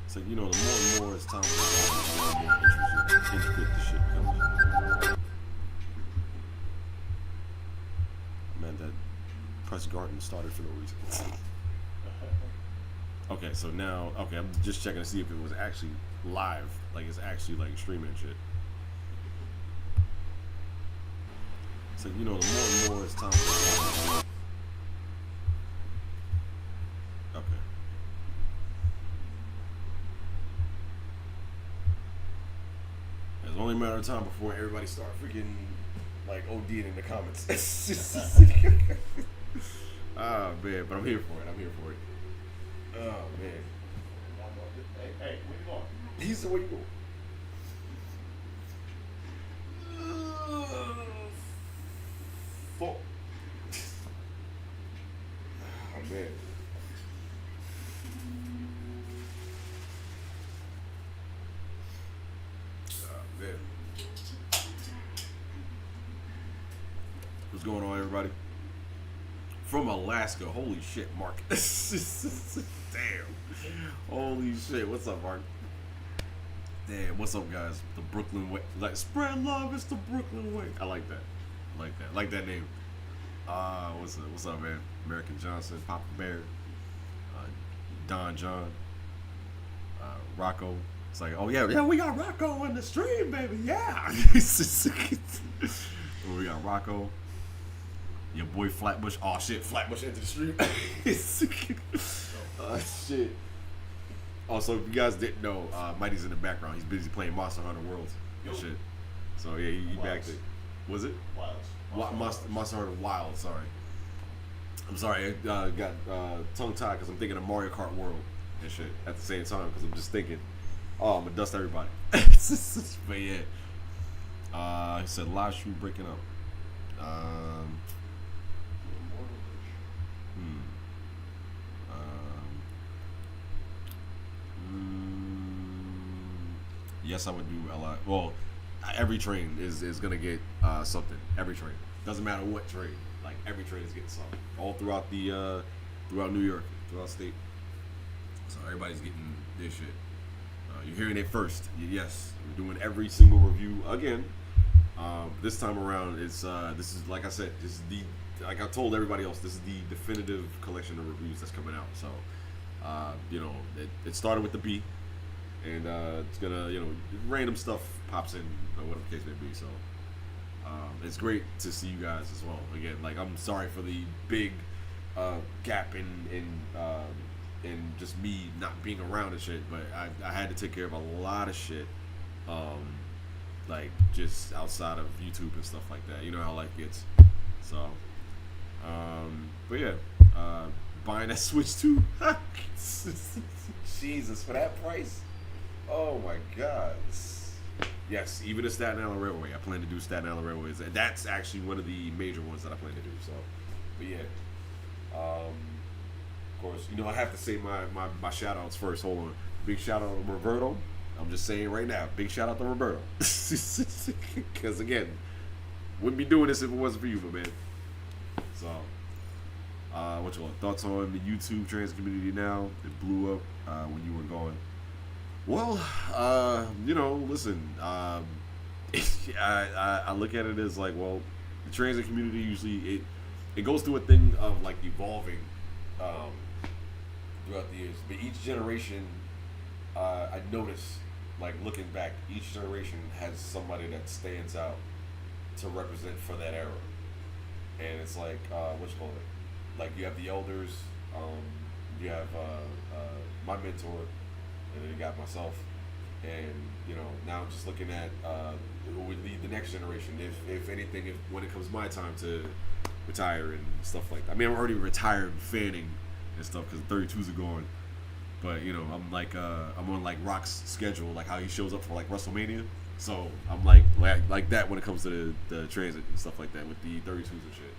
So the more and more as time goes on, the more and more intricate the shit becomes. Man, that press garden started for no reason. Okay, so now, I'm just checking to see if it was actually live, like it's actually like streaming and shit. So the more and more as time goes on. Okay. It's only a matter of time before everybody start freaking like ODing in the comments. Oh man, but I'm here for it. I'm here for it. Oh man. Hey, where you going? He said, "Where you go?" Fuck. Oh man. Oh man. What's going on, everybody? From Alaska. Holy shit, Mark. Damn. Holy shit. What's up, Mark? Damn. What's up, guys? The Brooklyn way. Like, spread love. It's the Brooklyn way. I like that. I like that name. What's up, man? American Johnson, Papa Bear, Don John, Rocco. It's like, oh yeah, we got Rocco in the stream, baby. Yeah. We got Rocco. Your boy Flatbush. Oh shit, Flatbush entered the stream. Shit. Also, if you guys didn't know, Mighty's in the background. He's busy playing Monster Hunter Worlds and shit. So yeah, he back there. Was it? Wilds. Monster Hunter Wild. Sorry. I'm sorry. I got tongue tied because I'm thinking of Mario Kart World and shit at the same time because I'm just thinking, oh, I'm gonna dust everybody. But yeah. He said live stream breaking up. Yes, I would do a lot. Well, every train is gonna get something. Every train doesn't matter what train. Like every train is getting something. All throughout the throughout New York, throughout state. So everybody's getting this shit. You're hearing it first. Yes, we're doing every single review again. This time around, it's this is like I said. This is like I told everybody else. This is the definitive collection of reviews that's coming out. So it started with the B. And it's gonna, random stuff pops in, or whatever the case may be. So it's great to see you guys as well. Again, like I'm sorry for the big gap in just me not being around and shit, but I had to take care of a lot of shit, like just outside of YouTube and stuff like that. You know how life gets. So, but yeah, buying that Switch 2. Jesus, for that price. Oh my God. Yes, even the Staten Island Railway. I plan to do Staten Island Railways. And that's actually one of the major ones that I plan to do. So, but yeah. Of course, I have to say my shout outs first. Hold on. Big shout out to Roberto. I'm just saying right now. Big shout out to Roberto. Because again, wouldn't be doing this if it wasn't for you, my man. So, what you want? Thoughts on the YouTube trans community now? It blew up when you were gone. Well, listen, I look at it as like, well, the transit community usually, it goes through a thing of like evolving throughout the years. But each generation, I notice, like looking back, each generation has somebody that stands out to represent for that era. And it's like, what you call it? Like you have the elders, you have my mentor, and then you got myself, and now I'm just looking at who would lead the next generation, if anything, when it comes my time to retire and stuff like that. I mean, I'm already retired fanning and stuff because 32s are gone, but I'm like I'm on like Rock's schedule, like how he shows up for like WrestleMania. So I'm like that when it comes to the transit and stuff like that with the 32s and shit.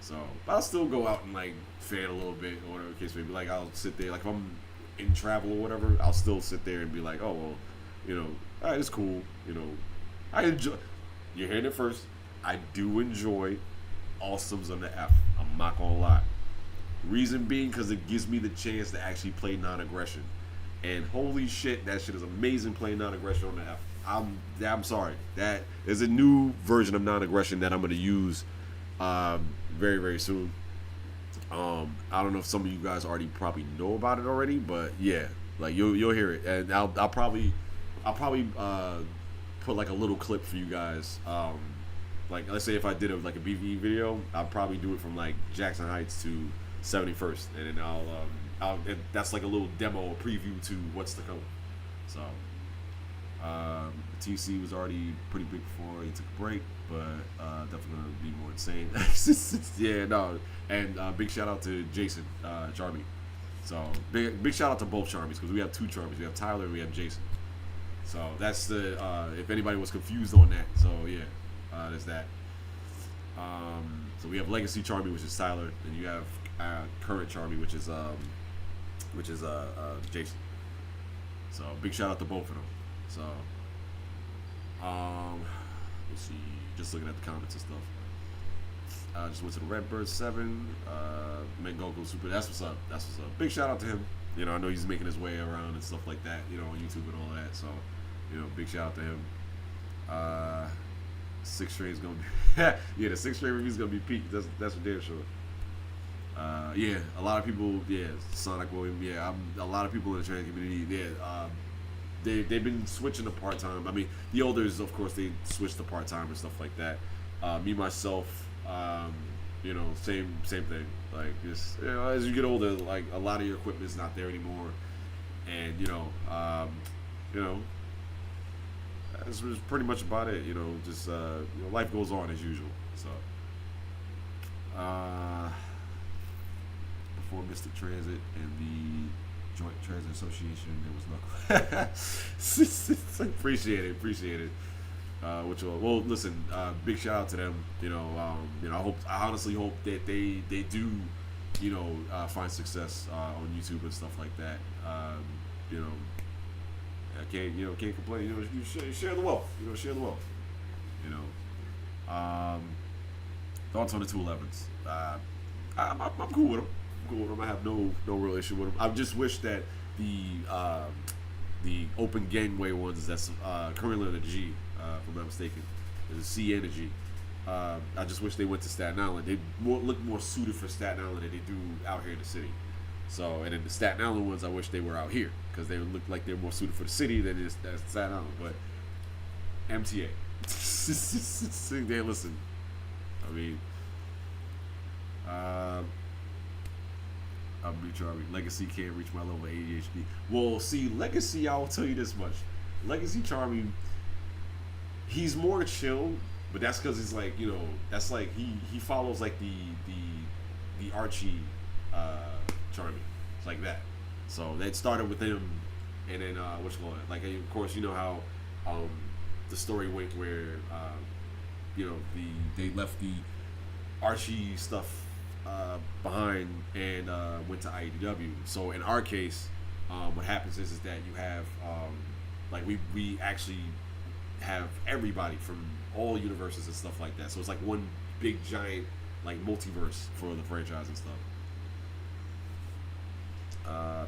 So I'll still go out and like fan a little bit or whatever the case may be. Like I'll sit there, like if I'm in travel or whatever, I'll still sit there and be like, oh well, all right, it's cool. I enjoy. You're hearing it first. I do enjoy Awesomes on the F. I'm not gonna lie. Reason being, because it gives me the chance to actually play non-aggression. and holy shit, that shit is amazing playing non-aggression on the app. I'm sorry. That is a new version of non-aggression that I'm gonna use very very soon. I don't know if some of you guys already probably know about it already, but yeah, like you'll hear it, and I'll probably put like a little clip for you guys. Like let's say if I did like a BVE video, I'll probably do it from like Jackson Heights to 71st, and then and that's like a little demo, a preview to what's to come. So TC was already pretty big before he took a break, but definitely gonna be more insane. Yeah, no, and big shout out to Jason Charmy. So big shout out to both Charmies because we have two Charmies. We have Tyler and we have Jason. So that's the if anybody was confused on that. So yeah, there's that. So we have Legacy Charmy, which is Tyler, and you have current Charmy, which is Jason. So big shout out to both of them. So let's see, just looking at the comments and stuff. Just went to the Redbird 7, Mengoku Super. That's what's up. That's what's up. Big shout out to him. You know, I know he's making his way around and stuff like that. You know, on YouTube and all that. So, you know, big shout out to him. 6 Strain's gonna be yeah, the 6 Strain review's gonna be peak. That's for damn sure. Yeah, a lot of people. Yeah, Sonic William. Yeah, a lot of people in the trans community. Yeah, they've been switching to part time. I mean, the elders, of course, they switched to part time and stuff like that. Me myself, you know, same thing. Like, just, you know, as you get older, like a lot of your equipment's not there anymore, and you know, that's pretty much about it. You know, just you know, life goes on as usual. So, before Mystic Transit and the Joint Transit Association, there was no. Appreciate it. Well, listen, big shout out to them. You know, I honestly hope that they do, you know, find success on YouTube and stuff like that. You know, I can't complain. You know, you share the wealth. You know, share the wealth. You know, thoughts on the 211s? I'm cool with them. I have no real issue with them. I just wish that the open gangway ones that's currently on the G, if I'm not mistaken, the C and the G. I just wish they went to Staten Island. They look more suited for Staten Island than they do out here in the city. So, and then the Staten Island ones, I wish they were out here because they look like they're more suited for the city than it is Staten Island. But MTA, listen. I mean, I'm be charming. Legacy can't reach my level of ADHD. Well, see, Legacy, I'll tell you this much. Legacy Charming, he's more chill, but that's because he's like, you know, that's like he follows like the Archie Charming. It's like that. So that started with him, and then like of course you know how the story went where you know they left the Archie stuff behind and went to IDW. So in our case, what happens is that you have like we actually have everybody from all universes and stuff like that. So it's like one big giant like multiverse for the franchise and stuff.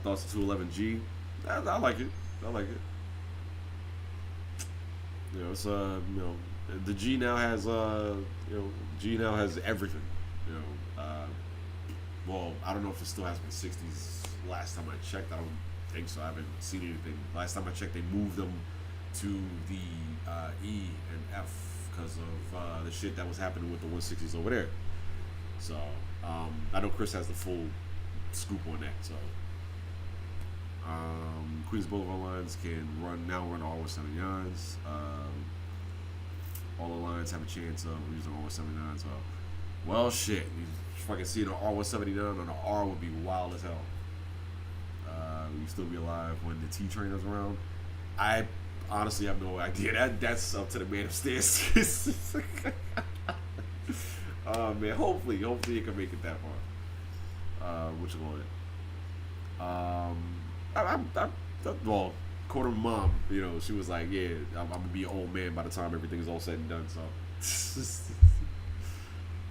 Thoughts to 211G? I like it. You know, it's you know, the G now has G now has everything. You know, well, I don't know if it still has been 60s. Last time I checked, I don't think so. I haven't seen anything. Last time I checked, they moved them to the E and F because of the shit that was happening with the 160s over there. So I know Chris has the full scoop on that. So Queens Boulevard lines can run all 79s. All the lines have a chance of using all 79s. So, well, shit. If I can see an R179 on an R would be wild as hell. We'd still be alive when the T train is around. I honestly have no idea. That's up to the man upstairs. Man, hopefully it can make it that far. Which one? Well, quarter mom, you know, she was like, yeah, I'm gonna be an old man by the time everything's all said and done. So,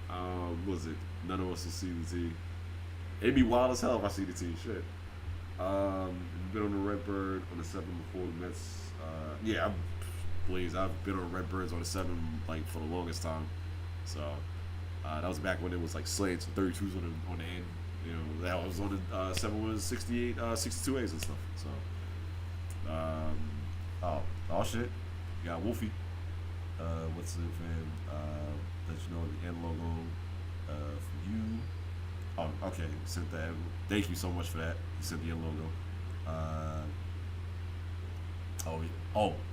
what was it? None of us will see the T. It'd be wild as hell if I see the T. Shit. Been on the Redbird on the 7 before the Mets. Yeah, I've been on Redbirds on the 7 like for the longest time. So that was back when it was like slants and 32s on the end. You know, that was on the 7 was 68, 62As and stuff. So, oh shit, you got Wolfie. What's it, fam? Let you know the end logo for you. Oh, okay. Sent that. Thank you so much for that. You sent the end logo.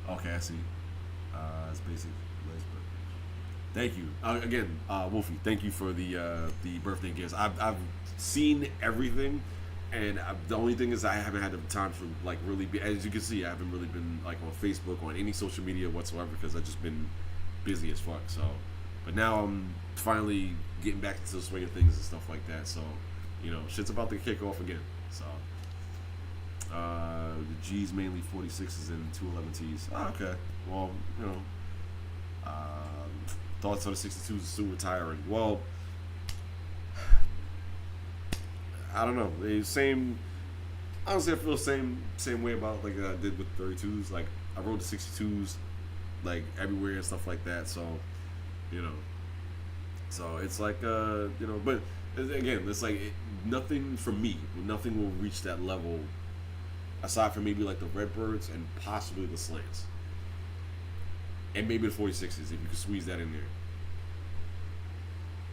Okay. I see. It's basic. Thank you again, Wolfie. Thank you for the birthday gifts. I've seen everything, and the only thing is I haven't had the time for like really be. As you can see, I haven't really been like on Facebook or on any social media whatsoever because I've just been busy as fuck. So, but now I'm finally getting back into the swing of things and stuff like that. So, you know, shit's about to kick off again. So, the G's mainly 46s and 211Ts. Oh, okay. Well, you know, thoughts on the 62s soon retiring. Well, I don't know. Same. Honestly, I feel the same way about like I did with 32s. Like I rode the 62s like everywhere and stuff like that. So, you know. So it's like you know, but again, it's like nothing for me. Nothing will reach that level aside from maybe like the Redbirds and possibly the slants. And maybe the 46s if you could squeeze that in there.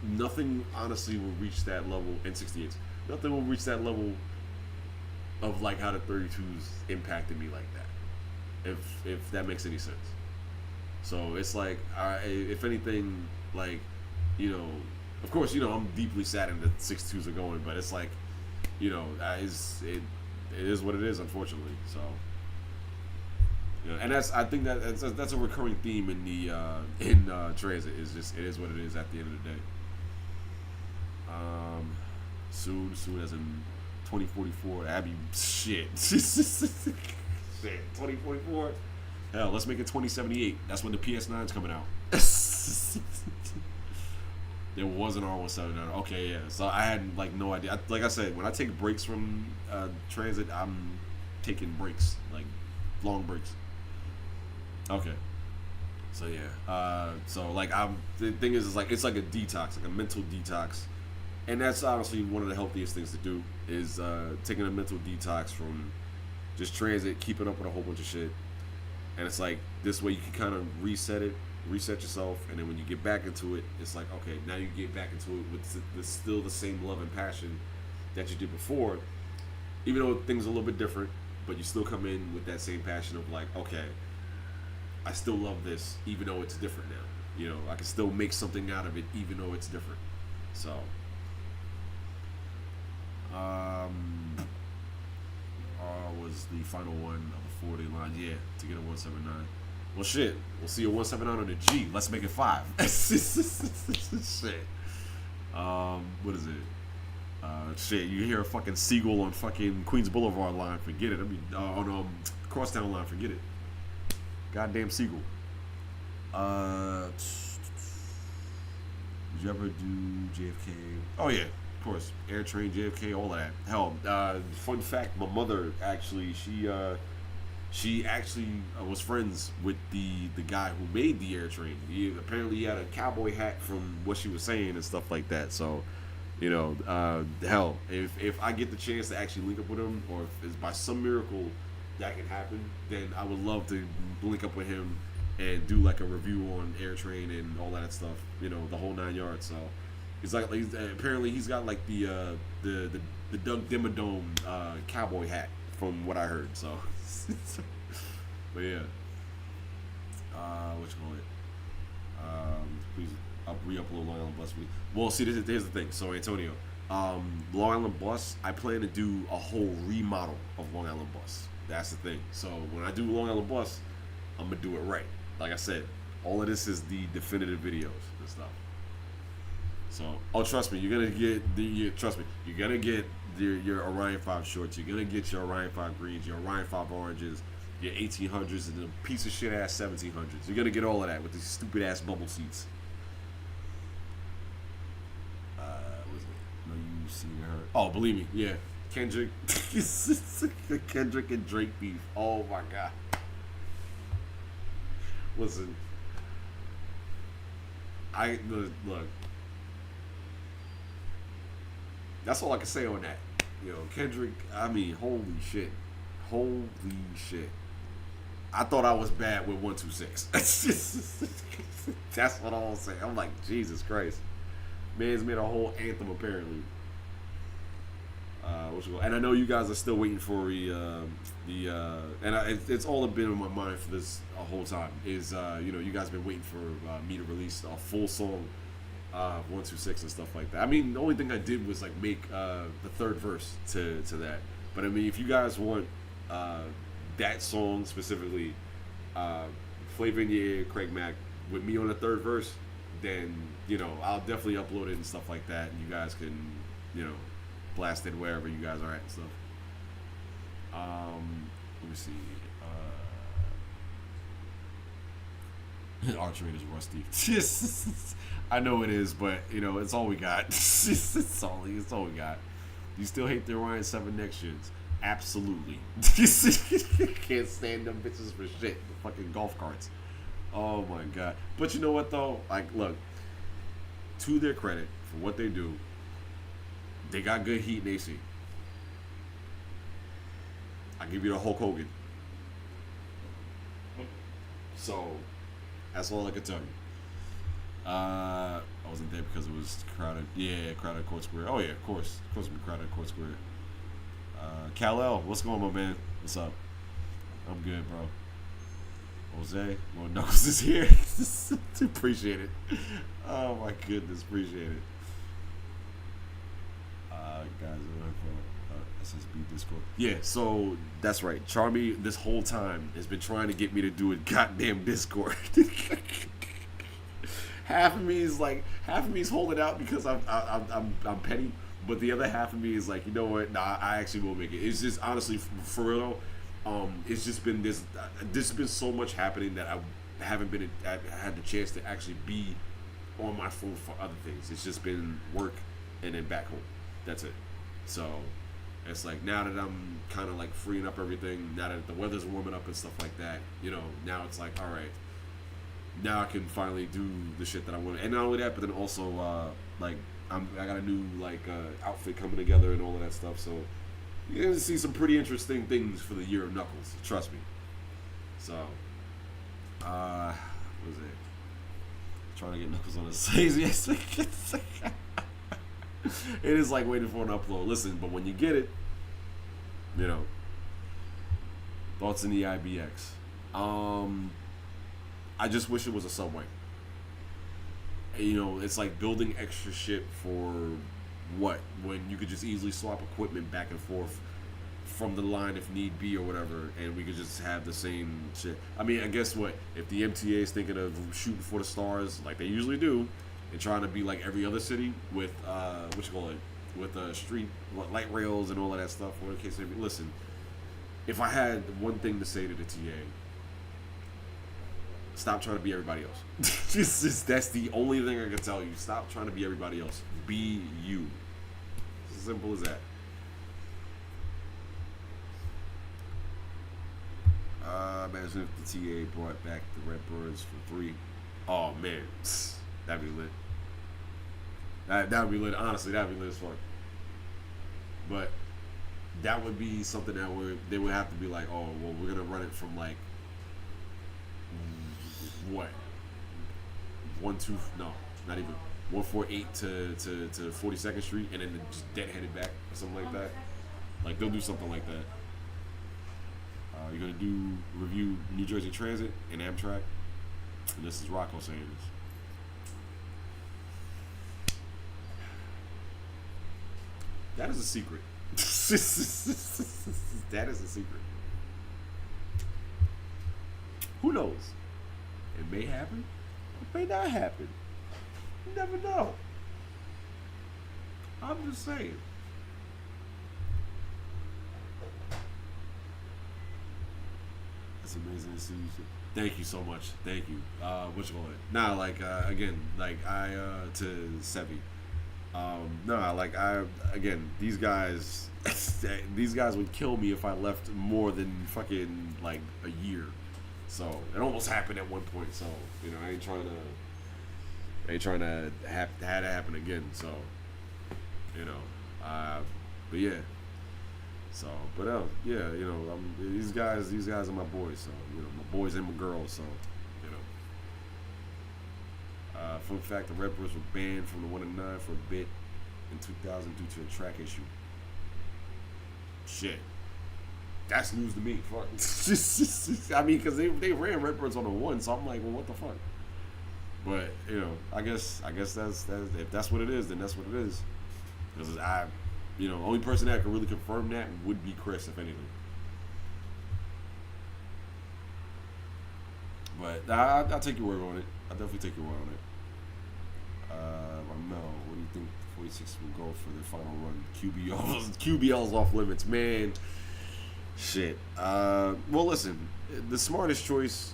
Nothing honestly will reach that level in 68s. Nothing will reach that level of like how the 32s impacted me like that. If that makes any sense. So it's like if anything, like, you know, of course, you know, I'm deeply saddened that 62s are going, but it's like, you know, it is what it is, unfortunately. So, you know, and I think that's a recurring theme in the in transit. Is just it is what it is at the end of the day. Soon as in 2044, Abby, shit, shit, 2044. Hell, let's make it 2078. That's when the PS9's coming out. There was an R179. Okay, yeah. So I had like no idea. Like I said, when I take breaks from transit, I'm taking breaks, like long breaks. Okay. So yeah. So like the thing is like it's like a detox, like a mental detox, and that's honestly one of the healthiest things to do is taking a mental detox from just transit, keeping up with a whole bunch of shit, and it's like this way you can kind of reset yourself, and then when you get back into it, it's like, okay, now you get back into it with still the same love and passion that you did before, even though things are a little bit different, but you still come in with that same passion of like, okay, I still love this, even though it's different now. You know, I can still make something out of it, even though it's different. So, was the final one of the 4-day line, yeah, to get a 179. Well, shit. We'll see a 179 on the G. Let's make it 5. Shit. What is it? Shit. You hear a fucking seagull on fucking Queens Boulevard line? Forget it. I mean, on Crosstown line. Forget it. Goddamn seagull. Did you ever do JFK? Oh yeah, of course. Air Train, JFK, all of that. Hell, fun fact: my mother actually, she actually was friends with the guy who made the Air Train. Apparently he had a cowboy hat from what she was saying and stuff like that. So, you know, hell, if I get the chance to actually link up with him, or if it's by some miracle that can happen, then I would love to link up with him and do like a review on Air Train and all that stuff. You know, the whole 9 yards. So he's like apparently he's got like the Doug Dimmadome cowboy hat from what I heard. So. But yeah, what you call it? Please, I'll re-upload Long Island Bus. Well, see, here's the thing. So Antonio, Long Island Bus, I plan to do a whole remodel of Long Island Bus. That's the thing. So when I do Long Island Bus, I'm gonna do it right. Like I said, all of this is the definitive videos and stuff. So, trust me, you're gonna get you're gonna get your Orion 5 shorts, you're gonna get your Orion 5 greens, your Orion 5 oranges, your 1800s, and the piece of shit ass 1700s. You're gonna get all of that with these stupid ass bubble seats. Was it? No, you seen her? Oh, believe me, yeah. Kendrick, Kendrick and Drake beef. Oh my god. Listen, look. That's all I can say on that. You know, Kendrick. I mean, holy shit. I thought I was bad with 126. That's what I'm saying. I'm like, Jesus Christ. Man's made a whole anthem apparently. And I know you guys are still waiting for it's all been in my mind for this a whole time. Is you guys been waiting for me to release a full song, 126 and stuff like that. I mean, the only thing I did was like make the third verse to that. But I mean, if you guys want that song specifically, Flavor in Your Ear, Craig Mack, with me on the third verse, then I'll definitely upload it and stuff like that, and you guys can blast it wherever you guys are at and stuff. Let me see. Archery is rusty. I know it is, but it's all we got. it's all we got. You still hate the Orion 7 next gens? Absolutely. Can't stand them bitches for shit. The fucking golf carts. Oh my god. But you know what though? Like, look, to their credit for what they do, they got good heat in AC. I give you the Hulk Hogan. So that's all I can tell you. I wasn't there because it was crowded. Yeah, crowded Court Square. Oh yeah, of course it'll be crowded Court Square. Kal-El, what's going on, man? What's up? I'm good, bro. Jose, Lord Knuckles is here. Appreciate it. Oh my goodness, appreciate it. Guys, SSB Discord. Yeah, so that's right. Charmy, this whole time, has been trying to get me to do a goddamn Discord. half of me is holding out because I'm petty, but the other half of me is like, you know what? Nah, I actually will make it. It's just honestly, for real, it's just been there's been so much happening that I haven't had the chance to actually be on my phone for other things. It's just been work and then back home. That's it. So it's like now that I'm kind of like freeing up everything, now that the weather's warming up and stuff like that, now it's like, all right, now I can finally do the shit that I want. And not only that, but then also I got a new outfit coming together and all of that stuff. So you're gonna see some pretty interesting things for the year of Knuckles. Trust me. So what was it? Trying to get Knuckles on the stage. Yes. It is like waiting for an upload. Listen, but when you get it, thoughts in the IBX. I just wish it was a subway. It's like building extra shit for what? When you could just easily swap equipment back and forth from the line if need be or whatever, and we could just have the same shit. I mean, I guess what? If the MTA is thinking of shooting for the stars like they usually do, and trying to be like every other city with with street light rails and all of that stuff. Whatever the case may be. Listen, if I had one thing to say to the TA, stop trying to be everybody else. That's the only thing I can tell you. Stop trying to be everybody else. Be you. It's as simple as that. Imagine if the TA brought back the Redbirds for 3. Oh man, that'd be lit. That'd be lit. Honestly, that'd be lit as fuck. But that would be something that they would have to be like, oh well, we're gonna run it from like what? 148 to 42nd Street, and then just deadheaded back or something like that. Like they'll do something like that. You're gonna review New Jersey Transit and Amtrak, and this is Rocco saying this. That is a secret. That is a secret. Who knows? It may happen. It may not happen. You never know. I'm just saying. That's amazing to see you. Thank you so much. Thank you. What you call it? Nah, again, to Sevi. No, like again, these guys, these guys would kill me if I left more than fucking like a year. So it almost happened at one point. So I ain't trying to have it happen again. So but yeah. So, but yeah, these guys are my boys. So my boys and my girls. So fun fact: the Redbirds were banned from the 1 and 9 for a bit in 2000 due to a track issue. Shit, that's news to me. Fuck. I mean, because they ran Redbirds on the 1, so I'm like, well, what the fuck? But I guess that's if that's what it is, then that's what it is. Because only person that could really confirm that would be Chris, if anything. But I'll take your word on it. I'll definitely take your word on it. Mel, what do you think 46 will go for their final run? QBL's off limits, man. Shit. Well, listen, the smartest choice.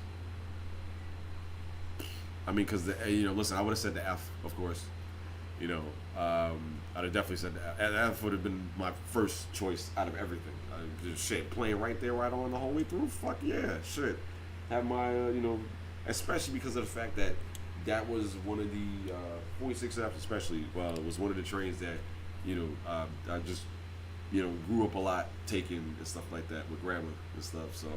I mean, because listen, I would have said the F, of course. I'd have definitely said that. And that would have been my first choice out of everything. Shit, playing right there, right on the whole way through. Fuck yeah, shit. Have my, especially because of the fact that was one of the 46F, especially. Well, it was one of the trains that, I just, grew up a lot taking and stuff like that with grandma and stuff. So,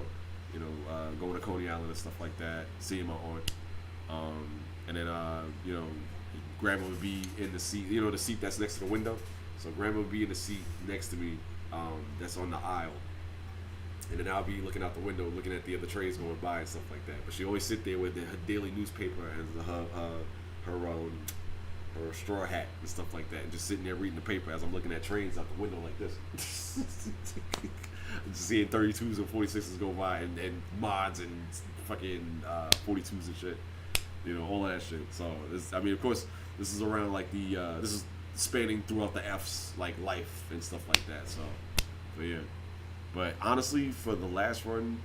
going to Coney Island and stuff like that, seeing my aunt, and then, grandma would be in the seat, the seat that's next to the window. So grandma would be in the seat next to me, that's on the aisle. And then I'll be looking out the window, looking at the other trains going by and stuff like that. But she always sit there with her daily newspaper and her straw hat and stuff like that, and just sitting there reading the paper as I'm looking at trains out the window like this. Just seeing 32s and 46s go by, and mods and fucking 42s and shit. All of that shit. So, of course, this is around like this is spanning throughout the F's like life and stuff like that. So, but yeah. But honestly, for the last run,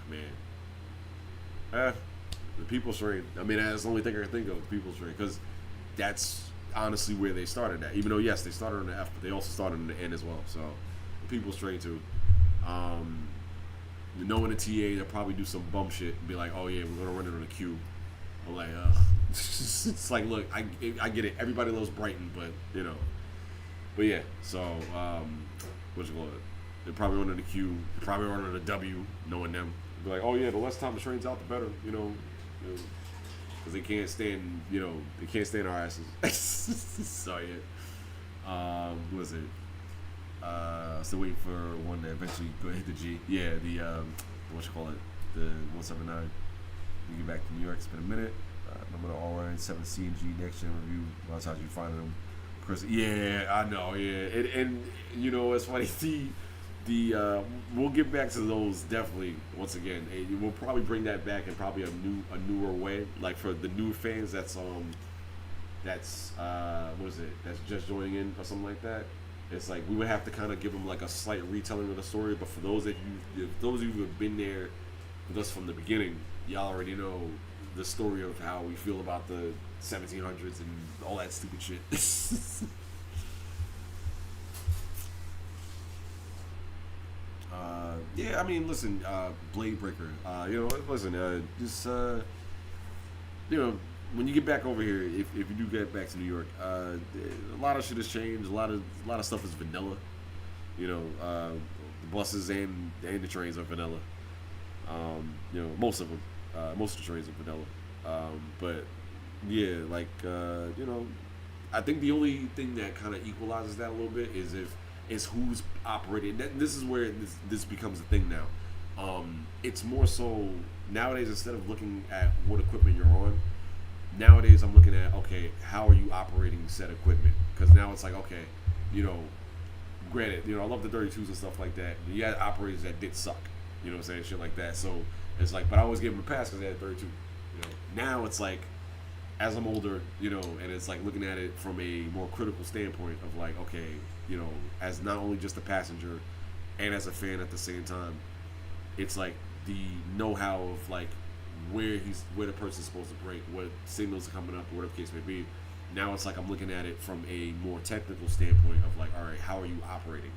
man, the People's Train. I mean, that's the only thing I can think of, the People's Train, because that's honestly where they started at. Even though, yes, they started on the F, but they also started on the N as well. So, the People's Train too. Knowing the TA, they'll probably do some bum shit and be like, "Oh yeah, we're gonna run it on a Q." I'm like, it's like, look, I get it. Everybody loves Brighton, but but yeah. So, what you call it? They're probably running the Q. They're probably running the W. Knowing them, be like, "Oh yeah, the less time the train's out, the better." Because they can't stand, they can't stand our asses. So yeah. Who was it? Still waiting for one to eventually go hit the G. Yeah, the what you call it? The 179. You get back to New York. It's been a minute. Number the all-line 7C and G next gen review. A lot of times you find them. Chris, yeah, I know, yeah, and it's funny. The we'll get back to those definitely once again. We'll probably bring that back in probably a newer way, like for the new fans. That's what is it? That's just joining in or something like that. It's like we would have to kind of give them like a slight retelling of the story. But for those of you who have been there with us from the beginning, y'all already know the story of how we feel about the 1700s and all that stupid shit. Yeah, I mean, listen, Blade Breaker. Listen, just when you get back over here, if you do get back to New York, a lot of shit has changed. A lot of stuff is vanilla. The buses and the trains are vanilla. Most of them. Most of the trains are vanilla. But yeah, like I think the only thing that kind of equalizes that a little bit is who's operating. This is where this becomes a thing now. It's more so nowadays, instead of looking at what equipment you're on, nowadays I'm looking at, okay, how are you operating said equipment? Because now it's like, okay, granted, I love the 32s and stuff like that. You had operators that did suck, what I'm saying, shit like that. So it's like, but I always give them a pass because they had 32. Now it's like, as I'm older, and it's like looking at it from a more critical standpoint of like, okay, as not only just a passenger and as a fan at the same time, it's like the know-how of like where the person's supposed to break, what signals are coming up, or whatever the case may be. Now it's like I'm looking at it from a more technical standpoint of like, all right, how are you operating?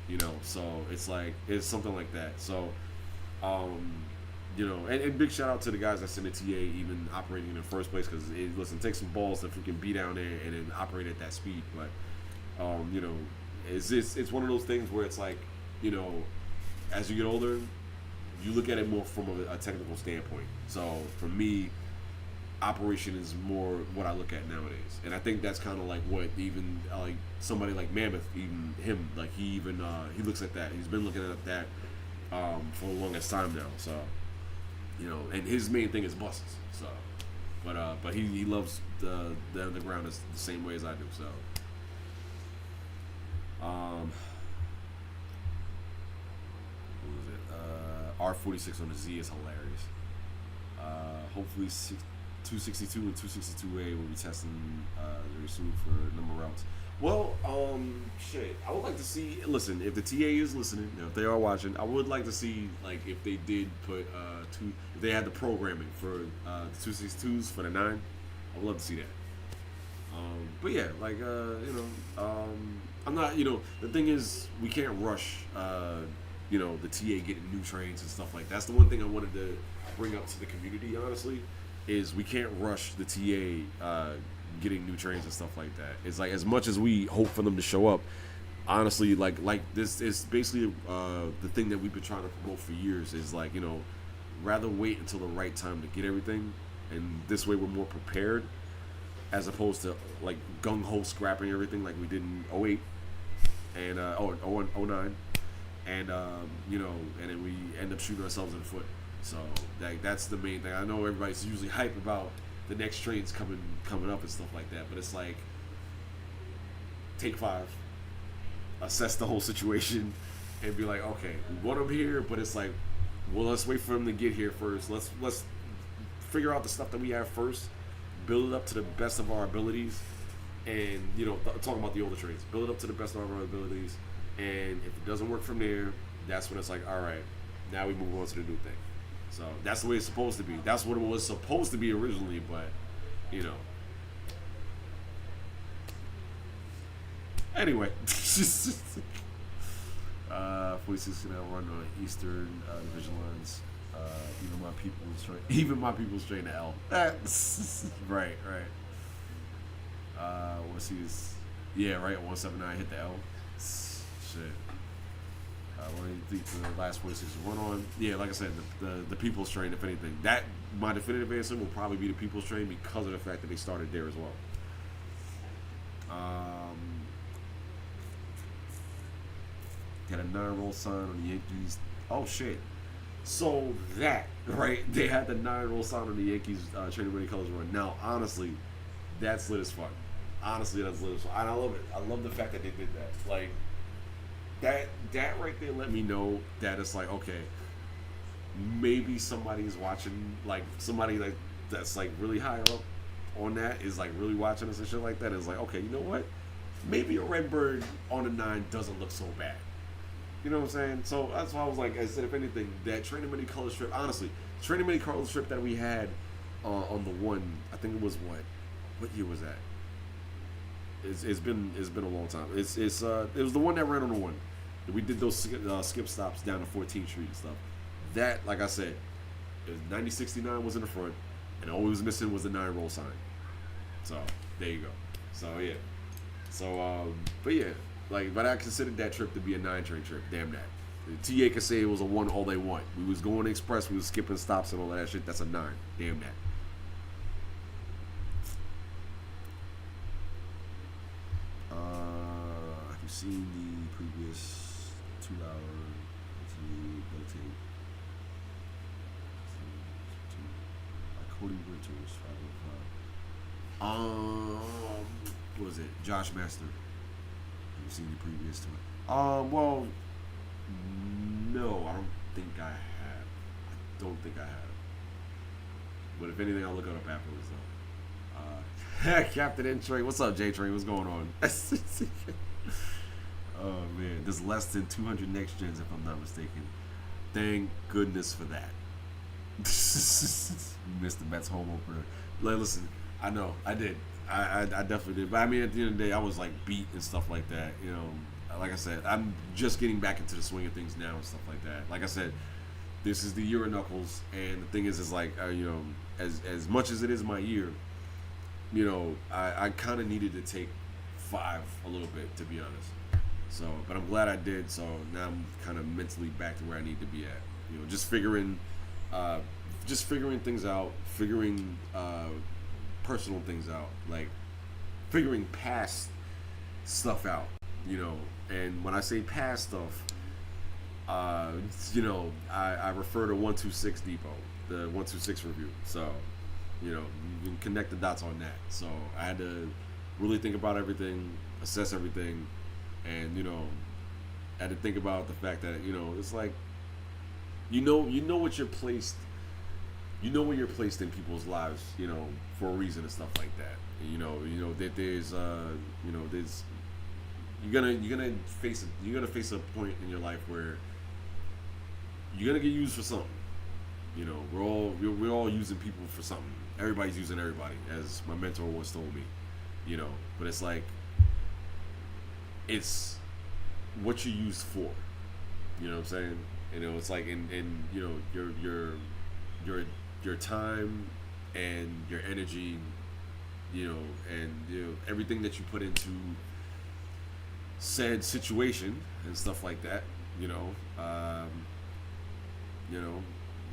You know, so it's like it's something like that. So, you know, and big shout out to the guys that sent the TA even operating in the first place, because listen, it takes some balls to freaking be down there and then operate at that speed. But you know, it's one of those things where it's like, you know, as you get older, you look at it more from a technical standpoint. So for me, operation is more what I look at nowadays, and I think that's kind of like what even like somebody like Mammoth, even him, like he looks at that. He's been looking at that for the longest time now. So, you know, and his main thing is buses. So, but he loves the underground the same way as I do. So, what was it? R46 on the Z is hilarious. Hopefully 262 and 262A will be testing very soon for number routes. Well, shit, I would like to see. Listen, if the TA is listening, if they are watching, I would like to see like if they did put if they had the programming for the 262s for the 9. I would love to see that. But yeah, like you know, I'm not. You know, the thing is, we can't rush. You know, the TA getting new trains and stuff like that. That's the one thing I wanted to bring up to the community, honestly, is we can't rush the TA getting new trains and stuff like that. It's like, as much as we hope for them to show up, honestly, like this is basically the thing that we've been trying to promote for years, is like, you know, rather wait until the right time to get everything, and this way we're more prepared, as opposed to like gung-ho scrapping everything like we did in '08 and 09. And you know, and then we end up shooting ourselves in the foot. So that's the main thing. I know everybody's usually hype about the next trains coming up and stuff like that, but it's like, take 5, assess the whole situation, and be like, okay, we want them here, but it's like, well, let's wait for them to get here first. Let's figure out the stuff that we have first, build it up to the best of our abilities, and you know, talking about the older trains, build it up to the best of our abilities. And if it doesn't work from there, that's when it's like, all right, now we move on to the new thing. So that's the way it's supposed to be. That's what it was supposed to be originally, but, you know. Anyway. 46 now run on Eastern Division lines. Even my people's train to L. Right. Let's see this. Yeah, right, 179 hit the L. Shit. What do you think the last 46 run on? Yeah, like I said, the People's Train, if anything. That, my definitive answer will probably be the People's Train, because of the fact that they started there as well. Got a 9-roll sign on the Yankees. Oh, shit. So that, right? They had the 9-roll sign on the Yankees Trading Ready Colors run. Now, honestly, that's lit as fuck. Honestly, that's lit as fuck. And I love it. I love the fact that they did that. Like, that right there let me know that it's like, okay, maybe somebody's watching, like somebody like that's like really high up on that is like really watching us and shit like that. It's like, okay, you know what? Maybe a Redbird on a 9 doesn't look so bad. You know what I'm saying? So that's why I was like, I said, if anything, that Training Mini color strip, honestly, Training Mini color strip that we had on the 1, I think it was what year was that? It's been a long time. It was the one that ran on the 1. We did those skip stops down to 14th Street and stuff. That, like I said, it was 9069 was in the front, and all we was missing was the 9-roll sign. So there you go. So yeah. So but yeah, like, but I considered that trip to be a 9-train trip. Damn that. The TA could say it was a 1 all they want. We was going express. We was skipping stops and all that shit. That's a 9. Damn that. Have you seen the previous 2-hour built-in? Cody Winters, 505. What was it? Josh Master. Have you seen the previous to it? Well, no, I don't think I have. I don't think I have. But if anything, I'll look it up afterwards, though. Captain N Train, what's up, J Train? What's going on? Oh man, there's less than 200 next gens, if I'm not mistaken. Thank goodness for that. Missed the Mets home opener. Like, listen, I know, I did. I definitely did. But I mean, at the end of the day, I was like beat and stuff like that. You know, like I said, I'm just getting back into the swing of things now and stuff like that. Like I said, this is the year of Knuckles, and the thing is like, you know, as much as it is my year, you know, I kind of needed to take 5 a little bit, to be honest. So, but I'm glad I did. So now I'm kind of mentally back to where I need to be at. You know, just figuring things out, figuring personal things out, like figuring past stuff out. You know, and when I say past stuff, you know, I refer to 126 Depot, the 126 review. So, you know, you can connect the dots on that. So I had to really think about everything, assess everything, and, you know, I had to think about the fact that, you know, it's like, you know what you're placed, you know where you're placed in people's lives, you know, for a reason and stuff like that. And, you know that there's, you know, there's, you're gonna face a point in your life where you're gonna get used for something. You know, we're all using people for something. Everybody's using everybody, as my mentor once told me. You know, but it's like, it's what you use for. You know what I'm saying? You know, it's like in you know, your time and your energy, you know, and you know, everything that you put into said situation and stuff like that. You know,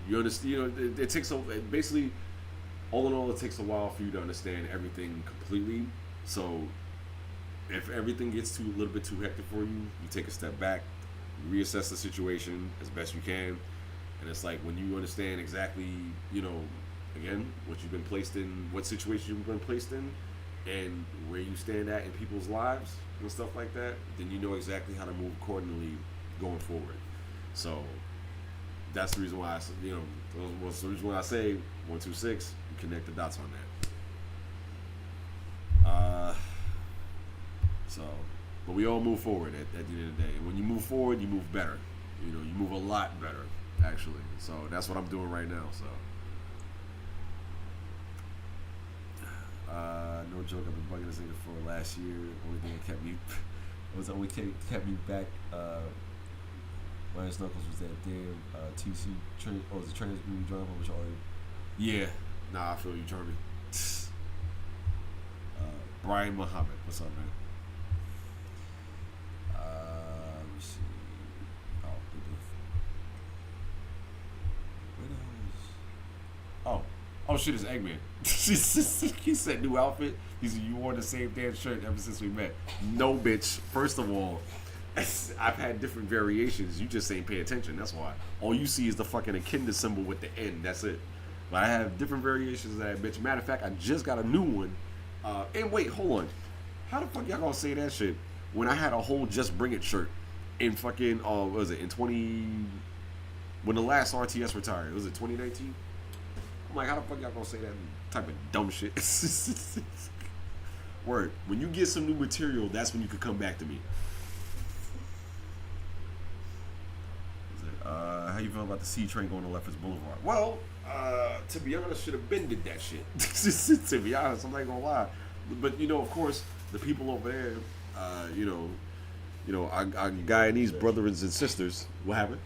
you understand. You know, it takes basically, all in all, it takes a while for you to understand everything completely. So if everything gets a little bit too hectic for you, you take a step back, you reassess the situation as best you can, and it's like when you understand exactly, you know, again, what you've been placed in, what situation you've been placed in, and where you stand at in people's lives and stuff like that, then you know exactly how to move accordingly going forward. So that's the reason why you know, that's the reason why I say 126. You connect the dots on that. So, but we all move forward at the end of the day. And when you move forward, you move better. You know, you move a lot better, actually. So that's what I'm doing right now. So, no joke. I've been bugging this nigga for last year. Only thing that kept me kept me back. Lance Knuckles was that damn TC train. Oh, it was a trainers group drama, which already. Yeah, nah, I feel you, Charmy. Brian Muhammad, what's up, man? Let me see. Oh, shit, it's Eggman. He said new outfit. He said you wore the same damn shirt ever since we met. No, bitch. First of all, I've had different variations. You just ain't pay attention. That's why. All you see is the fucking echidna symbol with the N. That's it. But I have different variations of that bitch. Matter of fact, I just got a new one. And wait, hold on. How the fuck y'all gonna say that shit when I had a whole Just Bring It shirt in fucking, what was it, in when the last RTS retired? Was it 2019? I'm like, how the fuck y'all gonna say that type of dumb shit? Word. When you get some new material, that's when you could come back to me. How you feel about the C train going to Lefferts Boulevard? Well, to be honest, should have been did that shit. To be honest, I'm not gonna lie. But you know, of course, the people over there, you know, our Guyanese brothers and sisters. What happened?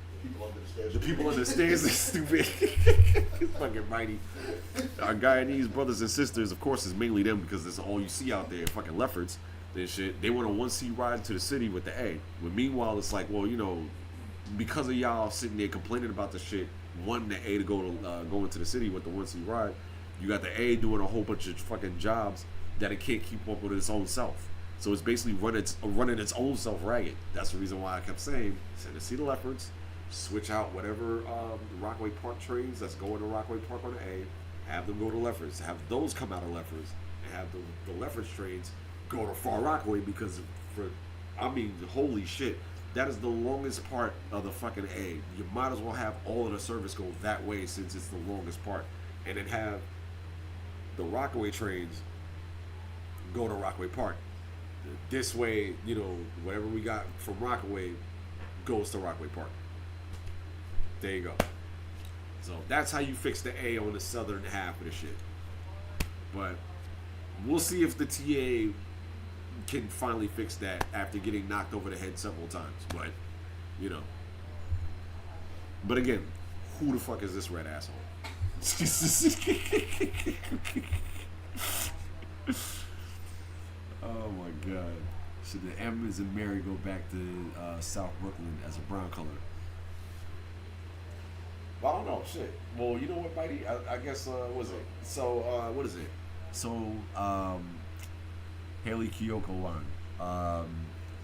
The people under the stairs are stupid. It's fucking mighty. Our Guyanese brothers and sisters, of course, is mainly them because that's all you see out there. Fucking Lefferts and shit. They want a 1C ride to the city with the A. But meanwhile, it's like, well, you know, because of y'all sitting there complaining about the shit, wanting the A to go into the city with the 1C ride, you got the A doing a whole bunch of fucking jobs that it can't keep up with its own self. So it's basically running its own self ragged. That's the reason why I kept saying, send to see the Lefferts, switch out whatever Rockaway Park trains that's going to Rockaway Park on the A, have them go to Lefferts, have those come out of Lefferts, and have the Lefferts trains go to Far Rockaway because holy shit, that is the longest part of the fucking A. You might as well have all of the service go that way since it's the longest part, and then have the Rockaway trains go to Rockaway Park. This way, you know, whatever we got from Rockaway goes to Rockaway Park. There you go. So that's how you fix the A on the southern half of the shit. But we'll see if the TA can finally fix that after getting knocked over the head several times. But, you know. But again, who the fuck is this red asshole? Oh my god. Should the M is in Mary go back to South Brooklyn as a brown color? Well, I don't know. Shit. Well, you know what, Bitey? I guess, what is it? So, what is it? So, Haley Kiyoko line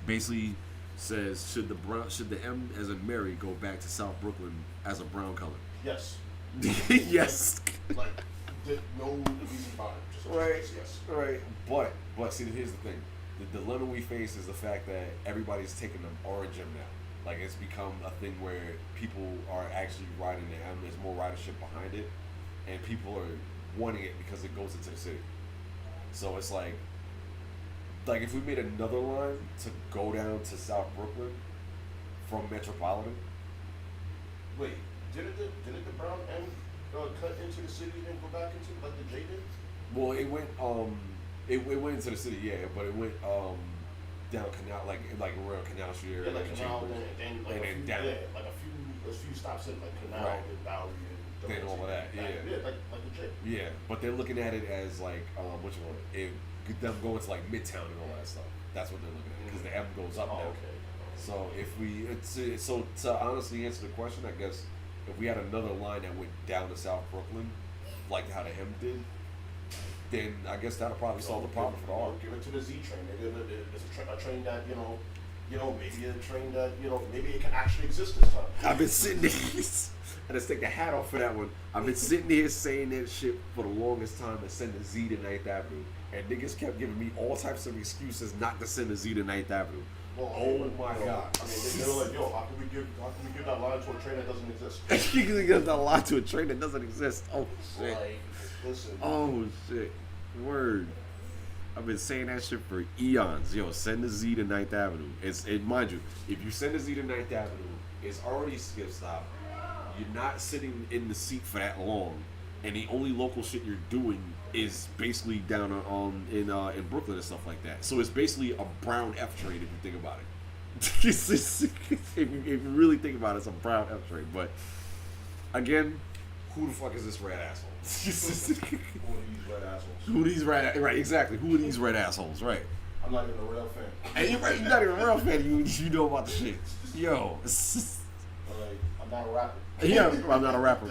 basically says should the M as in Mary go back to South Brooklyn as a brown color? Yes. Yes. Like, no reason about it. Just Right. yes. Right. But see, here's the thing. The dilemma we face is the fact that everybody's taking the orange M now. Like, it's become a thing where people are actually riding the M. There's more ridership behind it, and people are wanting it because it goes into the city. So it's like if we made another line to go down to South Brooklyn from Metropolitan. Wait, didn't the brown M cut into the city and go back into like the J did? Well, it went it went into the city, yeah, but it went down Canal, like around Canal Street area, Yeah, like Canal, Chambers, and then like and then down. yeah, like a few stops in like Canal Right. and Bowery and Then all of that, yeah. Yeah, like the J. Yeah, but they're looking at it as like what you want it them going to like Midtown and all that stuff. That's what they're looking at because the M goes up Oh, now. okay. So if we so to honestly answer the question, I guess if we had another line that went down to South Brooklyn, like how the M did, then I guess that'll probably solve the problem for the R. Give it to the Z train. Maybe it's a train that maybe a train that maybe it can actually exist this time. I've been sitting there. I just take the hat off for that one. I've been sitting here saying that shit for the longest time to send a Z to 9th Avenue. And niggas kept giving me all types of excuses not to send a Z to 9th Avenue. Well, Oh my God. I mean, they were like, yo, how can we give that line to a train that doesn't exist? You can get a lot to a train that doesn't exist. Oh shit. Like, listen. Oh shit. Word. I've been saying that shit for eons. Yo, send a Z to 9th Avenue. Mind you, if you send a Z to 9th Avenue, it's already skip stop. You're not sitting in the seat for that long, and the only local shit you're doing is basically down in Brooklyn and stuff like that. So it's basically a brown F train if you think about it. if you really think about it, it's a brown F train. But again, Who the fuck is this red asshole? Who are these red assholes? who are these right? Exactly. Who are these red assholes? Right. I'm not even a real fan. And you're right. You're not even a real fan. You know about the shit. Yo. Like, I'm not a rapper. Yeah, I'm not a rapper.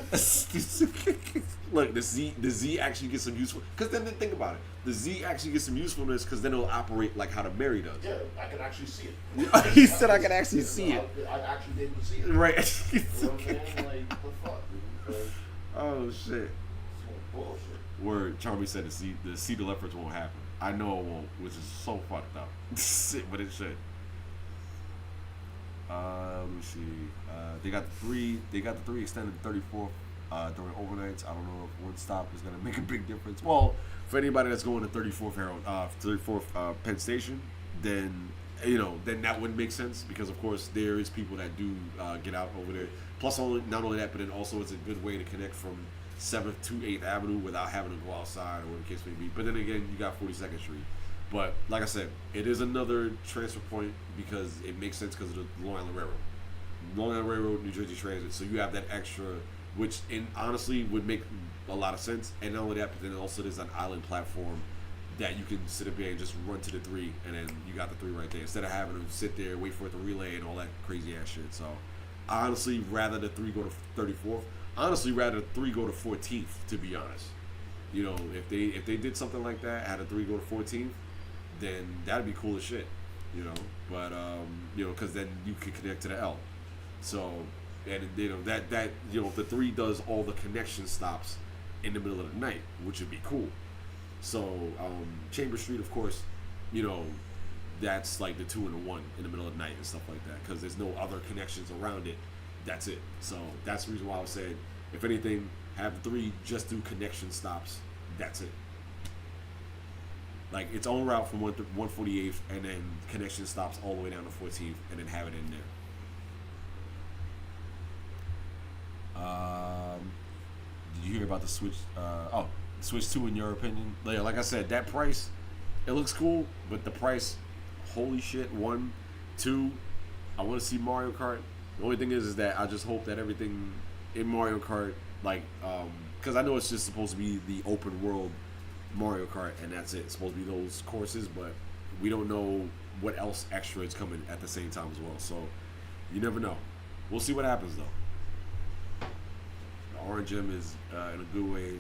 Look, the Z actually gets some useful. Because then think about it. The Z actually gets some usefulness because then it'll operate like how the Mary does. Yeah, I can actually see it. He said I can actually see it. I'd actually be able to see it. Right. You know what I'm saying? Like, what the fuck, dude? Like, Oh shit. it's bullshit. Word. Charmy said the C to leopards won't happen. I know it won't, which is so fucked up. But it should. Let me see. They got the three extended to 34th during overnights. I don't know if one stop is gonna make a big difference. Well, for anybody that's going to 34th Penn Station, then then that wouldn't make sense because of course there is people that do get out over there. Plus, not only that, but then also it's a good way to connect from 7th to 8th Avenue without having to go outside or whatever the case may be. But then again, you got 42nd Street. But like I said, it is another transfer point because it makes sense because of the Long Island Railroad. Long Island Railroad, New Jersey Transit. So you have that extra, which honestly would make a lot of sense. And not only that, but then also there's an island platform that you can sit up there and just run to the 3, and then you got the 3 right there. Instead of having to sit there, wait for it to relay and all that crazy ass shit. So I honestly rather the 3 go to 34th. Honestly, rather the 3 go to 14th, to be honest. If they did something like that, had a 3 go to 14th, then that'd be cool as shit, But because then you could connect to the L. So, and that the 3 does all the connection stops in the middle of the night, which would be cool. So, Chambers Street, of course, that's like the 2 and the 1 in the middle of the night and stuff like that, because there's no other connections around it. That's it. So that's the reason why I was saying, if anything, have the 3 just do connection stops. That's it. Like its own route from 148th, and then connection stops all the way down to 14th, and then have it in there. you hear about the Switch? Switch 2 in your opinion? Like I said, that price, it looks cool, but the price, holy shit. 1, 2, I want to see Mario Kart. The only thing is that I just hope that everything in Mario Kart, like, because I know it's just supposed to be the open world Mario Kart, and that's it. It's supposed to be those courses, but we don't know what else extra is coming at the same time as well. So you never know. We'll see what happens though. The Orange M is in a good way.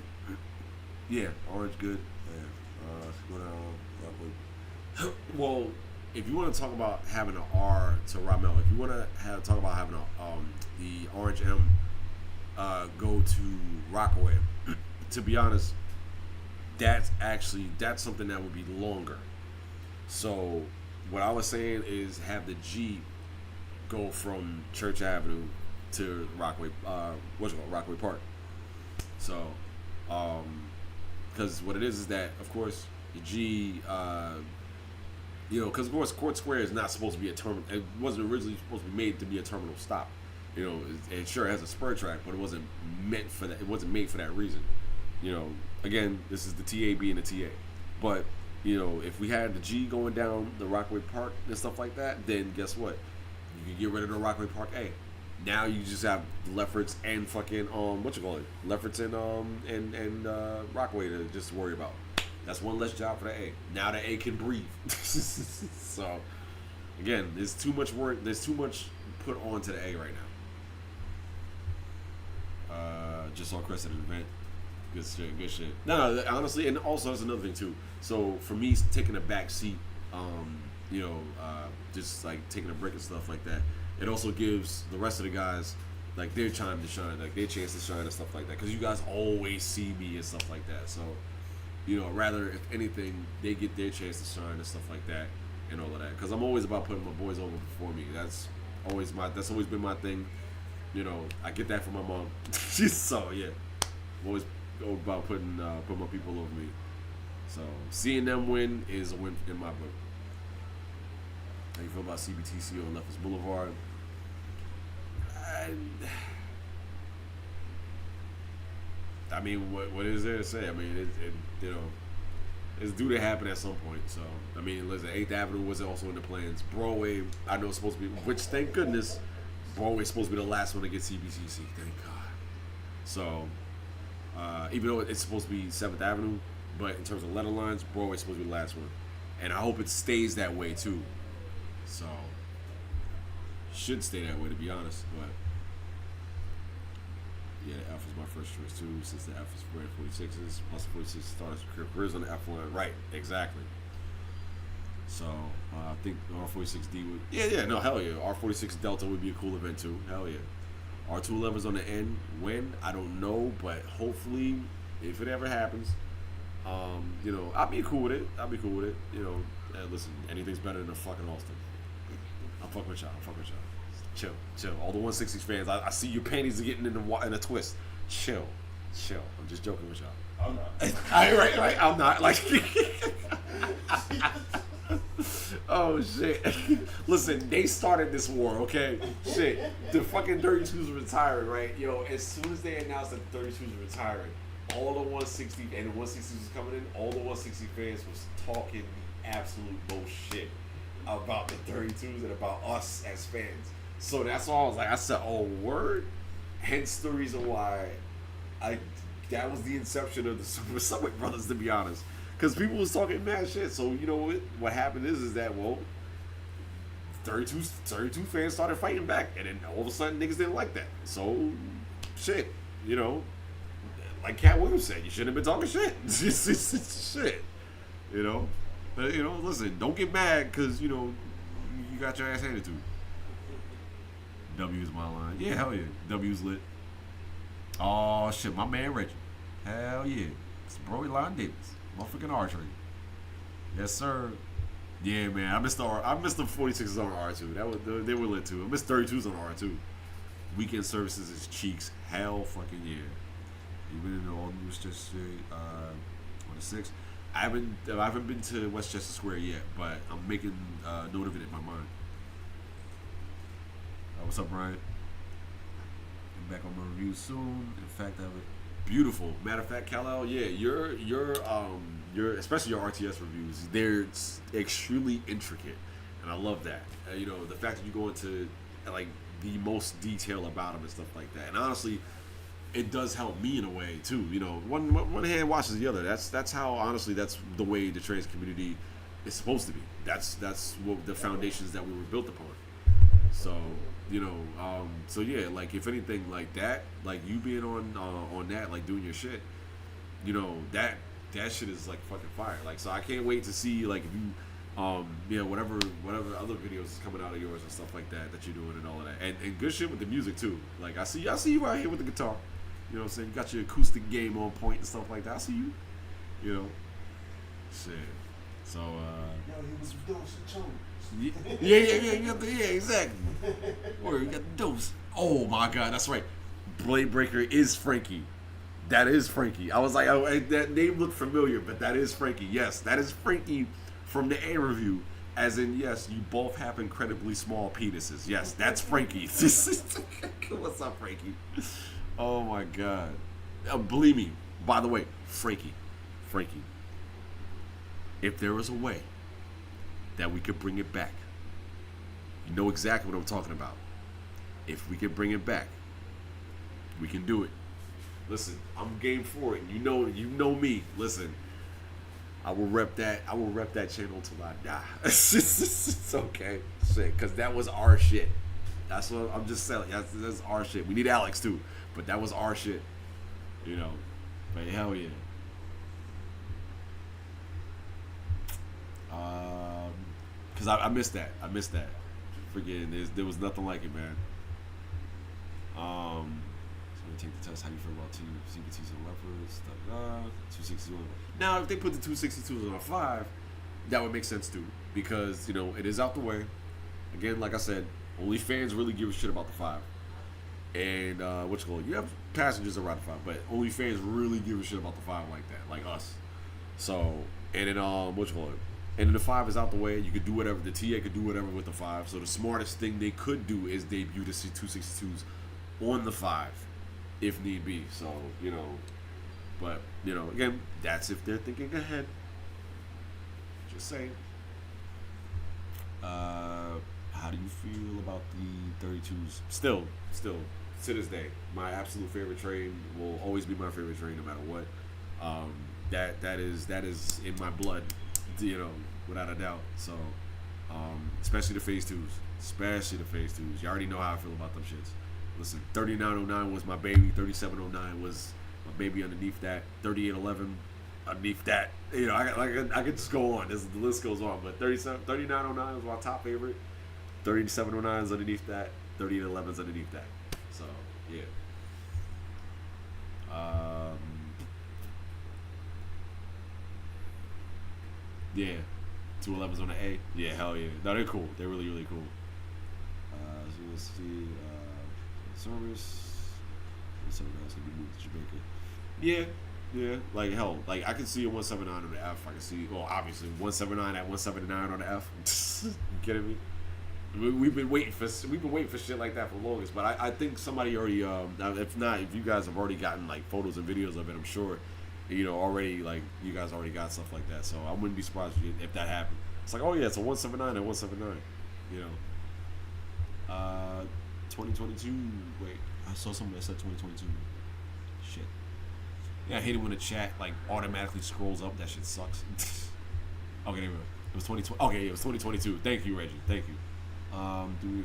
Yeah, Orange good. Yeah. Let's go down. Well, if you want to talk about having an R to Ramel, if you want to talk about having the Orange M go to Rockaway, to be honest, that's something that would be longer. So what I was saying is have the G go from Church Avenue to Rockaway, Rockaway Park. So, because what it is that, of course, the G, because of course Court Square is not supposed to be a terminal. It wasn't originally supposed to be made to be a terminal stop. It sure has a spur track, but it wasn't meant for that. It wasn't made for that reason. Again, this is the TA being the TA. But, if we had the G going down the Rockaway Park and stuff like that, then guess what? You can get rid of the Rockaway Park A. Now you just have Lefferts and fucking Lefferts and Rockaway to just worry about. That's one less job for the A. Now the A can breathe. So again, there's too much work. There's too much put onto the A right now. Just saw Chris at an event. Good shit. No, honestly, and also there's another thing too. So for me, taking a back seat, just like taking a break and stuff like that, it also gives the rest of the guys like their time to shine, like their chance to shine and stuff like that. Because you guys always see me and stuff like that. So, rather if anything, they get their chance to shine and stuff like that and all of that. Because I'm always about putting my boys over before me. That's always been my thing. I get that from my mom. So yeah, I'm always about putting my people over me. So seeing them win is a win in my book. How you feel about CBTC on Lefferts Boulevard? I mean, what is there to say? I mean, it's due to happen at some point. So, I mean, listen, 8th Avenue was also in the plans. Broadway, I know it's supposed to be, which thank goodness, Broadway's supposed to be the last one to get CBTC. Thank God. So, even though it's supposed to be 7th Avenue, but in terms of letter lines, Broadway's supposed to be the last one. And I hope it stays that way, too. So, should stay that way, to be honest. But, yeah, the F is my first choice, too, since the F is brand 46s. Plus 46 starters careers on the F line. Right, exactly. So, I think R46D would... Yeah, no, hell yeah. R46 Delta would be a cool event, too. Hell yeah. R211's on the end. When? I don't know, but hopefully, if it ever happens, I'll be cool with it. Listen, anything's better than a fucking Austin. I'm fucking with y'all. Chill. All the 160s fans, I see your panties are getting in a twist. Chill. I'm just joking with y'all. I'm not. Right. I'm not. Like, oh, shit. Listen, they started this war, okay? Shit. The fucking 32s are retiring, right? As soon as they announced that the 32s were retiring, all the 160 and the 160s was coming in, all the 160 fans was talking the absolute bullshit about the 32s and about us as fans. So that's all I said, oh, word? Hence the reason why that was the inception of the Super Subway Brothers, to be honest. Because people was talking mad shit. So, what happened is that, 32 fans started fighting back. And then all of a sudden, niggas didn't like that. So, shit, like Cat Williams said, you shouldn't have been talking shit. It's shit, But, listen, don't get mad because, you got your ass handed to you. W is my line. Yeah, hell yeah. W's lit. Oh, shit, my man Reggie. Hell yeah. It's Broly Lon Davis. Motherfucking archery. Yes, sir. Yeah, man. I missed the 46s on R2. They were lit too. I missed 32s on R2. Weekend services is cheeks. Hell fucking yeah. Even in the all new Westchester on the 6th. I haven't been to Westchester Square yet, but I'm making note of it in my mind. What's up, Brian? I'm back on my review soon. In fact, I have a beautiful. Matter of fact, Kal-El, yeah, your especially your RTS reviews, they're extremely intricate, and I love that. You know, the fact that you go into like the most detail about them and stuff like that, and honestly, it does help me in a way too. You know, one hand washes the other. That's how honestly that's the way the trans community is supposed to be. That's what the foundations that we were built upon. So you know, so yeah, like if anything like that, like you being on that, like doing your shit, you know that shit is like fucking fire. Like so, I can't wait to see like if you. Yeah, whatever other videos is coming out of yours and stuff like that you're doing and all of that, and good shit with the music too. Like I see you out here with the guitar, you know what I'm saying? You got your acoustic game on point and stuff like that. I see you, you know, shit. So Yo, he was dosing Jones. yeah, exactly. Or you got the dose. Oh my god, that's right. Blade Breaker is Frankie. That is Frankie. I was like, oh, that name looked familiar, but that is Frankie. Yes, that is Frankie. From the A review, as in, yes, you both have incredibly small penises. Yes, that's Frankie. What's up, Frankie? Oh my god. Believe me, by the way, Frankie, if there was a way that we could bring it back, you know exactly what I'm talking about. If we could bring it back, we can do it. Listen, I'm game for it. You know me. Listen. I will rep that channel till I die. It's okay. Shit, because that was our shit. That's what I'm just saying. That's our shit. We need Alex too, but that was our shit. You know. But hell yeah. Because I missed that. Freaking, there was nothing like it, man. So take the test. How do you feel about CBTs and Leopards? 262. Now, if they put the 262s on a 5, that would make sense too, because you know it is out the way. Again, like I said, only fans really give a shit about the 5. And you have passengers around the 5, but only fans really give a shit about the 5 like that, like us. So, and then and then the 5 is out the way. You could do whatever. The TA could do whatever with the 5. So the smartest thing they could do is debut the 262s on the 5, if need be. So you know, but you know, again, that's if they're thinking ahead. Just saying. How do you feel about the 32s? Still, to this day, my absolute favorite train will always be my favorite train, no matter what. That is in my blood, you know, without a doubt. So, especially the phase 2s. You already know how I feel about them shits. Listen, 3909 was my baby. 3709 was my baby underneath that. 3811 underneath that. You know, I could just go on. The list goes on. But 3909 was my top favorite. 3709 is underneath that. 3811 is underneath that. So, yeah. Yeah. 211's on the A. Yeah, hell yeah. No, they're cool. They're really, really cool. So let's see. Service. Some guys can be moved to Jamaica. Yeah. Like hell. Like I can see a 179 on the F. I can see, well, obviously 179 at 179 on the F. You kidding me? We've been waiting for shit like that for the longest. But I think somebody already. If you guys have already gotten like photos and videos of it, I'm sure. You know, already like you guys already got stuff like that. So I wouldn't be surprised if that happened. It's like, oh yeah, it's a 179 and 179. You know. 2022. Wait, I saw something that said 2022. Shit. Yeah, I hate it when the chat like automatically scrolls up. That shit sucks. Okay, there we go. It was 2020. Okay, it was 2022. Thank you, Reggie. Thank you. Do you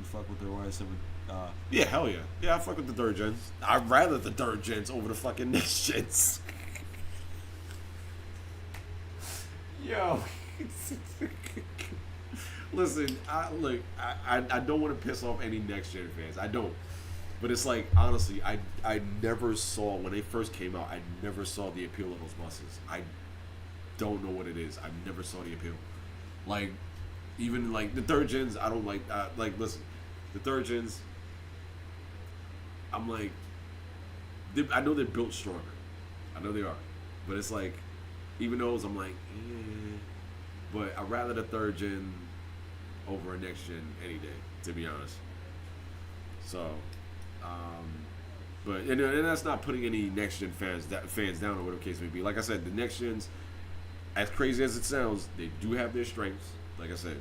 fuck with the YS7? Yeah, hell yeah. Yeah, I fuck with the third gens. I'd rather the third gens over the fucking next gens. Yo. Listen, I don't want to piss off any next gen fans. I don't. But it's like, honestly, I never saw, when they first came out, I never saw the appeal of those buses. I don't know what it is. I never saw the appeal. Like, even like the third gens, I don't like, listen, the third gens, I'm like, I know they're built stronger. I know they are. But it's like, even those, I'm like, but I'd rather the third gen over a next gen any day, to be honest. So, But and that's not putting any next gen fans down or whatever the case may be. Like I said, the next gens, as crazy as it sounds, they do have their strengths. Like I said,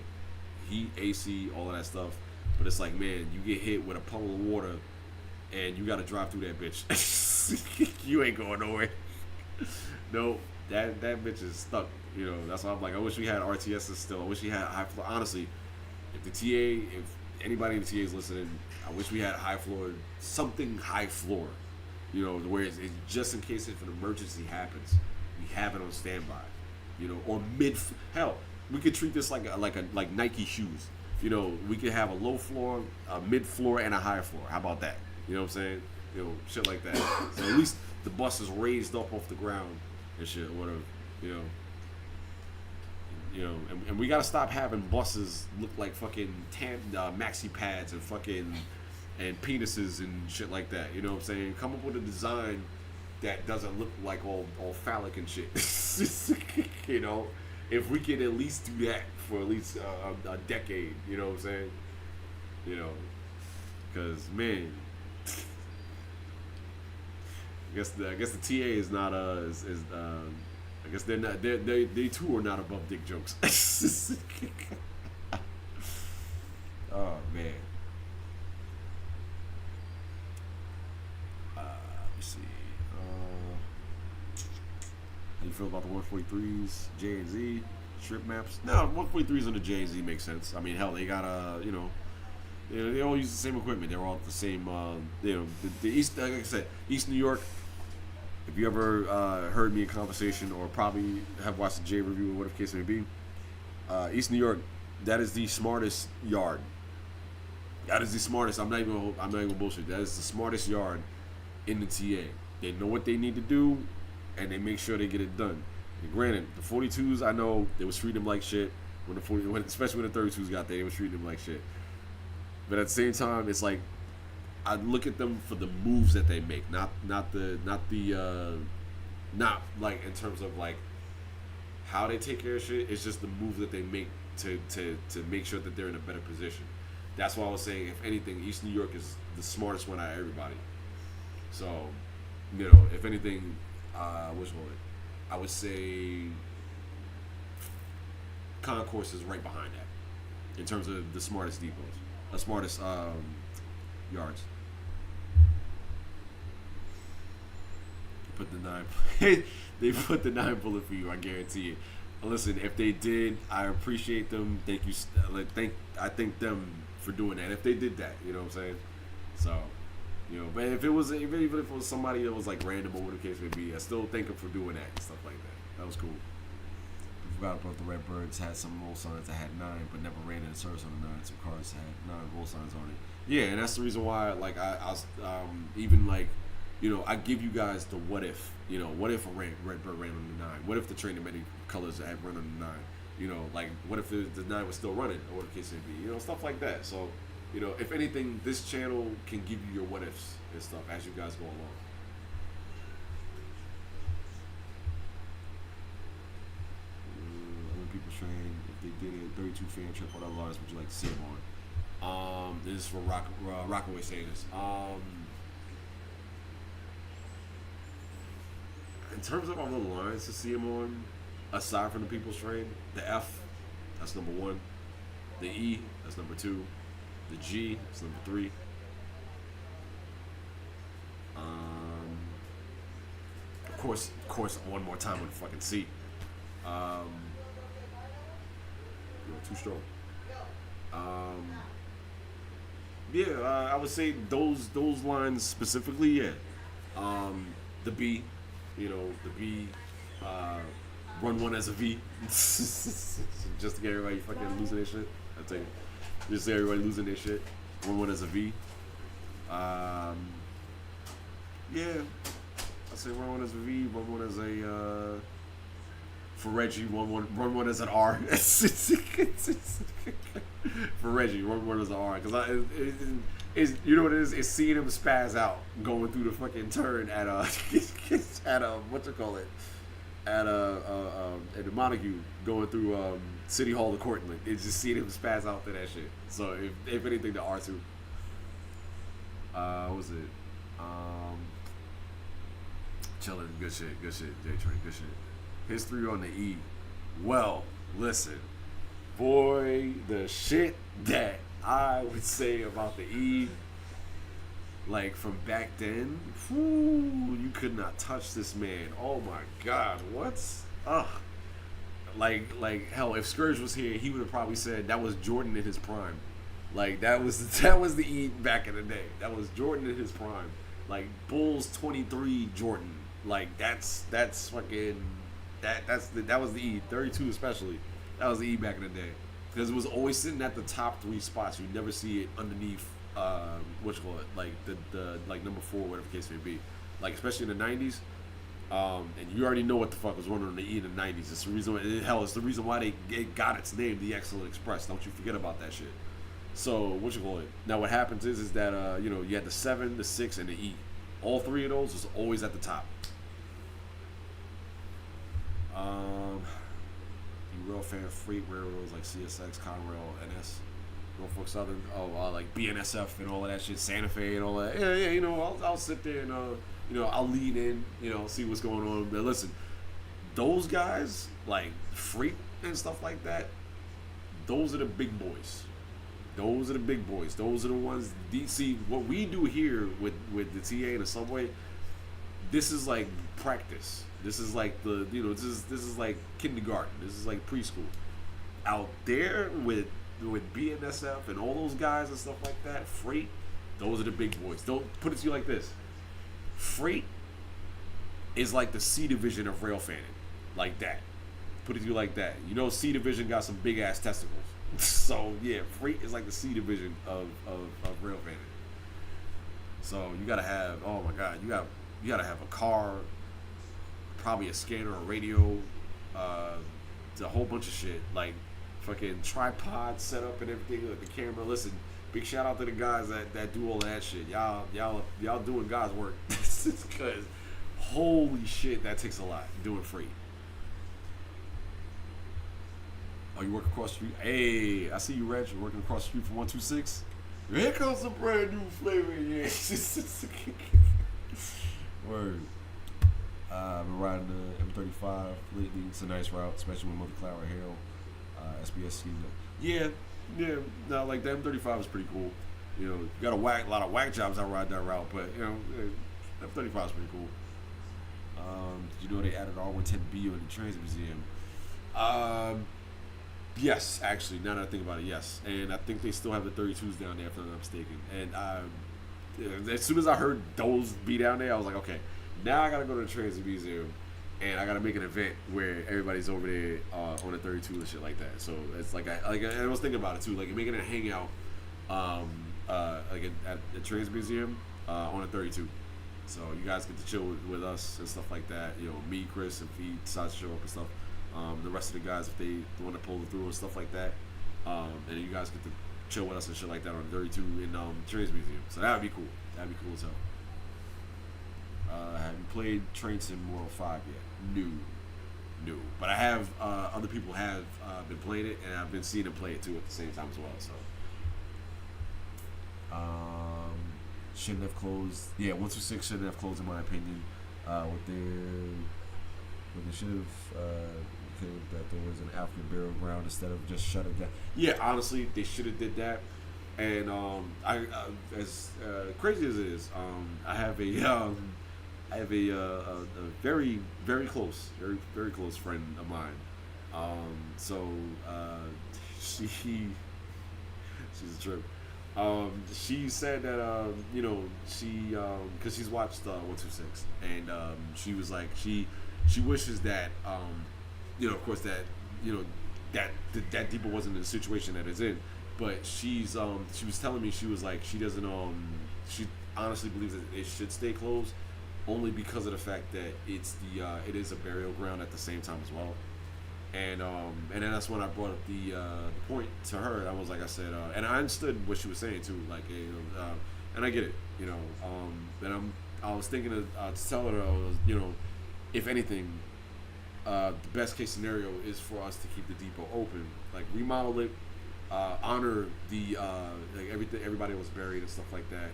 heat, AC, all of that stuff. But it's like, man, you get hit with a puddle of water, and you got to drive through that bitch. You ain't going nowhere. No, that bitch is stuck. You know, that's why I'm like, I wish we had RTSs still. I wish we had high floor. Honestly, if anybody in the TA is listening, I wish we had high floor, something high floor. You know, where it's just in case if an emergency happens, we have it on standby. You know, or hell, we could treat this like Nike shoes. You know, we could have a low floor, a mid floor, and a high floor. How about that? You know what I'm saying? You know, shit like that. So at least the bus is raised up off the ground and shit, or whatever. You know, and we gotta stop having buses look like fucking maxi pads and fucking and penises and shit like that. You know what I'm saying? Come up with a design that doesn't look like all phallic and shit. You know, if we can at least do that for at least a decade, you know what I'm saying? You know, because man, I guess the TA is not I guess they're not. They too are not above dick jokes. Oh man. Let me see. How you feel about the 143s, J and Z, strip maps? No, 143s on the J and Z makes sense. I mean, hell, they got they all use the same equipment. They're all the same. The East, like I said, East New York. If you ever heard me in conversation or probably have watched the J review or whatever case may be, East New York, that is the smartest yard. That is the smartest. I'm not even bullshit. That is the smartest yard in the TA. They know what they need to do, and they make sure they get it done. And granted, the 42s, I know they was treating them like shit especially when the 32s got there. They was treating them like shit. But at the same time, it's like, I look at them for the moves that they make, not like in terms of like how they take care of shit. It's just the moves that they make to make sure that they're in a better position. That's why I was saying, if anything, East New York is the smartest one out of everybody. So, you know, if anything, which one? I would say Concourse is right behind that in terms of the smartest depots, the smartest yards. Put the 9. They put the 9 bullet for you. I guarantee it. Listen, if they did, I appreciate them. Thank you. I thank them for doing that. If they did that, you know what I'm saying. So, you know, but even if it was somebody that was like random or whatever the case may be, I still thank them for doing that and stuff like that. That was cool. I forgot about the Redbirds had some roll signs that had 9, but never ran into service on the 9. Some cars had 9 roll signs on it. Yeah, and that's the reason why, like, I was even like, you know, I give you guys the what if. You know, what if a Redbird ran on the 9? What if the Train of Many Colors had run on the 9? You know, like, what if the 9 was still running, or what the case may be? You know, stuff like that. So, you know, if anything, this channel can give you your what ifs and stuff as you guys go along. When people train, if they did a 32 fan trip, what other lines would you like to see them on? This is for Rockaway saying this. In terms of other lines to see him on, aside from the People's Train, the F, that's number 1. The E, that's number 2. The G, that's number 3. Of course, one more time with the fucking C. Too strong. I would say those lines specifically, yeah. The B. You know, the V, run one as a V, just to get everybody fucking losing their shit. I tell you, just to get everybody losing their shit. Run one as a V. Yeah, I say run one as a V, run one as a for Reggie, run one as an R. For Reggie, run one as an R, because you know what it is? It's seeing him spaz out going through the fucking turn at what you call it, at the Montague going through City Hall to Cortland. It's just seeing him spaz out to that shit. So if anything, the R2. What was it? Chilling, good shit, J Train, good shit. History on the E. Well, listen, boy, the shit that I would say about the E, like from back then, whew, you could not touch this man. Oh my God, what's like hell, if Scourge was here, he would have probably said that was Jordan in his prime. Like that was the E back in the day. That was Jordan in his prime. Like Bulls 23 Jordan. Like that's fucking that was the E 32 especially. That was the E back in the day because it was always sitting at the top 3 spots. You never see it underneath what you call it, like the like number 4, whatever the case may be. Like especially in the 90s. And you already know what the fuck was running on the E in the 90s. It's the reason it's the reason why it got its name, the Excellent Express. Don't you forget about that shit. So what you call it? Now what happens is that you had the 7, the 6, and the E. All 3 of those is always at the top. You real fan of freight railroads like CSX, Conrail, NS, Norfolk Southern. Like BNSF and all of that shit, Santa Fe and all that. Yeah. I'll sit there and I'll lean in, see what's going on. But listen, those guys like freight and stuff like that. Those are the big boys. Those are the big boys. Those are the ones. See what we do here with the TA and the subway. This is like practice. This is like this is like kindergarten. This is like preschool. Out there with BNSF and all those guys and stuff like that, freight. Those are the big boys. Don't put it to you like this. Freight is like the C division of rail fanning, like that. Put it to you like that. C division got some big ass testicles. So yeah, freight is like the C division of rail fanning. So you gotta have, oh my God, you gotta have a car, probably a scanner, a radio, a whole bunch of shit, like fucking tripod setup and everything, like the camera. Listen, big shout out to the guys that do all of that shit. Y'all doing God's work. Because holy shit, that takes a lot doing freight. Oh, you work across the street? Hey, I see you, Reg. You're working across the street from 126. Here comes a brand new flavor. Yeah. Word. I've been riding the M35 lately. It's a nice route, especially with Mother Clara Hill, SBS. Yeah. No, like the M35 is pretty cool. You got a lot of whack jobs that ride that route, but M35 is pretty cool. Did you know they added R110B on the Transit Museum? Yes, actually, now that I think about it, yes. And I think they still have the 32s down there, if I'm not mistaken. And as soon as I heard those be down there, I was like, okay, now I got to go to the Transit Museum, and I got to make an event where everybody's over there on the 32 and shit like that. So it's like I was thinking about it, too, like making a hangout like at the Transit Museum on the 32. So you guys get to chill with us and stuff like that. Me, Chris, and Fee decide to show up and stuff. The rest of the guys, if they want to pull it through and stuff like that, and then you guys get to chill with us and shit like that on 32 in Transit Museum. So that would be cool. That'd be cool as hell. Have you played Train Sim World 5 yet? No. But I have. Other people have been playing it, and I've been seeing them play it too at the same time as well. So, shouldn't have closed. Yeah, 126 shouldn't have closed in my opinion. They should have. That there was an African burial ground instead of just shutting down. Yeah, honestly, they should have did that. And I as crazy as it is, I have a very very close friend of mine. She's a trip. She said that she because she's watched 126, and she was like she wishes that of course that that Depot wasn't in the situation that it's in, but she was telling me, she was like, she doesn't she honestly believes that it should stay closed only because of the fact that it is a burial ground at the same time as well. And then that's when I brought up the point to her. I said, and I understood what she was saying too, like, and I get it, and I was thinking to tell her, if anything, the best case scenario is for us to keep the depot open, like remodel it, honor the like everybody was buried and stuff like that,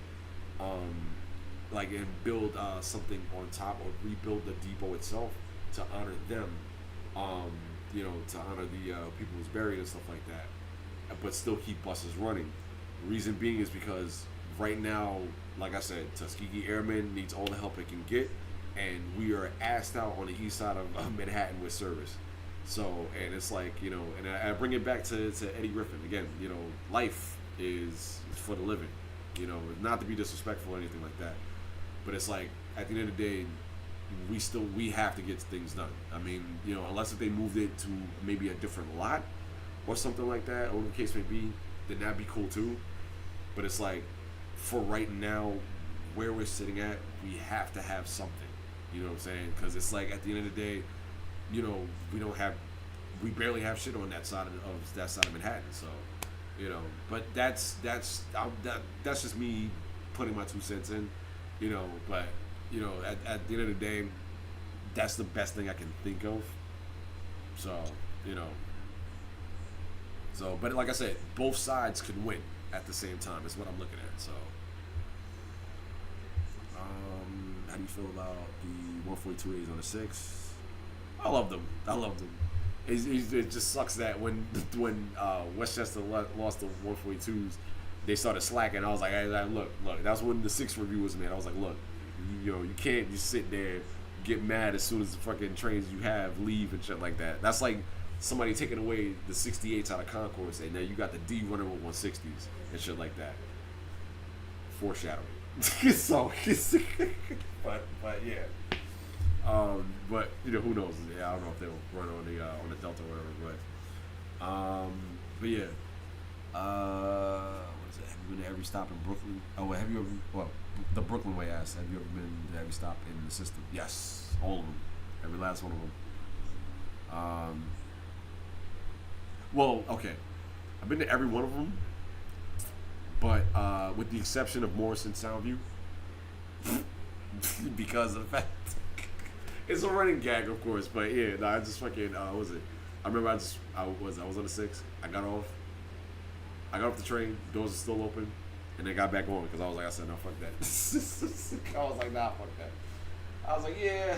like and build something on top or rebuild the depot itself to honor them, you know, to honor the people who's buried and stuff like that, but still keep buses running. The reason being is because right now, like I said, Tuskegee Airmen needs all the help it can get, and we are assed out on the east side of Manhattan with service. So, and it's like, you know, and I bring it back to Eddie Griffin again. You know, life is for the living. You know, not to be disrespectful or anything like that, but it's like at the end of the day, we have to get things done. I mean, you know, unless if they moved it to maybe a different lot or something like that, or the case may be, then that'd be cool too. But it's like, for right now, where we're sitting at, we have to have something. You know what I'm saying? Because it's like at the end of the day, you know, we barely have shit on that side of Manhattan. So, you know, but that's just me putting my 2 cents in. You know, but you know, at the end of the day, that's the best thing I can think of. So, you know. So, but like I said, both sides can win at the same time. Is what I'm looking at. So, how do you feel about the 142As on the 6? I love them. It just sucks that when Westchester lost the 142s, they started slacking. I was like, hey, look. That's when the 6 review was made. I was like, look, you know, you can't just sit there, get mad as soon as the fucking trains you have leave and shit like that. That's like somebody taking away the 68s out of Concourse, and now you got the D running with 160s and shit like that. Foreshadowing. So, but yeah. But you know, who knows? Yeah, I don't know if they'll run on the Delta or whatever. But yeah. What is it? Have you been to every stop in Brooklyn? Oh, have you ever? Well, the Brooklyn way asked. Have you ever been to every stop in the system? Yes, all of them, every last one of them. Well, okay, I've been to every one of them, but with the exception of Morrison Soundview, because of the fact it's a running gag, of course. But yeah, no, I just fucking what was it? I remember I was on the 6. I got off the train. Doors are still open, and then got back on because I was like, I said, no, fuck that. I was like, nah, fuck that. I was like, yeah.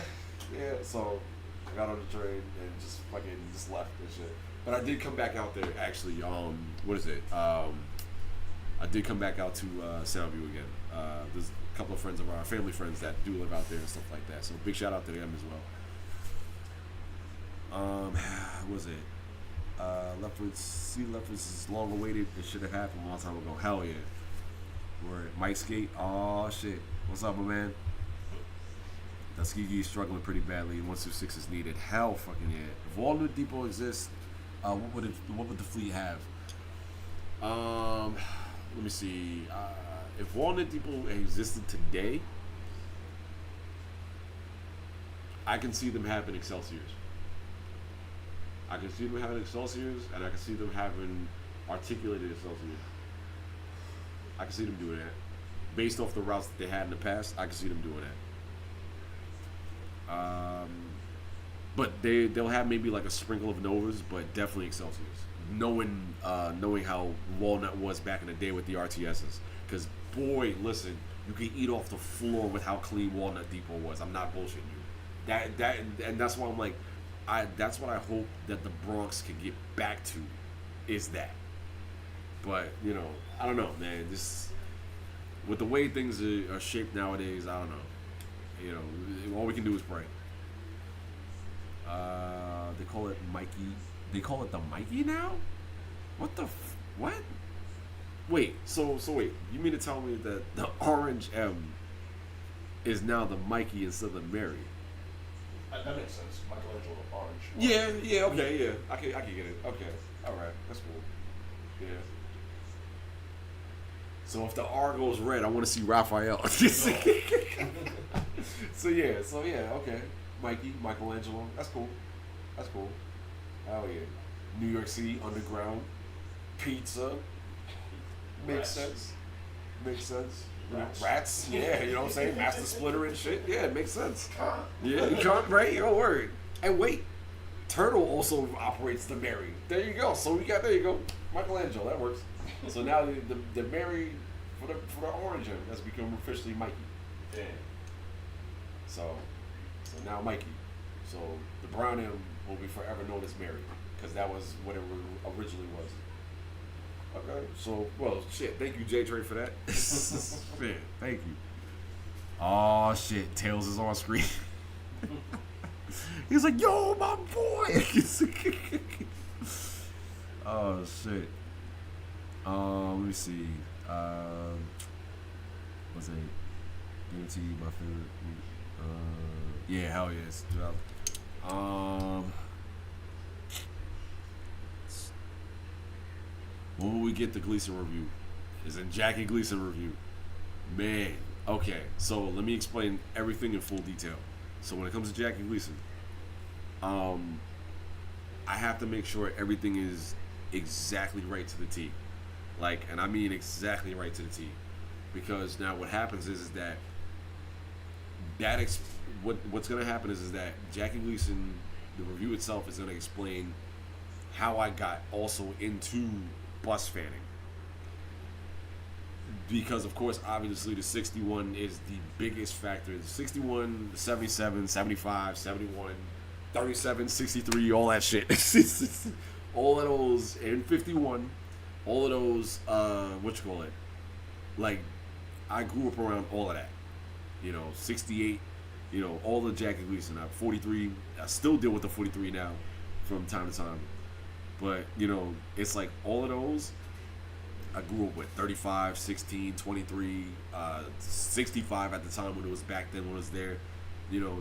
So I got on the train and just left and shit. But I did come back out there actually. What is it? I did come back out to Soundview again. There's a couple of friends of our family friends that do live out there and stuff like that. So big shout out to them as well. What was it? Leftovers is long awaited. It should have happened a long time ago. Hell yeah. We're at Mike Skate. Oh shit. What's up, my man? Tuskegee is struggling pretty badly. 126 is needed. Hell fucking yeah. If Walnut Depot exists, what would the fleet have? Let me see. If Walnut Depot existed today, I can see them having Excelsiors. I can see them having Excelsiors, and I can see them having articulated Excelsiors. I can see them doing that. Based off the routes that they had in the past, I can see them doing that. But they'll have maybe like a sprinkle of Novas, but definitely Excelsiors. Knowing how Walnut was back in the day with the RTSs. Because, boy, listen, you can eat off the floor with how clean Walnut Depot was. I'm not bullshitting you. And that's why I'm like, that's what I hope that the Bronx can get back to, is that. But, you know, I don't know, man. This, with the way things are shaped nowadays, I don't know. You know, all we can do is pray. They call it Mikey. They call it the Mikey now? What the what? Wait, so wait. You mean to tell me that the Orange M is now the Mikey instead of the Mary? That makes sense. Michelangelo Orange. Yeah, okay, yeah. I can get it. Okay, all right, that's cool. Yeah. So if the R goes red, I want to see Raphael. So yeah, okay. Mikey, Michelangelo. That's cool. Hell yeah. New York City, underground, pizza. Makes sense. Rats. Yeah, you know what I'm saying? Master Splinter and shit. Yeah, it makes sense. Yeah, you can't, right? Your word. And wait, Turtle also operates the Mary. There you go. So there you go. Michelangelo, that works. So now the Mary for the Orange has become officially Mikey. Damn. So now Mikey. So the brown M will be forever known as Mary, because that was what it originally was. Okay, so well, shit. Thank you, J Trey, for that. Shit, thank you. Oh shit, Tails is on screen. He's like, "Yo, my boy." Oh shit. Let me see. What's it? Guaranteed my favorite. Yeah, hell yes. When will we get the Gleason review? Is in Jackie Gleason review. Man, okay. So let me explain everything in full detail. So when it comes to Jackie Gleason, I have to make sure everything is exactly right to the T. Like, and I mean exactly right to the T. Because now what happens is that what's going to happen is that Jackie Gleason, the review itself is going to explain how I got also into bus fanning. Because, of course, obviously the 61 is the biggest factor. The 61, the 77, 75, 71, 37, 63, all that shit. All of those, and 51, all of those, like, I grew up around all of that. 68, all the Jackie Gleason. 43, I still deal with the 43 now from time to time. But, it's like all of those, I grew up with 35, 16, 23, 65 at the time when it was back then when it was there.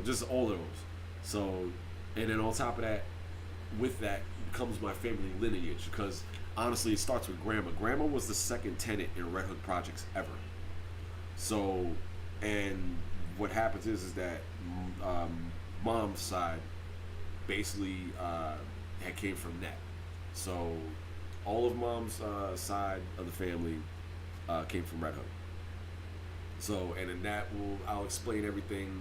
Just all of those. So, and then on top of that, with that comes my family lineage, because honestly, it starts with Grandma. Grandma was the second tenant in Red Hook Projects ever. So, and what happens is that mom's side basically had came from that. So all of mom's side of the family came from Red Hook. So, and in that I'll explain everything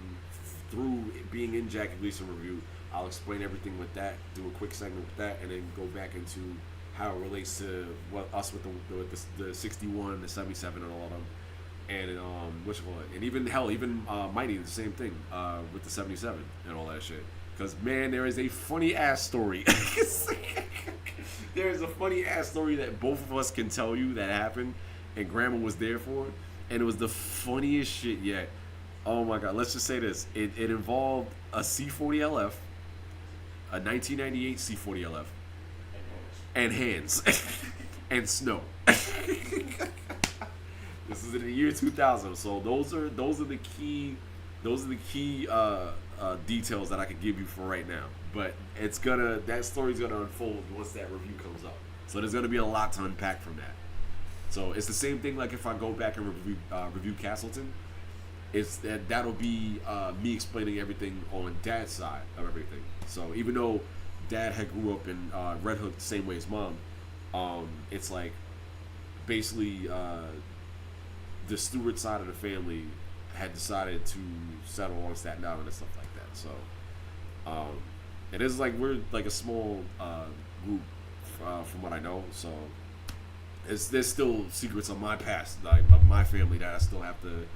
through being in Jackie Gleason review. I'll explain everything with that, do a quick segment with that, and then go back into how it relates to us with the 61, the 77, and all of them. And and even Mighty, the same thing with the 77 and all that shit. Because man, there is a funny ass story. There is a funny ass story that both of us can tell you that happened, and Grandma was there for it, and it was the funniest shit yet. Oh my god! Let's just say this: it involved a C40LF, a 1998 C40LF, and hands, and snow. This is in the year 2000, so those are the key details that I could give you for right now. But that story's gonna unfold once that review comes up. So there's gonna be a lot to unpack from that. So it's the same thing like if I go back and review Castleton. That'll be me explaining everything on Dad's side of everything. So even though Dad had grew up in Red Hook the same way as Mom, it's like basically the Stewart side of the family had decided to settle on Staten Island and stuff like that. So it is like we're like a small group from what I know. So there's still secrets of my past, like of my family, that I still have to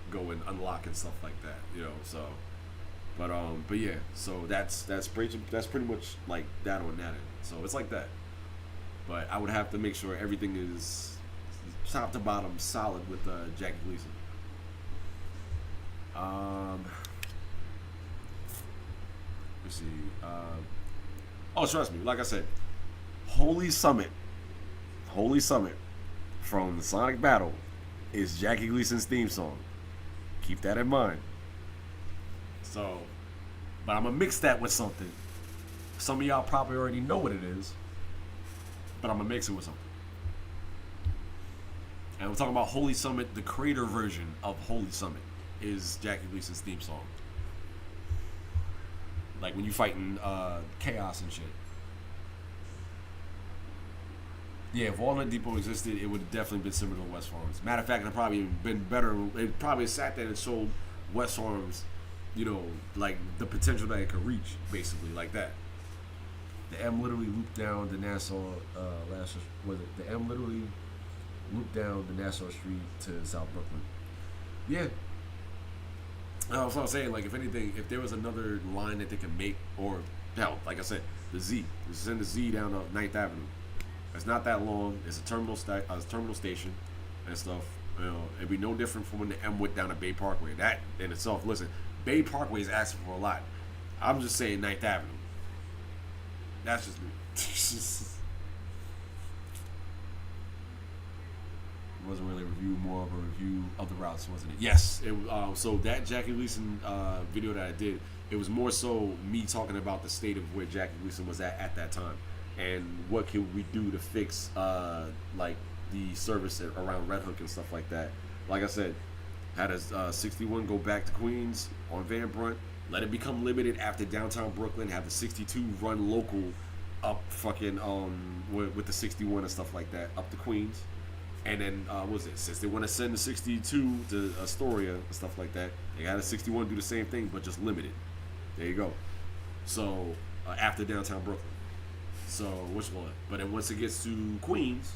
go and unlock and stuff like that. So but yeah. So that's pretty much like that on that end. So it's like that. But I would have to make sure everything is top to bottom solid with Jackie Gleason. Let's see. Trust me, like I said, Holy Summit from the Sonic Battle is Jackie Gleason's theme song. Keep that in mind. So, but I'm gonna mix that with something. Some of y'all probably already know what it is, but I'm gonna mix it with something. And we're talking about Holy Summit. The creator version of Holy Summit is Jackie Gleason's theme song. Like when you fighting chaos and shit. Yeah, if Walnut Depot existed, it would have definitely been similar to West Farms. Matter of fact, it probably been better. It probably sat there and showed West Farms, like the potential that it could reach, basically, like that. The M literally looped down the Nassau the M literally looped down the Nassau Street to South Brooklyn. Yeah. That's what I'm saying. Like, if anything, if there was another line that they could make, or hell, like I said, the Z, send the Z down to 9th Avenue. It's not that long. It's a terminal station and stuff. You know, it'd be no different from when the M went down to Bay Parkway. That in itself, listen, Bay Parkway is asking for a lot. I'm just saying 9th Avenue. That's just me. It wasn't really a review, more of a review of the routes, wasn't it? Yes. So that Jackie Gleason video that I did, it was more so me talking about the state of where Jackie Gleason was at that time, and what can we do to fix like the service around Red Hook and stuff like that. Like I said, had a 61 go back to Queens on Van Brunt, let it become limited after downtown Brooklyn, have the 62 run local up fucking with the 61 and stuff like that up to Queens. And then, what was it? Since they want to send the 62 to Astoria and stuff like that, they got a 61 do the same thing, but just limited. There you go. So, after downtown Brooklyn. So, which one? But then once it gets to Queens,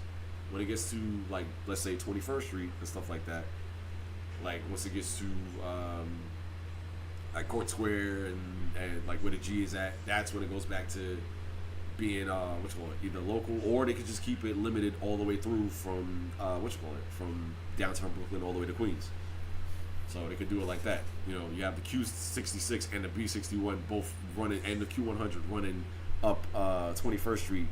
when it gets to, like, let's say 21st Street and stuff like that, like, once it gets to, like, Court Square and like, where the G is at, that's when it goes back to being either local, or they could just keep it limited all the way through from from downtown Brooklyn all the way to Queens. So they could do it like that. You know, you have the Q66 and the B61 both running, and the Q100 running up 21st Street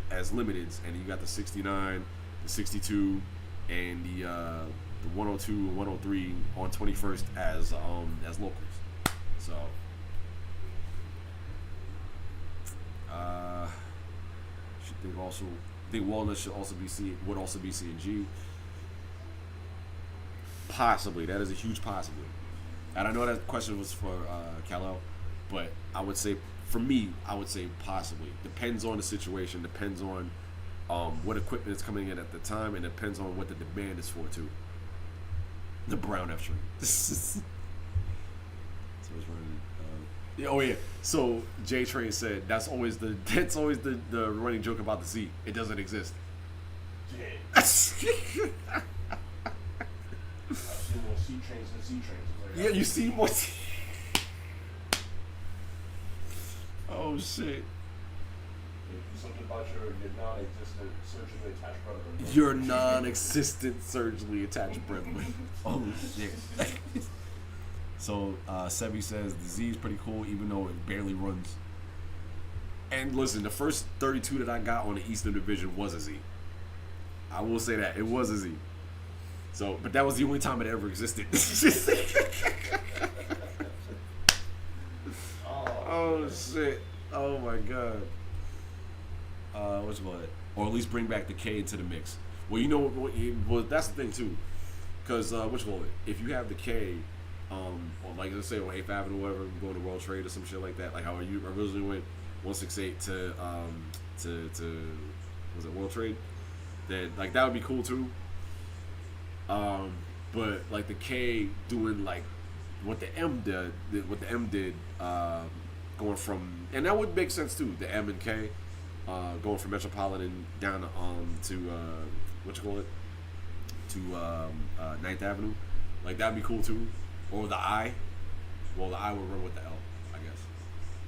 as limiteds, and you got the 69, the 62, and the 102 and 103 on 21st as locals. So. Think Walnut should also be would also be CNG. Possibly, that is a huge possibly. And I know that question was for Kal-El, but I would say, for me, I would say possibly. Depends on the situation. Depends on what equipment is coming in at the time, and depends on what the demand is for too. The brown F string. So it's running. Oh yeah. So J Train said that's always the running joke about the Z. It doesn't exist. Yeah. I've seen more C trains than Z trains. Yeah, you see more. Oh shit. Something about your non-existent surgically attached brother. Your non-existent surgically attached brethren. Oh shit. So Sevi says the Z is pretty cool, even though it barely runs. And listen, the first 32 that I got on the Eastern Division was a Z. I will say that it was a Z. So, but that was the only time it ever existed. Oh shit! Oh my god. What's about it? Or at least bring back the K into the mix. Well, you know what? Well, that's the thing too, because if you have the K. Or like let's say on 8th Avenue, whatever, going to World Trade or some shit like that. Like how you originally went 168 to was it World Trade? Then like that would be cool too. But like the K doing like what the M did, going from, and that would make sense too. The M and K, going from Metropolitan down to to 9th Avenue, like that'd be cool too. Or the I. Well, the I would run with the L, I guess.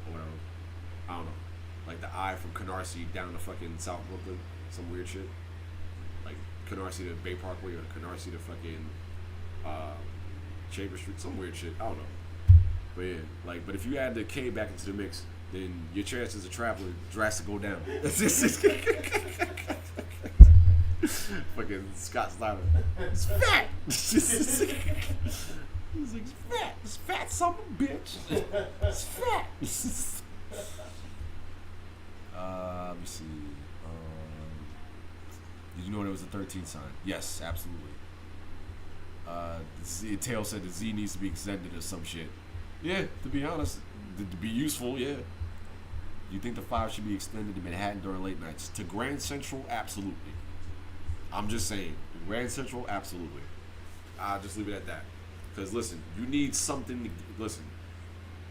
Or whatever. I don't know. Like the I from Canarsie down to fucking South Brooklyn. Some weird shit. Like Canarsie to Bay Parkway, or Canarsie to fucking Chambers Street. Some weird shit. I don't know. But yeah, like, but if you add the K back into the mix, then your chances of traveling drastically go down. Fucking Scott Steiner. It's fat! He's like, it's fat, son of a bitch. It's fat. Let me see. Did you know there was a 13 sign? Yes, absolutely. Tail said the Z needs to be extended or some shit. Yeah, to be honest, to be useful, yeah. You think the 5 should be extended to Manhattan during late nights? To Grand Central, absolutely. I'm just saying, to Grand Central, absolutely. I'll just leave it at that. Because listen, you need something to listen.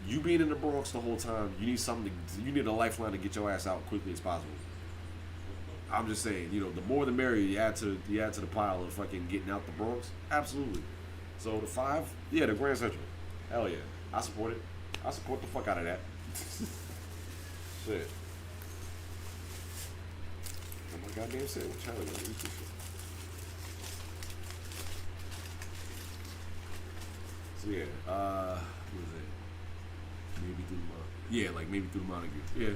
You being in the Bronx the whole time, you need something. You need a lifeline to get your ass out quickly as possible. I'm just saying, the more the merrier. You add to the pile of fucking getting out the Bronx. Absolutely. So the 5, yeah, the Grand Central. Hell yeah. I support it. I support the fuck out of that. Shit. Oh my goddamn sandwich. Hell yeah. Eat this shit. So yeah, what is it? Maybe through the yeah, like maybe through the Montague. Yeah.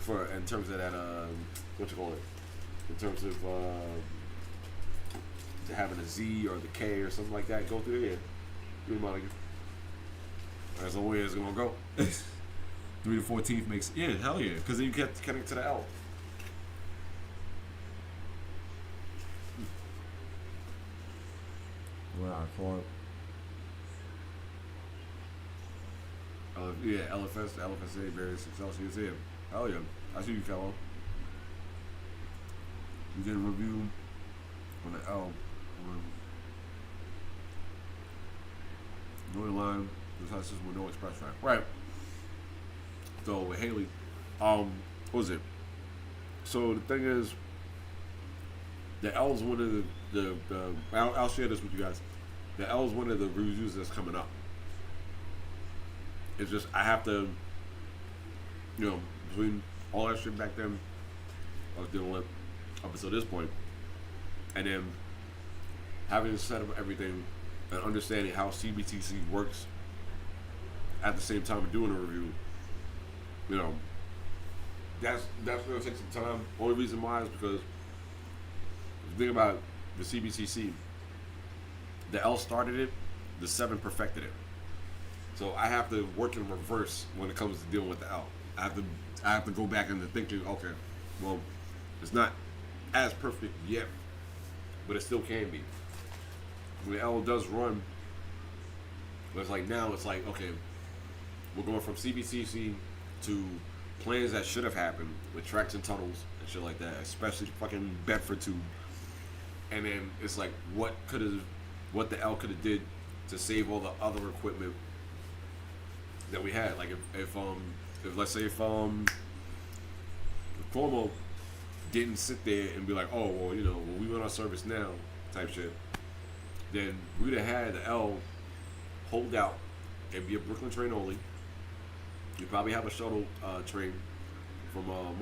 For in terms of that, what you call it? In terms of having a Z or the K or something like that, go through there. Through the Montague. That's the way it's gonna go. 3 to 14th makes hell yeah, because then you get connect to the L. What I call it. Yeah, LFS, LFSA, various Excelsiors here. Hell yeah. I see you, fellow. We did a review on the L on Northern Line, this house system with no express track. Right. So with Haley, what was it? So the thing is, the L is one of the I'll share this with you guys. The L is one of the reviews that's coming up. It's just I have to, between all that shit back then, I was dealing with up until this point, and then having to set up everything and understanding how CBTC works at the same time of doing a review, that's gonna take some time. Only reason why is because the thing about the CBTC, the L started it, the 7 perfected it. So I have to work in reverse when it comes to dealing with the L. I have to go back into thinking, okay, well, it's not as perfect yet, but it still can be. When the L does run, but it's like now it's like, okay, we're going from CBCC to plans that should have happened with tracks and tunnels and shit like that, especially fucking Bedford tube. And then it's like what the L could have did to save all the other equipment that we had. Like if let's say if Cuomo didn't sit there and be like, oh well, we went on service now type shit, then we'd have had the L hold out and be a Brooklyn train only. You'd probably have a shuttle train from on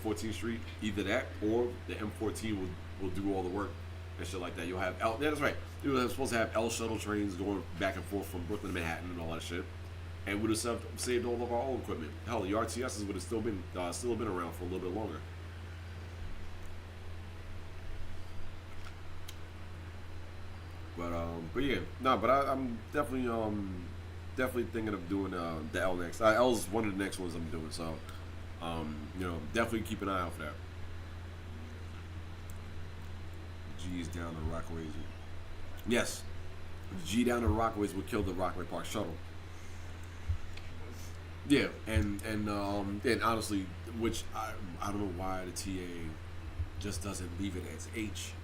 14th Street, either that or the M14 will do all the work and shit like that. You'll have L. Yeah, that's right. You were supposed to have L shuttle trains going back and forth from Brooklyn to Manhattan and all that shit, and would have saved all of our old equipment. Hell, the RTSs would have still been around for a little bit longer. But yeah, no. But I'm definitely thinking of doing the L next. L is one of the next ones I'm doing. So definitely keep an eye out for that. G is down the Rockaways. Yes, G down the Rockaways would kill the Rockaway Park shuttle. Yeah, and honestly, which I don't know why the TA just doesn't leave it as H.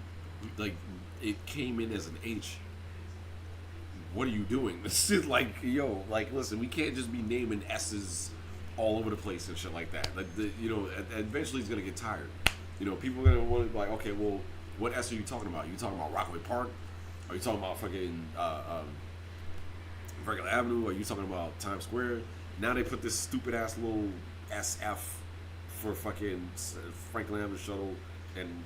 Like it came in as an H. What are you doing? This is like, listen, we can't just be naming S's all over the place and shit like that. Like eventually it's gonna get tired. People are gonna want to be like, okay, well, what S are you talking about? Are you talking about Rockaway Park? Are you talking about fucking Regular Avenue? Are you talking about Times Square? Now they put this stupid ass little SF for fucking Franklin Avenue shuttle, and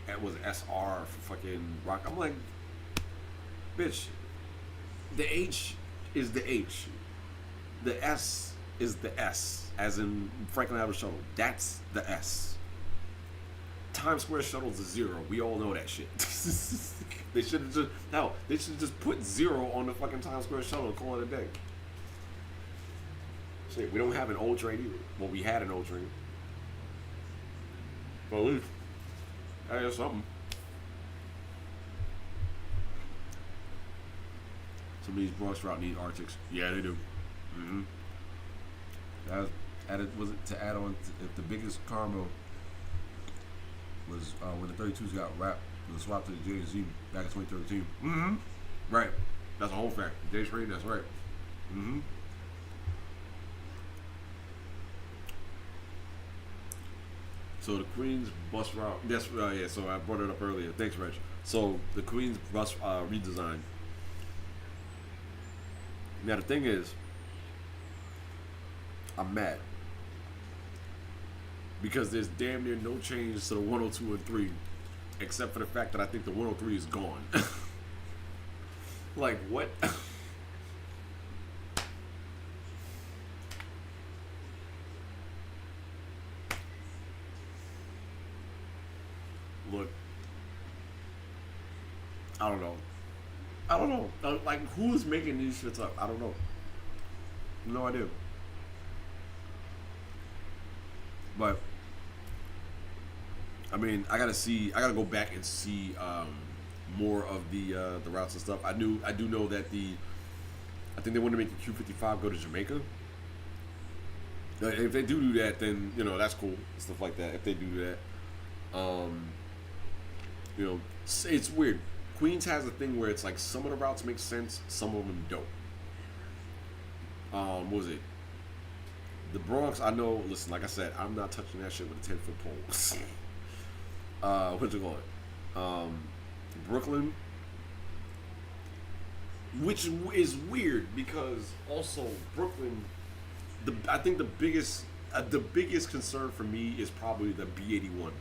it was SR for fucking Rock. I'm like, bitch, the H is the H, the S is the S, as in Franklin Avenue shuttle. That's the S. Times Square shuttle's a 0. We all know that shit. They should just put 0 on the fucking Times Square shuttle and call it a day. Shit, we don't have an old train either. Well, we had an old train. But at least, that's something. Some of these Bronx route need Arctics. Yeah, they do. Mm-hmm. Was it to add on? If the biggest karma was when the 32s got wrapped, it was swapped to the J&Z back in 2013. Mm-hmm. Right. That's a whole fact. J train. That's right. Mm-hmm. So the Queens bus route. Yes. Yeah. So I brought it up earlier. Thanks, Reg. So the Queens bus redesign. Now the thing is, I'm mad because there's damn near no change to the 102 and 3, except for the fact that I think the 103 is gone. Like what? Look, I don't know. I don't know. Like, who's making these shits up? I don't know. No idea. But I mean, I gotta go back and see more of the routes and stuff. I do know that I think they want to make the Q55 go to Jamaica. If they do that, then that's cool, stuff like that. If they do that, it's weird. Queens has a thing where it's like some of the routes make sense, some of them don't. What was it? The Bronx, I know, listen, like I said, I'm not touching that shit with a 10-foot pole. What's it going? Brooklyn, which is weird because also Brooklyn, I think the biggest concern for me is probably the B81.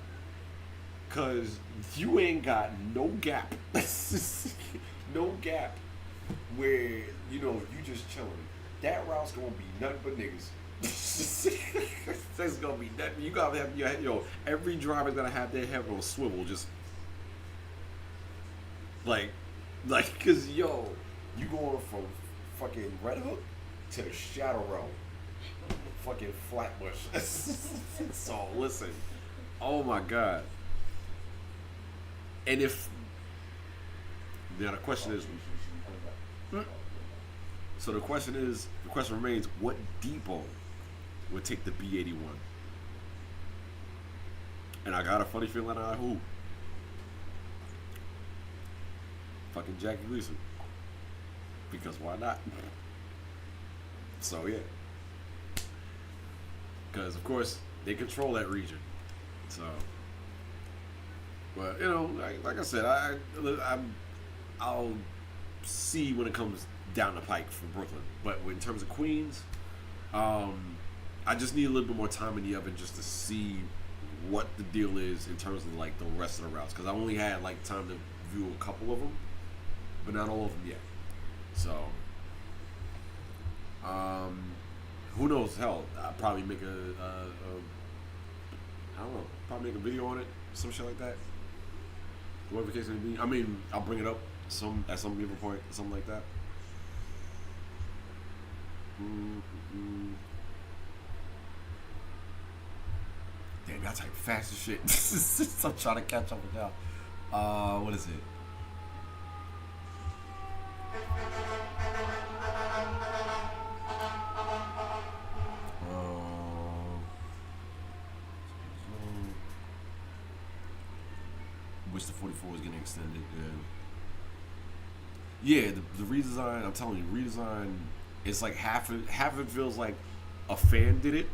Cause you ain't got no gap, no gap where you just chilling. That route's gonna be nothing but niggas. It's gonna be nothing. You gotta have every driver's gonna have their head on a swivel, just like, cause you going from fucking Red Hook to the Shadow Row, fucking Flatbush. So listen, oh my god. And if now the question remains, what depot would take the B81? And I got a funny feeling on who. Fucking Jackie Gleason. Because why not? So yeah. Because of course they control that region. So. But like I said, I'll see when it comes down the pike for Brooklyn. But in terms of Queens, I just need a little bit more time in the oven just to see what the deal is in terms of like the rest of the routes. Because I only had like time to view a couple of them, but not all of them yet. So, who knows? Hell, I'll probably make probably make a video on it, some shit like that. Whatever the case may be. I mean, I'll bring it up at some given point, something like that. Damn, y'all type fast as shit. I'm trying to catch up with y'all. What is it? Wish the 44 was getting extended. Yeah, the redesign. I'm telling you, redesign. It's like half of it feels like a fan did it,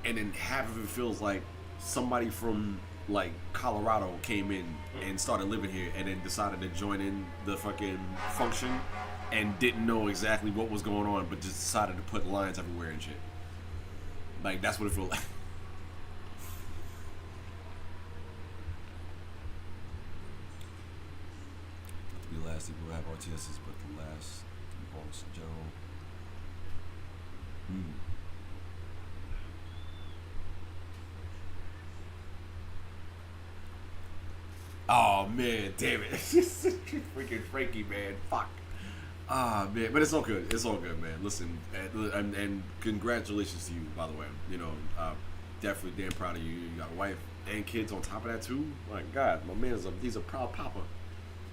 and then half of it feels like somebody from like Colorado came in and started living here, and then decided to join in the fucking function, and didn't know exactly what was going on, but just decided to put lines everywhere and shit. Like that's what it feels like. The last people who have RTSs, but the last Bronx in general. Oh man, damn it! Freaking Frankie, man, fuck. Ah man, but it's all good. It's all good, man. Listen, and congratulations to you, by the way. Definitely damn proud of you. You got a wife and kids on top of that too. My God, my man's he's a proud papa.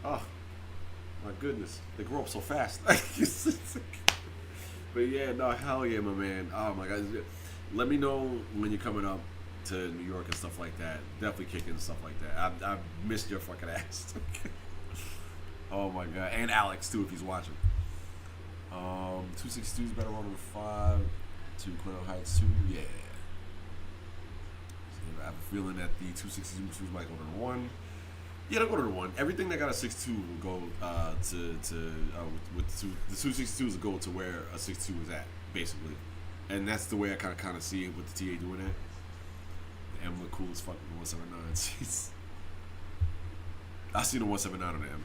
Oh. My goodness, they grow up so fast. But yeah, no, hell yeah, my man. Oh my God, let me know when you're coming up to New York and stuff like that. Definitely kicking and stuff like that. I missed your fucking ass. Oh my God, and Alex too if he's watching. 262 is better on 5 to Clinton Heights 2. Yeah. So I have a feeling that the 262 might go to 1. Yeah, they'll go to the one. Everything that got a 6.2 will go with the 262s will go to where a 6.2 is at, basically. And that's the way I kind of see it with the TA doing that. The M look cool as fuck with the 179. Jeez. I see the 179 on the M.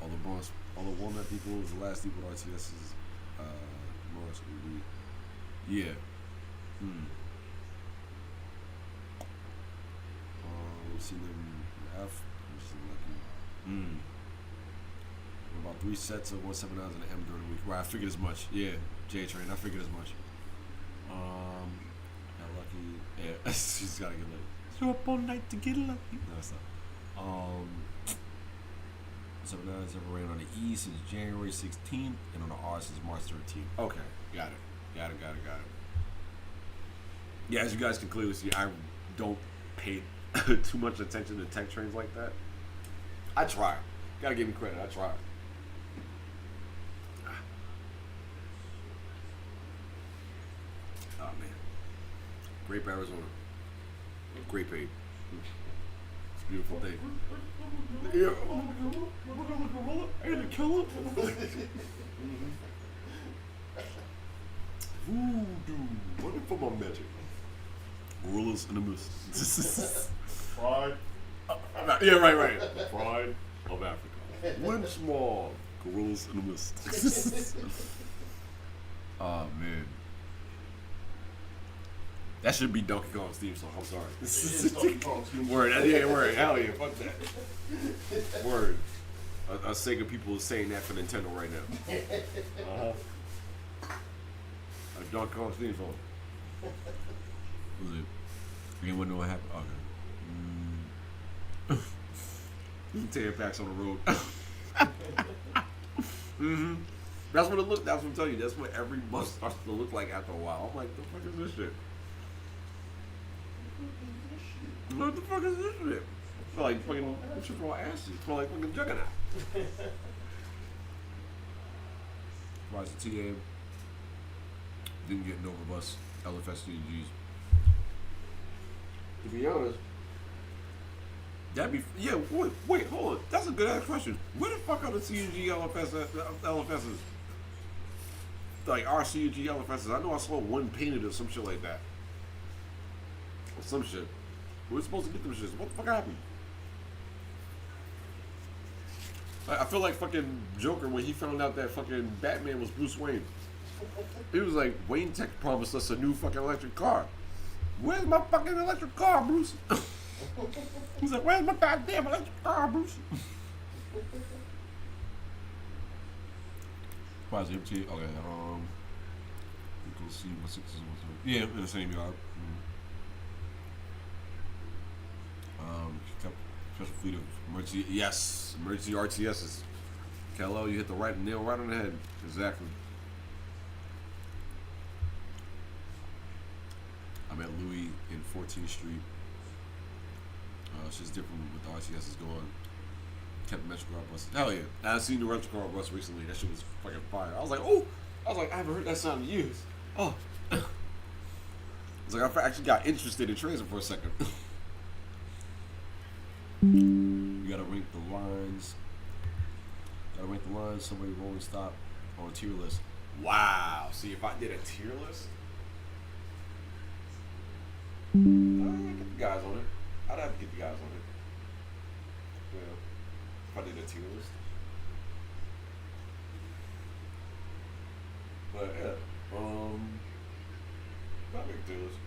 All the Walnut people is the last people with RTSs. Mars would be. Yeah. We've seen them F. We've seen Lucky. About 3 sets of 179s in the M during the week. Right, I figured as much. Yeah, J Train, I figured as much. Got lucky. Yeah, she's gotta get lucky. You're up all night to get lucky. No, it's not. 79s ever ran on the E since January 16th, and on the R since March 13th. Okay, got it. Yeah, as you guys can clearly see, I don't pay too much attention to tech trains like that. I try. Gotta give me credit. I try. Oh man, Grape, Arizona. Great paid. It's a beautiful day. Yeah. And a killer. Voodoo. Running for my magic. Gorillas in the mist. Pride. Yeah, right. Pride of Africa. Lynch Mob. Gorillas in the mist. Oh man. That should be Donkey Kong's theme song. I'm sorry. It is Donkey Kong's theme song. Word. Yeah, word. Hell yeah. Fuck that. Word. A Sega people is saying that for Nintendo right now. A Donkey Kong's theme song. What was it? Anyone know what happened? Okay. 10 packs on the road. That's what it looked. That's what I'm telling you. That's what every bus starts to look like after a while. I'm like, the fuck is this shit? What the fuck is this shit? I feel like fucking shit from acid. I feel like fucking Juggernaut. Rise of TA didn't get no robust LFS CGs. To be honest, that'd be Wait, hold on. That's a good ass question. Where the fuck are the CG LFSs? Like our CG LFSs. I know I saw one painted or some shit like that. Or some shit. We were supposed to get them shits. What the fuck happened? I feel like fucking Joker when he found out that fucking Batman was Bruce Wayne. He was like, Wayne Tech promised us a new fucking electric car. Where's my fucking electric car, Bruce? He's like, where's my goddamn electric car, Bruce? Positive T. Okay, you can see what 6 is. Yeah, in the same yard. Kept special fleet of emergency. Yes, emergency RTSs. Kal-El, you hit the nail right on the head. Exactly. I'm at Louis in 14th Street. It's just different with the RTSs going. Kept the Metrocar bus. Hell yeah. I seen the Metrocar bus recently. That shit was fucking fire. I was like, oh! I haven't heard that sound in years. Oh. It's like I actually got interested in transit for a second. You gotta rank the lines. Somebody rolling stop on a tier list. Wow. See, if I did a tier list, I'd get the guys on it. I'd have to get the guys on it. Yeah. If I did a tier list. But yeah. I'd make a tier list.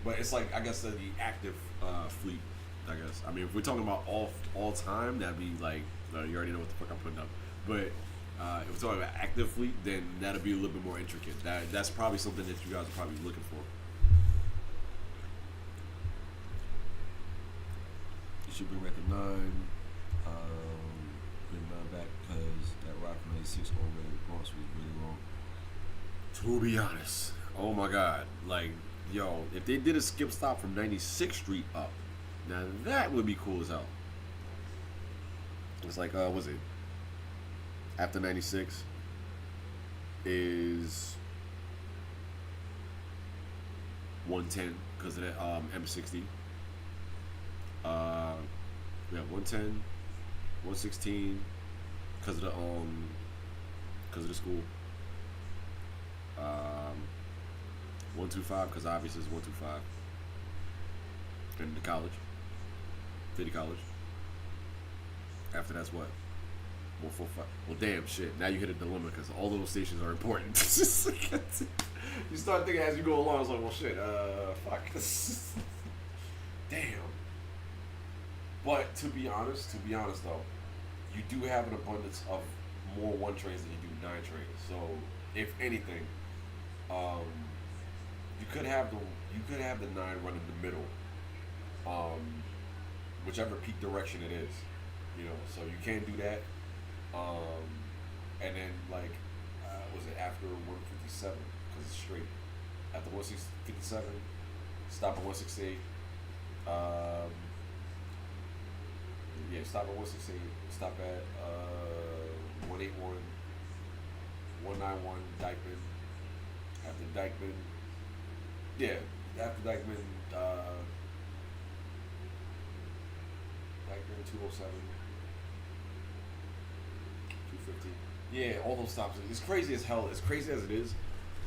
But it's like, I guess the active fleet, I guess. I mean, if we're talking about all time, that'd be like, you already know what the fuck I'm putting up. But if we're talking about active fleet, then that'll be a little bit more intricate. That's probably something that you guys are probably looking for. You should bring back the 9. Bring 9 back because that rock from 86 over Bronx was really wrong. To be honest, oh my god, like, yo, if they did a skip stop from 96th Street up, now that would be cool as hell. It's like, was it after 96 is 110 because of that M60. We have 110, 116 because of the school. 125 because obviously it's 125. And the college, City College. After that's what? 145. Well, damn shit. Now you hit a dilemma because all those stations are important. You start thinking as you go along. It's like, well, shit. Fuck. Damn. But to be honest though, you do have an abundance of more 1 trains than you do 9 trains. So if anything, you could have the 9 run in the middle, whichever peak direction it is. You know, so you can do that. And then like, was it after 157? Because it's straight. After 157, stop at 168. Yeah, stop at 168. Stop at 181, 191 Dykeman. After Dykeman, yeah, after Dykeman, Dykeman 207. 250. Yeah, all those stops. It's crazy as hell. As crazy as it is,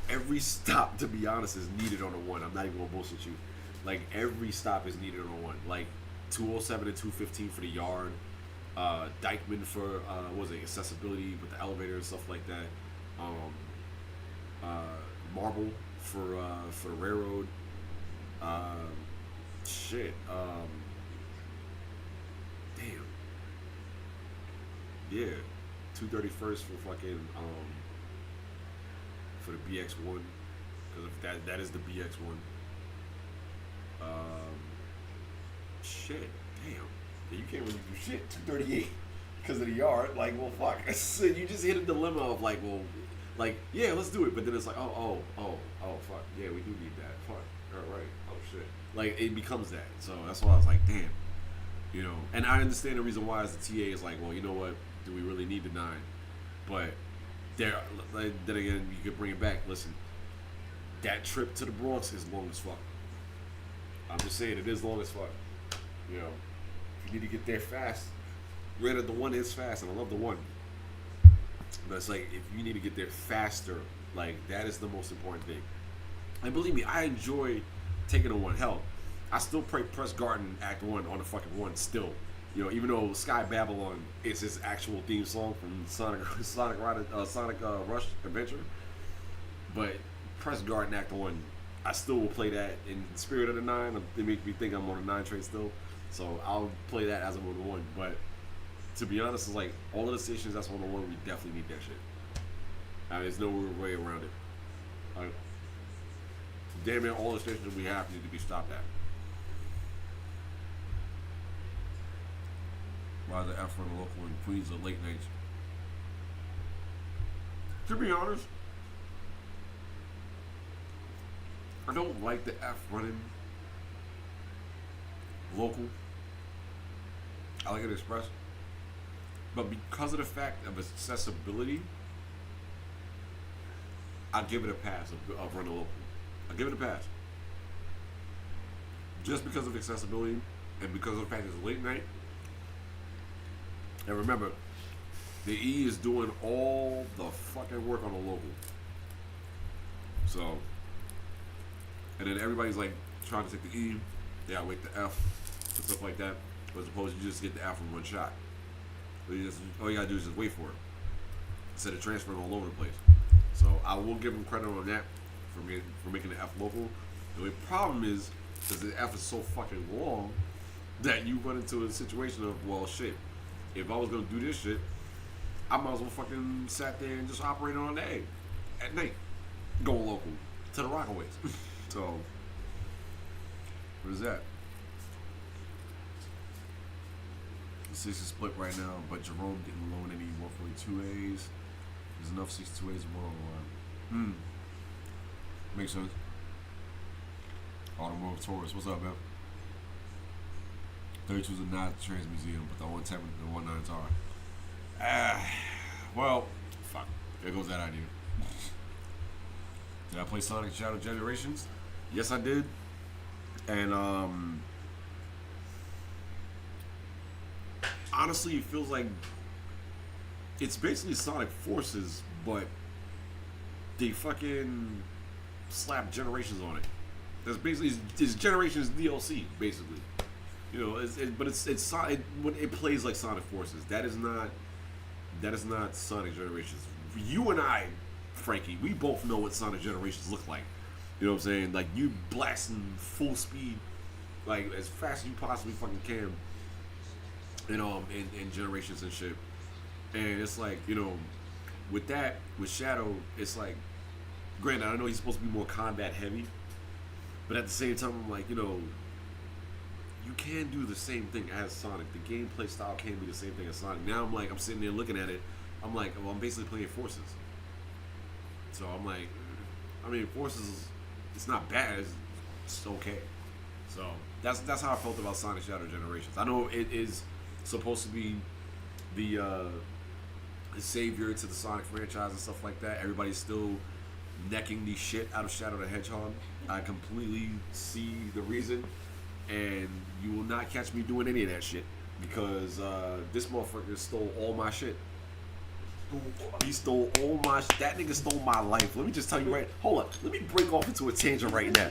every stop, to be honest, is needed on a 1. I'm not even gonna bullshit you. Like, every stop is needed on a 1. Like, 207 and 215 for the yard. Dykeman for, accessibility with the elevator and stuff like that. Marble for the railroad. Damn. Yeah. 231st for fucking for the BX1, because that is the BX1. Shit, damn. Yeah, you can't really do shit. 238 because of the yard. Like, well, fuck. So you just hit a dilemma of like, well, like, yeah, let's do it, but then it's like, oh, fuck, yeah, we do need that. Fuck, all right, oh shit. Like, it becomes that. So that's why I was like, damn, you know. And I understand the reason why is the TA is like, well, you know what? Do we really need the 9? But then again, you could bring it back. Listen, that trip to the Bronx is long as fuck. I'm just saying, it is long as fuck. You know, if you need to get there fast, granted, the 1 is fast, and I love the 1. But it's like, if you need to get there faster, like, that is the most important thing. And believe me, I enjoy taking a 1. Hell, I still press Garden Act 1 on the fucking 1 still. You know, even though Sky Babylon is his actual theme song from Sonic Rush Adventure, but Press Garden Act 1, I still will play that in the spirit of the 9. They make me think I'm on a 9 train still, so I'll play that as I'm on the 1. But to be honest, it's like all of the stations that's on the 1, we definitely need that shit. There's no way around it. Damn near all the stations we have need to be stopped at. Why the F run local in Queens are late nights? To be honest, I don't like the F running local. I like it express. But because of the fact of accessibility, I'll give it a pass of running local. I'll give it a pass. Just because of accessibility and because of the fact it's late night. And remember, the E is doing all the fucking work on the local. So, and then everybody's like trying to take the E, they gotta wait the F and stuff like that. But as opposed to you just get the F in one shot. All you gotta do is just wait for it instead of transferring all over the place. So I will give them credit on that for making the F local. The only problem is because the F is so fucking long that you run into a situation of, well, shit. If I was gonna do this shit, I might as well fucking sat there and just operate on the A at night, going local to the Rockaways. So, what is that? The 6 is split right now, but Jerome didn't loan any 142As. There's enough 62As and 101. Makes sense. Automotive Taurus, what's up, man? 32's are not the Trans Museum, but the 110 and the 19s are. Well, fuck. There goes that idea. Did I play Sonic Shadow Generations? Yes, I did. And honestly, it feels like it's basically Sonic Forces, but they fucking slap Generations on it. That's basically it's Generations DLC, basically. You know, but it plays like Sonic Forces. That is not Sonic Generations. You and I, Frankie, we both know what Sonic Generations look like. You know what I'm saying? Like you blasting full speed, like as fast as you possibly fucking can. You know, in Generations and shit. And it's like, you know, with that, with Shadow, it's like, granted, I know he's supposed to be more combat heavy, but at the same time, I'm like, you know, you can do the same thing as Sonic. The gameplay style can be the same thing as Sonic. Now I'm sitting there looking at it. I'm like, well, I'm basically playing Forces. So I'm like, I mean, Forces, it's not bad. It's okay. So that's how I felt about Sonic Shadow Generations. I know it is supposed to be the savior to the Sonic franchise and stuff like that. Everybody's still necking the shit out of Shadow the Hedgehog. I completely see the reason, and you will not catch me doing any of that shit because this motherfucker stole all my shit. He stole all my that nigga stole my life. Let me just tell you right. Hold up. Let me break off into a tangent right now.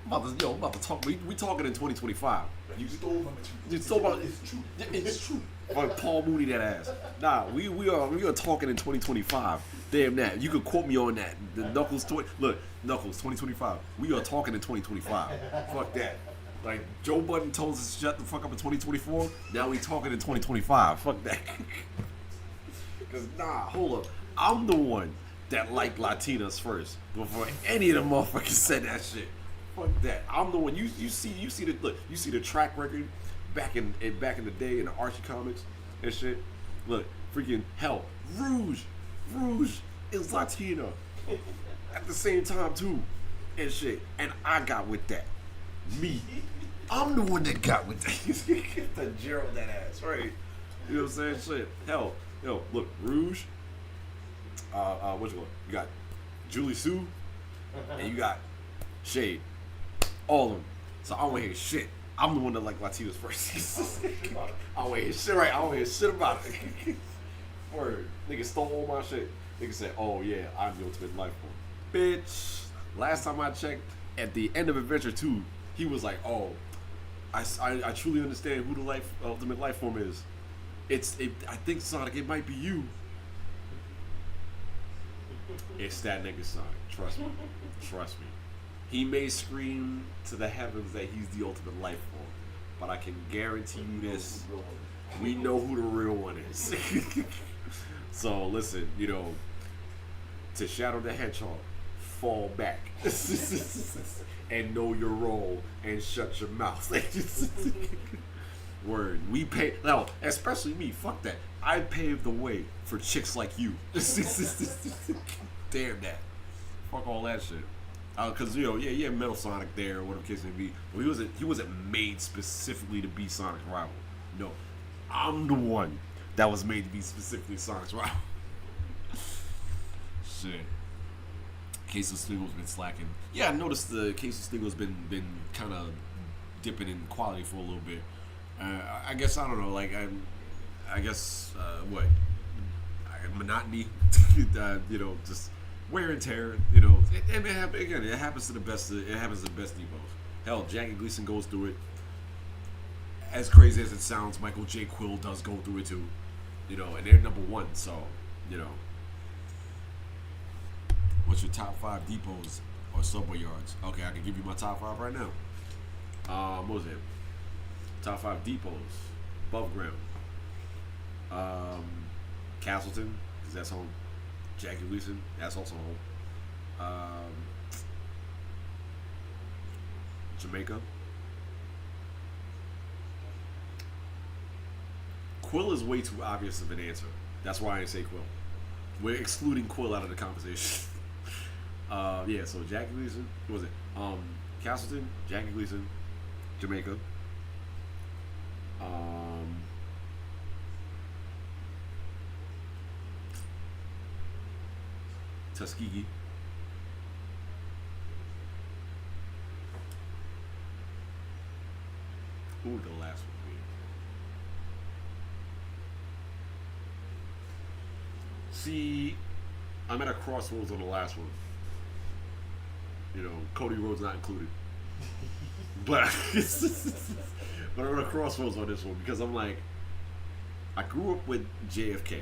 I'm about to talk. We talking in 2025. You stole my You stole my. It's true. It's true. Like Paul Mooney that ass. Nah, we are talking in 2025. Damn that. You could quote me on that. The Knuckles look, Knuckles 2025. We are talking in 2025. Fuck that. Like Joe Budden told us to shut the fuck up in 2024. Now we talking in 2025. Fuck that. Cause hold up. I'm the one that liked Latinas first before any of them motherfuckers said that shit. Fuck that. I'm the one. You see the track record back in the day in the Archie comics and shit. Look, freaking hell, Rouge is Latino at the same time too, and shit. And I got with that. Me, I'm the one that got with that. The Gerald that ass, right? You know what I'm saying? Shit, hell, yo, look, Rouge. What you got? Julie Sue, and you got Shade. All of them. So I don't want to hear shit. I'm the one that like Latinos first. I don't want to hear shit right. I don't want to hear shit about it. Word. Nigga stole all my shit. Nigga said, oh yeah, I'm the ultimate life form. Bitch. Last time I checked, at the end of Adventure 2, he was like, oh, I truly understand who the ultimate life form is. I think Sonic, it might be you. It's that nigga Sonic. Trust me. Trust me. He may scream to the heavens that he's the ultimate life form, but I can guarantee you this: we know who the real one is. So listen, you know, to Shadow the Hedgehog, fall back and know your role and shut your mouth. Word, we pay now, especially me. Fuck that. I paved the way for chicks like you. Damn that. Fuck all that shit. Cause you know, yeah, Metal Sonic there, or whatever the case may be. But he wasn't made specifically to be Sonic's rival. No, I'm the one that was made to be specifically Sonic's rival. Shit. Case of Stingle's been slacking. Yeah, I noticed the Case of Stingle's been kind of dipping in quality for a little bit. I guess I don't know. Like I guess what monotony. You know, just wear and tear, you know, it happens to the best. It happens to the best Depos. Hell, Jackie Gleason goes through it. As crazy as it sounds, Michael J. Quill does go through it too. You know, and they're number one. So, you know, what's your top 5 depots or subway yards? Okay, I can give you my top 5 right now. What was it? Top 5 depots above ground. Castleton, because that's home. Jackie Gleason, that's also home. Jamaica. Quill is way too obvious of an answer. That's why I didn't say Quill. We're excluding Quill out of the conversation. Yeah, so Jackie Gleason, what was it? Castleton, Jackie Gleason, Jamaica. Tuskegee. Who would the last one be? See, I'm at a crossroads on the last one. You know, Cody Rhodes not included. But but I'm at a crossroads on this one because I'm like, I grew up with JFK,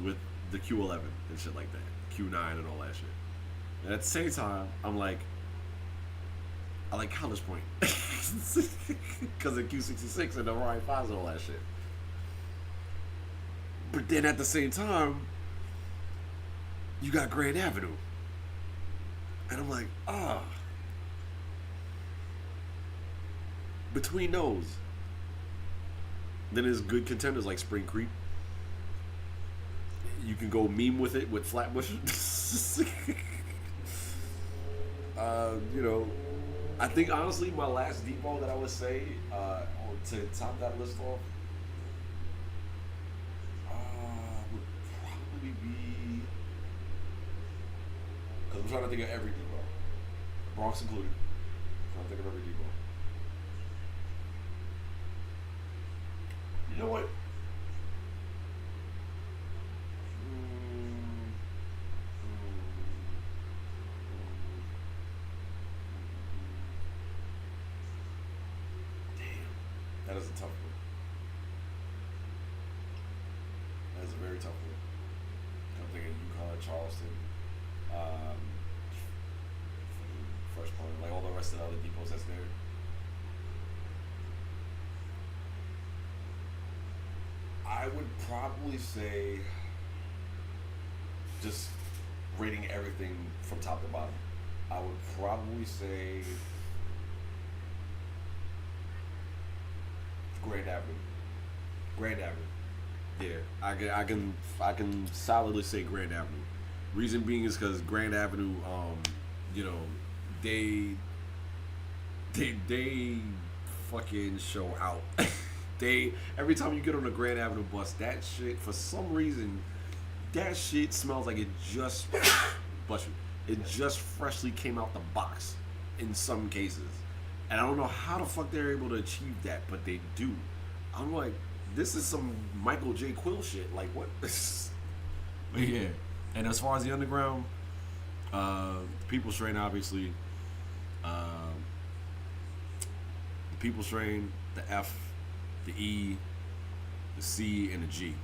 with the Q11 and shit like that, Q9 and all that shit. And at the same time, I'm like, I like College Point because of Q66 and the Orion 5s and all that shit. But then at the same time, you got Grand Avenue. And I'm like, between those, then there's good contenders like Spring Creek. You can go meme with it with Flatbush. You know, I think honestly my last depot that I would say to top that list off would probably be, because I'm trying to think of every depot, Bronx included. I'm trying to think of every depot. You know what? That is a tough one. That is a very tough one. I'm thinking UConn, Charleston, Fresh Point, like all the rest of the other depots that's there. I would probably say, just rating everything from top to bottom, I would probably say Grand Avenue. Grand Avenue. Yeah, I can solidly say Grand Avenue. Reason being is because Grand Avenue, you know, they fucking show out. They, every time you get on the Grand Avenue bus, that shit, for some reason, that shit smells like it just it just freshly came out the box in some cases. And I don't know how the fuck they're able to achieve that, but they do. I'm like, this is some Michael J. Quill shit. Like, what? But yeah. And as far as the underground, People's Train, obviously. The People's Train, the F, the E, the C, and the G.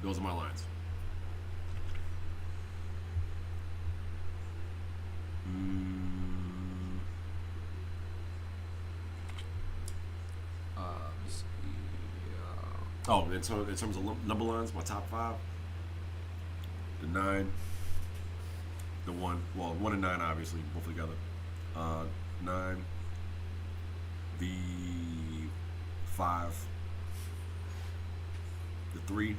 Those are my lines. Oh, in terms of number lines, my top 5, the 9, the 1, well, 1 and 9 obviously, both together. 9, the 5, the 3.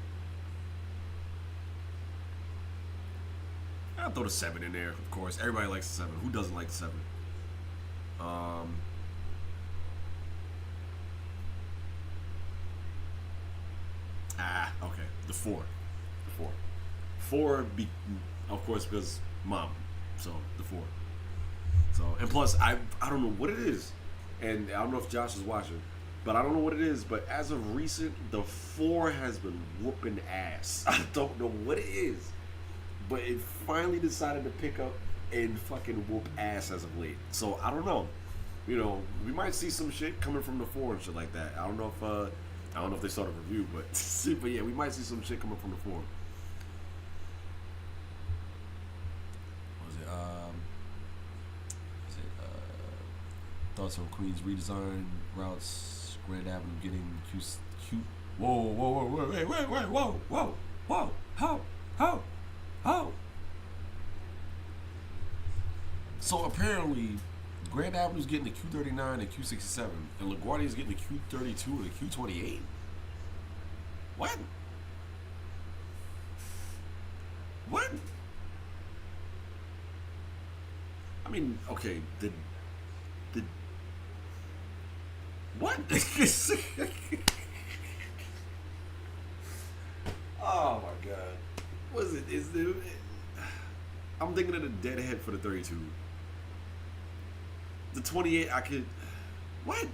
I'll throw the 7 in there, of course. Everybody likes the 7. Who doesn't like the 7? Okay. The 4. The 4. 4, of course, because mom. So, the 4. So, and plus, I don't know what it is. And I don't know if Josh is watching. But I don't know what it is. But as of recent, the 4 has been whooping ass. I don't know what it is. But it finally decided to pick up and fucking whoop ass as of late. So, I don't know. You know, we might see some shit coming from the 4 and shit like that. I don't know if they started a review, but yeah, we might see some shit coming from the 4. What was it? Thoughts on Queens redesign routes, Grand Avenue getting cute. Whoa, wait, how? So apparently, Grand Avenue's getting the Q39 and Q67, and LaGuardia's getting the Q32 and the Q28. What? I mean, okay, the what? Oh my god. What is it? I'm thinking of the deadhead for the 32. The 28, I could. What?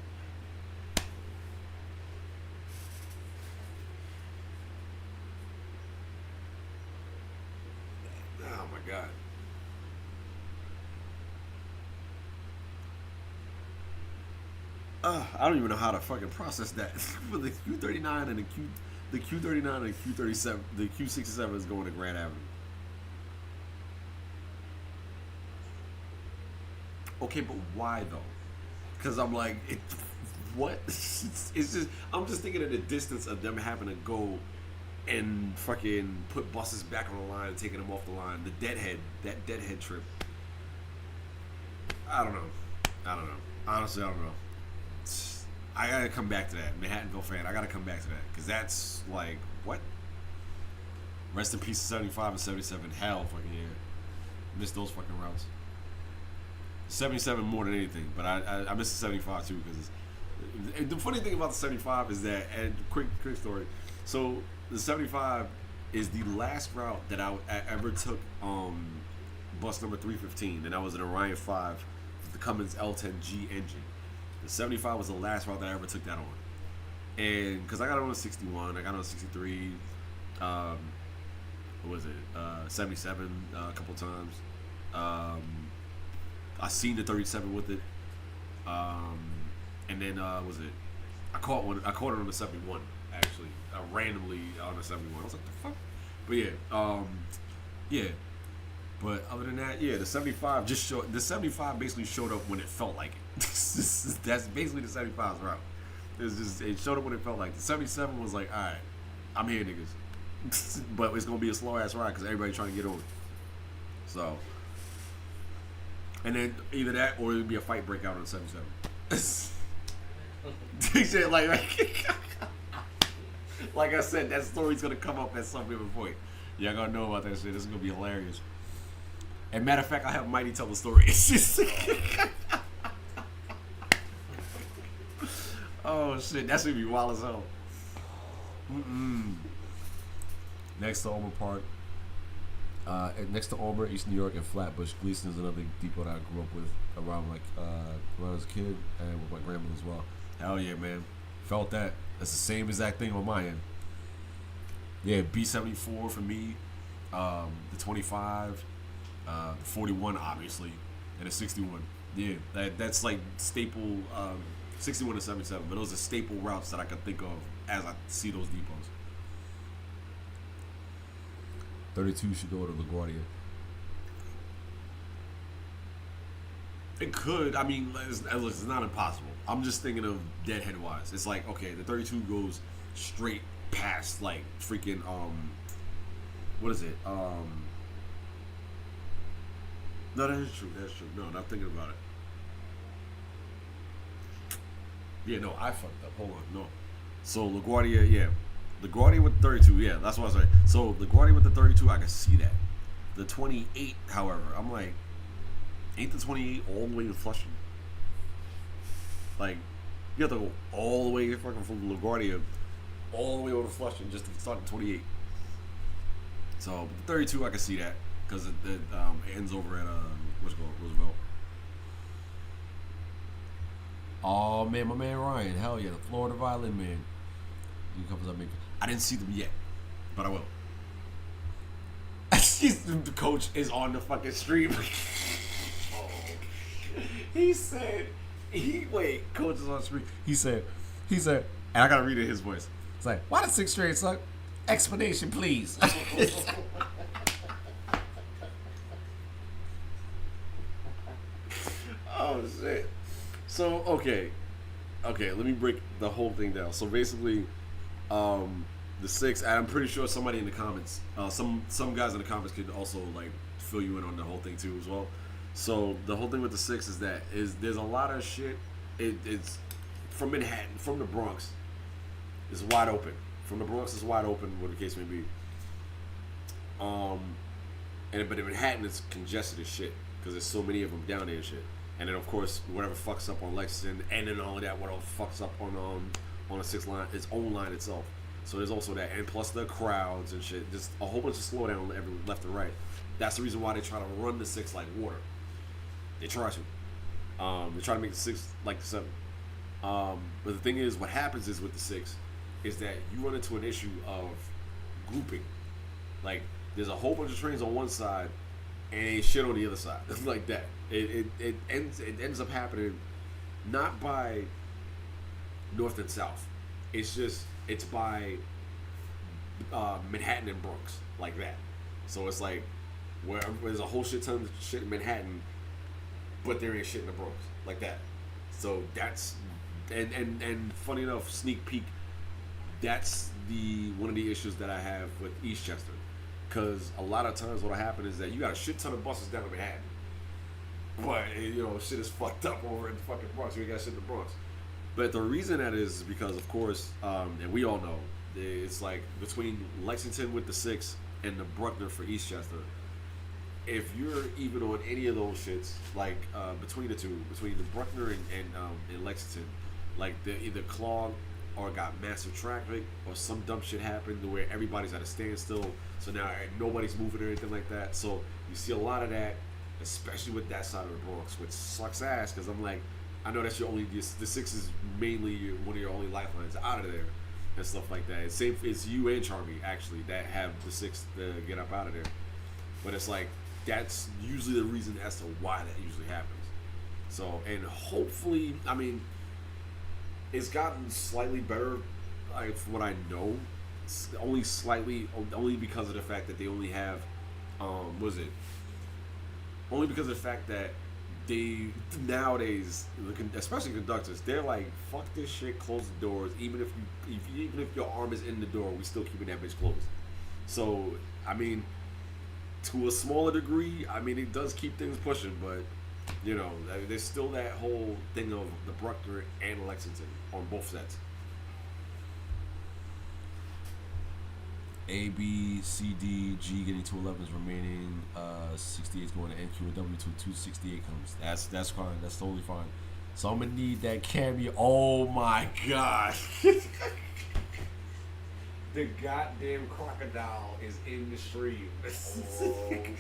god. I don't even know how to fucking process that. For the Q39 and the Q39 and the Q37, the Q67 is going to Grand Avenue. Okay, but why though? Because I'm like, what? It's just, I'm just thinking of the distance of them having to go and fucking put buses back on the line and taking them off the line. That deadhead trip. I don't know. Honestly, I don't know. I gotta come back to that. Manhattanville fan, I gotta come back to that. Because that's like, what? Rest in peace 75 and 77. Hell fucking yeah. Missed those fucking routes. 77 more than anything, but I miss the 75 too, because the funny thing about the 75 is that, and quick story, so the 75 is the last route that I ever took bus number 315, and that was an Orion 5 with the Cummins L10G engine. The 75 was the last route that I ever took that on, and because I got on a 61, I got on a 63, what was it, 77 a couple times. I seen the 37 with it, and then was it? I caught it on the 71 actually, randomly on the 71. I was like, the fuck? But yeah. But other than that, yeah, the 75 basically showed up when it felt like it. That's basically the 75's route. It showed up when it felt like it. The 77 was like, all right, I'm here, niggas, but it's gonna be a slow ass ride because everybody's trying to get on. So. And then either that or it would be a fight breakout on the 77. He said, like I said, that story's gonna come up at some given point. Y'all gonna know about that shit. This is gonna be hilarious. And matter of fact, I have Mighty tell the story. It's just oh shit, that's gonna be wild as hell. Next to Ulmer Park. Next to Ulmer, East New York, and Flatbush, Gleason is another depot that I grew up with around when I was a kid, and with my grandmother as well. Hell yeah, man. Felt that. That's the same exact thing on my end. Yeah, B74 for me, the 25, the 41 obviously, and the 61. Yeah, that's like staple 61 and 77. But those are staple routes that I can think of as I see those depots. 32 should go to LaGuardia. It could. I mean, it's not impossible. I'm just thinking of deadhead wise. It's like, okay, the 32 goes straight past like freaking what is it? No, that is true. That's true. No, not thinking about it. Yeah, no, I fucked up. Hold on, no. So LaGuardia, yeah. LaGuardia with the 32, yeah, that's what I was saying. So LaGuardia with the 32, I can see that. The 28, however, I'm like, ain't the 28 all the way to Flushing? Like, you have to go all the way fucking from LaGuardia all the way over to Flushing just to start the 28. So but the 32, I can see that because it ends over at what's it called, Roosevelt. Oh man, my man Ryan, hell yeah, the Florida Violin Man. He comes up, I didn't see them yet, but I will. The coach is on the fucking stream. He said, coach is on the stream. He said, and I gotta read it in his voice. It's like, why the 6th straight suck? Explanation, please. Oh shit. So okay, let me break the whole thing down. So basically, the 6, and I'm pretty sure somebody in the comments, some guys in the comments could also like fill you in on the whole thing too as well. So the whole thing with the 6 is that there's a lot of shit. It's from Manhattan, from the Bronx, is wide open. From the Bronx is wide open, whatever the case may be. But in Manhattan it's congested as shit because there's so many of them down there and shit. And then of course whatever fucks up on Lexington, and then all of that, whatever fucks up on the 6 line, its own line itself. So there's also that, and plus the crowds and shit, just a whole bunch of slowdown left and right. That's the reason why they try to run the 6 like water. They try to. They try to make the 6 like the 7. But the thing is, what happens is with the 6 is that you run into an issue of grouping. Like there's a whole bunch of trains on one side, and they shit on the other side. Like that. It ends up happening not by north and south. It's by Manhattan and Bronx, like that. So it's like where there's a whole shit ton of shit in Manhattan, but there ain't shit in the Bronx, like that. So that's and funny enough, sneak peek. That's one of the issues that I have with Eastchester, because a lot of times what'll happen is that you got a shit ton of buses down in Manhattan, but shit is fucked up over in the fucking Bronx. We got shit in the Bronx. But the reason that is because, of course, and we all know, it's like between Lexington with the 6 and the Bruckner for Eastchester. If you're even on any of those shits, like between the two, between the Bruckner and Lexington, like they're either clogged or got massive traffic, or some dumb shit happened to where everybody's at a standstill. So now nobody's moving or anything like that. So you see a lot of that, especially with that side of the Bronx, which sucks ass. Because I'm like, I know that's the 6 is mainly one of your only lifelines out of there and stuff like that. It's you and Charmy actually that have the 6 to get up out of there. But it's like that's usually the reason as to why that usually happens. So, and hopefully, I mean, it's gotten slightly better, like from what I know, only slightly, only because of the fact that they only have, only because of the fact that they nowadays, especially conductors, they're like, fuck this shit, close the doors. Even if your arm is in the door, we still keeping that bitch closed. So, I mean, to a smaller degree, I mean, it does keep things pushing, but there's still that whole thing of the Bruckner and Lexington on both sets. A, B, C, D, G getting 211s remaining. 68 is going to NQ and W till 268 comes. That's fine. That's totally fine. So I'm gonna need that cameo. Oh my gosh. The goddamn crocodile is in the stream. Oh, shit.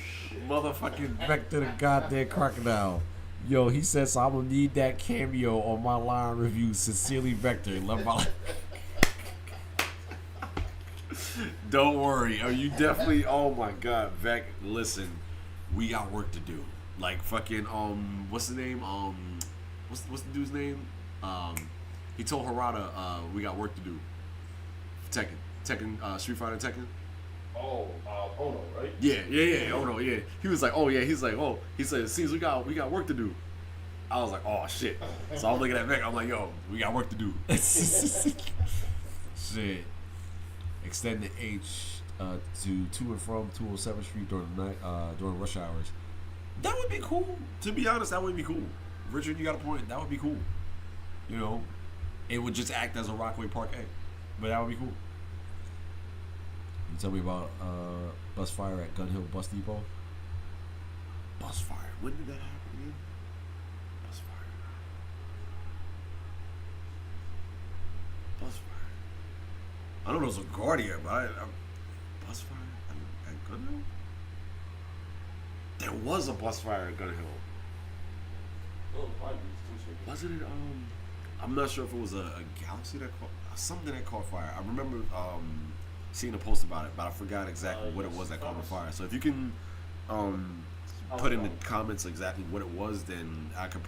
Motherfucking Vector the goddamn crocodile. Yo, he says, so I'm gonna need that cameo on my line review. Sincerely, Vector. Love my life. Don't worry. Are you definitely? Oh my God, Vec. Listen, we got work to do. Like fucking what's the name? What's the dude's name? He told Harada we got work to do. Tekken, Street Fighter Tekken. Oh, Ono, right? Yeah. Ono, yeah. He was like, oh yeah. He's like, oh. He said, it seems we got work to do. I was like, oh shit. So I'm looking at Vec. I'm like, yo, we got work to do. Shit. Extend the H to and from 207th Street during the night, during rush hours. That would be cool. To be honest, that would be cool. Richard, you got a point. That would be cool. It would just act as a Rockaway Park A. But that would be cool. You tell me about bus fire at Gun Hill Bus Depot. Bus fire. When did that happen again? Bus fire. I don't know if it was LaGuardia, but bus fire at Gun Hill? There was a bus fire at Gun Hill. Oh, probably these two Wasn't it, I'm not sure if it was a Galaxy that caught, something that caught fire. I remember seeing a post about it, but I forgot exactly what it was that caught on fire. So if you can put in the comments exactly what it was, then it would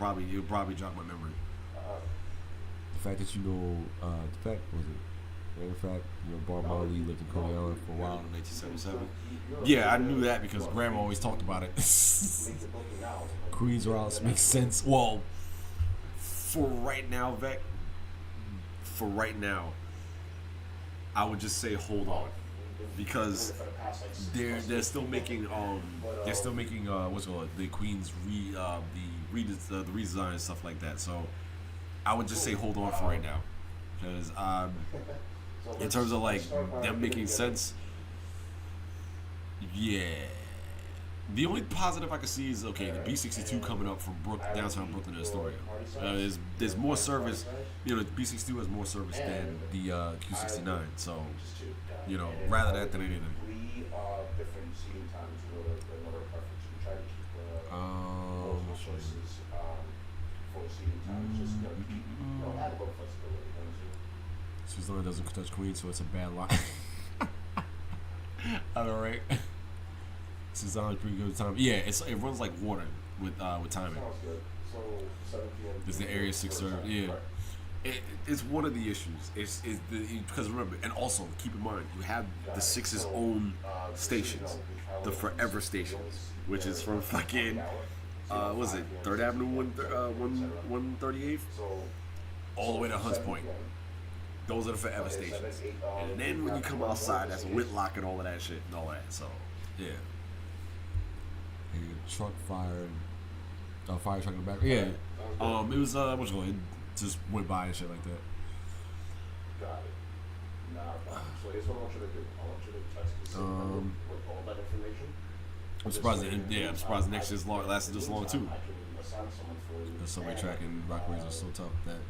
probably jog my memory. The fact that the fact was it? Matter of fact, Bob Marley lived in Coney Island for a while in 1977. Yeah, I knew that because Grandma always talked about it. Queens Rouse makes sense. Well, For right now, Vec, I would just say hold on, because they're still making what's it called, the Queens the redesign and stuff like that. So I would just say hold on for right now, because in terms of like them making sense, yeah. The only positive I can see is the B62 coming up from downtown Brooklyn to Astoria. There's more service. The B62 has more service than the Q69. So, rather that than anything. different seating times another preference. We try to keep multiple choices for the seating times. Just add a little flexibility. Suzanne doesn't touch Queens, so it's a bad line. I know, right? Since I'm pretty good with time. Yeah, it runs like water with timing. Sounds good. So 7 p.m. It's the Area 6 server. Yeah. Right. It's one of the issues. It's because remember, and also keep in mind, you have the Six's own stations, the Forever stations, which is from fucking was it 3rd Avenue 138th all the way to Hunts Point. Those are the Forever stations. And then when you come outside, that's Whitlock and all of that shit and all that. So yeah. And truck fire, fire truck in the back. Yeah. It was what's going? It just went by and shit like that. Got it. Nah, so here's what I want you to do. I want you to text me some with all that information. I'm surprised. I'm surprised next year's lasted this long too. I can assign someone for you. The subway track and Rockways are so tough that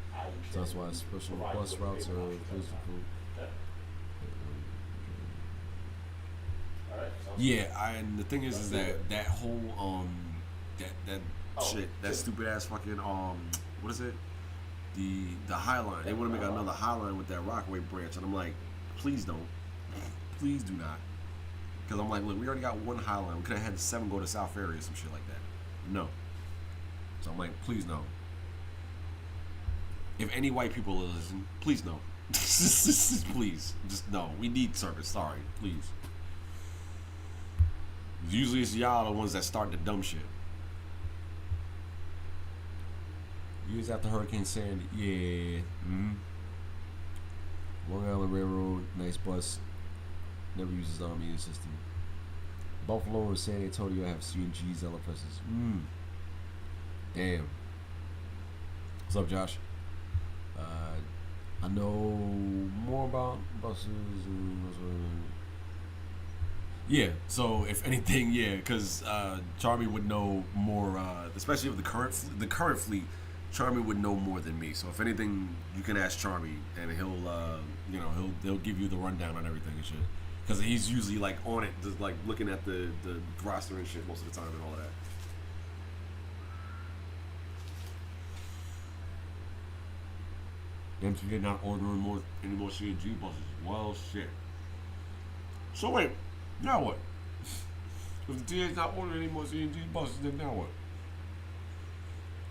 that's why special bus routes are physical. All right. sounds Yeah, and the thing is that whole that shit, that stupid ass fucking what is it? The High Line. They want to make another High Line with that Rockaway branch, and I'm like, please don't, please do not, because I'm like, look, we already got one High Line. We could have had 7 go to South Area or some shit like that. No. So I'm like, please no. If any white people are listening, please no. Please, just no. We need service. Sorry, please. Usually it's y'all the ones that start the dumb shit. Years after Hurricane Sandy, yeah. Long Island Railroad, nice bus. Never uses Army system. Buffalo and San Antonio have CNGs, LFSs. Damn. What's up, Josh? I know more about buses and yeah. So if anything, yeah, because Charmy would know more, especially with the current fleet. Charmy would know more than me. So if anything, you can ask Charmy, and he'll give you the rundown on everything and shit. Because he's usually like on it, just like looking at the roster and shit most of the time and all of that. MTA not ordering any more CNG buses. Well, shit. So wait, now what? If the TA's not ordering any more CNG buses, then now what?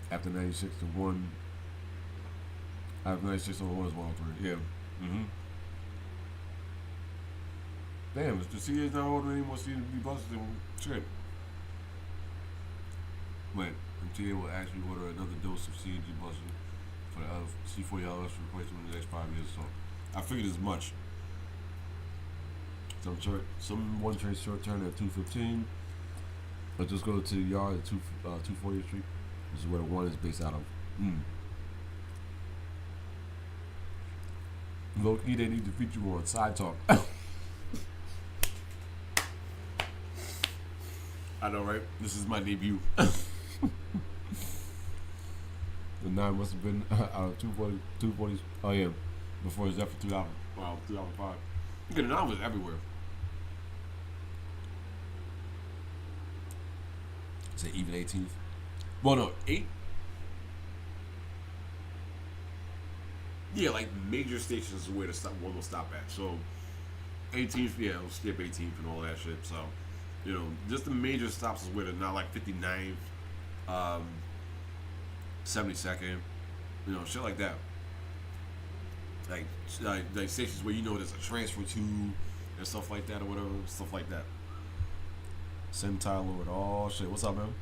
After 96 to 1. After 96 to 1 is 103. Yeah. Damn, if the CA's not ordering any more CNG buses, then shit. Wait, MTA will actually order another dose of CNG buses for the C40 LS replacement in the next 5 years. So I figured as much. Some one train short turn at 215. Let's just go to the yard at 240th Street. This is where the one is based out of. Low key, they need to feature more on Side Talk. I know, right? This is my debut. The 9 must have been out of 240. Oh yeah, before his after 2000. Wow, 2005. The 9 was everywhere. Is it even 18th? Well, no, 8. Yeah, like major stations is where one will stop at. So 18th, yeah, we'll skip 18th and all that shit. So, just the major stops is where they're not like 59th, 72nd, shit like that. Like stations where there's a transfer to and stuff like that or whatever, stuff like that. Send Tyler with all shit. What's up, man?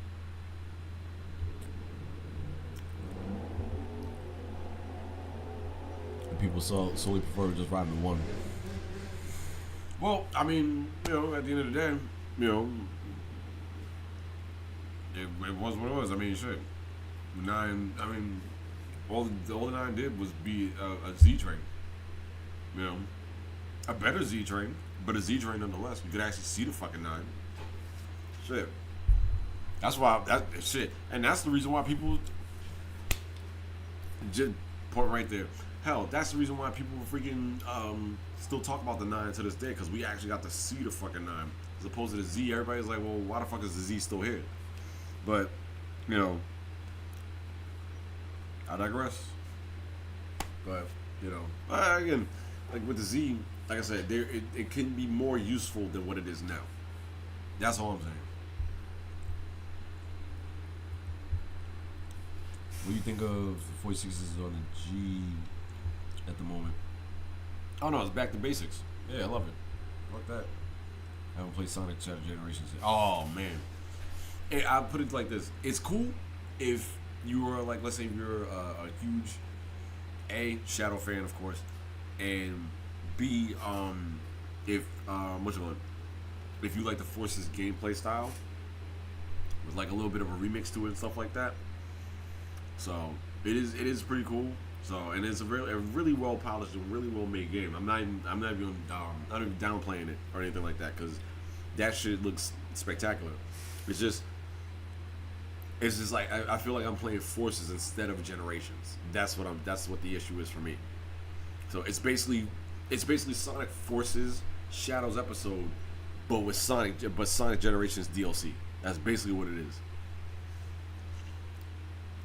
And people solely prefer to just ride in one. Well, I mean, at the end of the day, it was what it was. I mean, shit. 9, I mean, all the 9 did was be a Z train. A better Z train, but a Z train nonetheless. You could actually see the fucking 9. Shit. That's why shit, and that's the reason why people just point right there. Hell, that's the reason why people freaking still talk about the 9 to this day, because we actually got to see the fucking 9 as opposed to the Z. Everybody's like, well, why the fuck is the Z still here? But I digress. But again, like with the Z, like I said, it can be more useful than what it is now. That's all I'm saying. What do you think of the 46ers on the G at the moment? Oh no, it's back to basics. Yeah, I love it. Fuck that. I haven't played Sonic Shadow Generations yet. Oh man, and I put it like this: it's cool if you are like, let's say you're a huge Shadow fan, of course, and B if what's it called? If you like the Forces gameplay style with like a little bit of a remix to it and stuff like that. So it is pretty cool. So and it's a really well polished and really well made game. I'm not even downplaying it or anything like that because that shit looks spectacular. It's just like I feel like I'm playing Forces instead of Generations. That's what the issue is for me. So it's basically Sonic Forces Shadows episode, but with Sonic Generations DLC. That's basically what it is.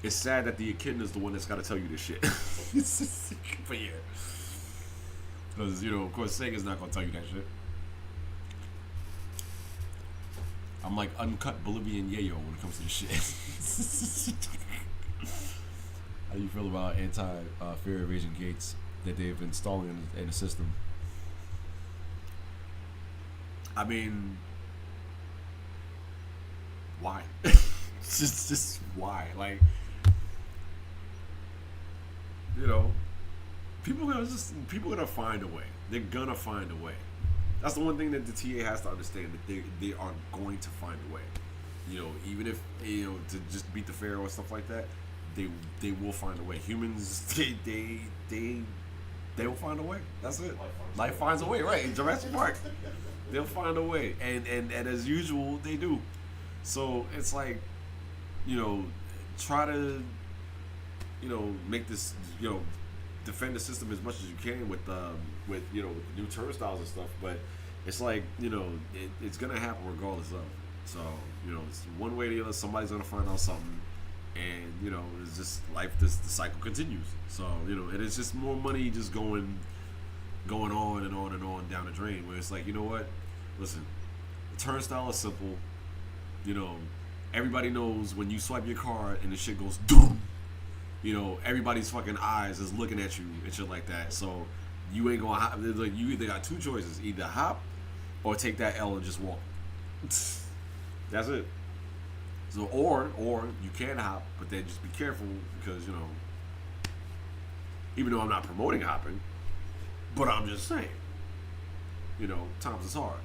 It's sad that the Echidna is the one that's got to tell you this shit. But yeah. Because, of course, Sega's not going to tell you that shit. I'm like uncut Bolivian yayo when it comes to this shit. How do you feel about anti-fair evasion gates that they've installing in the system? I mean, why? just why? Like, people are gonna find a way. They're gonna find a way. That's the one thing that the TA has to understand, that they are going to find a way. Even if to just beat the Pharaoh or stuff like that, they will find a way. Humans, they will find a way. That's it. Life finds a way, right? In Jurassic Park, they'll find a way, and as usual, they do. So it's like, try to, make this, defend the system as much as you can with the new turnstiles and stuff. But it's like, it's gonna happen regardless of. So it's one way or the other. Somebody's gonna find out something, and it's just life. The cycle continues. So and it's just more money just going on and on and on down the drain. Where it's like, you know what? Listen, the turnstile is simple. Everybody knows when you swipe your card and the shit goes doom. Everybody's fucking eyes is looking at you and shit like that. So you ain't gonna hop. Like, you either got two choices: either hop or take that L and just walk. That's it. So or you can hop, but then just be careful because even though I'm not promoting hopping, but I'm just saying, times is hard.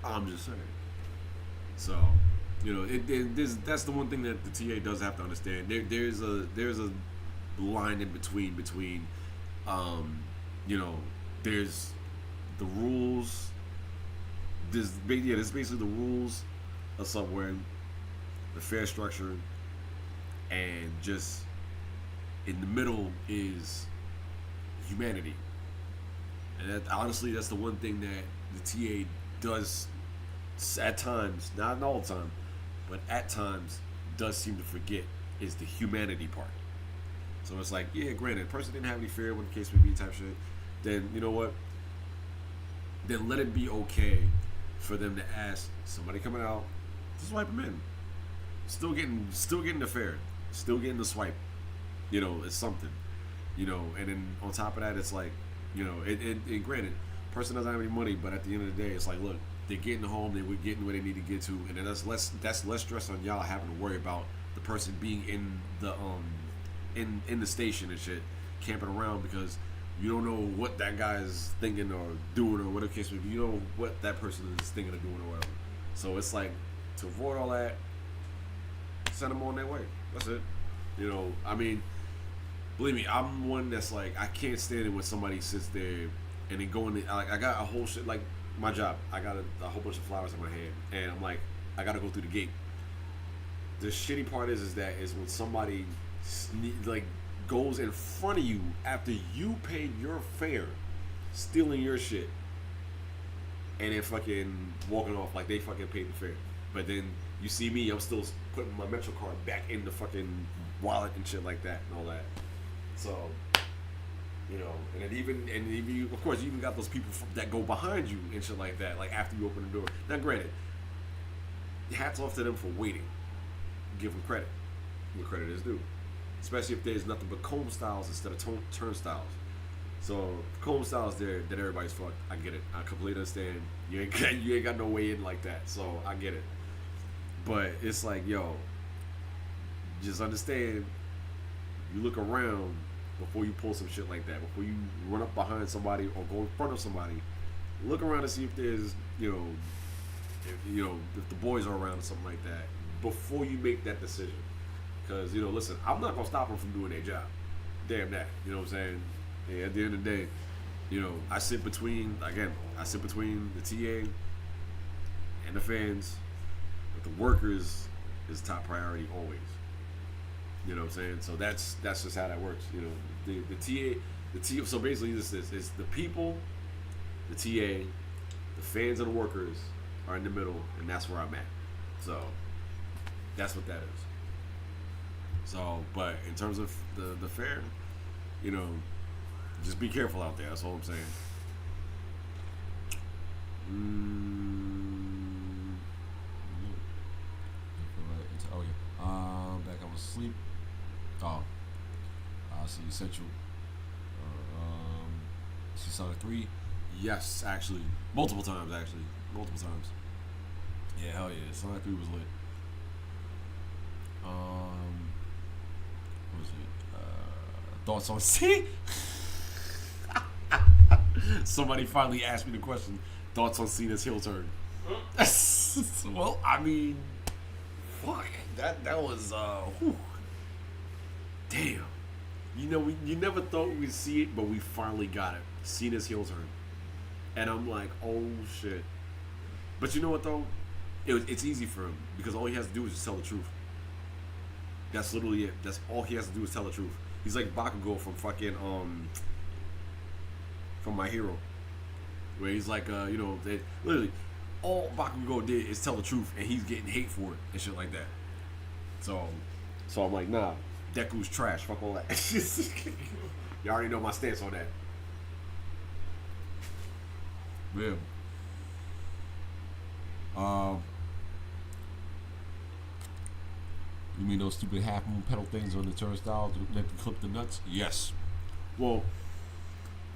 I'm just saying. So, that's the one thing that the TA does have to understand. There's a line in between, there's the rules. There's basically the rules of somewhere, the fair structure, and just in the middle is humanity. And honestly, that's the one thing that the TA does at times, not all the time, but at times does seem to forget, is the humanity part. So it's like, yeah, granted, person didn't have any fear when the case may be type shit. Then you know what? Then let it be okay for them to ask somebody coming out to swipe them in. Still getting the fare, still getting the swipe. It's something. And then on top of that, it's like, it granted, person doesn't have any money, but at the end of the day, it's like, look, they're getting home, they're getting where they need to get to, and then that's less stress on y'all having to worry about the person being in the in the station and shit, camping around, because you don't know what that guy is thinking or doing or whatever case may be. You know what that person is thinking of doing or whatever. So it's like, to avoid all that, send them on their way. That's it. I mean, believe me, I'm one that's like, I can't stand it when somebody sits there and they go in the, like, I got a whole shit, like my job, I got a whole bunch of flowers in my hand, and I'm like, I gotta go through the gate. The shitty part is when somebody like goes in front of you after you paid your fare, stealing your shit, and then fucking walking off like they fucking paid the fare. But then you see me, I'm still putting my Metro card back in the fucking wallet and shit like that and all that. So, and then even you, of course, you even got those people that go behind you and shit like that, like after you open the door. Now, granted, hats off to them for waiting. Give them credit. Where credit is due. Especially if there's nothing but comb styles instead of turnstiles. So comb styles there, then everybody's fucked. I get it. I completely understand. You ain't got no way in like that. So I get it. But it's like, yo, just understand. You look around before you pull some shit like that. Before you run up behind somebody or go in front of somebody, look around to see if there's, if the boys are around or something like that before you make that decision. Because, listen, I'm not going to stop them from doing their job. Damn that. You know what I'm saying? Yeah, at the end of the day, I sit between the TA and the fans, but the workers is top priority always. You know what I'm saying? So that's just how that works. The TA, so basically this is the people, the TA, the fans and the workers are in the middle, and that's where I'm at. So that's what that is. So, but in terms of the fair, just be careful out there. That's all I'm saying. Oh yeah. Back I was asleep. Oh, I see Central. See Sonic 3. Yes, actually, multiple times. Yeah, hell yeah. Sonic 3 was lit. What was it? Thoughts on C? Somebody finally asked me the question. Thoughts on Cena's heel turn? Well, I mean, fuck. That was whew. Damn. You never thought we'd see it, but we finally got it. Cena's heel turn. And I'm like, oh shit. But you know what though? It's easy for him because all he has to do is just tell the truth. That's literally it. That's all he has to do is tell the truth. He's like Bakugo from fucking from My Hero, where he's like they literally all Bakugo did is tell the truth, and he's getting hate for it and shit like that. So I'm like, nah, Deku's trash. Fuck all that. You already know my stance on that. Yeah. You mean those stupid half moon pedal things on the turnstiles that let them clip the nuts? Yes. Well,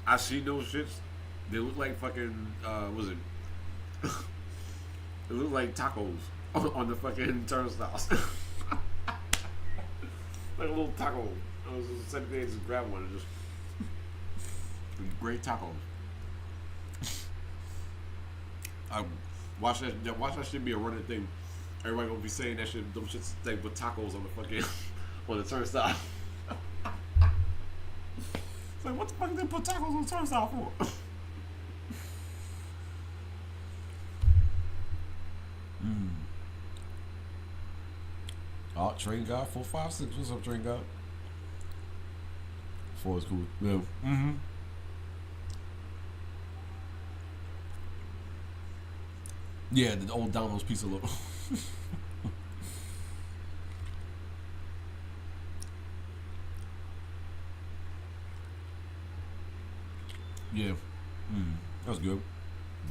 I see those shits. They look like fucking was it? It look like tacos on the fucking turnstiles. Like a little taco. I was just sitting there, just grab one and just great tacos. I watch that shit be a running thing. Everybody gonna be saying that shit. Them shits like with tacos on the fucking on the turnstile. It's like, what the fuck did they put tacos on the turnstile for? Oh, Train God 456. What's up, Train God? 4 is cool. Yeah. Mm-hmm. Yeah, the old Domino's pizza look. Yeah. That was good.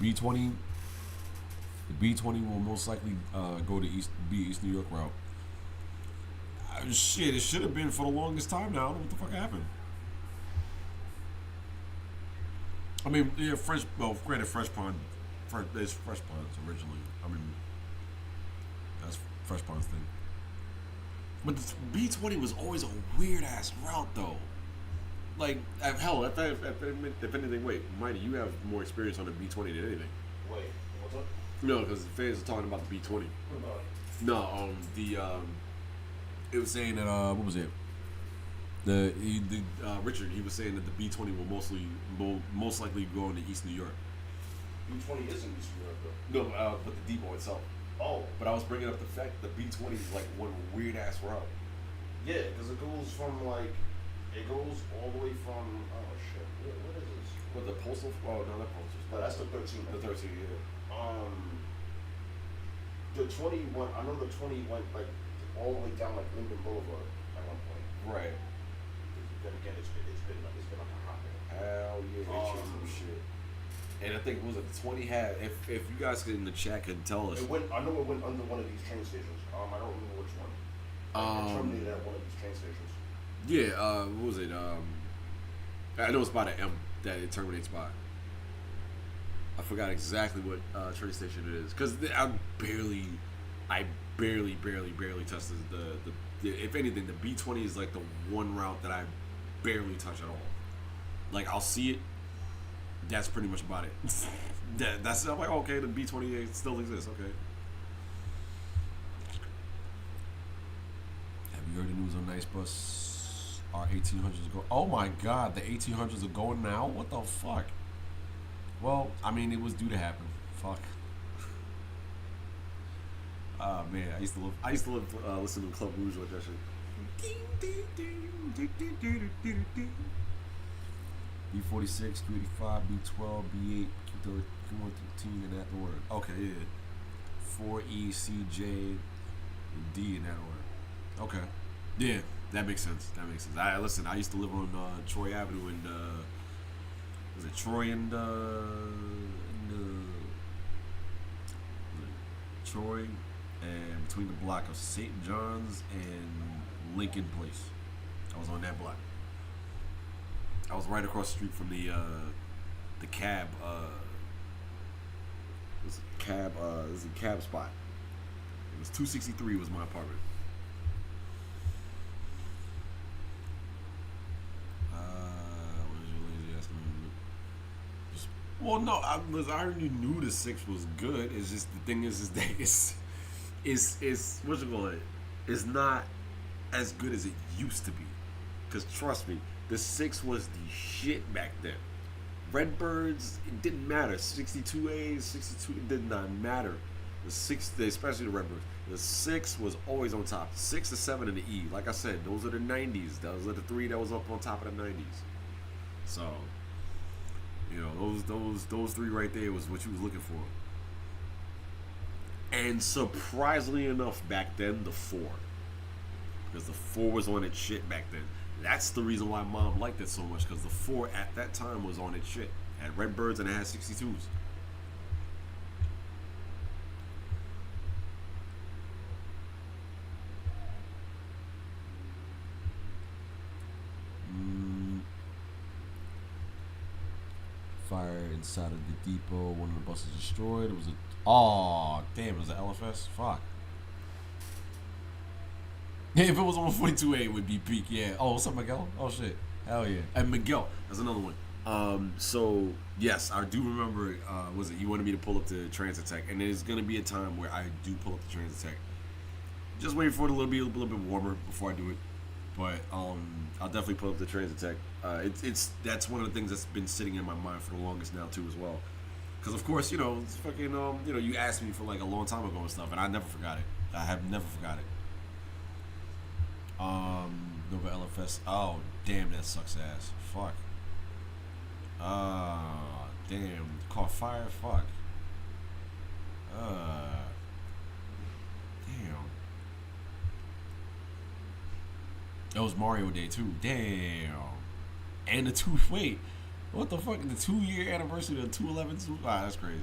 B20. The B20 will most likely go to East New York route. Shit, it should have been for the longest time now. I don't know what the fuck happened. I mean, yeah, granted, there's Fresh Ponds originally. I mean, that's Fresh Ponds thing. But the B20 was always a weird ass route though. Like, hell, if anything, wait, Mighty, you have more experience on the B20 than anything. Wait, what's up? No, because the fans are talking about the B20. What about it? No, It was saying that what was it? Richard, he was saying that the B20 will most likely go into East New York. B20 isn't East New York though. No, but the depot itself. Oh. But I was bringing up the fact that the B20 is like one weird ass route. Yeah, because it goes all the way from, oh shit, what is this? What, the postal? Oh, no, not postal. No, that's the 13. The 13, yeah. The 20 went, I know the 20 went like all the way down like Linden Boulevard at one point. Right. Then again, it's been like a hot minute. Hell yeah, they changed some shit. And I think what was it 20 had. If you guys in the chat can tell us. It went. I know it went under one of these train stations. I don't remember which one. It terminated at one of these train stations. Yeah. What was it? I know it's by the M that it terminates by. I forgot exactly what train station it is because I barely touched the. If anything, the B20 is like the one route that I barely touch at all. Like I'll see it. That's pretty much about it. That's I'm like okay, the B28 still exists. Okay. Have you heard the news on Nice Bus? Our 1800s go. Oh my God, the 1800s are going now. What the fuck? Well, I mean, it was due to happen. Fuck. Oh man, I used to live listen to Club Rouge with that shit. B46, 385, B12, B8, Q13, in that order. Okay, yeah. 4E, CJ, and D in that order. Okay. Yeah, that makes sense. Listen, I used to live on Troy Avenue and was it Troy and Troy and between the block of St. John's and Lincoln Place. I was on that block. I was right across the street from the cab. It was a cab spot. It was 263 was my apartment. What is your lazy ass movie? Well, no, I already knew the 6 was good. It's just the thing is that it's what you call it? It's not as good as it used to be. Cause trust me, the 6 was the shit back then. Redbirds, it didn't matter. 62As, 62, it did not matter. The 6, especially the Redbirds, the 6 was always on top. 6 to 7 in the E. Like I said, those are the 90s. Those are the 3 that was up on top of the 90s. So, you know, those 3 right there was what you was looking for. And surprisingly enough, back then, the 4. Because the 4 was on its shit back then. That's the reason why Mom liked it so much, because the 4 at that time was on its shit. It had Redbirds and it had 62s. Fire inside of the depot. One of the buses destroyed. It was it was an LFS. Fuck. Yeah, if it was on 42A, it would be peak. Yeah. Oh, what's up, Miguel? Oh shit. Hell yeah. And Miguel, that's another one. So yes, I do remember. Was it you wanted me to pull up the Transit Tech, and there's gonna be a time where I do pull up the Transit Tech. Just waiting for it a little bit warmer before I do it. But I'll definitely pull up the Transit Tech. That's one of the things that's been sitting in my mind for the longest now too as well. Because of course, it's fucking you asked me for like a long time ago and stuff, and I never forgot it. I have never forgot it. Nova LFS. Oh damn, that sucks ass. Fuck. Damn. Caught fire. Fuck. Damn. That was Mario Day too. Damn. And wait, what the fuck? The 2-year anniversary of 211. That's crazy.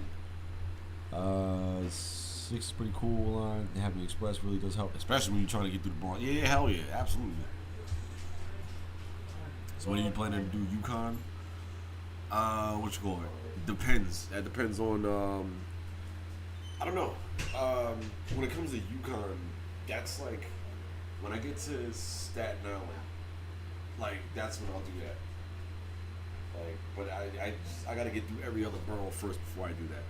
6 is pretty cool line. Having the express really does help, especially when you're trying to get through the Bronx. Yeah, hell yeah, absolutely. So when are you planning to do UConn? What you call it? Depends. That depends on I don't know. When it comes to UConn, that's like when I get to Staten Island, like that's when I'll do that. Like, but I gotta get through every other borough first before I do that.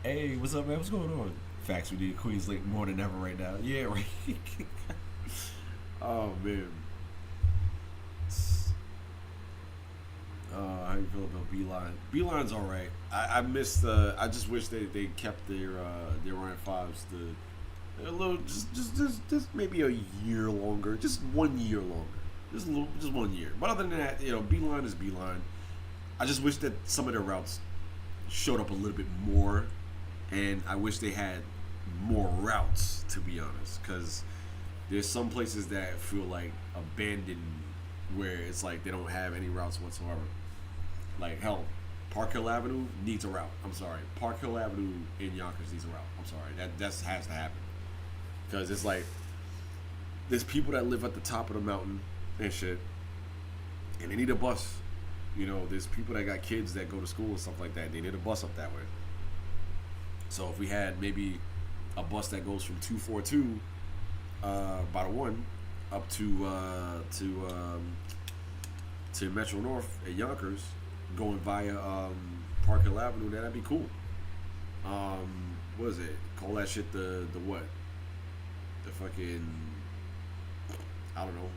Hey, what's up, man? What's going on? Facts, we need Queens Lake more than ever right now. Yeah, right. Oh man. How you feel about Beeline? Beeline's all right. I missed. I just wish they kept their Ryan 5s a little, just maybe a year longer, just 1 year longer, just 1 year. But other than that, Beeline is Beeline. I just wish that some of their routes showed up a little bit more, and I wish they had more routes, to be honest, because there's some places that feel like abandoned, where it's like they don't have any routes whatsoever. Like hell, Park Hill Avenue needs a route. I'm sorry, Park Hill Avenue in Yonkers needs a route. I'm sorry, that has to happen because it's like there's people that live at the top of the mountain and shit, and they need a bus. You know, there's people that got kids that go to school and stuff like that. And they need a bus up that way. So if we had maybe a bus that goes from 242 by the one up to Metro North at Yonkers, going via Park Hill Avenue, that'd be cool. What is it? Call that shit the what? The fucking, I don't know.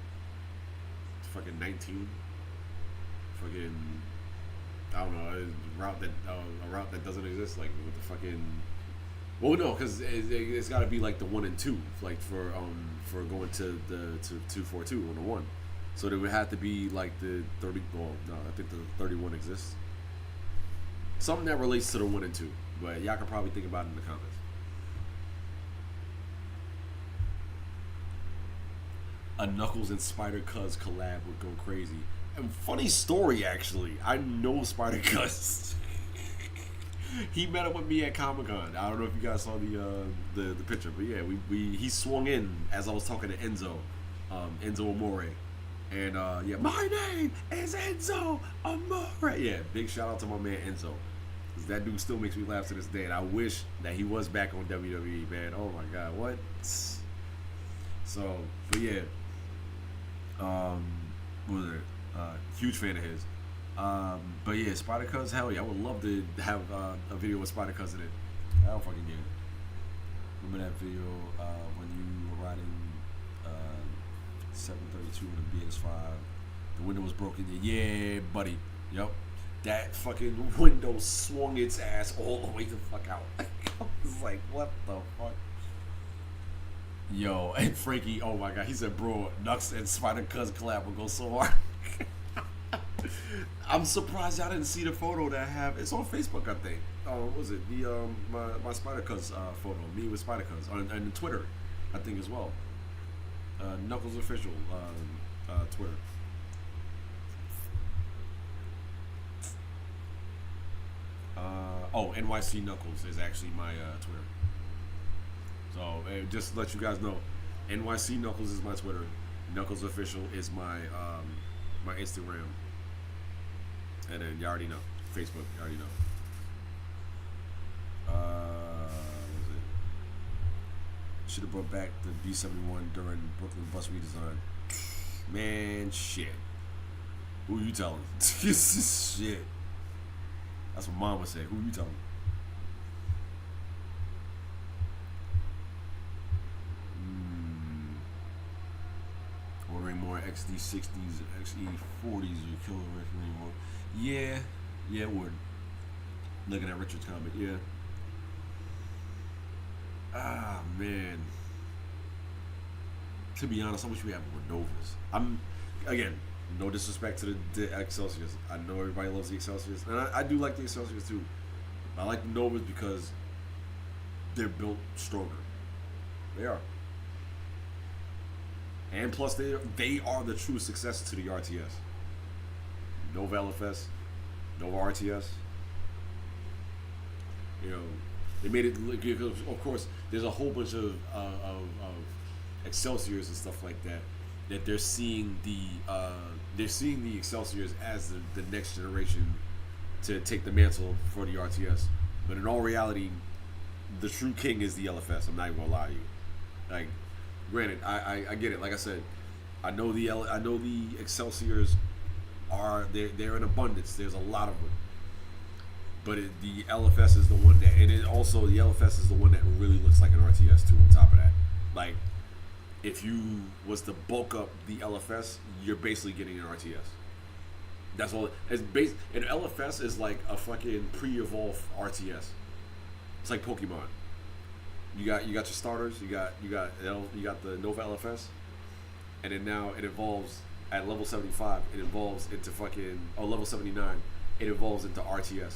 Fucking 19. Fucking, I don't know. A route that doesn't exist, like with the fucking. Well, no, because it's got to be like the 1 and 2, like for going to the 242 on the 1. So there would have to be like the 30. Well, no, I think the 31 exists. Something that relates to the 1 and 2, but y'all can probably think about it in the comments. A Knuckles and Spider Cuz collab would go crazy. And funny story, actually, I know Spider Cuz. He met up with me at Comic-Con. I don't know if you guys saw the picture, but yeah, he swung in as I was talking to Enzo Amore. And yeah, my name is Enzo Amore. Yeah, big shout out to my man Enzo. Cause that dude still makes me laugh to this day. And I wish that he was back on WWE, man. Oh my god, what? So, but yeah. What was it? Huge fan of his. But yeah, Spider Cuz, hell yeah, I would love to have a video with Spider Cuz in it. I don't fucking get it. Remember that video when you were riding 732 in the BX5? The window was broken. Yeah, buddy. Yep. That fucking window swung its ass all the way the fuck out. I was like, what the fuck? Yo, and Frankie, oh my god, he said, bro, Nux and Spider Cuz collab will go so hard. I'm surprised y'all didn't see the photo that I have. It's on Facebook, I think. What was it? The my Spider Cuz photo, me with Spider Cuz, and Twitter, I think as well. Knuckles official Twitter. NYC Knuckles is actually my Twitter. So just to let you guys know, NYC Knuckles is my Twitter. Knuckles official is my my Instagram. And then you already know. Facebook, you already know. What was it? Should have brought back the B71 during Brooklyn bus redesign. Man, shit. Who you telling? Shit. That's what Mom would say. Who you telling? Ordering more XD60s, XE40s, you kill anymore. Yeah, it would. Looking at Richard's comment, yeah. Ah, man. To be honest, I wish we had more Novas. Again, no disrespect to the Excelsiors. I know everybody loves the Excelsiors, and I do like the Excelsiors too. I like the Novas because they're built stronger. They are. And plus, they are the true successor to the RTS. Nova LFS, Nova RTS. You know, they made it look good. Of course, there's a whole bunch of Excelsiors and stuff like that they're seeing the Excelsiors as the next generation to take the mantle for the RTS. But in all reality, the true king is the LFS. I'm not even gonna lie to you. Like, granted, I get it. Like I said, I know the Excelsiors are they're in abundance. There's a lot of them. But the LFS is the one that, and also the LFS is the one that really looks like an RTS too. On top of that, like, if you was to bulk up the LFS, you're basically getting an RTS. That's all. It's an LFS is like a fucking pre-evolved RTS. It's like Pokemon. You got your starters. You got the Nova LFS, and then now it evolves at level 75. It evolves into level 79. It evolves into RTS.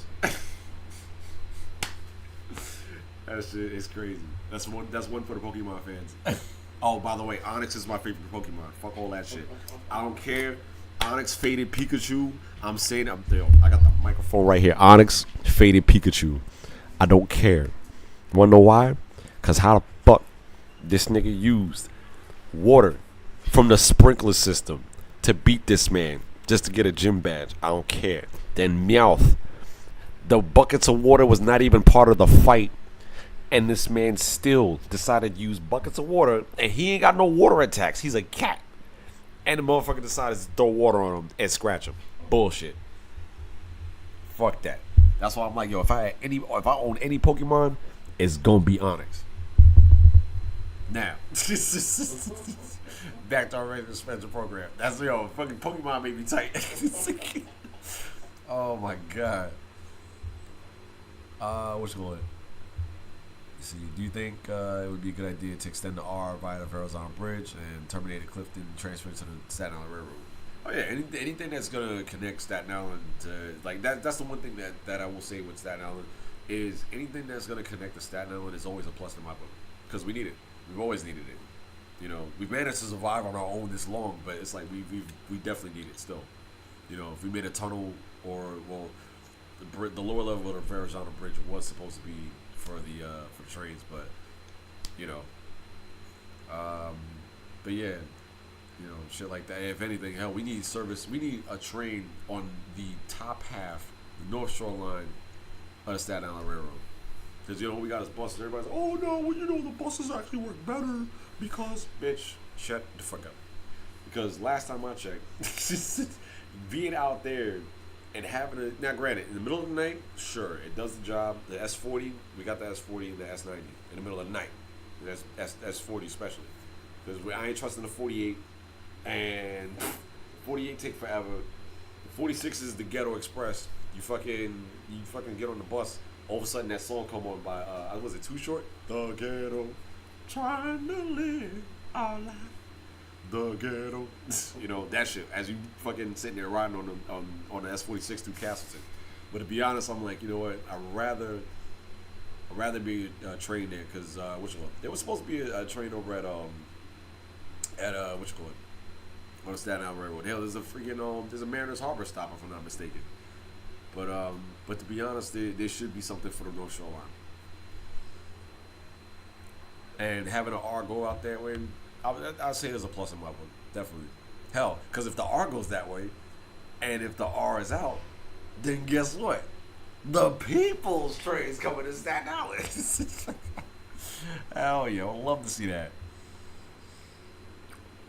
That shit is crazy. That's one for the Pokemon fans. Oh, by the way, Onyx is my favorite Pokemon. Fuck all that shit. I don't care Onyx faded Pikachu. I'm saying I'm there. I got the microphone right here. Onyx faded Pikachu. I don't care. Wanna know why? Cause how the fuck this nigga used water from the sprinkler system to beat this man just to get a gym badge. I don't care. Then Meowth. The buckets of water was not even part of the fight. And this man still decided to use buckets of water. And he ain't got no water attacks. He's a cat. And the motherfucker decided to throw water on him and scratch him. Bullshit. Fuck that. That's why I'm like, yo, if I own any Pokemon, it's gonna be Onyx. Now, back to our regular Spencer program. That's fucking Pokemon made me tight. Oh my god. What's going on? See, do you think it would be a good idea to extend the R via the Verrazano Bridge and terminate at Clifton and transfer it to the Staten Island Railroad? Oh yeah, anything that's gonna connect Staten Island to like that. That's the one thing that I will say with Staten Island is anything that's gonna connect to Staten Island is always a plus in my book because we need it. We've always needed it. You know, we've managed to survive on our own this long, but it's like we definitely need it still. You know, if we made a tunnel or the lower level of the Verrazano Bridge was supposed to be for the trains, but you know, but yeah, you know, shit like that. If anything, hell, we need service. We need a train on the top half, the North Shore line of the Staten Island Railroad. Because, you know, we got his buses. Everybody's like, oh no, well, you know, the buses actually work better because, bitch, shut the fuck up. Because last time I checked, being out there and having a, now granted, in the middle of the night, sure, it does the job. The S40, we got the S40 and the S90 in the middle of the night. That's S40 especially. Because I ain't trusting the 48, and 48 take forever. The 46 is the Ghetto Express. You fucking get on the bus. All of a sudden, that song come on by was it Too Short? The Ghetto, trying to live our life. The Ghetto, you know that shit. As you fucking sitting there riding on the S46 through Castleton. But to be honest, I'm like, you know what? I'd rather be trained there because there was supposed to be a train over at on the Staten Island Railroad. Hell, there's a freaking there's a Mariners Harbor stop if I'm not mistaken. But to be honest, there should be something for the North Shore line. And having an R go out that way, I'll say there's a plus in my book, definitely. Hell, because if the R goes that way, and if the R is out, then guess what? The People's Train's coming to Staten Island. Hell yeah, I'd love to see that.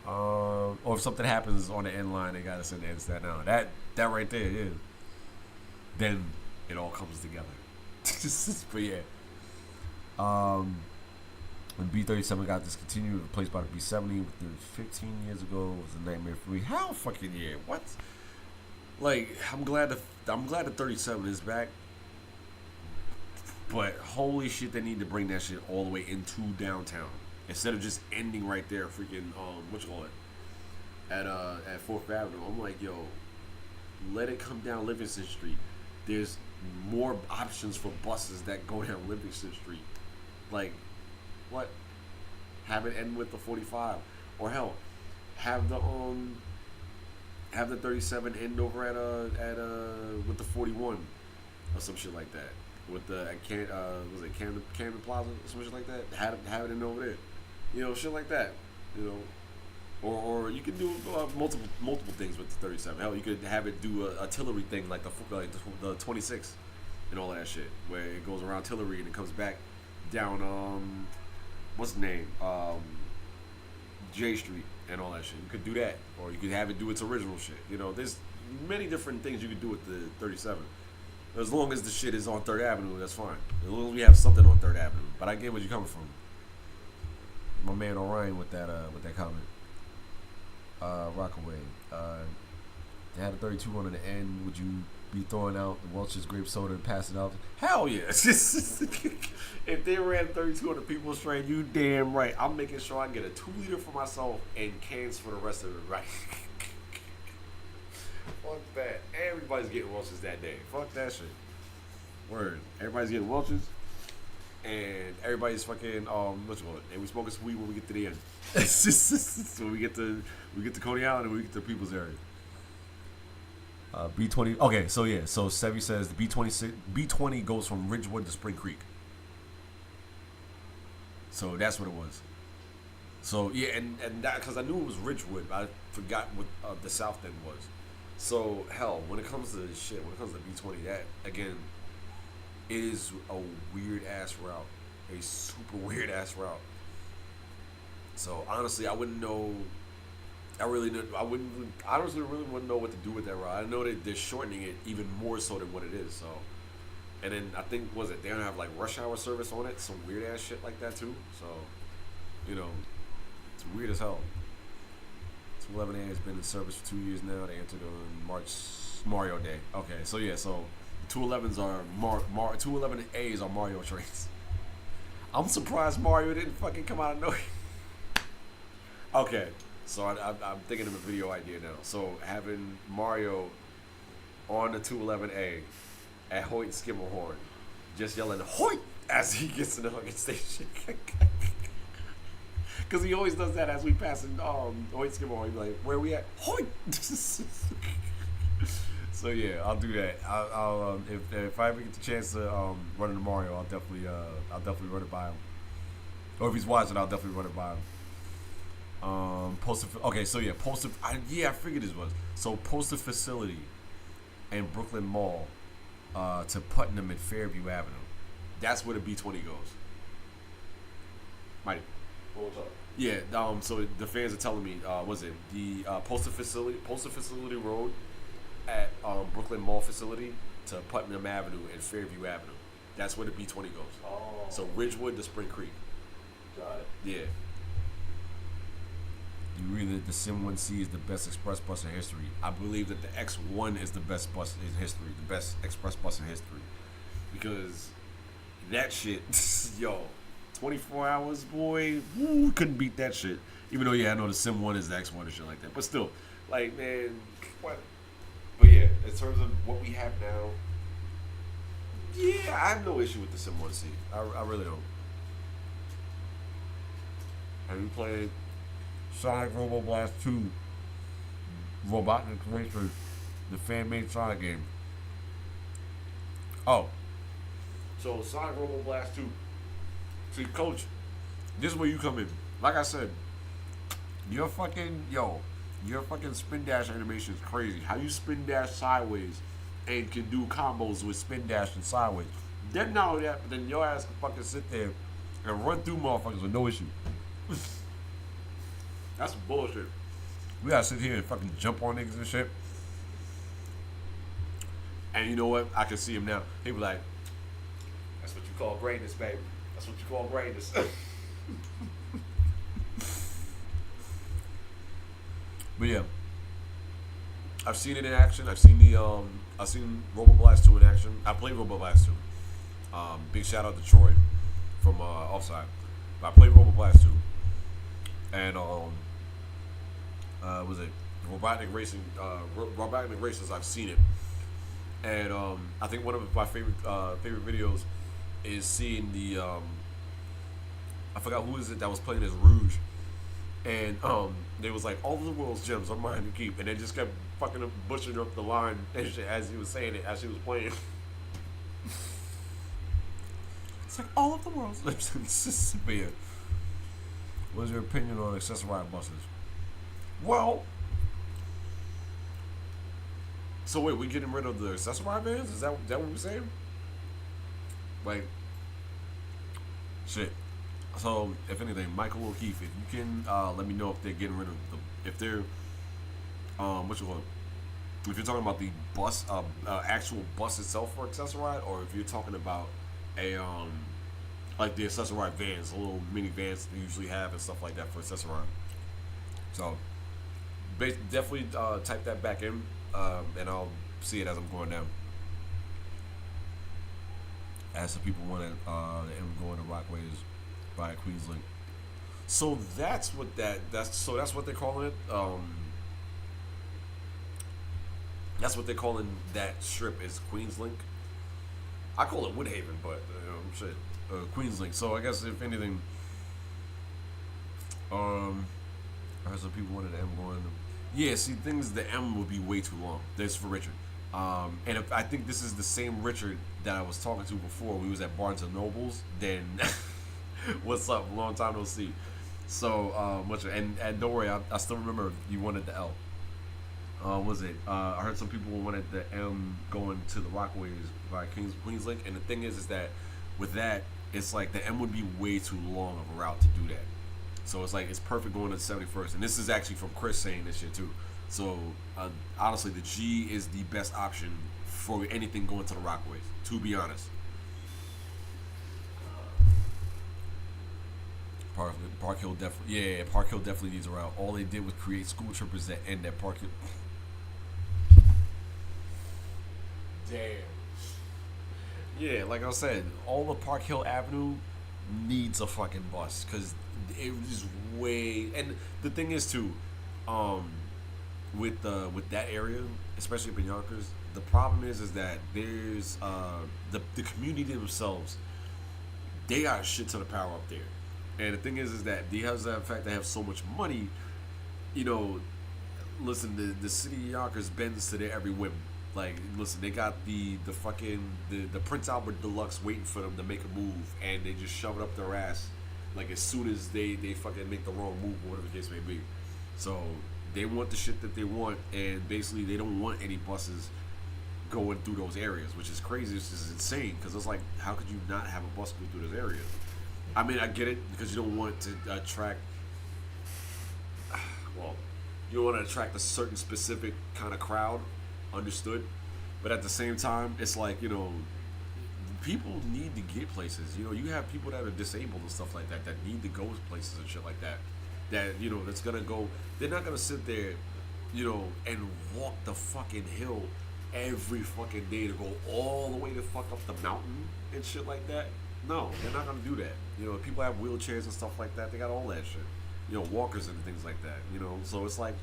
Or if something happens on the end line, they gotta send it in Staten Island. That right there, yeah. Then it all comes together. But yeah. When B-37 got discontinued, replaced by the B-70 within 15 years ago, it was a nightmare for me. How fucking yeah? What? Like, I'm glad the 37 is back. But holy shit, they need to bring that shit all the way into downtown instead of just ending right there, freaking at 4th Avenue. I'm like, yo, let it come down Livingston Street. There's more options for buses that go down Livingston Street. Like, what? Have it end with the 45, or hell, have the 37 end over at with the 41, or some shit like that. With the was it Camden Plaza or some shit like that? Have it end over there. You know, shit like that. You know, or you can do multiple things with the 37. Hell, you could have it do a artillery thing like the 26 and all that shit, where it goes around Tillery and it comes back down what's the name? J Street and all that shit. You could do that. Or you could have it do its original shit. You know, there's many different things you could do with the 37. As long as the shit is on 3rd Avenue, that's fine. As long as we have something on 3rd Avenue. But I get where you're coming from. My man Orion with that comment. Rockaway. They had a 32 on the end. Would you be throwing out the Welch's grape soda and pass it out? Hell yeah. If they ran 32 on the People's Train, you damn right. I'm making sure I get a 2-liter for myself and cans for the rest of it, right? Fuck that. Everybody's getting Welch's that day. Fuck that shit. Word. Everybody's getting Welch's. And everybody's fucking and we smoking some weed when we get to the end. So we get to Coney Island and we get to the People's area. B20. Okay, so yeah, so Sevi says the B20 goes from Ridgewood to Spring Creek. So that's what it was. So yeah, and that because I knew it was Ridgewood, but I forgot what the south end was. So hell, when it comes to this shit, when it comes to B20, that again is a weird ass route, a super weird ass route. So honestly, I wouldn't know. I honestly really wouldn't know what to do with that route. I know that they're shortening it even more so than what it is. So, and then I think they don't have like rush hour service on it, some weird ass shit like that too. So, you know, it's weird as hell. 211A has been in service for 2 years now. They entered on Mario Day. Okay, so yeah, so 211s are 211As are Mario trains. I'm surprised Mario didn't fucking come out of nowhere. Okay. So I'm thinking of a video idea now. So having Mario on the 211A at Hoyt Skimmerhorn, just yelling "Hoyt" as he gets in the fucking station. Because he always does that as we pass in Hoyt Skimmerhorn. He's like, "Where we at? Hoyt." So yeah, I'll do that. I'll if I ever get the chance to run into Mario, I'll definitely run it by him. Or if he's watching, I'll definitely run it by him. Okay, so yeah, I figured this was. So Postal Facility and Brooklyn Mall to Putnam and Fairview Avenue. That's where the B20 goes. Mighty. What's up? Yeah, so the fans are telling me, was it the Postal Facility Road at Brooklyn Mall facility to Putnam Avenue and Fairview Avenue. That's where the B20 goes. Oh. So Ridgewood to Spring Creek. Got it. Yeah. You agree that the Sim 1C is the best express bus in history? I believe that the X1 is the best bus in history, the best express bus in history. Because that shit, yo, 24 hours, boy, woo, couldn't beat that shit. Even though, yeah, I know the Sim 1 is the X1 and shit like that. But still, like, man, what? But yeah, in terms of what we have now, yeah, I have no issue with the Sim 1C. I really don't. Have you played Sonic Robo Blast 2 Robotnik Racer, the fan-made Sonic game? Oh. So Sonic Robo Blast 2. See, Coach, this is where you come in. Like I said, your fucking spin dash animation is crazy. How you spin dash sideways and can do combos with spin dash and sideways. Then not only that, but then your ass can fucking sit there and run through motherfuckers with no issue. That's bullshit. We gotta sit here and fucking jump on niggas and shit. And you know what? I can see him now. He be like, "That's what you call greatness, baby. That's what you call greatness." But yeah, I've seen it in action. I've seen Robo Blast 2 in action. I played Robo Blast 2. Big shout out to Troy from Offside. But I played Robo Blast 2. And was it Robotnik Racing? Robotnik Racers. I've seen it. And I think one of my favorite videos is seeing the I forgot who is it that was playing as Rouge. And they was like, all of the world's gems are mine to keep, and they just kept fucking butchering up the line and shit as he was saying it, as she was playing. It's like all of the world's gems. But yeah. what's your opinion on accessorized buses? Well, so wait, we getting rid of the accessorized vans? Is that what we're saying? Like, shit. So, if anything, Michael O'Keefe, if you can let me know if they're getting rid of if they're, what you call it? If you're talking about the bus, actual bus itself for accessorized, or if you're talking about a, like the accessorized vans, the little mini vans they usually have and stuff like that for accessorized. So, definitely type that back in, and I'll see it as I'm going down. As some people want to going to Rockways by Queenslink. So that's what that's what they're calling it. That's what they're calling that strip is Queenslink. I call it Woodhaven, but shit, Queenslink. So I guess if anything, I heard some people wanted to going. Yeah, see, the thing is, the M would be way too long. That's for Richard. And if I think this is the same Richard that I was talking to before, we was at Barnes and Nobles, then what's up? Long time no see. So, and don't worry, I still remember you wanted the L. Was it? I heard some people wanted the M going to the Rockaways by Queenslink, and the thing is that with that, it's like the M would be way too long of a route to do that. So it's like it's perfect going to the 71st, and this is actually from Chris saying this shit too. So honestly, the G is the best option for anything going to the Rockaways. To be honest, Park Hill definitely, yeah, Park Hill definitely needs a route. All they did was create school troopers that end at Park Hill. Damn. Yeah, like I said, all of Park Hill Avenue needs a fucking bus because it is way. And the thing is too, with that area, especially up in Yonkers, the problem is that there's the community themselves. They got shit to the power up there, and the thing is that because of the fact they have so much money, you know. Listen, the city of Yonkers bends to their every whim. Like, listen, they got the fucking the Prince Albert Deluxe waiting for them to make a move, and they just shove it up their ass, like as soon as they fucking make the wrong move, or whatever the case may be. So they want the shit that they want, and basically they don't want any buses going through those areas, which is crazy. It's just insane because it's like, how could you not have a bus go through those areas? I mean, I get it because you don't want to attract. Well, you don't want to attract a certain specific kind of crowd. Understood, but at the same time, it's like, you know, people need to get places. You know, you have people that are disabled and stuff like that need to go places and shit like that. That, you know, that's gonna go. They're not gonna sit there, you know, and walk the fucking hill every fucking day to go all the way to fuck up the mountain and shit like that. No, they're not gonna do that. You know, people have wheelchairs and stuff like that. They got all that shit. You know, walkers and things like that. You know, so it's like,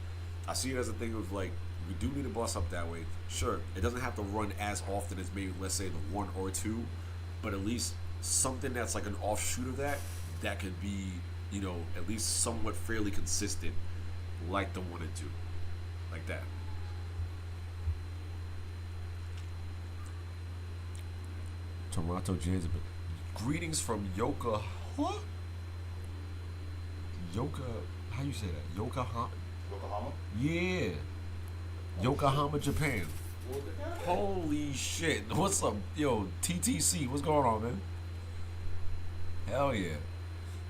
I see it as a thing of like, we do need a bus up that way. Sure, it doesn't have to run as often as maybe, let's say, the 1 or 2, but at least something that's like an offshoot of that could be, you know, at least somewhat fairly consistent, like the 1 and 2, like that. Toronto Jazz. Greetings from Yoka. What? Yoka. How you say that? Yokohama. Yokohama? Yeah. Yokohama, Japan. Holy shit. What's up? Yo, TTC, what's going on, man? Hell yeah.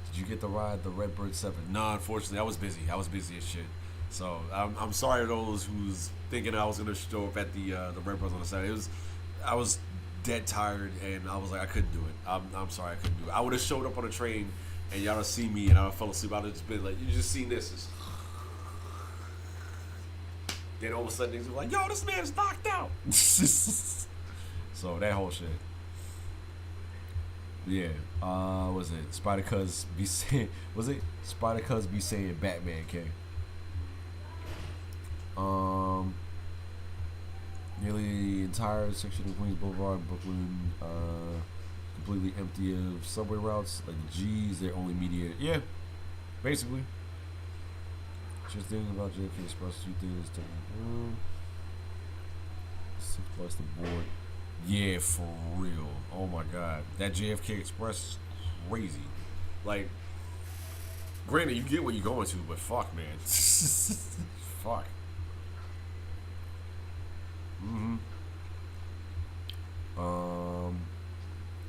Did you get to ride the Redbird 7? Nah, unfortunately, I was busy. I was busy as shit. So, I'm sorry to those who's thinking I was going to show up at the Redbirds on the Saturday. I was dead tired, and I was like, I couldn't do it. I'm sorry, I couldn't do it. I would have showed up on a train, and y'all would see me, and I fell asleep. I would have just been like, you just seen this. It's, then all of a sudden, niggas were like, yo, this man's knocked out. So, that whole shit. Yeah. Was it Spider Cuz be saying, was it Spider Cuz be saying Batman, K? Nearly the entire section of Queens Boulevard, Brooklyn, completely empty of subway routes. Like the G's, their only media. Yeah, basically. Just thinking about JFK Express, 2 things. 6 plus the board. Yeah, for real. Oh my god. That JFK Express is crazy. Like, granted, you get what you're going to, but fuck, man. Fuck.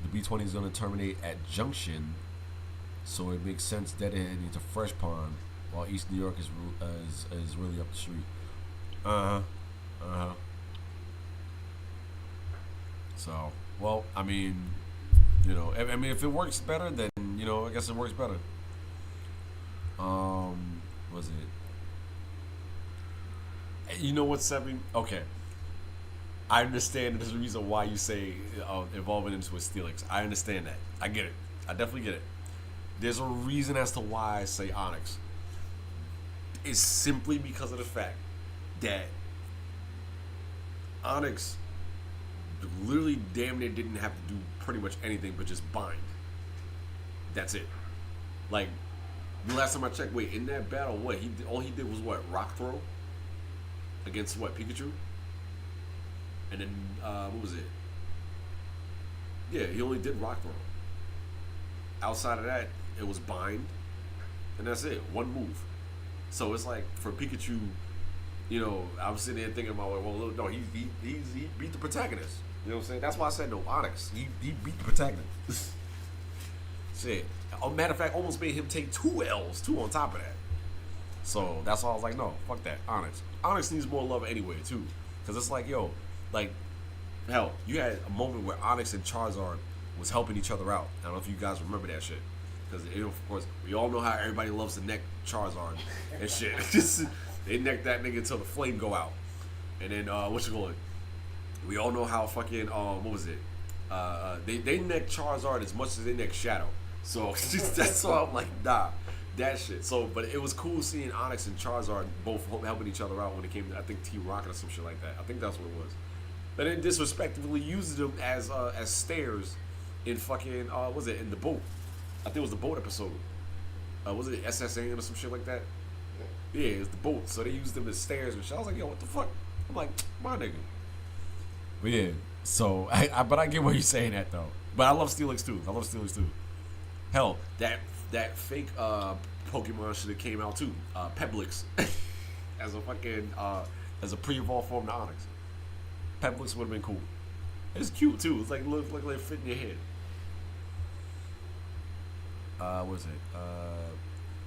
The B-20 is going to terminate at Junction, so it makes sense that it needs a Fresh Pond, while East New York is really up the street. So, well, I mean, you know, I mean, if it works better, then, you know, I guess it works better. Was it? You know what, Seven? Okay. I understand there's a reason why you say evolving into a Steelix. I understand that. I get it. I definitely get it. There's a reason as to why I say Onyx. It's simply because of the fact that Onyx literally damn near didn't have to do pretty much anything but just bind. That's it. Like, the last time I checked, wait, in that battle, what? All he did was what? Rock throw? against what, Pikachu? And then what was it? Yeah, he only did Rock Throw. Outside of that, it was Bind, and that's it. One move. So it's like for Pikachu, you know, I was sitting there thinking about, well, no, he beat the protagonist. You know what I'm saying? That's why I said no, Onyx. He beat the protagonist. Shit. Matter of fact, almost made him take 2 L's, 2 on top of that. So that's why I was like, no, fuck that. Onyx. Onyx needs more love anyway, too. Because it's like, yo, like, hell, you had a moment where Onyx and Charizard was helping each other out. I don't know if you guys remember that shit. Because, of course, we all know how everybody loves to neck Charizard and shit. They neck that nigga until the flame go out. And then, we all know how fucking, what was it? They neck Charizard as much as they neck Shadow. So, that's why I'm like, nah, that shit. So, but it was cool seeing Onyx and Charizard both helping each other out when it came to, I think, T-Rocket or some shit like that. I think that's what it was. But then disrespectfully used them as stairs in fucking, was it, in the boat? I think it was the boat episode. Was it SSN or some shit like that? Yeah, it was the boat. So they used them as stairs and shit. I was like, yo, what the fuck? I'm like, my nigga. But yeah, so, but I get what you're saying that though. But I love Steelix too. Hell, that fake Pokemon should have came out too. Peblix. as a fucking, as a pre-evolved form to Onyx. Peblix would have been cool. It's cute too. It's like, look like it fit in your head. What is it?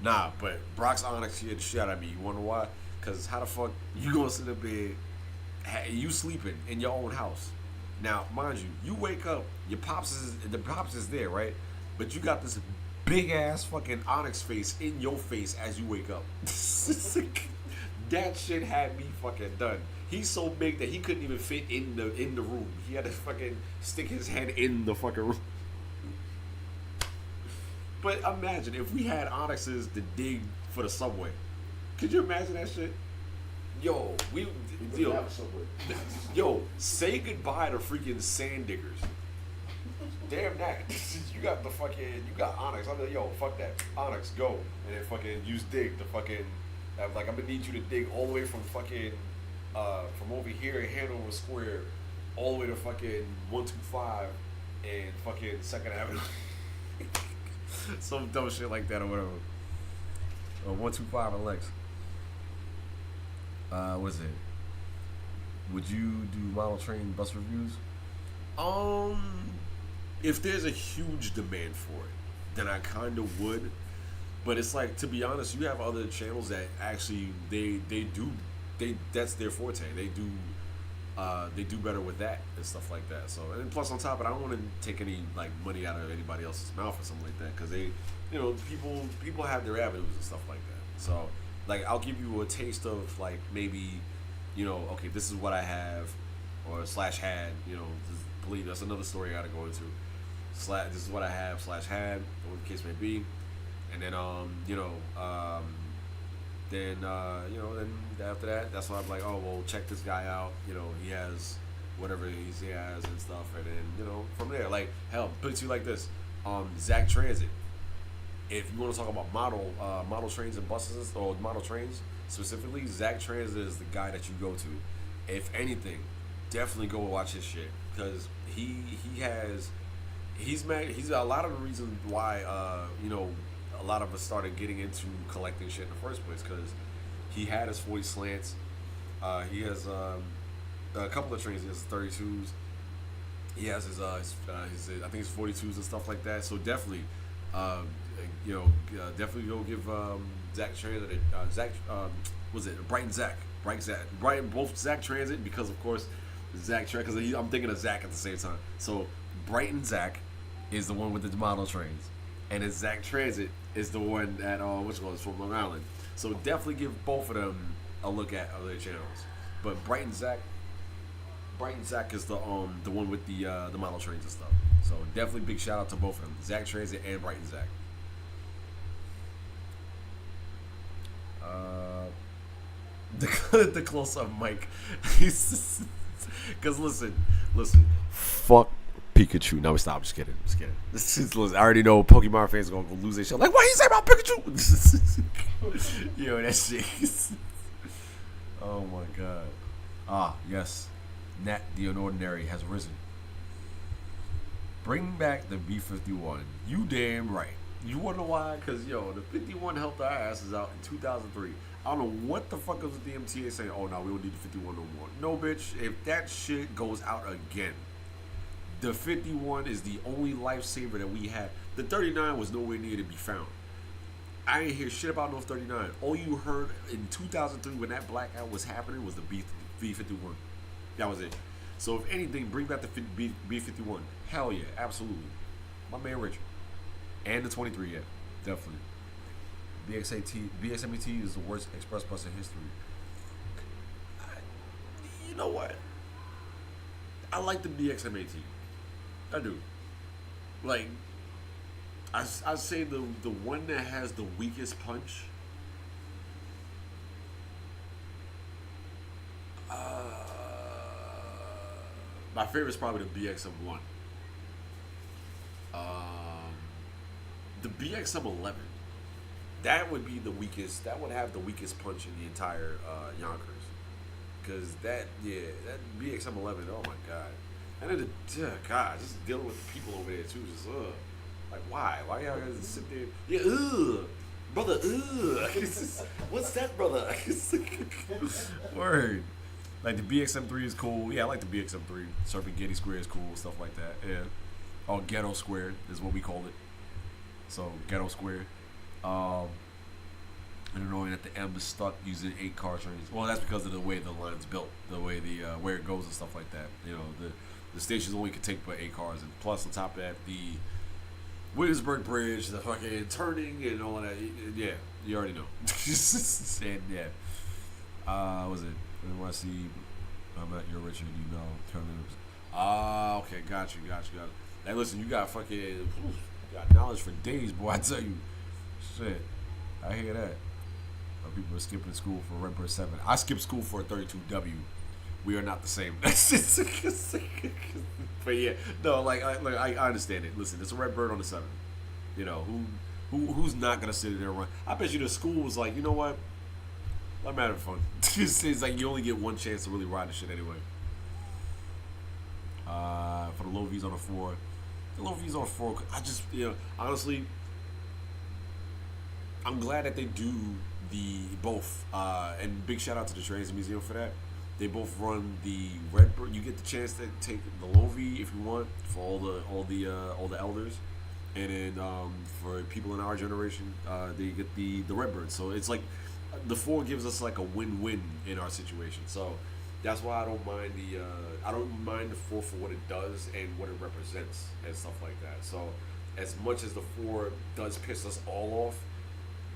Nah, but Brock's Onyx scared the shit out of me. You wonder why? Because how the fuck you gonna sit in bed, you sleeping in your own house? Now, mind you, you wake up, the pops is there, right? But you got this big ass fucking Onyx face in your face as you wake up. That shit had me fucking done. He's so big that he couldn't even fit in the room. He had to fucking stick his head in the fucking room. But imagine if we had Onyxes to dig for the subway. Could you imagine that shit? Yo, say goodbye to freaking sand diggers. Damn that. You got Onyx. I'm like, yo, fuck that. Onyx, go. And then fucking use dig to fucking, like, I'm gonna need you to dig all the way from fucking, from over here in Hanover Square, all the way to fucking 125 and fucking 2nd Avenue. Some dumb shit like that or whatever. Or 125 and Lex. What is it? Would you do model train bus reviews? If there's a huge demand for it, then I kind of would. But it's like, to be honest, you have other channels that actually that's their forte. They do better with that and stuff like that. So, and plus on top of it, I don't want to take any like money out of anybody else's mouth or something like that, because they, you know, people have their avenues and stuff like that. So, like, I'll give you a taste of like maybe, you know, okay, this is what I have, or slash had, you know, believe that's another story I got to go into. This is what I have slash had, whatever the case may be, and then then after that, that's why I'm like, oh well, check this guy out. You know, he has whatever he has and stuff, and then, you know, from there, like, hell, put it to you like this: Zach Transit. If you want to talk about model trains and buses, or model trains specifically, Zach Transit is the guy that you go to. If anything, definitely go watch his shit, because he's a lot of the reason why a lot of us started getting into collecting shit in the first place, because he had his 40 slants. He has a couple of trains. He has 32s. He has his I think his 42s and stuff like that. So definitely, definitely go give Zach Transit Brighton both Zach Transit, because of course Zach Transit, because I'm thinking of Zach at the same time. So Brighton Zach is the one with the model trains, and his Zach Transit is the one that is from Long Island. So definitely give both of them a look at other channels. But Brighton Zach is the one with the model trains and stuff. So definitely big shout out to both of them, Zach Transit and Brighton Zach. The close up mic. Because listen, fuck Pikachu. No, stop. I'm just kidding. Listen, I already know Pokemon fans are gonna go lose their shit. Like, what you say about Pikachu? Yo, that shit. Oh my god. Ah, yes. Nat the Unordinary has risen. Bring back the B-51. You damn right. You wanna know why? Because, yo, the 51 helped our asses out in 2003. I don't know what the fuck was with the MTA saying, oh, no, we don't need the 51 no more. No, bitch. If that shit goes out again, the 51 is the only lifesaver that we had. The 39 was nowhere near to be found. I didn't hear shit about no 39. All you heard in 2003 when that blackout was happening was the B-51. That was it. So if anything, bring back the B-51. Hell yeah, absolutely. My man Richard. And the 23, yeah, definitely. BXMET is the worst express bus in history. You know what? I like the BXMAT. I do. Like, I say the one that has the weakest punch. My favorite is probably the BXM1. The BXM11. That would be the weakest. That would have the weakest punch in the entire Yonkers. Because that BXM11. Oh my god. And then God, just dealing with the people over there too. Just like why? Why y'all guys sit there? Yeah, brother. What's that, brother? Word. Like the BXM3 is cool. Yeah, I like the BXM3. Surfing Getty Square is cool. Stuff like that. Yeah. Oh, Ghetto Square is what we call it. So Ghetto Square. And knowing that the M is stuck using 8-car trains. Well, that's because of the way the line's built, the way the where it goes and stuff like that. You know, the stations only can take but 8 cars, and plus on top of that, the Williamsburg Bridge, the fucking turning and all of that. Yeah, you already know. And yeah, what was it? When I see I'm at your Richard, you know, turning. Okay, got you. Hey, listen, you got fucking got knowledge for days, boy. I tell you, shit. I hear that. People are skipping school for Redbird 7. I skipped school for a 32W. We are not the same. But yeah, no, like I understand it. Listen, it's a Redbird on the 7. You know, who's not gonna sit there and run? I bet you the school was like, you know what? I'm having fun. It's like you only get one chance to really ride the shit anyway. For the low V's on the 4. The low V's on the 4, I just, you know, honestly, I'm glad that they do the both, and big shout out to the Trains Museum for that. They both run the Redbird. You get the chance to take the low V if you want for all the elders, and then for people in our generation, they get the Redbird. So it's like the 4 gives us like a win-win in our situation. So that's why I don't mind the 4 for what it does and what it represents and stuff like that. So as much as the 4 does piss us all off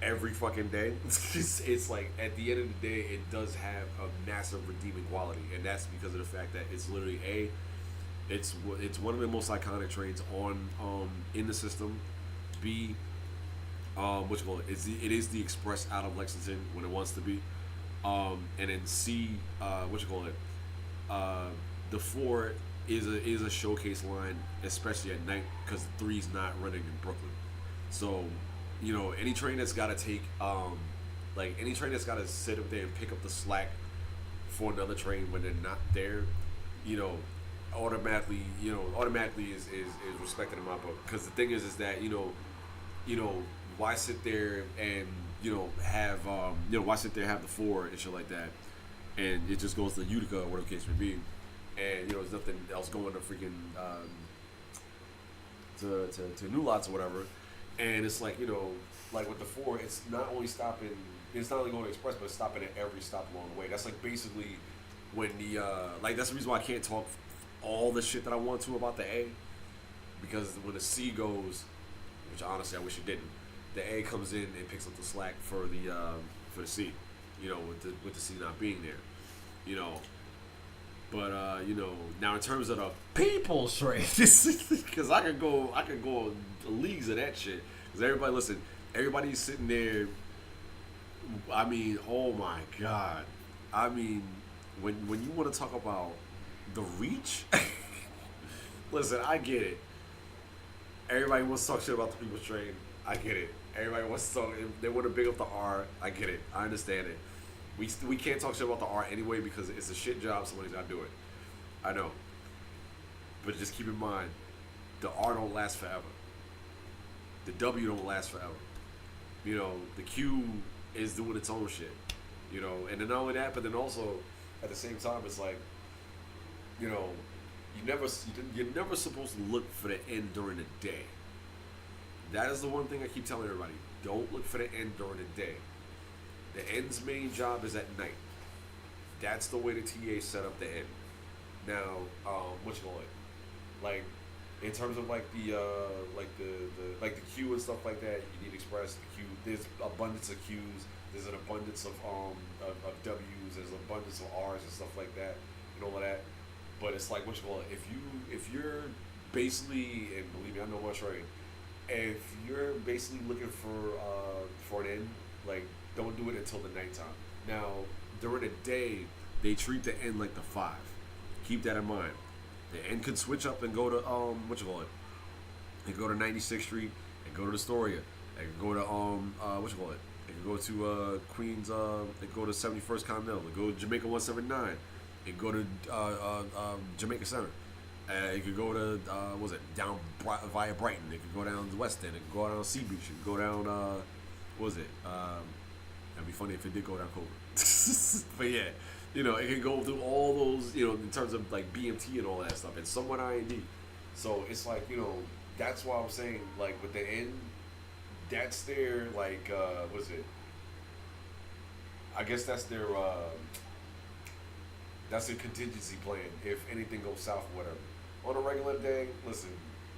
every fucking day, it's like at the end of the day it does have a massive redeeming quality, and that's because of the fact that it's literally it's one of the most iconic trains on in the system. B, what you call it? It is the express out of Lexington when it wants to be, and then C, what you call it? The 4 is a showcase line, especially at night, because the 3's not running in Brooklyn. So, you know, any train that's got to take, any train that's got to sit up there and pick up the slack for another train when they're not there, you know, automatically is respected in my book. Because the thing is that, you know, why sit there and, have the 4 and shit like that, and it just goes to Utica or whatever the case may be, and, there's nothing else going to freaking, to New Lots or whatever. And it's like, like with the 4, it's not only going to express, but it's stopping at every stop along the way. That's like basically when that's the reason why I can't talk all the shit that I want to about the A, because when the C goes, which honestly I wish it didn't, the A comes in and picks up the slack for the C, with the C not being there, But now in terms of the people's train, because I could go leagues of that shit. Because everybody's sitting there. I mean, oh my god. I mean, when you want to talk about the reach, listen, I get it. Everybody wants to talk shit about the people's train. I get it. Everybody wants to talk. They want to big up the R. I get it. I understand it. We can't talk shit about the art anyway because it's a shit job. Somebody's got to do it. I know, but just keep in mind, the R don't last forever. The W don't last forever. You know, the Q is doing its own shit. You know, and then not only that, but then also at the same time, it's like, you know, you're never supposed to look for the end during the day. That is the one thing I keep telling everybody. Don't look for the end during the day. The end's main job is at night. That's the way the TA set up the end. Now, what you call it? Like, in terms of like the Q and stuff like that, you need express the Q. There's abundance of Qs. There's an abundance of W's. There's an abundance of R's and stuff like that, and all of that. But it's like, what you call it? If you're basically, and believe me, I know what's right. If you're basically looking for an end, like, don't do it until the nighttime. Now, during the day, they treat the end like the 5. Keep that in mind. The end could switch up and go to what you call it? They go to 96th Street and go to Astoria. They can go to what you call it? They can go to Queens. They go to 71st Continental. They go to Jamaica 179. They go to Jamaica Center. It could go to what was it, down via Brighton. It could go down the West End. It could go down Sea Beach. It could go down what was it? That'd be funny if it did go down Cobra. But yeah, you know, it can go through all those, you know, in terms of like BMT and all that stuff, and somewhat IND. So it's like, you know, that's why I'm saying, like, with the end, that's their, like, what is it? I guess that's their contingency plan if anything goes south or whatever. On a regular day, listen,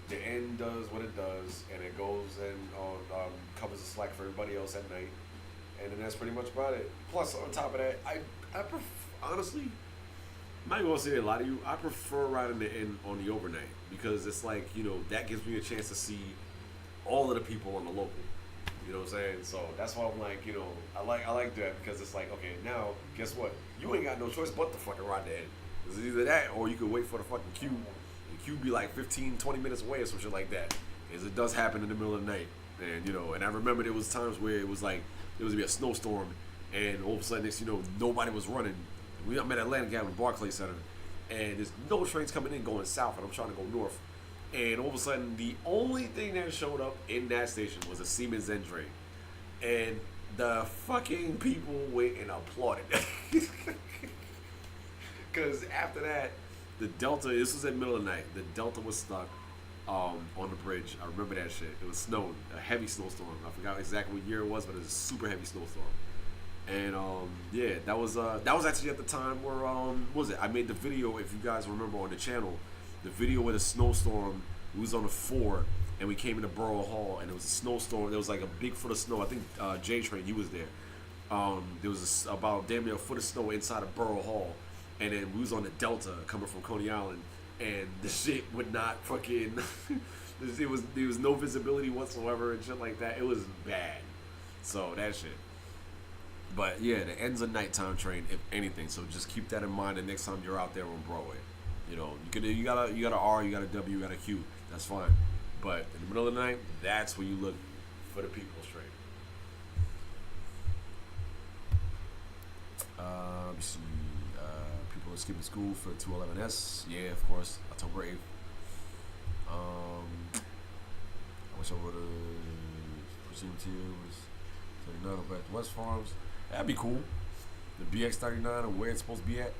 the end does what it does, and it goes and covers the slack for everybody else at night, and then that's pretty much about it. Plus, on top of that, I honestly, I'm not gonna say a lot of you. I prefer riding the end on the overnight because it's like, you know, that gives me a chance to see all of the people on the local. You know what I'm saying? So that's why I'm like, you know, I like that because it's like, okay, now guess what? You ain't got no choice but to fucking ride the end. It's either that or you could wait for the fucking queue. The queue be like 15, 20 minutes away or some shit like that. Because it does happen in the middle of the night. And, you know, and I remember there was times where it was like, there was be a snowstorm and all of a sudden, next, you know, nobody was running. I'm at Atlantic Avenue, Barclays Center, and there's no trains coming in going south, and I'm trying to go north. And all of a sudden, the only thing that showed up in that station was a Siemens N train. And the fucking people went and applauded. Because after that, the Delta, this was at the middle of the night, the Delta was stuck on the bridge. I remember that shit. It was snowing, a heavy snowstorm. I forgot exactly what year it was, but it was a super heavy snowstorm. And yeah, that was actually at the time where what was it? I made the video, if you guys remember, on the channel, the video with a snowstorm. We was on the 4 and we came into Borough Hall and it was a snowstorm. There was like a big foot of snow. I think J Train, he was there. There was about damn near a foot of snow inside of Borough Hall, and then we was on the Delta coming from Coney Island, and the shit would not fucking. there was no visibility whatsoever and shit like that. It was bad. So that shit. But yeah, the end's a nighttime train, if anything. So just keep that in mind the next time you're out there on Broadway. You know, you got a R, you got a W, you got a Q. That's fine. But in the middle of the night, that's where you look for the people's train. Let me see. People are skipping school for 211S. Yeah, of course. October 8th. I wish I would have proceeded to was 39 back to West Farms. That'd be cool. The BX39 and where it's supposed to be at.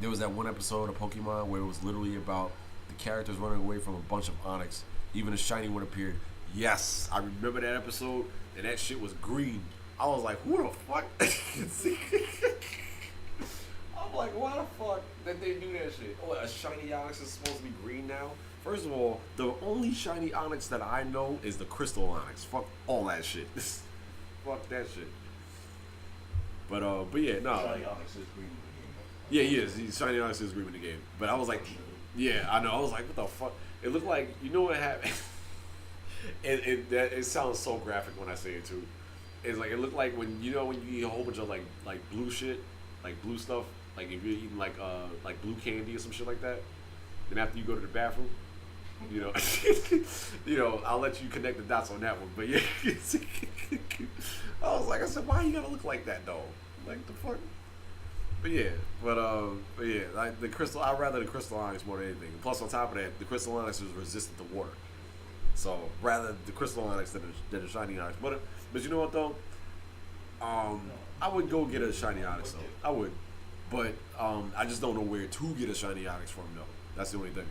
There was that one episode of Pokemon where it was literally about the characters running away from a bunch of Onyx. Even a shiny one appeared. Yes, I remember that episode, and that shit was green. I was like, who the fuck? I'm like, why the fuck did they do that shit? Oh, a shiny Onyx is supposed to be green now? First of all, the only shiny Onyx that I know is the Crystal Onyx. Fuck all that shit. Fuck that shit. But yeah, no. Shiny Onyx is green in the game. Yeah, he is. He's shiny Onyx is green in the game. But I was like, yeah, I know. I was like, what the fuck? It looked like, you know what happened? It sounds so graphic when I say it too. It's like, it looked like when you eat a whole bunch of like blue shit, like blue stuff, like if you're eating like blue candy or some shit like that, then after you go to the bathroom, You know, I'll let you connect the dots on that one. But yeah, I said, why you gotta look like that though? Like the fuck. But yeah, like the crystal. I'd rather the crystal onyx more than anything. Plus, on top of that, the crystal onyx is resistant to water. So rather the crystal onyx than the shiny onyx. But you know what though? I would go get a shiny onyx though. I would, but I just don't know where to get a shiny onyx from though. That's the only thing.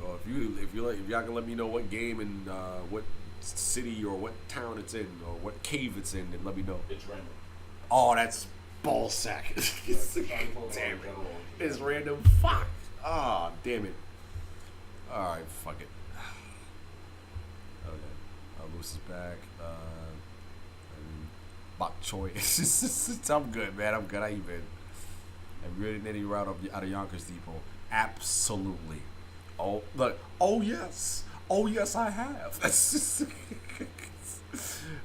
Well, if y'all can let me know what game and what city or what town it's in or what cave it's in, then let me know. It's random. Oh, that's ball sack. Damn it. It's random. Fuck. Ah, damn it. All right, fuck it. Okay. Moose is back. Bok Choy. I'm good, man. I'm good. How you been? Have you ridden any route out of Yonkers Depot? Absolutely. Oh, look. Oh, yes. Oh, yes, I have.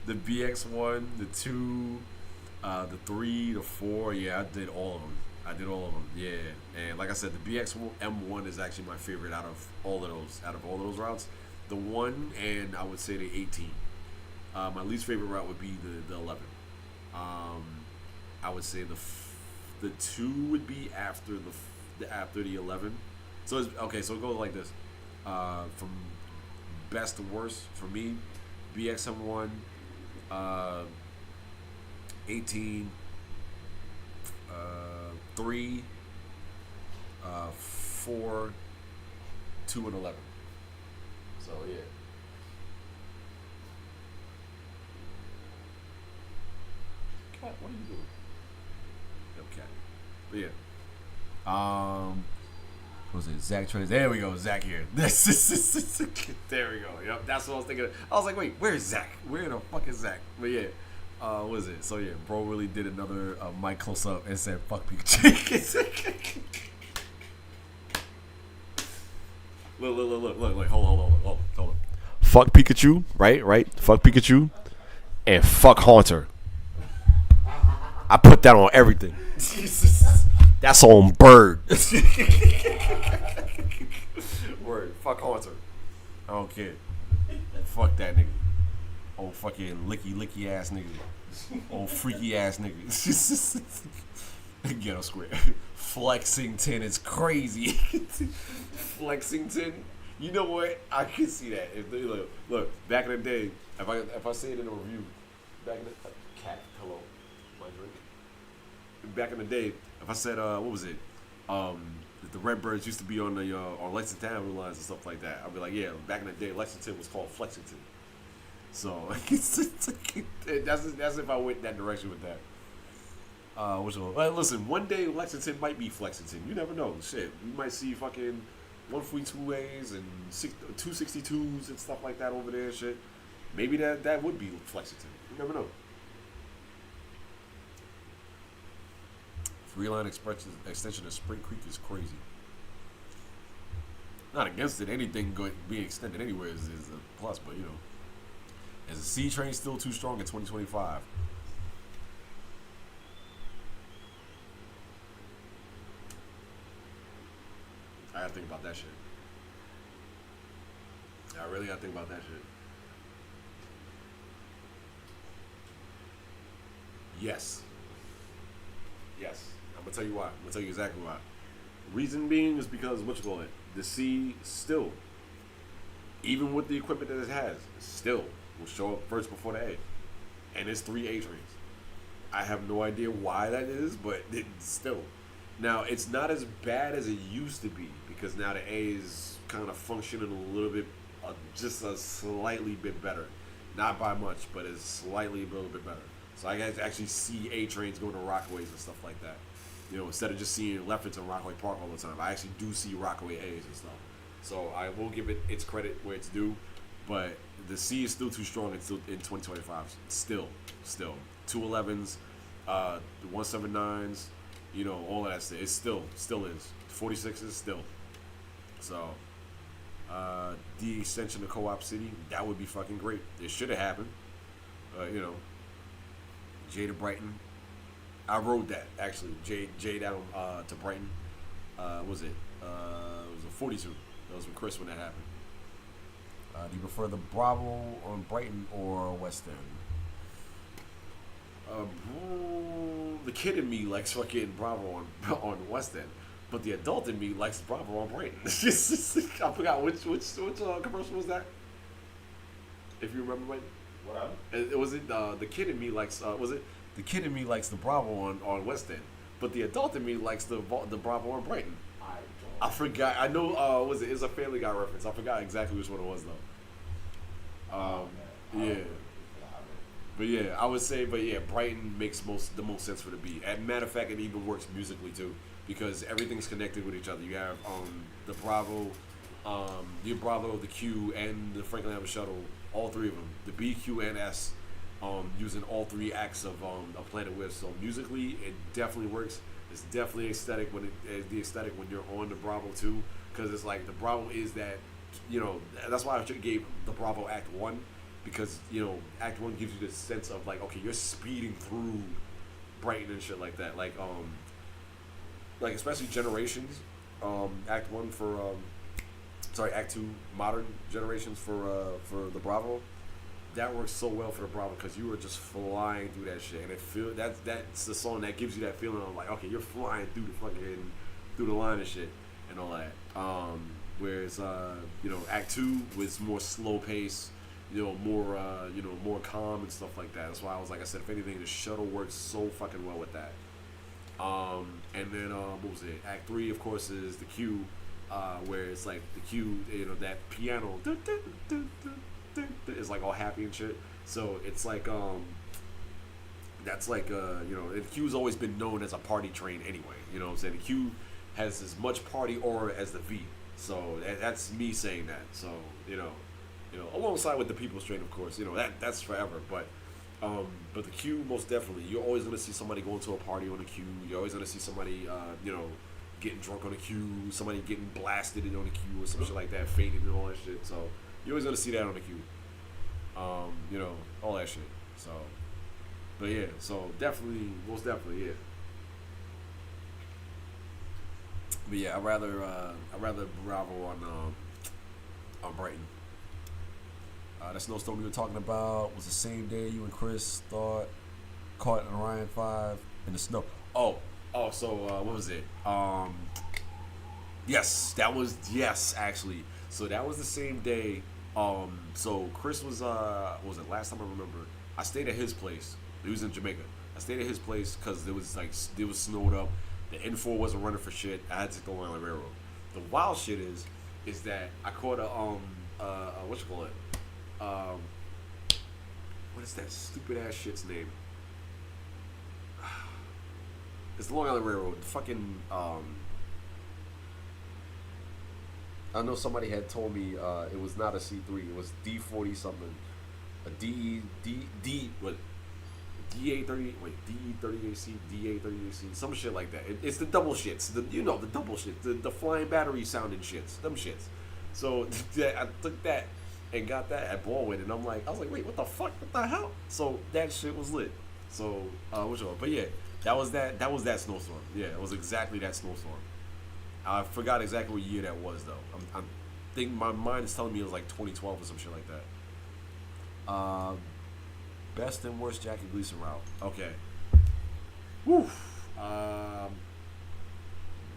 The BX1, the 2, the 3, the 4. Yeah, I did all of them. Yeah. And like I said, the BX M1 is actually my favorite out of all of those routes. The 1 and I would say the 18. My least favorite route would be the 11. I would say the 2 would be after the 11. So it goes like this. From best to worst for me, BXM1, 18, 3, 4, 2, and 11. So yeah. Cat, what are you doing? Okay. But yeah. What was it? Zach Trace. There we go. Zach here. There we go. Yep. That's what I was thinking. I was like, wait, where's Zach? Where the fuck is Zach? But yeah. What was it? So yeah, bro really did another mic close up and said, fuck Pikachu. Look. Hold on. Fuck Pikachu, right? Fuck Pikachu. And fuck Haunter. I put that on everything. That's on Bird. Word. Fuck Haunter. I don't care. Fuck that nigga. Old fucking licky ass nigga. Old freaky ass nigga. Ghetto Square. Flexington is crazy. Flexington. You know what? I can see that. If they look, back in the day, if I say it in a review, back in the cat, hello, my drink. Back in the day, if I said what was it? The Redbirds used to be on the on Lexington Avenue lines and stuff like that. I'd be like, yeah, back in the day, Lexington was called Flexington. So that's if I went that direction with that. Listen, one day Lexington might be Flexington. You never know. Shit, you might see fucking 142As and 262s and stuff like that over there. Shit, maybe that would be Flexington. You never know. Freeline extension of Spring Creek is crazy. Not against it. Anything being extended anywhere is a plus, but you know, is the C train still too strong in 2025? I gotta think about that shit. I really gotta think about that shit. Yes. I'm gonna tell you why. I'm gonna tell you exactly why. Reason being is because the C still, even with the equipment that it has, still will show up first before the A. And it's 3 A trains. I have no idea why that is, but it's still. Now, it's not as bad as it used to be because now the A is kind of functioning a little bit, just a slightly bit better. Not by much, but it's slightly a little bit better. So I actually see A trains going to Rockaways and stuff like that. You know, instead of just seeing Lefferts Rockaway Park all the time, I actually do see Rockaway A's and stuff. So I will give it its credit where it's due, but the C is still too strong in 2025. Still. 211s, the 179s, you know, all of that stuff. It still is. 46s still. So, the extension of Co-op City, that would be fucking great. It should have happened. You know, J to Brighton. I rode that actually. J down to Brighton. Was it It was a 42. That was with Chris when that happened. Do you prefer the Bravo on Brighton or West End? The kid in me likes fucking Bravo on West End, but the adult in me likes Bravo on Brighton. I forgot which commercial was that. If you remember, Mike. What up? It was it the kid in me likes was it the kid in me likes the Bravo on West End, but the adult in me likes the Bravo on Brighton. I don't. I forgot. I know. Was it? It's a Family Guy reference. I forgot exactly which one it was though. Yeah. But yeah, I would say, but yeah, Brighton makes the most sense for the beat. And matter of fact, it even works musically too, because everything's connected with each other. You have the Bravo, the Q, and the Franklin Avenue Shuttle. All three of them, the B, Q, and S, using all three acts of Planet Wiz. So musically, it definitely works. It's definitely aesthetic when you're on the Bravo too, because it's like the Bravo is that, that's why I gave the Bravo Act 1. Because, Act 1 gives you the sense of, like, okay, you're speeding through Brighton and shit like that. Like especially Generations, Act 1 for, Act 2, Modern Generations for the Bravo. That works so well for the Bravo because you were just flying through that shit. And that's the song that gives you that feeling of, like, okay, you're flying through through the line and shit and all that. Whereas, Act 2 was more slow pace. More calm and stuff like that. That's why like I said, if anything, the Shuttle works so fucking well with that. And then what was it? Act 3, of course, is the Q, where it's like the Q, that piano, is like all happy and shit. So it's like that's like and Q's always been known as a party train anyway. You know what I'm saying? The Q has as much party aura as the V. So that's me saying that. So alongside with the People's Train, of course, that's forever. But the Q, most definitely, you're always gonna see somebody going to a party on the Q. You're always gonna see somebody, getting drunk on the Q. Somebody getting blasted on the Q or some shit like that, faded and all that shit. So you're always gonna see that on the Q. All that shit. So, but yeah, so definitely, most definitely, yeah. But yeah, I'd rather Bravo on Brighton. That snowstorm we were talking about was the same day you and Chris caught an Orion 5 in the snow. So what was it? Yes, actually. So that was the same day. So Chris was it last time I remember? I stayed at his place. He was in Jamaica. I stayed at his place because it was snowed up. The N4 wasn't running for shit. I had to take the Long Island Railroad. The wild shit is that I caught a what you call it? What is that stupid ass shit's name? It's the Long Island Railroad. Fucking I know somebody had told me it was not a C3. It was D40 something. A D30AC, DA30AC, some shit like that. It's the double shits. The double shit. The flying battery sounding shits. Them shits. So I took that and got that at Baldwin, and I was like, wait, what the fuck? What the hell? So that shit was lit. So but yeah, that was that snowstorm. Yeah, it was exactly that snowstorm. I forgot exactly what year that was though. I think my mind is telling me it was like 2012 or some shit like that. Best and worst Jackie Gleason route. Okay. Woo.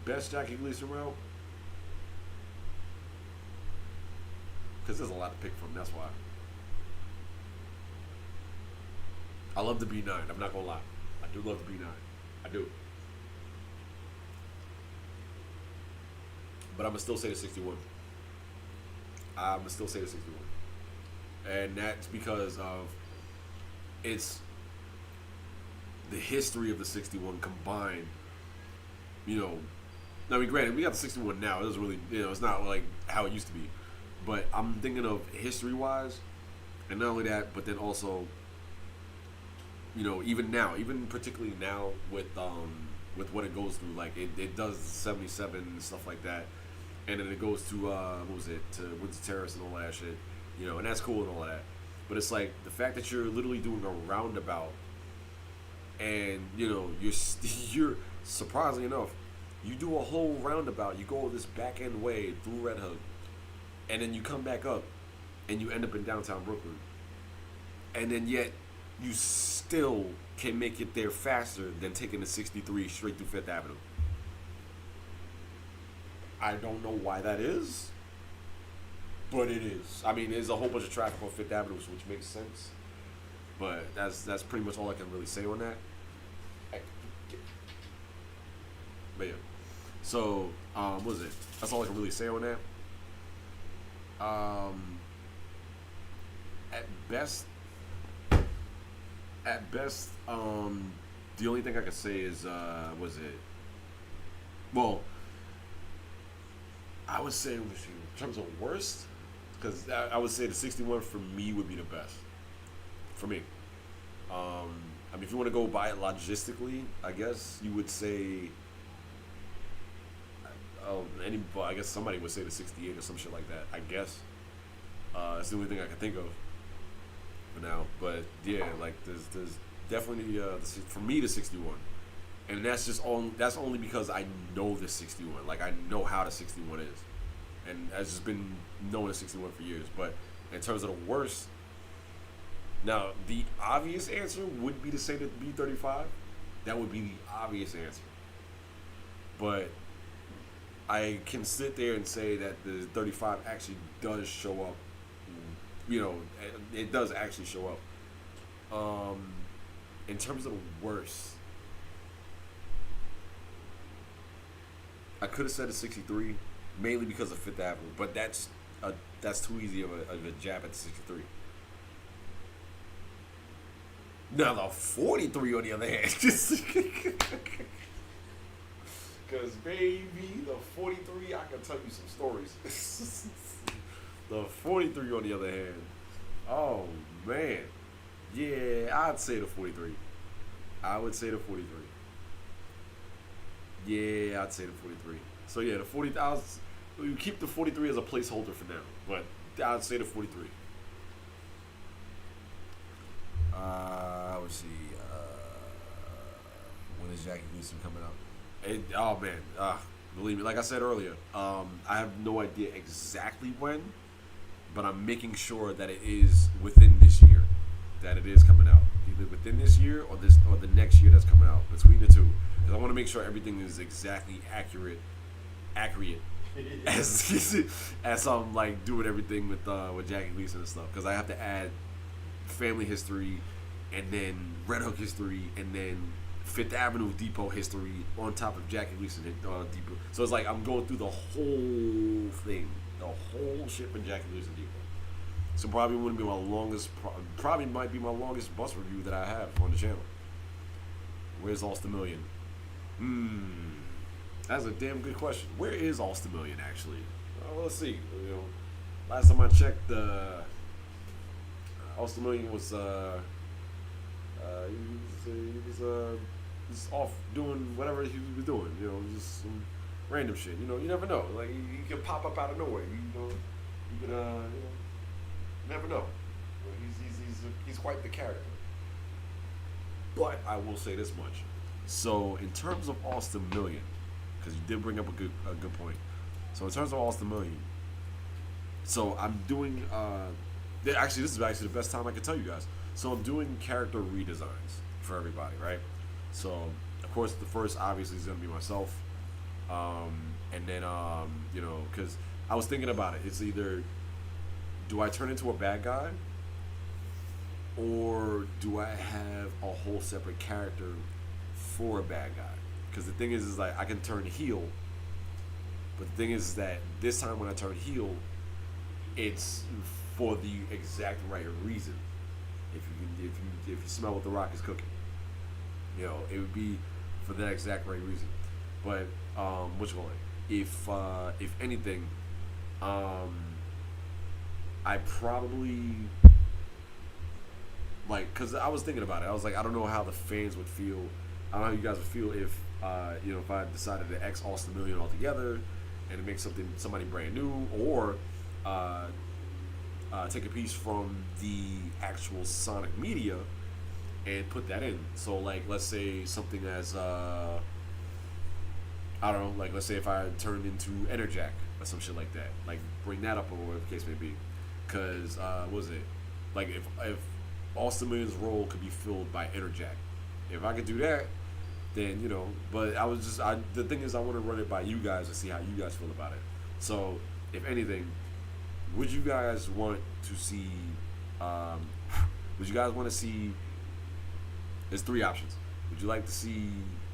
Best Jackie Gleason route. Because there's a lot to pick from, that's why. I love the B9, I'm not gonna lie. I do love the B9. I do. But I'm gonna still say the 61. And that's because of it's the history of the 61 combined. I mean, granted, we got the 61 now. It doesn't really, it's not like how it used to be. But I'm thinking of history-wise, and not only that, but then also, even now, even particularly now with what it goes through, like it does 77 and stuff like that, and then it goes to to Windsor Terrace and all that shit, and that's cool and all that. But it's like the fact that you're literally doing a roundabout, and you're surprisingly enough, You do a whole roundabout. You go this back end way through Red Hook, and then you come back up, and you end up in downtown Brooklyn. And then yet, you still can make it there faster than taking the 63 straight through Fifth Avenue. I don't know why that is, but it is. I mean, there's a whole bunch of traffic on Fifth Avenue, which makes sense. But that's pretty much all I can really say on that. But yeah. So, what was it? That's all I can really say on that. At best, the only thing I could say is, was it? Well, I would say, in terms of worst, because I would say the 61 for me would be the best. For me. I mean, if you want to go by it logistically, I guess you would say, I guess somebody would say the 68 or some shit like that. I guess. That's the only thing I can think of for now. But yeah, like there's definitely for me the 61, and that's only because I know the 61. Like I know how the 61 is, and I've just been knowing the 61 for years. But in terms of the worst, now the obvious answer would be to say the B35. That would be the obvious answer. But I can sit there and say that the 35 actually does show up. You know, it does actually show up. In terms of the worst, I could have said a 63, mainly because of Fifth Avenue, but that's too easy of a jab at the 63. Now the 43, on the other hand, because baby, the 43, I can tell you some stories. The 43, on the other hand, oh man, yeah, I'd say the 43. I would say the 43. Yeah, I'd say the 43. So yeah, the 40. You keep the 43 as a placeholder for now, but I'd say the 43. Let's see. When is Jackie Gleason coming out? Oh man, believe me, like I said earlier, I have no idea exactly when, but I'm making sure that it is within this year, that it is coming out, either within this year or the next year that's coming out, between the two, because I want to make sure everything is exactly accurate, as I'm like doing everything with Jackie Gleason and stuff, because I have to add family history, and then Red Hook history, and then Fifth Avenue Depot history on top of Jackie Gleason Depot. So it's like I'm going through the whole thing, the whole shit for Jackie Gleason Depot. So probably wouldn't be my longest, probably might be my longest bus review that I have on the channel. Where's Austin Million? That's a damn good question. Where is Austin Million actually? Well, let's see. You know, last time I checked, Austin Million was he was off doing whatever he was doing. You know, just some random shit. You know, you never know. Like he can pop up out of nowhere. You know, you can never know. He's quite the character. But I will say this much. So in terms of Austin Million, because you did bring up a good point. So in terms of Austin Million, so I'm doing actually this is actually the best time I can tell you guys. So I'm doing character redesigns for everybody, right? So of course the first obviously is gonna be myself, and then you know, because I was thinking about it. It's either do I turn into a bad guy, or do I have a whole separate character for a bad guy? Because the thing is like I can turn heel, but the thing is that this time when I turn heel, it's for the exact right reason. If you smell what the Rock is cooking, you know, it would be for that exact right reason. But which one? If anything, I probably like, cause I was thinking about it. I was like, I don't know how the fans would feel. I don't know how you guys would feel if you know, if I decided to X Austin Million altogether and to make somebody brand new, or take a piece from the actual Sonic media and put that in. So like, let's say something as I don't know, like let's say if I turned into Enerjack or some shit like that, like bring that up or whatever the case may be, because what was it like if Austin Million's role could be filled by Enerjack, if I could do that, then But the thing is, I want to run it by you guys and see how you guys feel about it. So if anything, would you guys want to see? Would you guys want to see? There's three options. Would you like to see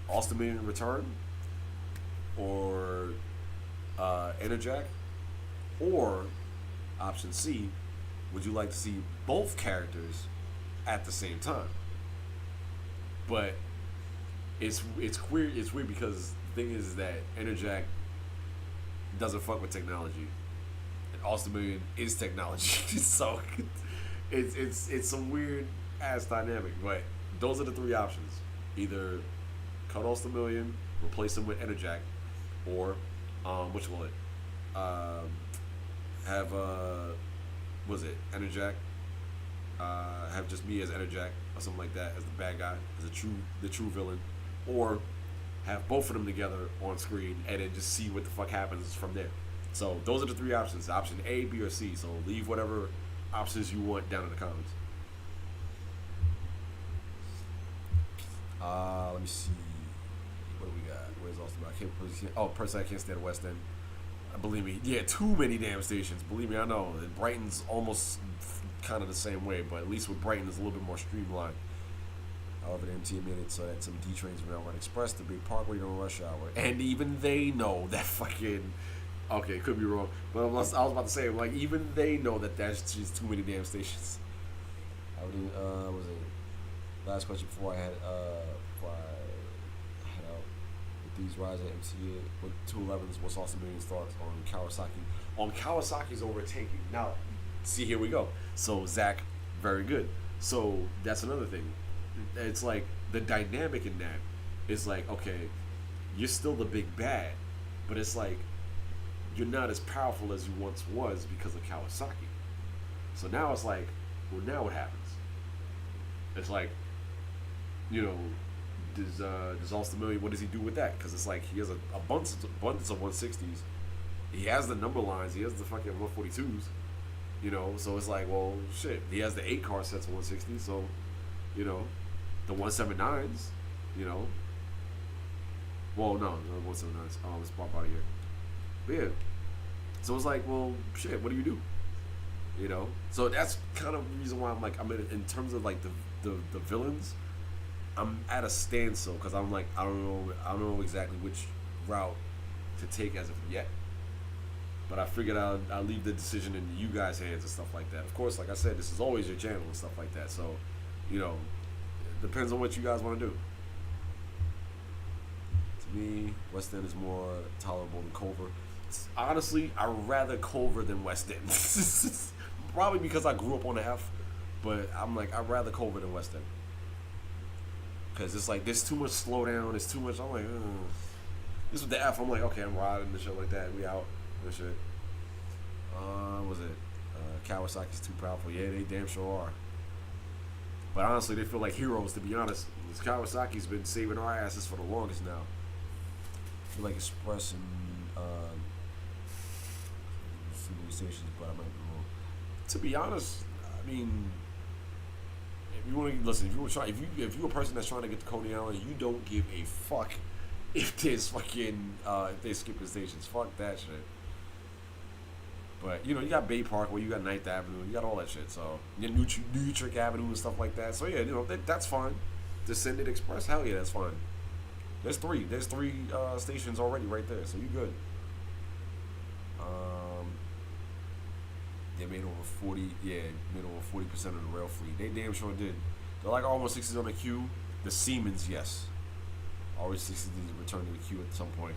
Austin Million return, or Enerjack, or option C? Would you like to see both characters at the same time? But it's weird. It's weird because the thing is that Enerjack doesn't fuck with technology, and Austin Million is technology. So it's some weird ass dynamic. But those are the three options: either cut Austin Million, replace him with Enerjack, or which will it have was it Enerjack? Have just me as Enerjack or something like that as the bad guy, as the true villain, or have both of them together on screen and then just see what the fuck happens from there. So those are the three options: option A, B, or C. So leave whatever options you want down in the comments. Let me see. What do we got? Where's Austin? Person I can't stay at West End. Believe me, yeah, too many damn stations. Believe me, I know. And Brighton's almost kind of the same way, but at least with Brighton, it's a little bit more streamlined. However, the MTA made it so that some D trains from Railroad Express to Big Parkway during rush hour, and even they know that fucking. Okay, could be wrong, but I was about to say, like, even they know that that's just too many damn stations. I already was it last question before I had out with these rides at MTA with 211s. What's Austin Million's thoughts on Kawasaki? On Kawasaki's overtaking. Now, see, here we go. So Zach, very good. So that's another thing. It's like the dynamic in that is like, okay, you're still the big bad, but it's like you're not as powerful as you once was because of Kawasaki. So now it's like, well, now what happens? It's like, does Austin Million, what does he do with that? Because it's like he has a abundance of 160s. He has the number lines. He has the fucking 142s. So it's like, well, shit. He has the 8 car sets of 160s. So, the 179s. Well, no, the 179s. Let's pop out of here. But yeah. So it's like, well, shit. What do you do? So that's kind of the reason why I'm in terms of like the villains. I'm at a standstill because I'm like, I don't know exactly which route to take as of yet. But I figured I'll leave the decision in you guys' hands and stuff like that. Of course, like I said, this is always your channel and stuff like that. So, it depends on what you guys want to do. To me, West End is more tolerable than Culver. Honestly, I'd rather Culver than West End. Probably because I grew up on the F, but I'm like, I'd rather Culver than West End. Because it's like, there's too much slowdown, there's too much, I'm like, this with the F, I'm like, okay, I'm riding and shit like that, we out, and shit. Was it, Kawasaki's too powerful? Yeah, they damn sure are. But honestly, they feel like heroes, to be honest. This Kawasaki's been saving our asses for the longest now. I feel like Express and, stations, but I might be wrong. To be honest, I mean, if you want to listen, if you're a person that's trying to get to Coney Island, you don't give a fuck if there's fucking if they skipping stations. Fuck that shit. But you got Bay Parkway, you got 9th Avenue, you got all that shit. So you got Nutrik Avenue and stuff like that. So yeah, that's fine. Descendant Express, hell yeah, that's fine. There's three stations already right there, so you good. They made over 40% of the rail fleet. They damn sure did. They're like almost 60s on the queue. The Siemens, yes. Always 60s need to return to the queue at some point.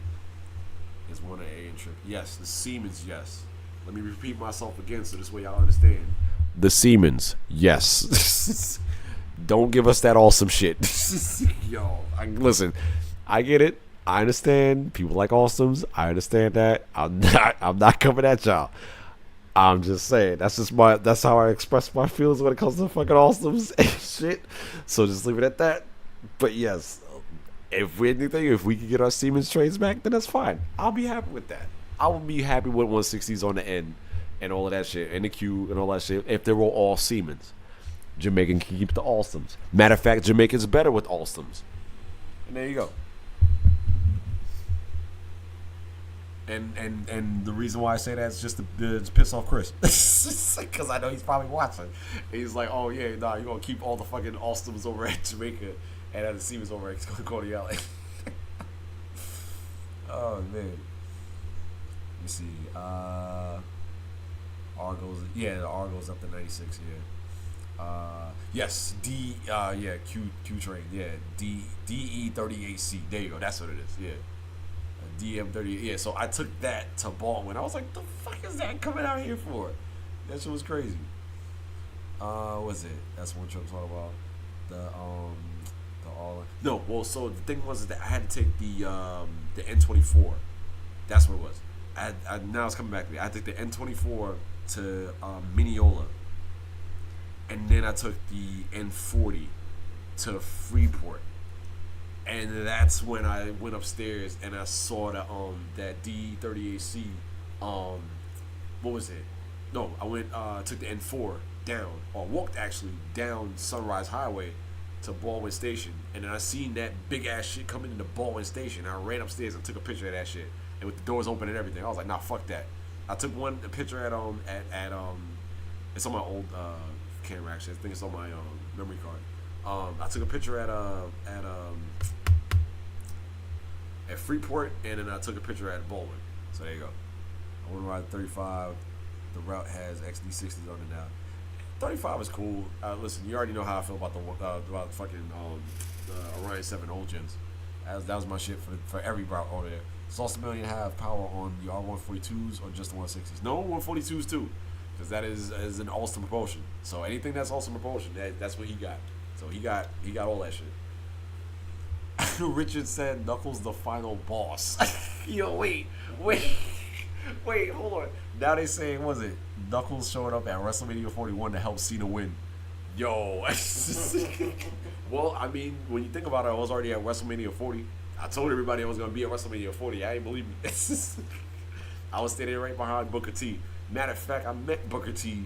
Is one an A and trip. Yes, the Siemens, yes. Let me repeat myself again so this way y'all understand. The Siemens, yes. Don't give us that awesome shit. Yo, listen, I get it. I understand. People like awesomes. I understand that. I'm not coming at y'all. I'm just saying, that's how I express my feelings when it comes to fucking awesomes and shit. So just leave it at that. But yes, if we could get our Siemens trains back, then that's fine. I'll be happy with that. I will be happy with 160s on the end and all of that shit, and the Q and all that shit. If they were all Siemens, Jamaican can keep the Alstoms. Matter of fact, Jamaican's better with Alstoms. And there you go. And the reason why I say that is just to piss off Chris, because I know he's probably watching. He's like, oh yeah, nah, you're gonna keep all the fucking Alstoms over at Jamaica and the Siemens over at Cordial. Oh man. Let me see. Argos, yeah, the Argos up to 96. Yeah. Yes, Q train. Yeah, DE38C. There you go. That's what it is. Yeah. DM30, yeah. So I took that to Baldwin. I was like, the fuck is that coming out here for? That shit was crazy. What's it? That's one trip I'm talking about. The all. No, well, so the thing was that I had to take the N24. That's what it was. I now it's coming back to me. I took the N24 to Mineola, and then I took the N40 to Freeport. And that's when I went upstairs and I saw that D38C. What was it? No, I went took the N4 down, or walked actually down Sunrise Highway to Baldwin Station, and then I seen that big ass shit coming into Baldwin Station. I ran upstairs and took a picture of that shit, and with the doors open and everything. I was like, nah, fuck that. I took a picture at it's on my old camera actually. I think it's on my memory card. I took a picture at Freeport, and then I took a picture at Baldwin. So there you go. I went to ride 35. The route has XD60s on it now. 35 is cool. Listen, you already know how I feel about the fucking Orion 7 old gens. That was my shit for every route on there. Sauce Million have power on the R142s or just the 160s. No, 142s too, because that is an Alstom propulsion. So anything that's Alstom propulsion, that's what he got. So he got all that shit. Richard said Knuckles the final boss. Yo, wait, hold on. Now they saying, was it Knuckles showing up at WrestleMania 41 to help Cena win? Yo. Well, I mean, when you think about it, I was already at WrestleMania 40. I told everybody I was going to be at WrestleMania 40. I ain't believe me. I was standing right behind Booker T. Matter of fact, I met Booker T,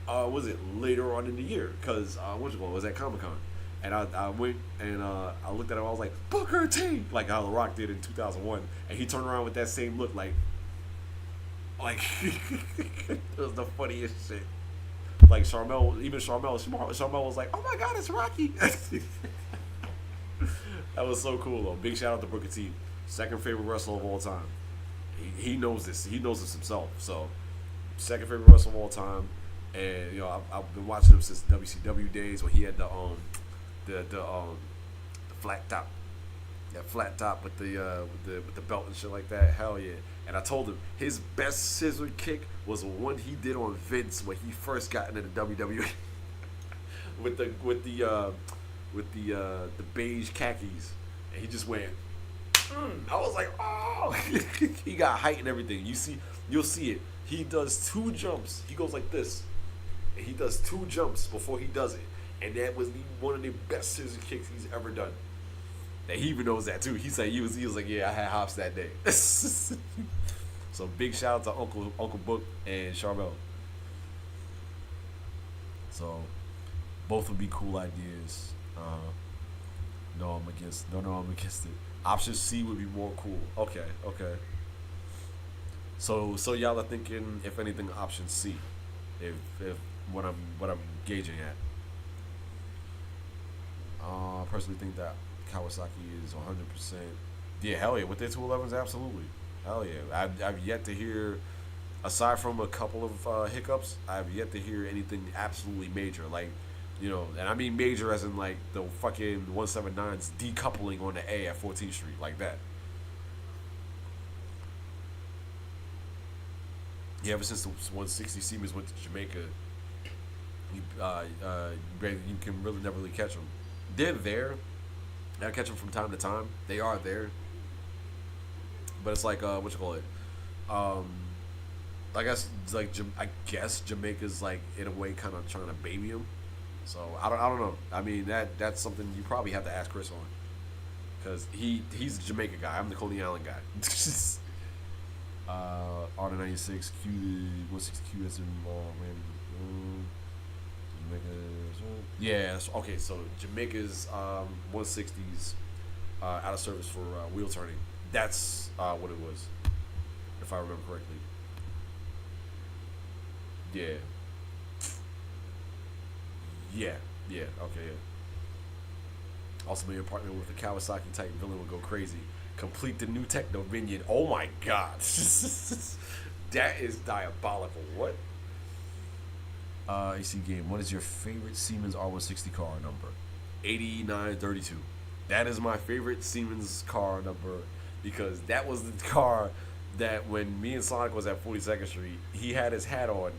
was it later on in the year? Because, was at Comic-Con. And I went and I looked at him. I was like, Booker T, like how The Rock did in 2001. And he turned around with that same look, like it was the funniest shit. Like Sharmell was like, oh my God, it's Rocky. That was so cool though. Big shout out to Booker T, second favorite wrestler of all time. He knows this. He knows this himself. So, second favorite wrestler of all time. And you know, I've been watching him since WCW days when he had the flat top, that flat top with the belt and shit like that. Hell yeah! And I told him his best scissor kick was one he did on Vince when he first got into the WWE with the beige khakis, and he just went. I was like, oh, he got height and everything. You'll see it. He does 2 jumps. He goes like this, and he does 2 jumps before he does it. And that was one of the best scissor kicks he's ever done. And he even knows that too. He was like, yeah, I had hops that day. So big shout out to Uncle Book and Charmel. So both would be cool ideas. No, I'm against it. Option C would be more cool. Okay. So y'all are thinking, if anything, option C. If what I'm gauging at. I personally think that Kawasaki is 100%. Yeah, hell yeah. With their 211s, absolutely. Hell yeah. I've yet to hear, aside from a couple of hiccups, I've yet to hear anything absolutely major. Like, you know, and I mean major as in like the fucking 179s decoupling on the A at 14th Street, like that. Yeah, ever since the 160 Siemens went to Jamaica, you can really never really catch them. They're there. I catch them from time to time. They are there. But it's like, what you call it? I guess Jamaica's like in a way kind of trying to baby him. So I don't know. I mean that's something you probably have to ask Chris on, because he's a Jamaica guy. I'm the Coney Island guy. R96 Q 160Q as in Jamaica. Yeah. Okay. So Jamaica's 160s out of service for wheel turning. That's what it was, if I remember correctly. Yeah. Yeah. Yeah. Okay. Yeah. Also, my apartment with a Kawasaki type villain would go crazy. Complete the new techno minion. Oh my god. That is diabolical. What? AC game. What is your favorite Siemens R160 car number? 8932. That is my favorite Siemens car number because that was the car that when me and Sonic was at 42nd Street, he had his hat on.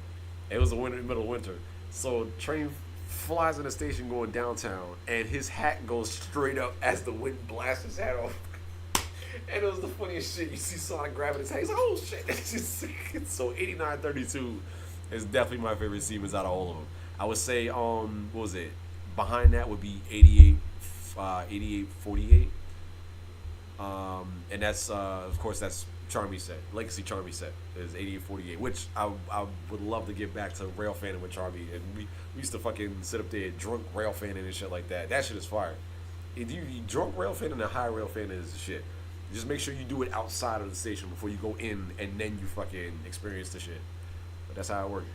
It was the middle of winter. So train flies in the station going downtown, and his hat goes straight up as the wind blasts his hat off. And it was the funniest shit. You see Sonic grabbing his hat. He's like, oh shit. So 8932 is definitely my favorite Siemens out of all of them. I would say, what was it? Behind that would be 8848. And that's, of course, that's Charmy set. Legacy Charmy set is 8848, which I would love to get back to rail fanning with Charmy. And we used to fucking sit up there drunk rail fanning and shit like that. That shit is fire. If you drunk rail fanning and high rail fanning is the shit. Just make sure you do it outside of the station before you go in, and then you fucking experience the shit. But that's how it worked.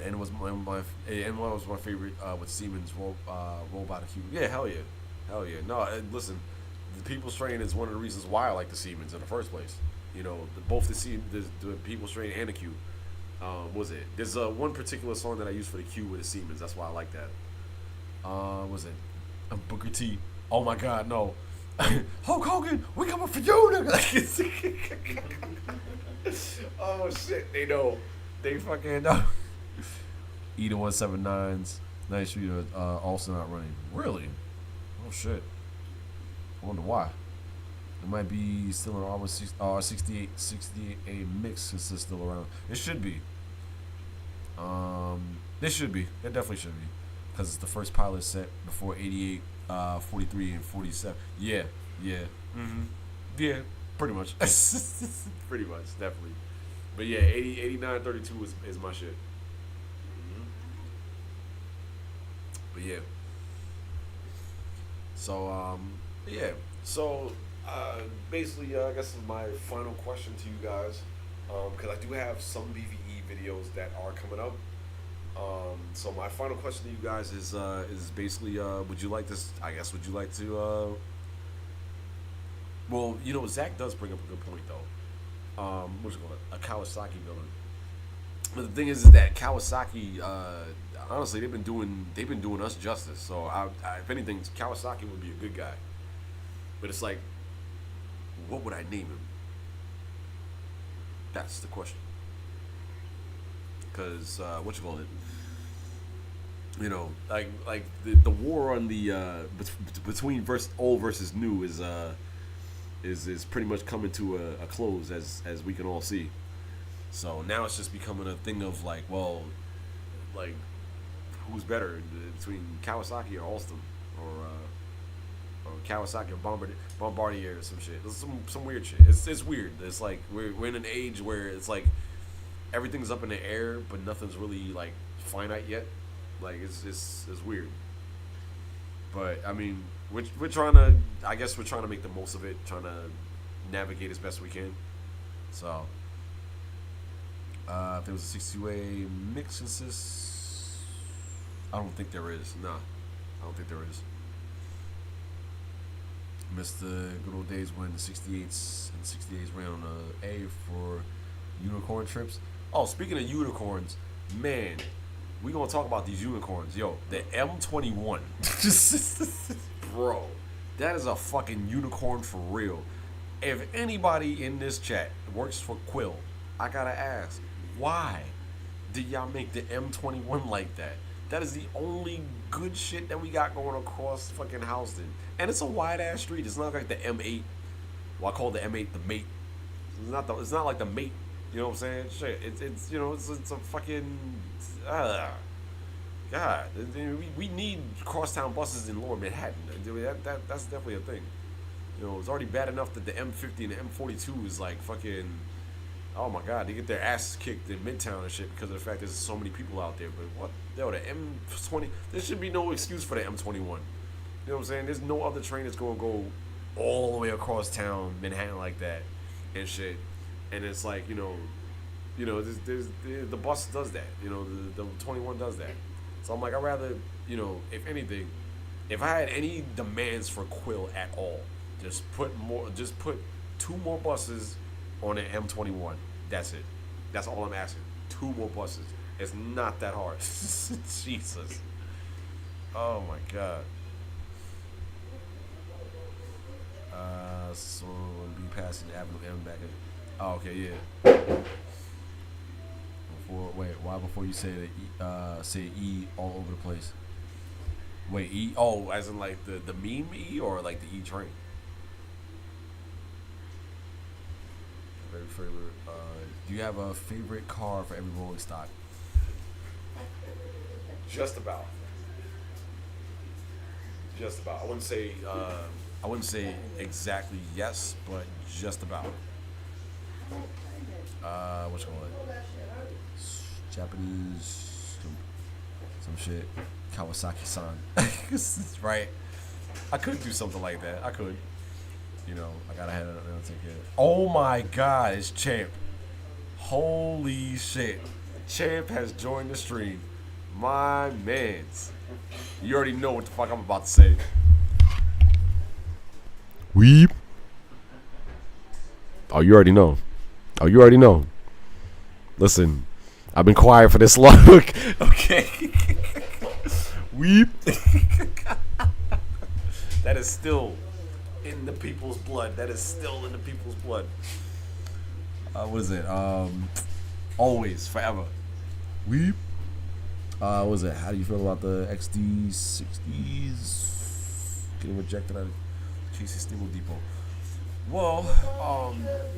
And what was my favorite with Siemens Robotic Q? Yeah, hell yeah. No, listen, the People's Train is one of the reasons why I like the Siemens in the first place. You know, both the People's Train and the Q. Was it? There's one particular song that I use for the Q with the Siemens. That's why I like that. Was it Booker T? Oh my God, no. Hulk Hogan, we coming for you, nigga. Oh shit, they know. They fucking know. Eda 179s. Nice Street also not running. Really? Oh shit. I wonder why. It might be still an R68 68A mix is still around. It should be. It should be. It definitely should be. Because it's the first pilot set before 88, 43, and 47. Yeah. Mm-hmm. Yeah, pretty much. Pretty much, definitely. But yeah, 8932 is my shit. But yeah. So, yeah. So, basically, I guess my final question to you guys, because I do have some BVE videos that are coming up. So my final question to you guys is basically, would you like this? I guess, would you like to? Well, you know, Zach does bring up a good point though. What's it called? A Kawasaki villain. But the thing is that Kawasaki, honestly, they've been doing us justice. So if anything, Kawasaki would be a good guy. But it's like, what would I name him? That's the question. Because what you call it? You know, like the war on the between old versus new is pretty much coming to a close as we can all see. So now it's just becoming a thing of like, well, like who's better between Kawasaki or Alstom or Kawasaki or Bombardier or some shit. Some weird shit. It's weird. It's like we're in an age where it's like everything's up in the air, but nothing's really like finite yet. Like it's weird. But I mean, we're trying to. I guess we're trying to make the most of it. Trying to navigate as best we can. So, if there was a 62A mix assist, I don't think there is. Nah, I don't think there is. Missed the good old days when the 68s and 68s ran on a for unicorn trips. Oh, speaking of unicorns, man, we gonna talk about these unicorns. Yo, the M21. Bro, that is a fucking unicorn for real. If anybody in this chat works for Quill, I gotta ask, why did y'all make the M21 like that? That is the only good shit that we got going across fucking Houston. And it's a wide ass street. It's not like the M8. Well, I call the M8 the mate. It's not like the mate. You know what I'm saying? Shit. It's you know, it's a fucking God, we need crosstown buses in Lower Manhattan. That's definitely a thing. You know, it's already bad enough that the M50 and the M42 is like fucking. Oh my God, they get their asses kicked in Midtown and shit because of the fact there's so many people out there. But what? Yo, the M20. There should be no excuse for the M21. You know what I'm saying? There's no other train that's gonna go all the way across town, Manhattan like that, and shit. And it's like the bus does that. You know, the 21 does that. So I'm like, I'd rather, if anything, if I had any demands for Quill at all, just put 2 more buses on an M21. That's it. That's all I'm asking. 2 more buses. It's not that hard. Jesus. Oh my God. So we'll be passing Avenue M back in. Oh, okay, yeah. Before you say say E all over the place. Wait, E? Oh, as in like the meme E or like the E train? Very favorite. Do you have a favorite car for every rolling stock? Just about. Just about. I wouldn't say exactly yes, but just about. What's going on? Japanese, some shit. Kawasaki-san. Right? I could do something like that. I could. I gotta have it. Take care. Oh my God, it's Champ. Holy shit. Champ has joined the stream. My mans. You already know what the fuck I'm about to say. Weep. Oh, you already know. Listen, I've been quiet for this long. Okay. Weep. That is still in the people's blood. What is it? Always, forever. Weep. What is it? How do you feel about the XD60s getting rejected at Casey Stable Depot? Well,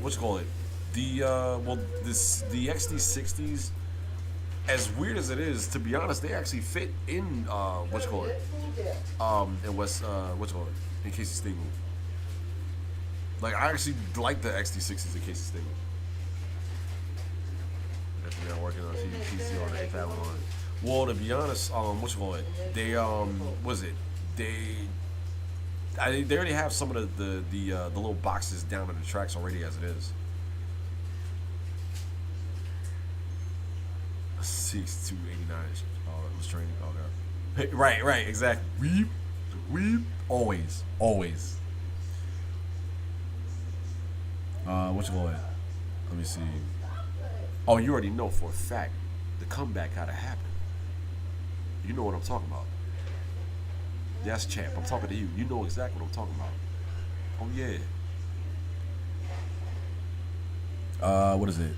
what you call it? The XD60s, as weird as it is, to be honest, they actually fit in what you call it? In West what you call it? In Casey Stable. Like, I actually like the XD60s in Casey Stable. Definitely not working on PC on the 8th Avenue line. Well, to be honest, what you call it? They they already have some of the little boxes down in the tracks already as it is. 6289. Oh, it was training. Oh God. Right, exactly. Weep. Always. What you call it? Let me see. Oh, you already know for a fact the comeback gotta happen. You know what I'm talking about. Yes, Champ. I'm talking to you. You know exactly what I'm talking about. Oh yeah. What is it?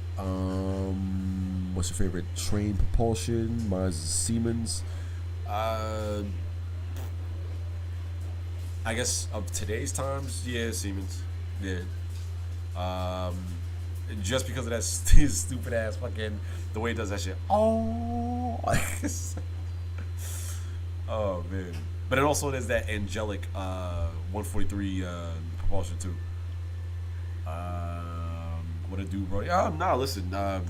What's your favorite train propulsion? Mine's Siemens. I guess of today's times, yeah, Siemens. Yeah. Just because of that stupid ass fucking the way it does that shit. Oh. Oh man. But it also has that angelic 143 propulsion too. What it do, bro? Nah, listen, a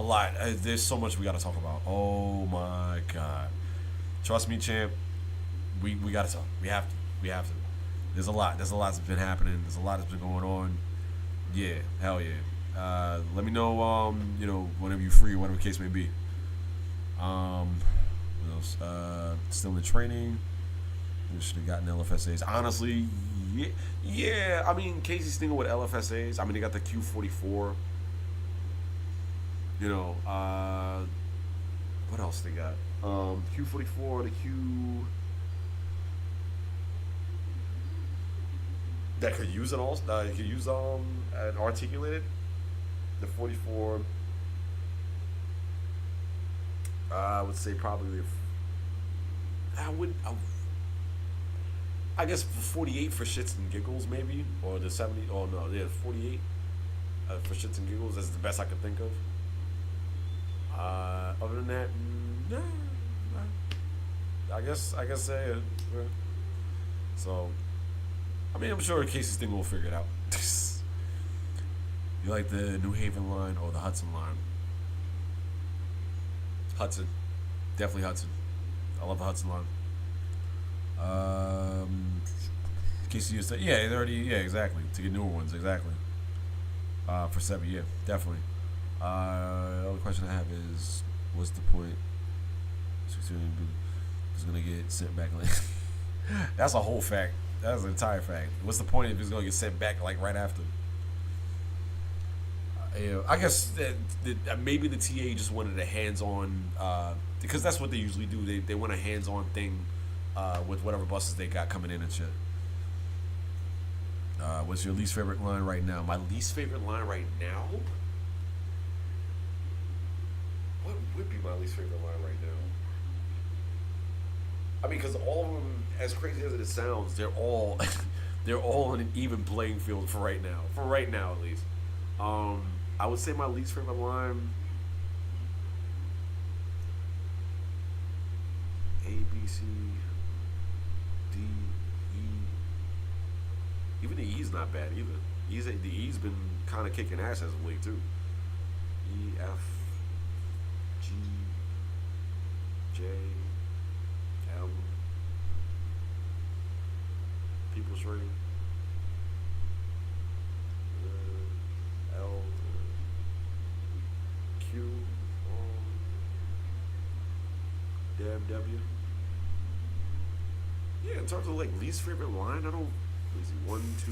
lot. There's so much we gotta talk about. Oh my God. Trust me, Champ. We gotta talk. We have to. There's a lot that's been happening. There's a lot that's been going on. Yeah, hell yeah. Let me know, whenever you're free, whatever the case may be. What else? Still in training. We should have gotten LFSAs. Honestly, yeah. I mean, Casey Stengel with LFSAs. I mean, they got the Q44. What else they got? Q44, the Q. That could use an you could use an articulated. The 44. I would say probably. I guess 48 for shits and giggles, maybe, or the 70. Oh no, yeah, 48 for shits and giggles. That's the best I could think of. Other than that, nah. I guess yeah. So, I mean, I'm sure Casey's thing will figure it out. You like the New Haven line or the Hudson line? Hudson, definitely Hudson. I love the Hudson line. Casey used to, yeah, it already, yeah, exactly. To get newer ones, exactly. For 7, yeah, definitely. The other question I have is, what's the point? He's gonna get sent back. Like, that's a whole fact. That's an entire fact. What's the point if he's gonna get sent back like right after? I guess that maybe the TA just wanted a hands-on, because that's what they usually do. They want a hands-on thing with whatever buses they got coming in and shit. What's your least favorite line right now? My least favorite line right now? What would be my least favorite line right now? I mean, because all of them, as crazy as it sounds, they're all on an even playing field for right now. For right now, at least. I would say my least favorite line. A, B, C, D, E. Even the E's not bad either. The E's been kind of kicking ass as of late too. E, F, G, J, L, People's Ring, L, Q, Dab, W. Yeah, in terms of like least favorite line, I don't. Let me see, 1, 2,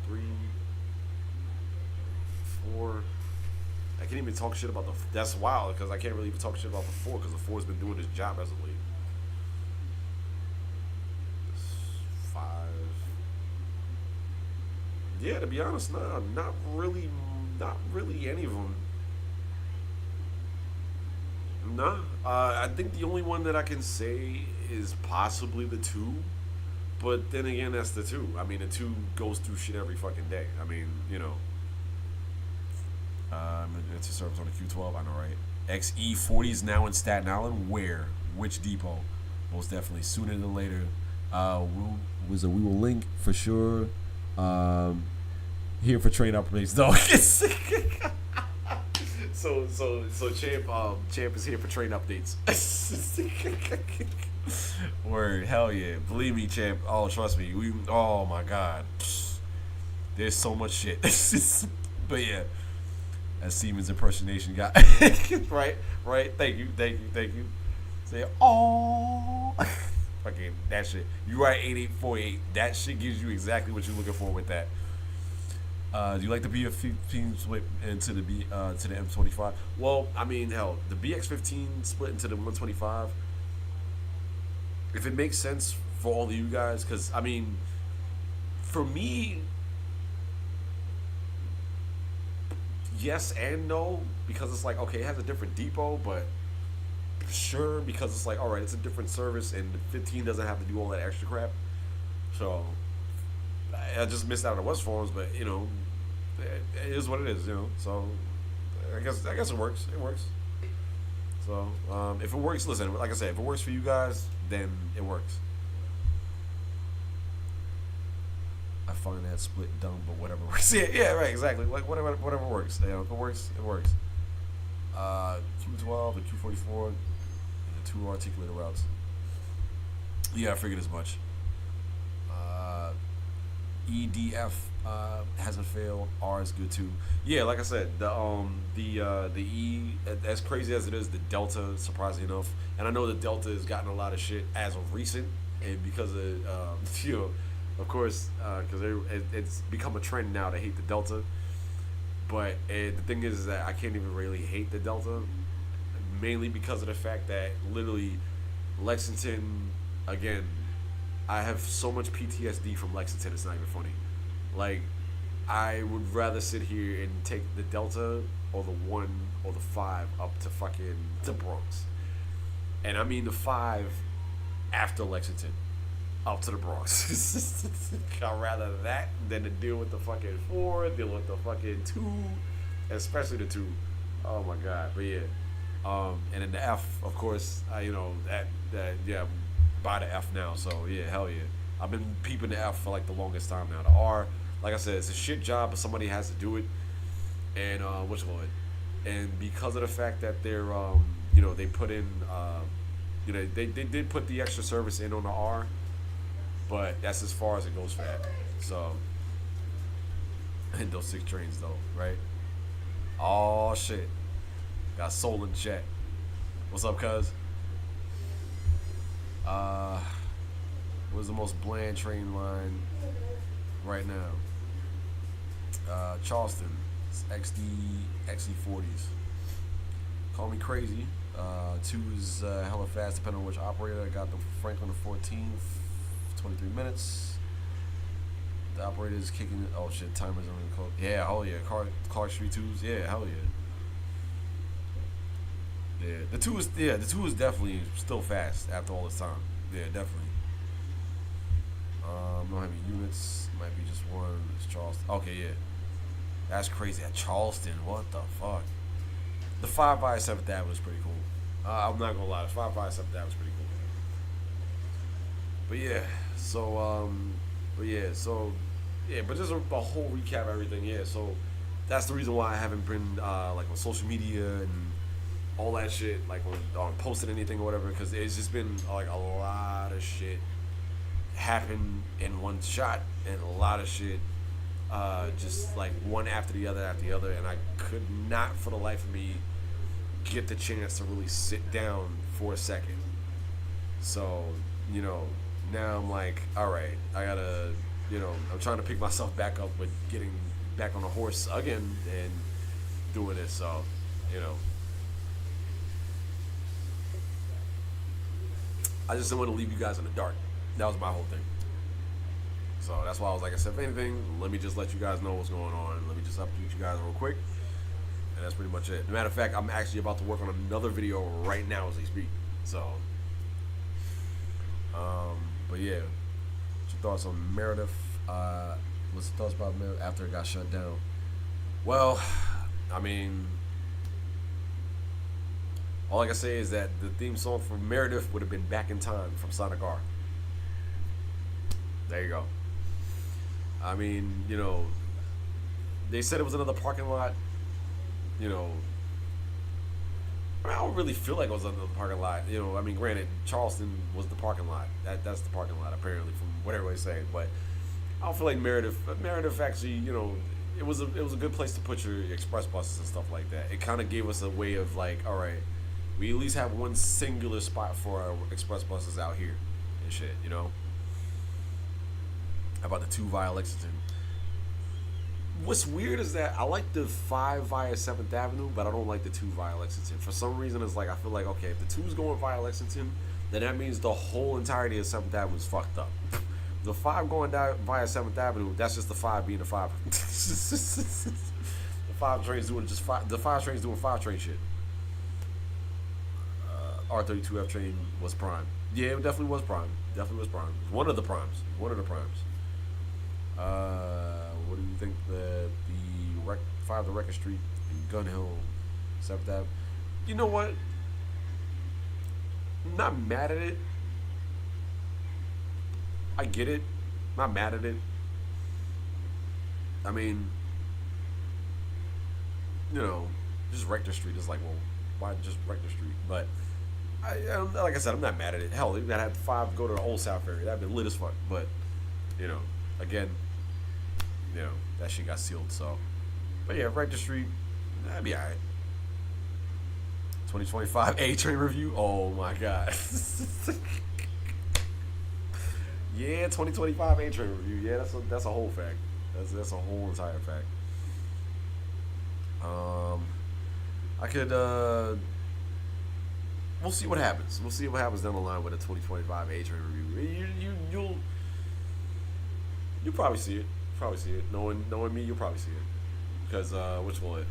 3, 4. I can't even talk shit about the. That's wild because I can't really even talk shit about the 4 because the 4's been doing his job as of late. 5. Yeah, to be honest, nah, not really any of them. Nah, I think the only one that I can say is possibly the 2. But then again, that's the 2. I mean, the 2 goes through shit every fucking day. I mean, you know. It's a service on the Q12, I know, right? XE40 is now in Staten Island. Where? Which depot? Most definitely. Sooner than later. We will link for sure. Here for train updates, though. So Champ is here for train updates. Word, hell yeah. Believe me, Champ. Oh, trust me. Oh my god. There's so much shit. But yeah. As Siemens impersonation guy. Right? Thank you. Say, oh. Fucking that shit. You write 8848. That shit gives you exactly what you're looking for with that. Do you like the BF15 split into the to the M25? Well, I mean, hell, the BX15 split into the 125. If it makes sense for all of you guys, because I mean, for me, yes and no, because it's like, okay, it has a different depot, but sure, because it's like, all right, it's a different service, and the 15 doesn't have to do all that extra crap. So I just missed out on West Forms, but you know, it is what it is, you know. So I guess it works. It works. So if it works, listen, like I said, if it works for you guys, then it works. I find that split dumb, but whatever works. Yeah, right, exactly. Like whatever works. You know, if it works, it works. Q12 and Q44 and the 2 articulated routes. Yeah, I figured as much. EDF hasn't failed. R is good too. Yeah, like I said, the E, as crazy as it is, the Delta, surprisingly enough, and I know the Delta has gotten a lot of shit as of recent, and because of you know, of course, because it's become a trend now to hate the Delta. But the thing is that I can't even really hate the Delta, mainly because of the fact that literally Lexington, again, I have so much PTSD from Lexington, it's not even funny. Like, I would rather sit here and take the Delta or the 1 or the 5 up to fucking the Bronx. And I mean the 5 after Lexington up to the Bronx. I'd rather that than to deal with the fucking 4, deal with the fucking 2, especially the 2. Oh my god, but yeah. And then the F, of course, that yeah, by the F now. So yeah, hell yeah. I've been peeping the F for like the longest time now. The R, like I said, it's a shit job, but somebody has to do it. And what's it called? And because of the fact that they're, they put in, they did put the extra service in on the R, but that's as far as it goes for that. So, and those 6 trains though, right? Oh shit. Got Soul in chat. What's up, cuz? What's the most bland train line right now? Charleston, XE40s. Call me crazy. 2 is hella fast, depending on which operator. I got the Franklin the 14th, 23 minutes. The operator is kicking. Oh shit, timer's on the code. Yeah, hell yeah. Clark Street 2s. Yeah, hell yeah. Yeah, the 2 is definitely still fast after all this time. Yeah, definitely. No heavy units. Might be just one. It's Charleston. Okay, yeah. That's crazy. At Charleston, what the fuck? The 5 by 7th Ave was pretty cool. I'm not gonna lie, the 5 by 7th Ave was pretty cool. But yeah, but just a whole recap of everything. Yeah, so that's the reason why I haven't been like on social media and all that shit, like on posting anything or whatever, because it's just been like a lot of shit happened in one shot, and a lot of shit just like one after the other, and I could not for the life of me get the chance to really sit down for a second. So, now I'm like, all right, I gotta, I'm trying to pick myself back up with getting back on the horse again and doing this. So, I just didn't want to leave you guys in the dark. That was my whole thing. So that's why I was like, I said, if anything, let me just let you guys know what's going on. Let me just update you guys real quick. And that's pretty much it. As a matter of fact, I'm actually about to work on another video right now as I speak. So, but yeah. What's your thoughts on Meredith? What's your thoughts about Meredith after it got shut down? Well, I mean, all I can say is that the theme song for Meredith would have been Back in Time from Sonic R. There you go. I mean, they said it was another parking lot. I don't really feel like it was another parking lot. I mean, granted, Charleston was the parking lot. That's the parking lot, apparently, from what everybody's saying. But I don't feel like Meredith actually, it was a good place to put your express buses and stuff like that. It kind of gave us a way of like, all right, we at least have one singular spot for our express buses out here and shit, How about the 2 via Lexington? What's weird is that I like the 5 via 7th Avenue, but I don't like the 2 via Lexington. For some reason, it's like I feel like, okay, if the 2's going via Lexington, then that means the whole entirety of 7th Avenue is fucked up. The 5 going down via 7th Avenue, that's just the 5 being the 5. The 5 trains doing just 5. The 5 trains doing 5 train shit. R32F train was prime. Yeah, it definitely was prime. Definitely was prime. It was one of the primes. One of the primes. What do you think the 5 to Record Street in Gun Hill, 7th Ave? You know what? I'm not mad at it. I get it. I'm not mad at it. I mean, just Rector Street is like, well, why just Rector Street? But like I said, I'm not mad at it. Hell, you gotta have 5 go to the Old South area. That'd be lit as fuck. But again, that shit got sealed. So, but yeah, Rector Street, that'd be alright. 2025 A Train review. Oh my god. Yeah, 2025 A Train review. Yeah, that's a whole fact. That's a whole entire fact. I could. We'll see what happens. We'll see what happens down the line with the 2025 A Train review. You'll probably see it. Knowing me, you'll probably see it. Because which one?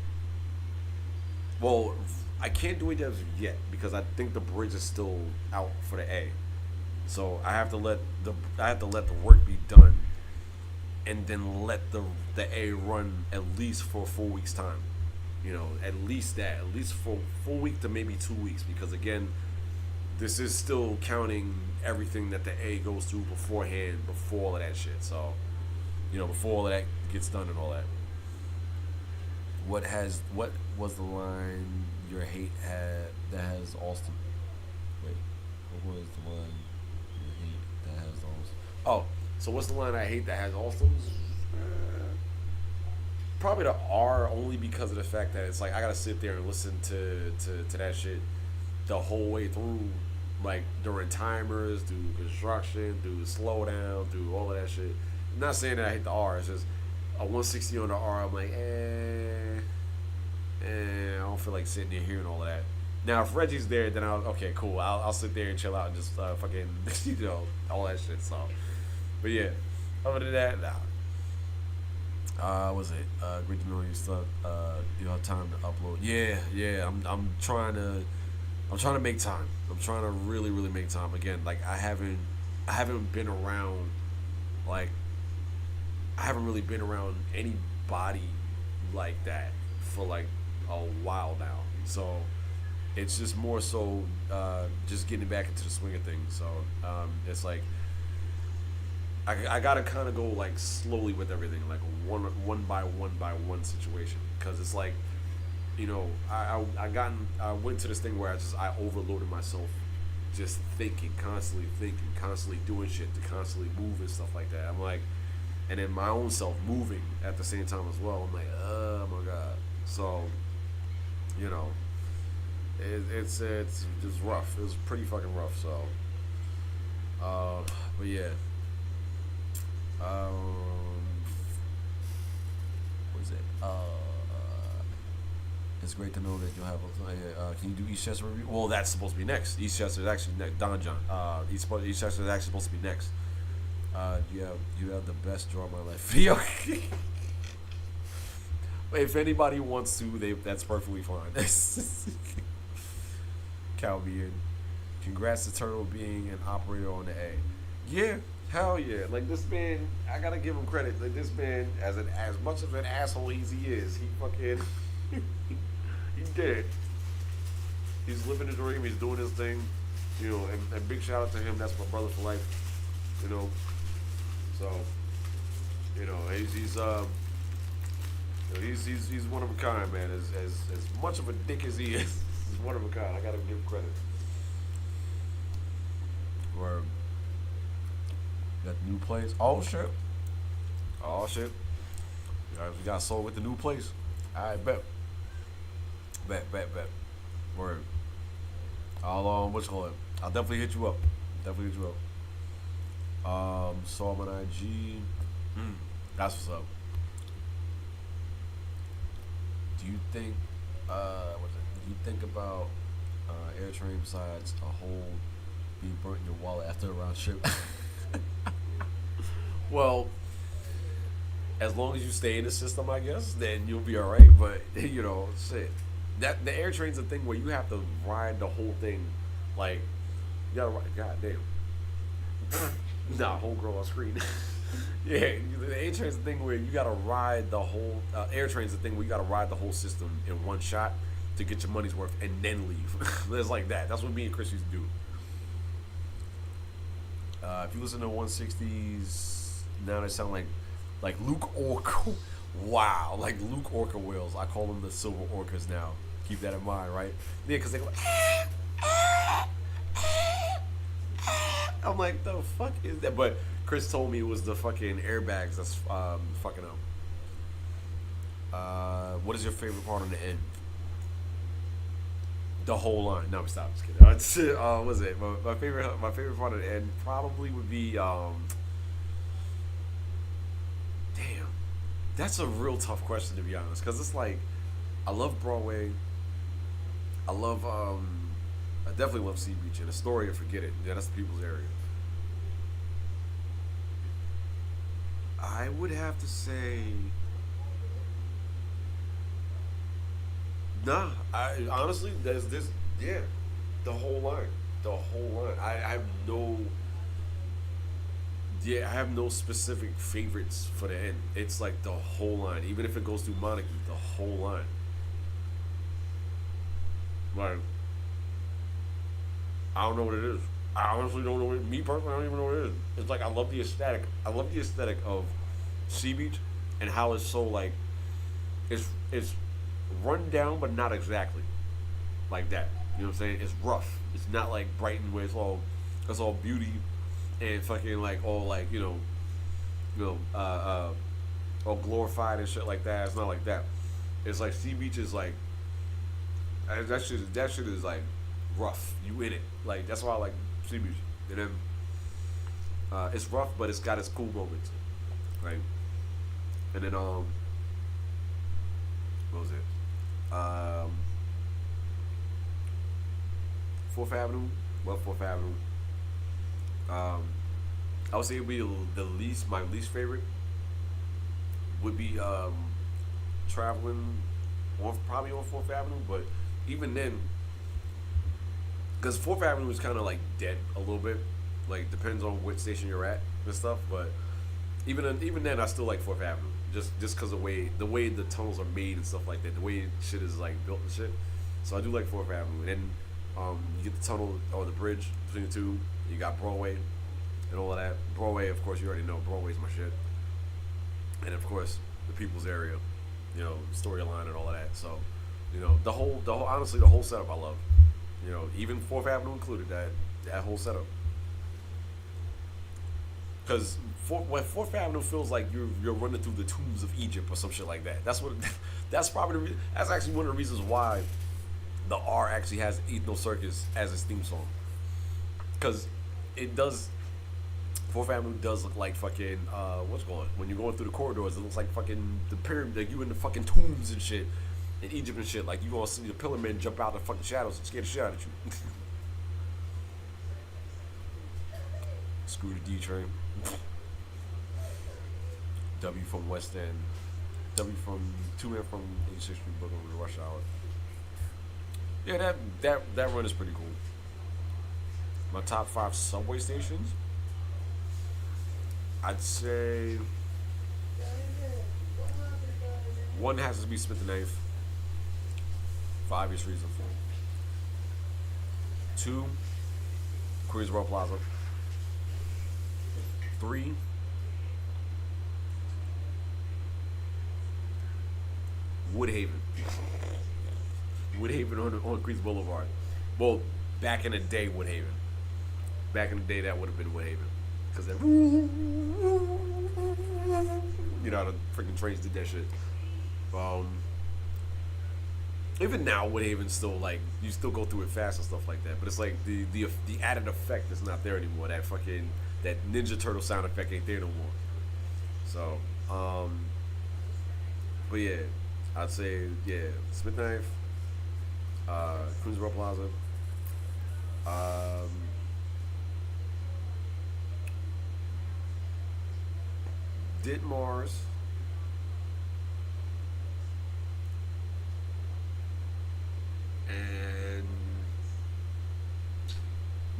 Well, I can't do it as of yet because I think the bridge is still out for the A. So I have to let the work be done, and then let the A run at least for 4 weeks time. You know, at least for full week to maybe 2 weeks, because again, this is still counting everything that the A goes through beforehand, before all of that shit. So, you know, before all of that gets done and all that. What was the line your hate had that has Austin? Wait, what was the line your hate that has Austin? Oh, so what's the line I hate that has Austin's? Probably the R, only because of the fact that it's like I gotta sit there and listen to that shit the whole way through, like during timers, through construction, through slowdown, through all of that shit. I'm not saying that I hate the R. It's just a 160 on the R. I'm like, I don't feel like sitting there hearing all of that. Now if Reggie's there, then okay, cool. I'll sit there and chill out and just fucking you know, all that shit. So, but yeah, other than that, nah. Was it great to know you still you have time to upload? Yeah. I'm trying to make time. I'm trying to really make time. Again, like I haven't been around, like I haven't really been around anybody like that for like a while now. So it's just more so just getting back into the swing of things. So it's like I gotta kind of go like slowly with everything, like one by one situation, because it's like, you know, I went to this thing where I overloaded myself, just constantly doing shit to constantly move and stuff like that. I'm like, and then my own self moving at the same time as well. I'm like, oh my god. So, you know, it's just rough. It was pretty fucking rough. So, but yeah. What is it? It's great to know that you'll have can you do Eastchester review? Well, that's supposed to be next. Eastchester is actually next. Don John. Eastchester is actually supposed to be next. You have the best draw of my life video. If anybody wants to, that's perfectly fine. Calvian, congrats to Turtle being an operator on the A. Yeah. Hell yeah! Like this man, I gotta give him credit. Like this man, as much of an asshole as he is, he fucking he did. He's living the dream. He's doing his thing, you know. And big shout out to him. That's my brother for life, you know. So, you know, he's one of a kind, man. As much of a dick as he is, he's one of a kind. I gotta give him credit. Or. Got the new place. Oh shit. We got sold with the new place. Alright, bet. Word. What you call it? I'll definitely hit you up. Saw him on IG. That's what's up. Do you think about AirTrain besides a hole being burnt in your wallet after a round trip? Well, as long as you stay in the system, I guess, then you'll be all right. But you know, shit, that the AirTrain's a thing where you have to ride the whole thing, like you gotta ride. God damn. Nah, whole girl on screen. Yeah, the AirTrain's a thing where you gotta ride the whole. AirTrain's a thing where you gotta ride the whole system in one shot to get your money's worth and then leave. It's like that. That's what me and Chris used to do. If you listen to 160s, now they sound like Luke Orca. Wow, like Luke Orca whales. I call them the silver orcas now. Keep that in mind, right? Yeah, because they go. I'm like, the fuck is that? But Chris told me it was the fucking airbags that's fucking up. What is your favorite part on the end? The whole line. No, stop. Just kidding. What was it? My favorite part of the end probably would be. Damn, that's a real tough question, to be honest, because it's like, I love Broadway. I definitely love Sea Beach and Astoria. Forget it. Yeah, that's the people's area. I would have to say. Nah, I honestly, there's this, yeah, the whole line. I have no specific favorites for the end. It's like the whole line, even if it goes through Monarchy, the whole line. Like, I don't know what it is. I honestly don't know. Me personally, I don't even know what it is. It's like I love the aesthetic. I love the aesthetic of Sea Beach and how it's so like it's run down, but not exactly like that. You know what I'm saying? It's rough. It's not like Brighton where it's all beauty and fucking like all like you know all glorified and shit like that. It's not like that. It's like Sea Beach is like that shit is like rough. You in it. Like that's why I like Sea Beach. And then it's rough, but it's got its cool moments. Right? And then what was it? Fourth Avenue. Well, Fourth Avenue. I would say it would be my least favorite would be traveling on probably on Fourth Avenue, but even then, because Fourth Avenue is kind of like dead a little bit, like depends on which station you're at and stuff. But even then, I still like Fourth Avenue just because the way the tunnels are made and stuff like that, the way shit is like built and shit. So I do like Fourth Avenue, and then you get the tunnel or the bridge between the two. You got Broadway and all of that. Broadway, of course, you already know Broadway's my shit, and of course the People's Area, storyline and all of that. So, the whole honestly the whole setup I love. Even Fourth Avenue included that whole setup. Because Fourth Avenue feels like you're running through the tombs of Egypt or some shit like that. That's probably that's actually one of the reasons why the R actually has Ethno Circus as its theme song. Because it does. Fourth Avenue does look like fucking when you're going through the corridors, it looks like fucking the pyramid, like you in the fucking tombs and shit in Egypt and shit. Like you gonna see the pillar men jump out the fucking shadows and scare the shit out of you. Screw the D train. W from West End. W from 2 men from 86th Street, Brooklyn to Rush Hour. Yeah, that run is pretty cool. My top 5 subway stations. I'd say one has to be Smith and Ninth, for obvious reasons. 2, Queensboro Plaza. 3, Woodhaven. Woodhaven on Queens Boulevard. Well, back in the day, Woodhaven. Back in the day, that would have been Woodhaven. Because that, the freaking trains did that shit. Even now, Woodhaven's still like, you still go through it fast and stuff like that. But it's like the added effect is not there anymore. That Ninja Turtle sound effect ain't there no more. So, but yeah, I'd say, Smith Knife, Queensboro Plaza, Ditmars, and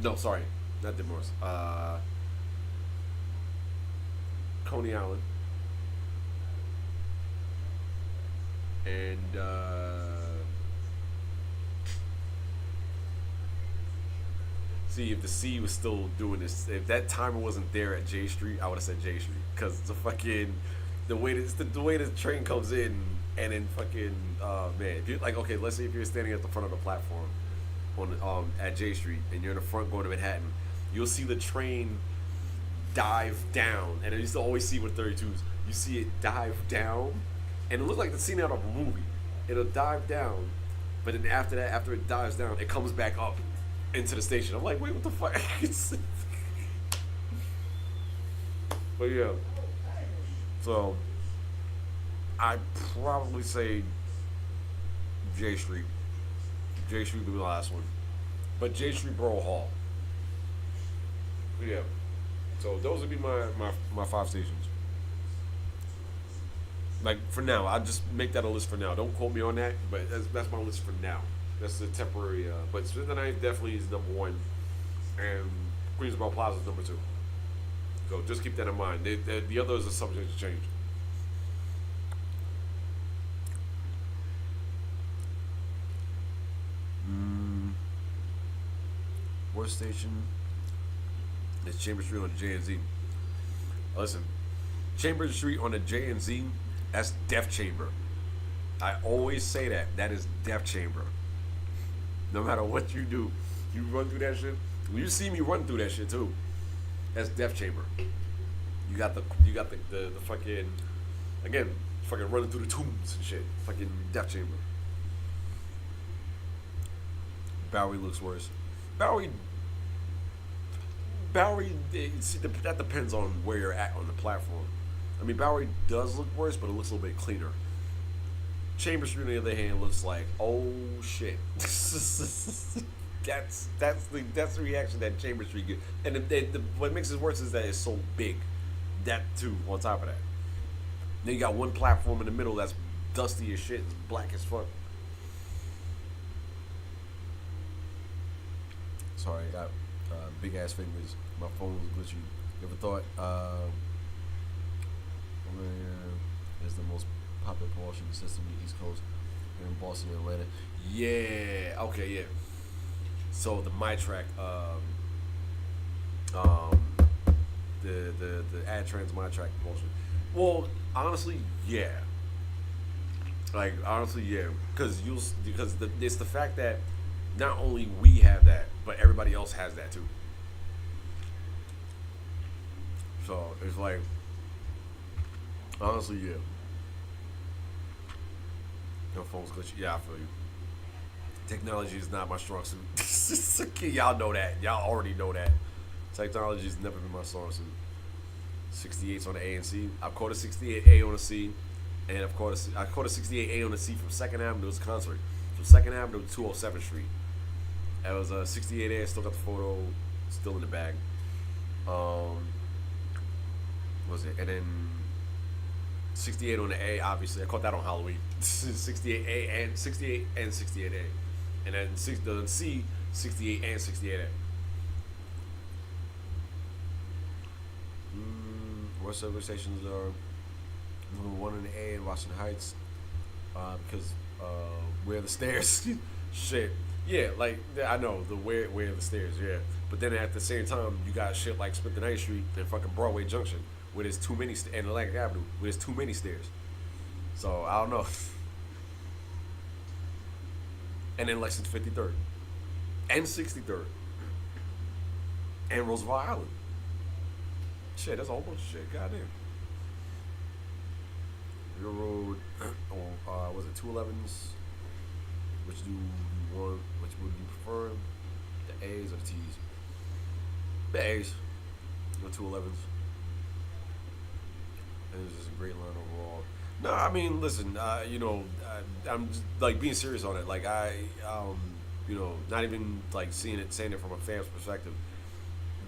no, sorry, not Ditmars. Coney Island, and see if the C was still doing this. If that timer wasn't there at J Street, I would have said J Street because the fucking the way the train comes in and then fucking man, if you like okay, let's say if you're standing at the front of the platform on at J Street and you're in the front going to Manhattan, you'll see the train dive down, and I used to always see with 32s, you see it dive down, and it looks like the scene out of a movie. It'll dive down, but then after that, after it dives down, it comes back up into the station. I'm like, wait, what the fuck? But yeah, so I'd probably say J Street. J Street would be the last one, but J Street Borough Hall. But yeah. So those would be my 5 stations. Like for now, I'll just make that a list for now. Don't quote me on that, but that's my list for now. That's the temporary. But Smith and Ninth definitely is number 1, and Queensboro Plaza is number 2. So just keep that in mind. The others are subject to change. worst station is Chambers Street on the J and Z. Listen, Chambers Street on the J and Z, that's Death Chamber. I always say that. That is Death Chamber. No matter what you do, you run through that shit. When you see me run through that shit too, that's Death Chamber. You got the fucking, again, fucking running through the tombs and shit. Fucking Death Chamber. Bowery looks worse. Bowery, see, that depends on where you're at on the platform. I mean, Bowery does look worse, but it looks a little bit cleaner. Chambers Street, on the other hand, looks like, oh shit. that's the reaction that Chambers Street gets. And what makes it worse is that it's so big. That too, on top of that. Then you got one platform in the middle that's dusty as shit, it's black as fuck. Sorry, I got big ass fingers. My phone was glitchy. You ever thought is the most popular propulsion system in the East Coast here in Boston and Atlanta? Yeah, okay, yeah. So the MyTrack, the AdTrans MyTrack propulsion. Well, honestly, yeah. Like honestly, yeah, because it's the fact that not only we have that, but everybody else has that too. So it's like, honestly, yeah. Your phone's glitchy. Yeah, I feel you. Technology is not my strong suit. Y'all know that. Y'all already know that. Technology has never been my strong suit. 68's on the A and C. I've caught a 68A on the C, and I caught a 68A on the C from 2nd Avenue. It was a concert from 2nd Avenue to 207th Street. It was a 68A. I still got the photo, still in the bag. What was it? And then 68 on the A. Obviously, I caught that on Halloween. 68A and 68A, and then the C 68 and 68A. Worst service stations are number 1 in the A in Washington Heights, because where the stairs, shit, yeah, like I know the where the stairs, yeah, but then at the same time you got shit like Smith and Knight Street and fucking Broadway Junction where there's too many and Atlantic Avenue where there's too many stairs, so I don't know. And then Lexington 53rd and 63rd and Roosevelt Island. Shit, that's a whole bunch of shit. Goddamn. Your road, was it 211s? Which do you want? Which would you prefer? The A's or the T's? The A's. The 211s. And it's just a great line overall. No, I mean, listen, I'm just, like being serious on it. Like not even like saying it from a fan's perspective.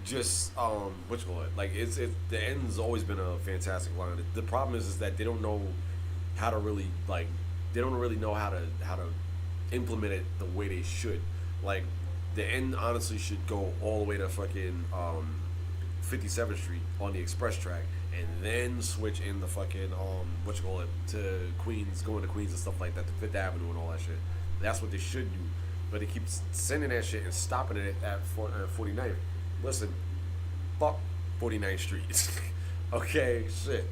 Just what you call it? Like the end's always been a fantastic line. The problem is that they don't know how to really know how to implement it the way they should. Like the end honestly should go all the way to fucking 57th Street on the express track, and then switch in the fucking what you call it to Queens, going to Queens and stuff like that, to Fifth Avenue and all that shit. That's what they should do, but they keep sending that shit and stopping it at 49th. Listen, fuck 49th Street. Okay, shit.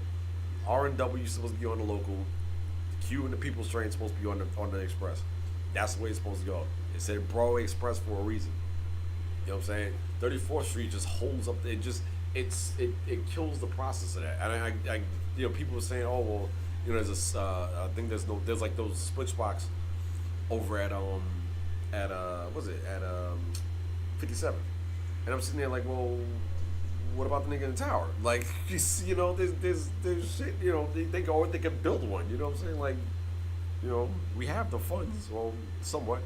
R&W supposed to be on the local. Q and the People's Train supposed to be on the express. That's the way it's supposed to go. It said Broadway Express for a reason. You know what I'm saying? 34th Street just holds up. It kills the process of that. And I people were saying, oh well, there's I think there's like those split spots over at 57. And I'm sitting there like, well, what about the nigga in the tower? Like, there's shit, they can build one. You know what I'm saying? Like, we have the funds, well, somewhat,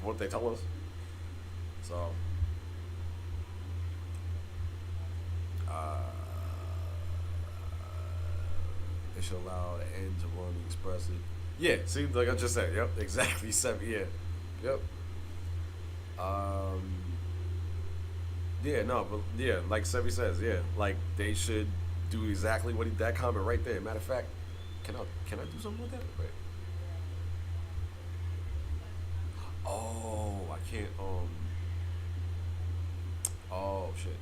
what they tell us. So, they should allow the end to run expressly. Yeah, see, like I just said, yep, exactly, 7, yeah, yep. Yeah, no, but yeah, like Sevi says, yeah, like they should do exactly that comment right there. Matter of fact, can I do something with that? Wait. Oh, I can't. Oh shit.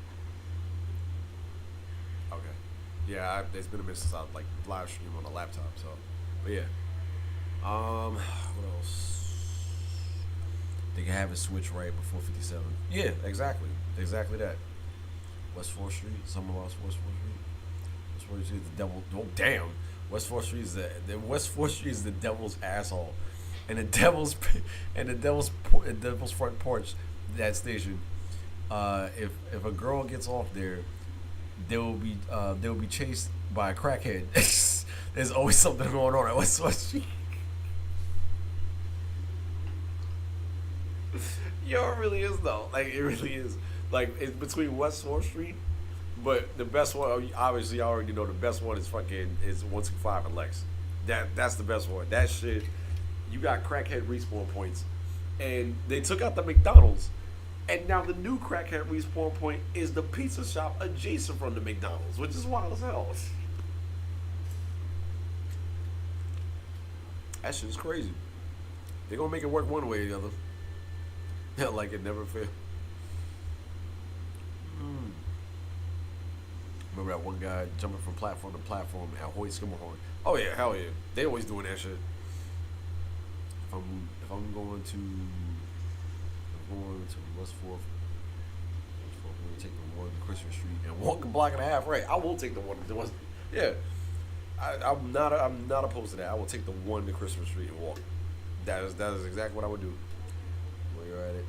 Okay. Yeah, it's been a minute since I like live stream on a laptop. So, but yeah. What else? They can have it switch right before 57. Yeah, exactly. Exactly that. West 4th Street. Someone lost West 4th Street. West 4th Street is the devil. Oh damn. West 4th Street is the West 4th Street is the devil's asshole, and the devil's the devil's front porch. That station. If a girl gets off there, they will be chased by a crackhead. There's always something going on at West 4th Street. Yo, it really is though. Like it really is. Like it's between West 4th Street, but the best one, obviously, I already know the best one is 125 and Lex. That's the best one. That shit, you got crackhead respawn points, and they took out the McDonald's, and now the new crackhead respawn point is the pizza shop adjacent from the McDonald's, which is wild as hell. That shit's crazy. They gonna make it work one way or the other. Like it never failed. Remember that one guy jumping from platform to platform at Hoyt Skimmerhorn? Oh yeah, hell yeah. They always doing that shit. If I'm going to West 4th, I'm gonna take the one to Christmas Street and walk a block and a half. Right, I will take the one. Yeah, I'm not opposed to that. I will take the one to Christmas Street and walk. That is exactly what I would do. While you're at it,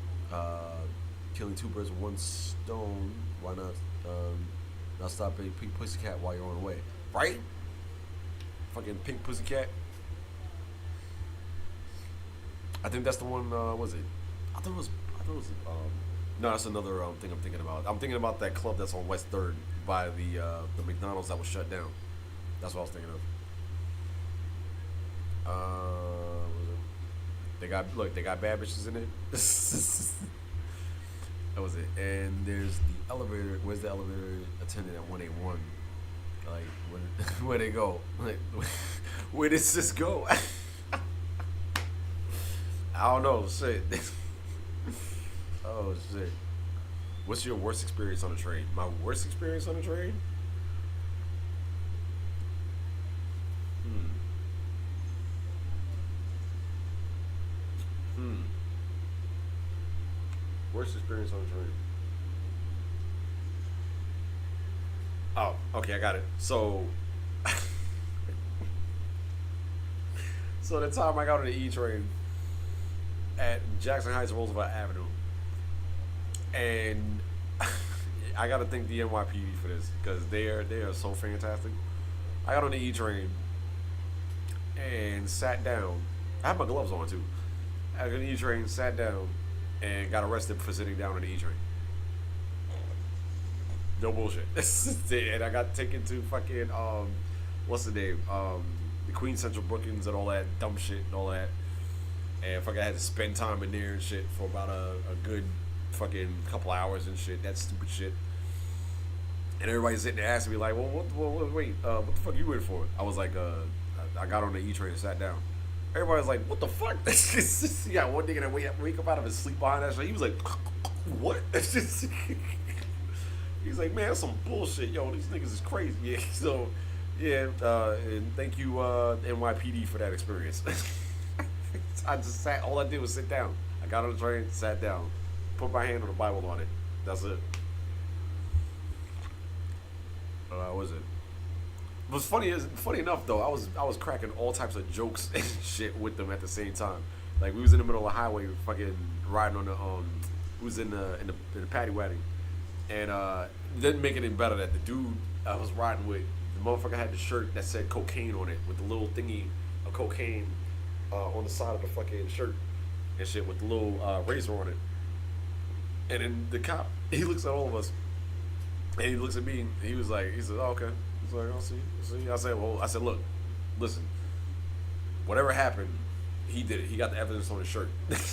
killing two birds with one stone. Why not? Not stop a pink pussycat while you're on the way, right? Fucking pink pussycat. I think that's the one. Was it? I thought it was. No, that's another thing I'm thinking about. I'm thinking about that club that's on West 3rd by the McDonald's that was shut down. That's what I was thinking of. What was it? They got bad bitches in it. That was it. And there's the elevator. Where's the elevator attendant at 181? Like, where they go? Like, where does this go? I don't know. Shit. Oh, shit. What's your worst experience on a train? My worst experience on a train? Worst experience on a train. Oh, okay, I got it. So, the time I got on the E train at Jackson Heights Roosevelt Avenue, and I got to thank the NYPD for this because they are so fantastic. I got on the E train and sat down. I had my gloves on too. I got on the E train, sat down, and got arrested for sitting down on the E train. No bullshit. And I got taken to fucking what's the name? The Queen Central Brookings and all that dumb shit and all that. And fucking I had to spend time in there and shit for about a good fucking couple hours and shit. That stupid shit. And everybody's sitting there asking me like, well, wait, what the fuck you in for? I was like, I got on the E train and sat down. Everybody's like, what the fuck? You got one nigga that wake up out of his sleep behind that shit. He was like, what? He's like, man, that's some bullshit. Yo, these niggas is crazy. Yeah, so, yeah, and thank you, NYPD, for that experience. I just sat, all I did was sit down. I got on the train, sat down, put my hand on the Bible on it. That's it. Was it? What's funny enough though, I was cracking all types of jokes and shit with them at the same time. Like we was in the middle of the highway, fucking riding on the we was in the paddy waddy, and it didn't make it any better that the dude I was riding with, the motherfucker had the shirt that said cocaine on it with the little thingy of cocaine on the side of the fucking shirt and shit with the little razor on it. And then the cop, he looks at all of us, and he looks at me, and he said, oh, okay. He's like, I'll see. I said, look, listen, whatever happened, he did it. He got the evidence on his shirt.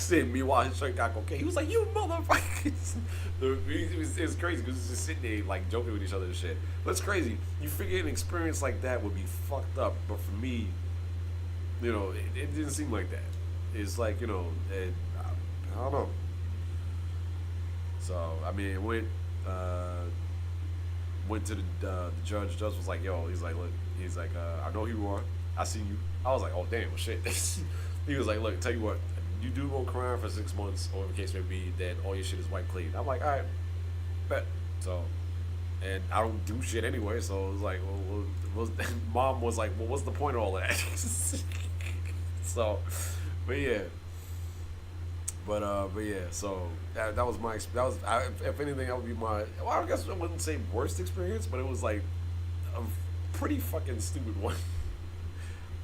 Meanwhile, his shirt got cocaine. He was like, you motherfuckers. It was crazy because he's just sitting there like joking with each other and shit. But it's crazy. You figure an experience like that would be fucked up. But for me, you know, it didn't seem like that. It's like, you know, I don't know. So, I mean, it went went to the judge. Judge was like, "Yo," he's like, "Look," he's like, "I know who you are. I see you." I was like, "Oh damn, well, shit." He was like, "Look, tell you what, you do go crying for 6 months, or whatever the case may be, then all your shit is wiped clean." I'm like, "All right, bet." So, and I don't do shit anyway, so it was like, Mom was like, "Well, what's the point of all that?" So, but yeah. But yeah, so that was my if anything, that would be my, well, I guess I wouldn't say worst experience, but it was like a pretty fucking stupid one.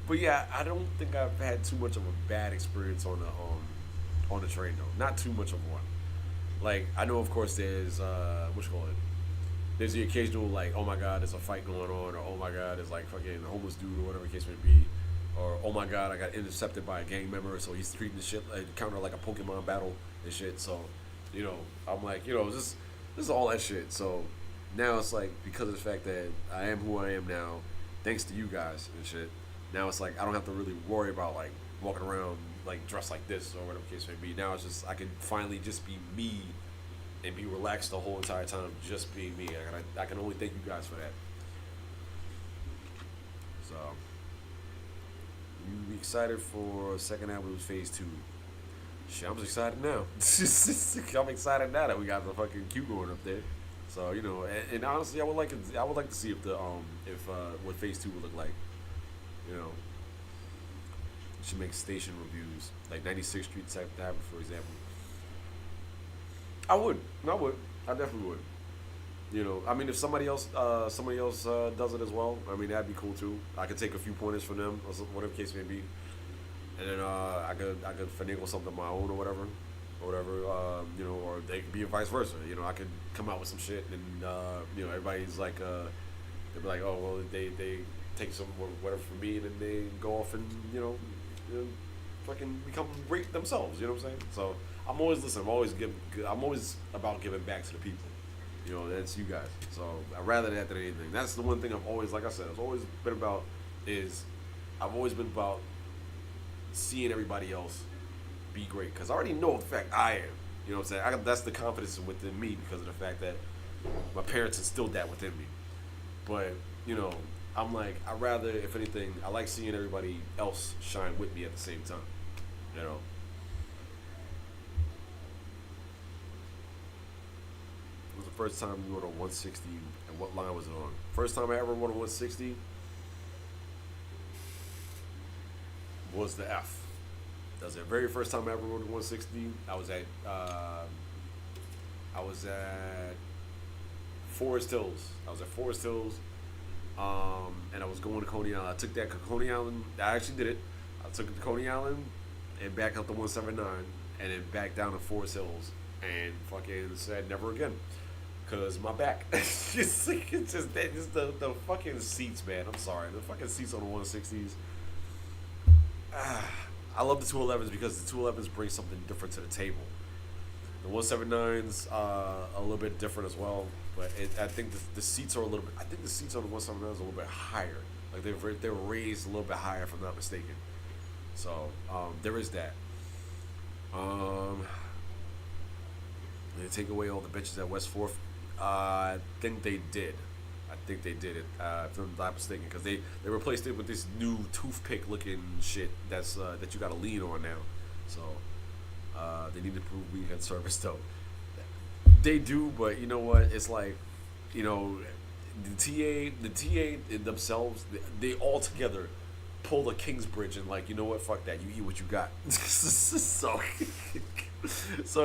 But yeah, I don't think I've had too much of a bad experience on the train though. Not too much of one. Like, I know, of course, there's what you call it. There's the occasional, like, oh my god, there's a fight going on, or oh my god, there's like fucking a homeless dude, or whatever the case may be, or oh my god, I got intercepted by a gang member, so he's treating the shit counter like a Pokemon battle and shit. So, you know, I'm like, you know, this is all that shit. So now it's like, because of the fact that I am who I am now, thanks to you guys and shit. Now it's like I don't have to really worry about like walking around like dressed like this or whatever the case may be. Now it's just I can finally just be me and be relaxed the whole entire time, just being me. I can only thank you guys for that. So, you be excited for second album Phase 2? Shit, I'm excited now. I'm excited now that we got the fucking Q going up there. So, you know, and honestly, I would like to see if what Phase 2 would look like. You know, should make station reviews like 96th Street type type, for example. I definitely would. You know, I mean, if somebody else does it as well, I mean, that'd be cool too. I could take a few pointers from them, or whatever the case may be, and then I could finagle something of my own or whatever. You know, or they could be vice versa. You know, I could come out with some shit, and you know, everybody's like, they'd be like, oh well, they take some whatever from me, and then they go off and you know fucking become great themselves. You know what I'm saying? So I'm always I'm always about giving back to the people. You know, that's you guys. So I'd rather that than anything. That's the one thing I've always, like I said, I've always been about seeing everybody else be great. Because I already know the fact I am. You know what I'm saying? That's the confidence within me because of the fact that my parents instilled that within me. But, you know, I'm like, I'd rather, if anything, I like seeing everybody else shine with me at the same time. You know? It was the first time we rode on 160, and what line was it on? First time I ever rode on 160 was the F. That was the very first time I ever rode on 160. I was at Forest Hills. And I was going to Coney Island. I took that to Coney Island. I actually did it. I took it to Coney Island and back up to 179 and then back down to Forest Hills and fucking said never again. Cause my back, it's just the fucking seats, man. I'm sorry, the fucking seats on the 160s. I love the 211s because the 211s bring something different to the table. The 179s a little bit different as well, but I think the seats are a little bit. I think the seats on the 179s are a little bit higher. Like they're raised a little bit higher, if I'm not mistaken. So there is that. They take away all the bitches at West 4th. I think they did. If I'm not mistaken, because they replaced it with this new toothpick looking shit that you got to lean on now. So they need to improve weekend service though. They do, but you know what? It's like, you know, the TA themselves, they all together pull the Kingsbridge and like, you know what? Fuck that. You eat what you got. So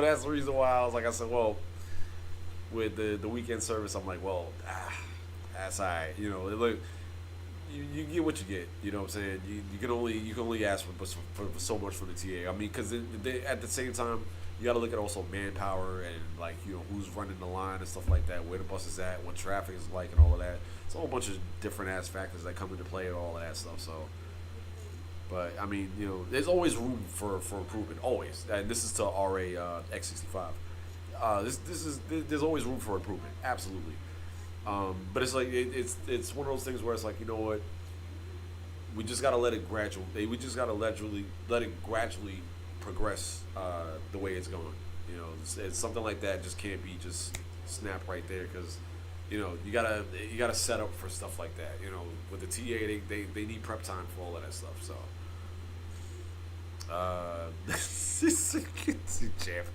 that's the reason why I was like, I said, well, with the weekend service, I'm like, well, that's alright. You know, look, you get what you get. You know what I'm saying? You can only ask for so much from the TA. I mean, because at the same time, you got to look at also manpower and like, you know, who's running the line and stuff like that, where the bus is at, what traffic is like, and all of that. It's a whole bunch of different ass factors that come into play and all of that stuff. So, but I mean, you know, there's always room for improvement, always. And this is to RA X65. There's always room for improvement, absolutely. But it's like it's one of those things where it's like, you know what, we just gotta let it gradually. We just gotta let it gradually progress the way it's going. You know, it's something like that just can't be just snap right there because you gotta set up for stuff like that. With the TA, they need prep time for all of that stuff. So, champ.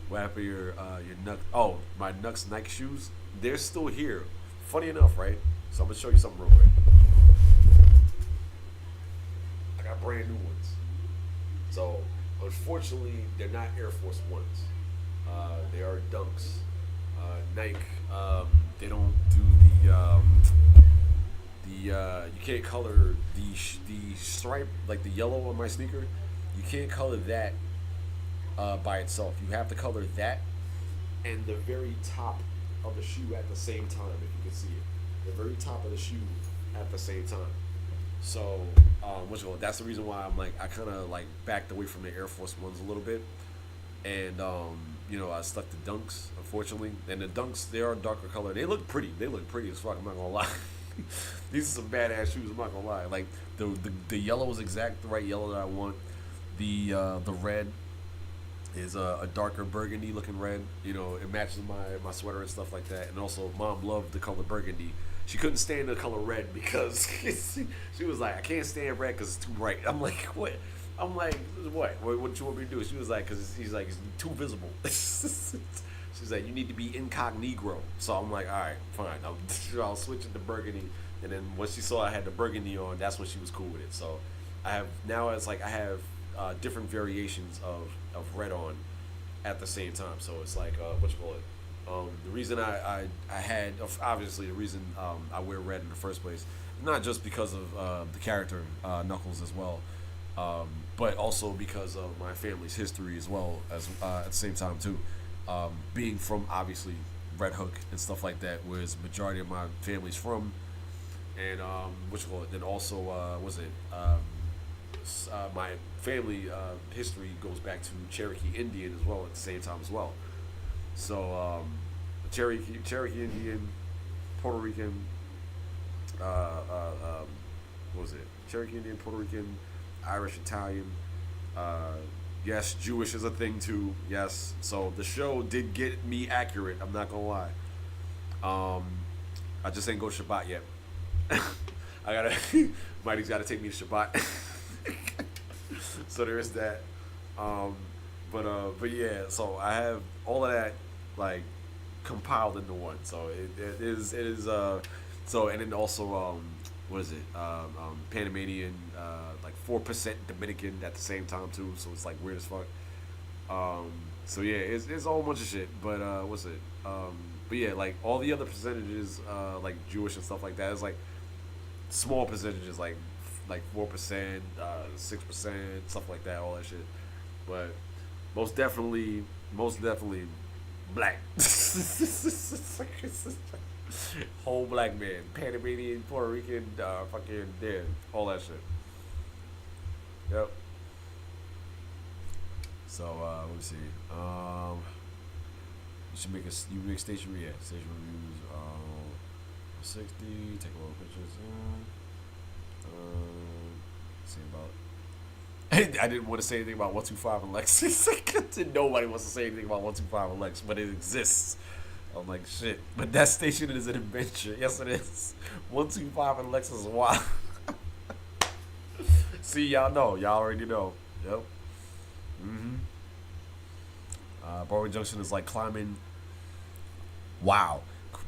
What happened to your Nux? Oh, my Nux Nike shoes. They're still here. Funny enough, right? So I'm gonna show you something real quick. I got brand new ones. So unfortunately, they're not Air Force Ones. They are Dunks. Nike. They don't do you can't color the stripe, like the yellow on my sneaker. You can't color that by itself. You have to color that and the very top of the shoe at the same time, if you can see it. The very top of the shoe at the same time. So, that's the reason why I kind of backed away from the Air Force Ones a little bit. And, I stuck to Dunks, unfortunately. And the Dunks, they are darker color. They look pretty. They look pretty as fuck, I'm not gonna lie. These are some badass shoes, I'm not gonna lie. Like, the yellow is exact the right yellow that I want. The red is a darker burgundy looking red. It matches my sweater and stuff like that. And also, Mom loved the color burgundy. She couldn't stand the color red because she was like, I can't stand red because it's too bright. I'm like, what? I'm like, what? What you want me to do? She was like, because he's like, it's too visible. She's like, you need to be incognito. So I'm like, all right, fine. I'll switch it to burgundy. And then when she saw I had the burgundy on, that's when she was cool with it. So I have different variations of red on at the same time. So it's like, the reason I had, obviously the reason I wear red in the first place, not just because of the character Knuckles as well, but also because of my family's history as well as at the same time too. Being from obviously Red Hook and stuff like that, where the majority of my family's from, and then also my family history goes back to Cherokee Indian as well at the same time as well. So Cherokee Indian, Puerto Rican, Cherokee Indian, Puerto Rican, Irish, Italian. Yes, Jewish is a thing too. Yes, so the show did get me accurate. I'm not gonna lie. I just ain't go Shabbat yet. Mighty's gotta take me to Shabbat. So there is that. But yeah. So I have all of that compiled into one. So it is. So and then also Panamanian, 4% Dominican at the same time too. So it's weird as fuck. So yeah, it's a whole bunch of shit. But but yeah, all the other percentages, Jewish and stuff like that, is small percentages, like 4%, 6%, stuff like that, all that shit. But most definitely black. Whole black man, Panamanian, Puerto Rican, all that shit. Yep. So let me see. You make station reviews. Station reviews. 60. Take a little pictures. See about. I didn't want to say anything about 125 and Lex. Nobody wants to say anything about 125 and Lex, but it exists. I'm like, shit. But that station is an adventure. Yes, it is. 125 and Lex is wild. See, y'all know. Y'all already know. Yep. Broadway Junction is like climbing. Wow.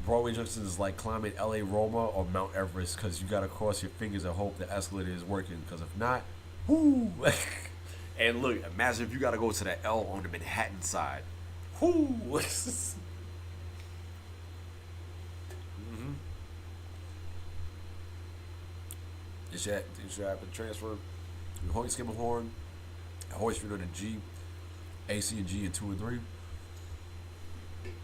Broadway Junction is like climbing LA Roma or Mount Everest because you got to cross your fingers and hope the escalator is working. Because if not, whoo. And look, imagine if you got to go to the L on the Manhattan side. Whoo. You should have to transfer the Hoyt Skimmerhorn, Hoyt Street on the G, AC and G in 2 and 3.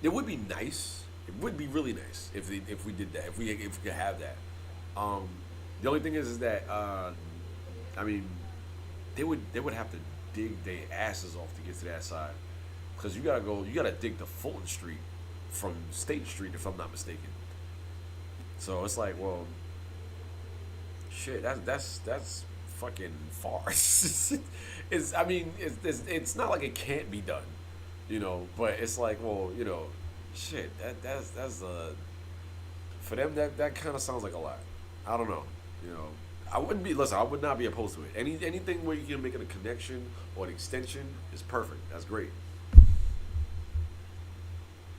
It would be nice. It would be really nice if we did that. If we could have that. The only thing is that they would have to dig their asses off to get to that side, because you gotta dig to Fulton Street from State Street if I'm not mistaken. So it's like, well, shit, that's fucking far. It's not like it can't be done, but it's like, well, shit, that's for them that kind of sounds like a lot. I don't know, you know. I wouldn't be listen. I would not be opposed to it. Anything where you can make it a connection or an extension is perfect. That's great.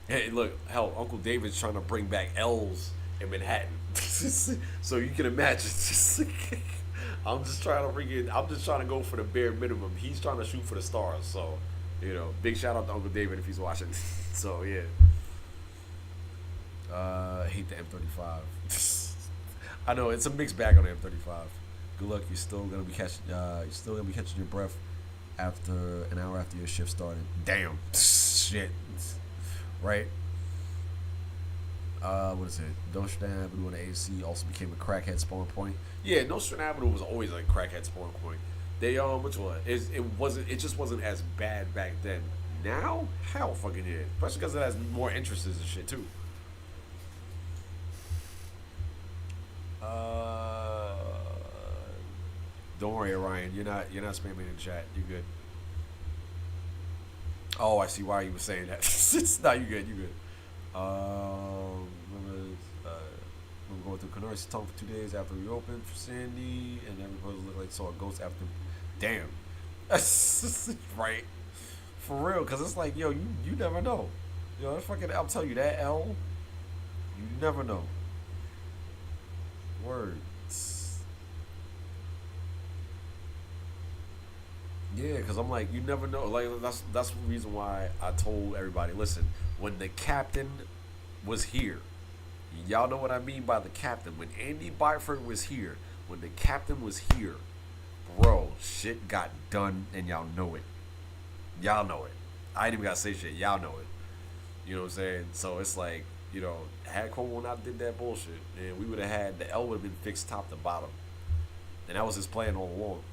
Hey, look, hell, Uncle David's trying to bring back L's in Manhattan, so you can imagine. I'm just trying to bring it. I'm just trying to go for the bare minimum. He's trying to shoot for the stars. So, you know, big shout out to Uncle David if he's watching. So yeah. I hate the M35. I know it's a mixed bag on the M35. Good luck. You're still gonna be catching. You're still gonna be catching your breath after an hour after your shift started. Damn. Shit. Right. What is it? Nostrand Avenue on the AC also became a crackhead spawn point. Yeah, Nostrand Avenue was always like a crackhead spawn point. They which one? It just wasn't as bad back then. Now, hell fucking yeah. Especially because it has more entrances and shit too. Don't worry, Ryan. You're not spamming in the chat. You're good. Oh, I see why you were saying that. No, you good. You good. We're going through Canarsie Town for 2 days after we opened for Sandy, and everybody looked like saw a ghost after. Damn. Right. For real, because it's like, yo, you never know. Yo, fucking, I'll tell you that, L. You never know. Words. Yeah, because I'm like, you never know. Like, that's the reason why I told everybody, listen, when the captain was here, y'all know what I mean by the captain. When Andy Byford was here, when the captain was here, bro, shit got done, and y'all know it. Y'all know it. I ain't even gotta say shit. Y'all know it. You know what I'm saying? So it's like, you know, had Cuomo not did that bullshit, and we would have had the L would have been fixed top to bottom, and that was his plan all along.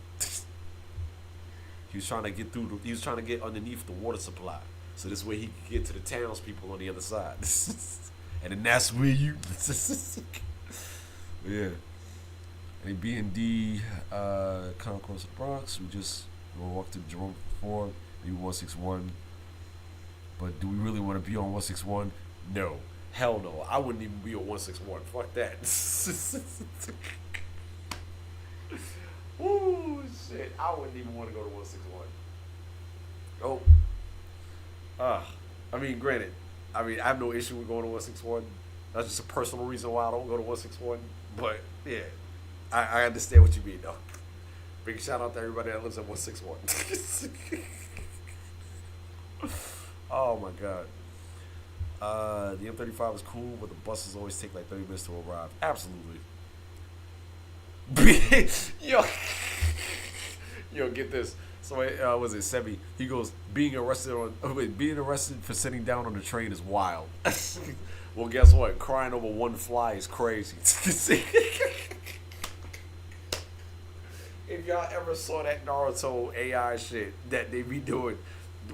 He was trying to get through. He was trying to get underneath the water supply, so this way he could get to the townspeople on the other side. And then that's where you. Yeah. And B&D Concourse of Bronx. We walked to Jerome 4, maybe 161. But do we really want to be on 161? No. Hell no. I wouldn't even be on 161. Fuck that. Ooh, shit. I wouldn't even want to go to 161. Oh. I mean, granted, I have no issue with going to 161. That's just a personal reason why I don't go to 161. But, yeah. I understand what you mean, though. Big shout out to everybody that lives at 161. Oh, my God. The M35 is cool, but the buses always take like 30 minutes to arrive. Absolutely. Yo, get this. So, was it Sebi? He goes, being arrested for sitting down on the train is wild. Well, guess what? Crying over one fly is crazy. If y'all ever saw that Naruto AI shit that they be doing,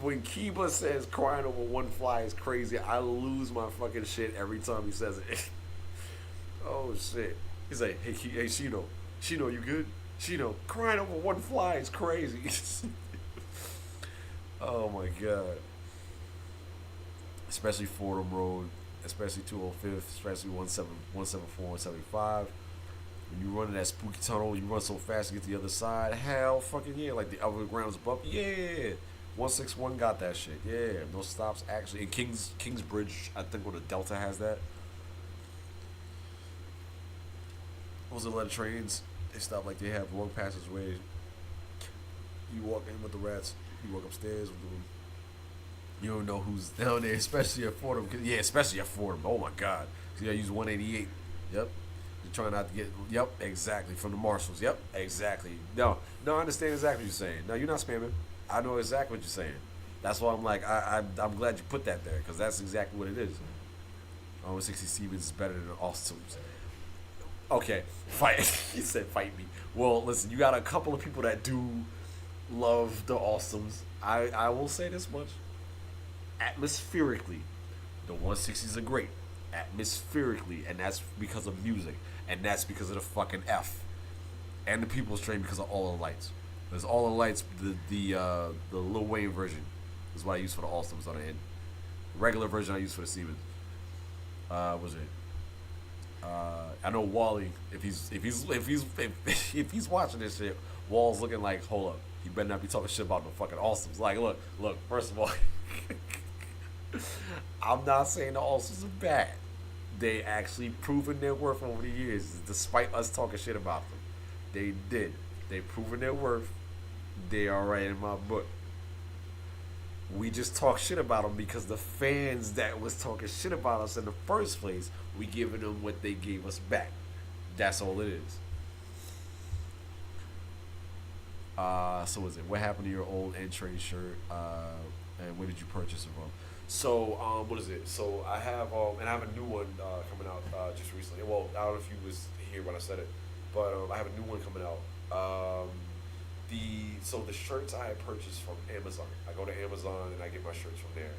when Kiba says crying over one fly is crazy, I lose my fucking shit every time he says it. Oh shit. He's like, hey Shino, you good? Shino, crying over one fly is crazy. Oh my God. Especially Fordham Road, especially 205th, especially 174, 175. When you run in that spooky tunnel, you run so fast to get to the other side. Hell fucking yeah, like the overground's above. Yeah. 161 got that shit. Yeah, no stops actually. And Kingsbridge, I think, when the Delta has that. Those are a lot of trains. They stop like they have long passageways. You walk in with the rats. You walk upstairs with them. You don't know who's down there, especially at Fordham. Yeah, especially at Fordham. Oh my God. So you gotta use 188. Yep. You're trying not to get. Yep, exactly. From the marshals. Yep, exactly. No, I understand exactly what you're saying. No, you're not spamming. I know exactly what you're saying. That's why I'm like, I'm glad you put that there, because that's exactly what it is. 60 Stevens is better than Awesomes. Okay, fight. He said fight me. Well, listen, you got a couple of people that do love the Awesomes. I will say this much. Atmospherically, the 160s are great. Atmospherically, and that's because of music. And that's because of the fucking F. And the People's Train because of All the Lights. There's All the Lights, the Lil Wayne version is what I use for the Awesomes on the end. regular version I use for the Siemens. Was it? I know Wally. If he's watching this shit, Wall's looking like, hold up, he better not be talking shit about the fucking Awesomes. Like, look. First of all, I'm not saying the Awesomes are bad. They actually proven their worth over the years, despite us talking shit about them. They did. They proven their worth. They are right in my book. We just talk shit about them because the fans that was talking shit about us in the first place, we giving them what they gave us back. That's all it is. So was it? What happened to your old N-Train shirt? And where did you purchase it from? So what is it? So I have and I have a new one coming out just recently. Well, I don't know if you was here when I said it, but I have a new one coming out. The shirts I purchased from Amazon. I go to Amazon and I get my shirts from there.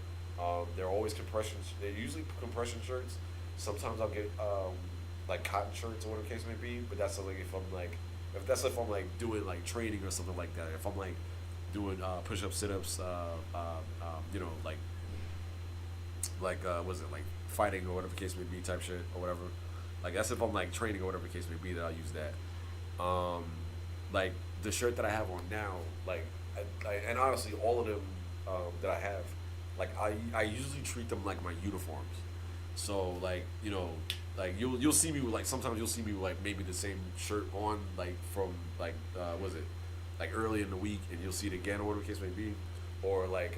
They're always compression. They're usually compression shirts. Sometimes I'll get like cotton shirts or whatever the case may be. But that's something if I'm doing like training or something like that. If I'm like doing push-ups, sit-ups, was it like fighting or whatever the case may be type shit or whatever. Like that's if I'm like training or whatever the case may be, that I'll use that. Like the shirt that I have on now, like and honestly all of them that I have, like I usually treat them like my uniforms. So like like you'll see me with like sometimes you'll see me with like maybe the same shirt on like from like like early in the week, and you'll see it again or whatever the case may be, or like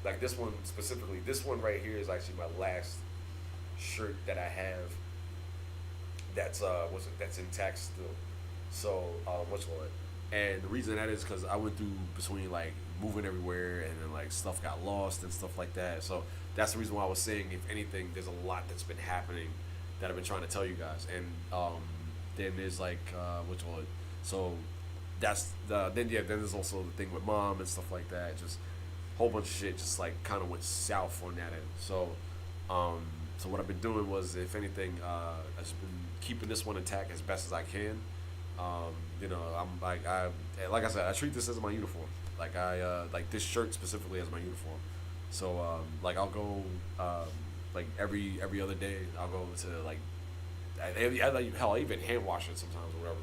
like this one specifically. This one right here is actually my last shirt that I have. That's that's intact still. So and the reason that is because I went through between like moving everywhere and then like stuff got lost and stuff like that. So that's the reason why I was saying, if anything, there's a lot that's been happening that I've been trying to tell you guys. And then there's like so that's then there's also the thing with mom and stuff like that. Just a whole bunch of shit just like kind of went south on that end. So so what I've been doing was, if anything, I've been keeping this one intact as best as I can. I'm like I said, I treat this as my uniform. Like I like this shirt specifically as my uniform. So like I'll go like every other day I'll go to like hell I even hand wash it sometimes or whatever.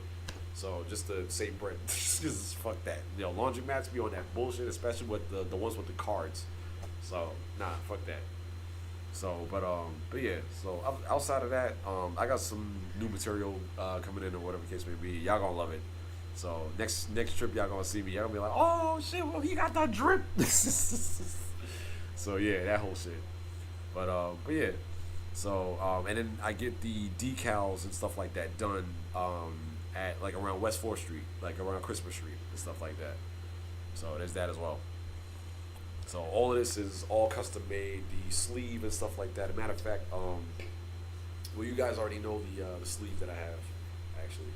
So just to save bread, just fuck that. Laundromats be on that bullshit, especially with the ones with the cards. So nah, fuck that. So but yeah. So outside of that, I got some new material coming in or whatever the case may be. Y'all gonna love it. So next trip y'all gonna see me. Y'all gonna be like, oh shit, well he got that drip. So yeah, that whole shit. But yeah. So and then I get the decals and stuff like that done at like around West 4th Street, like around Christmas Street and stuff like that. So there's that as well. So all of this is all custom made, the sleeve and stuff like that. As a matter of fact, well, you guys already know the sleeve that I have, actually.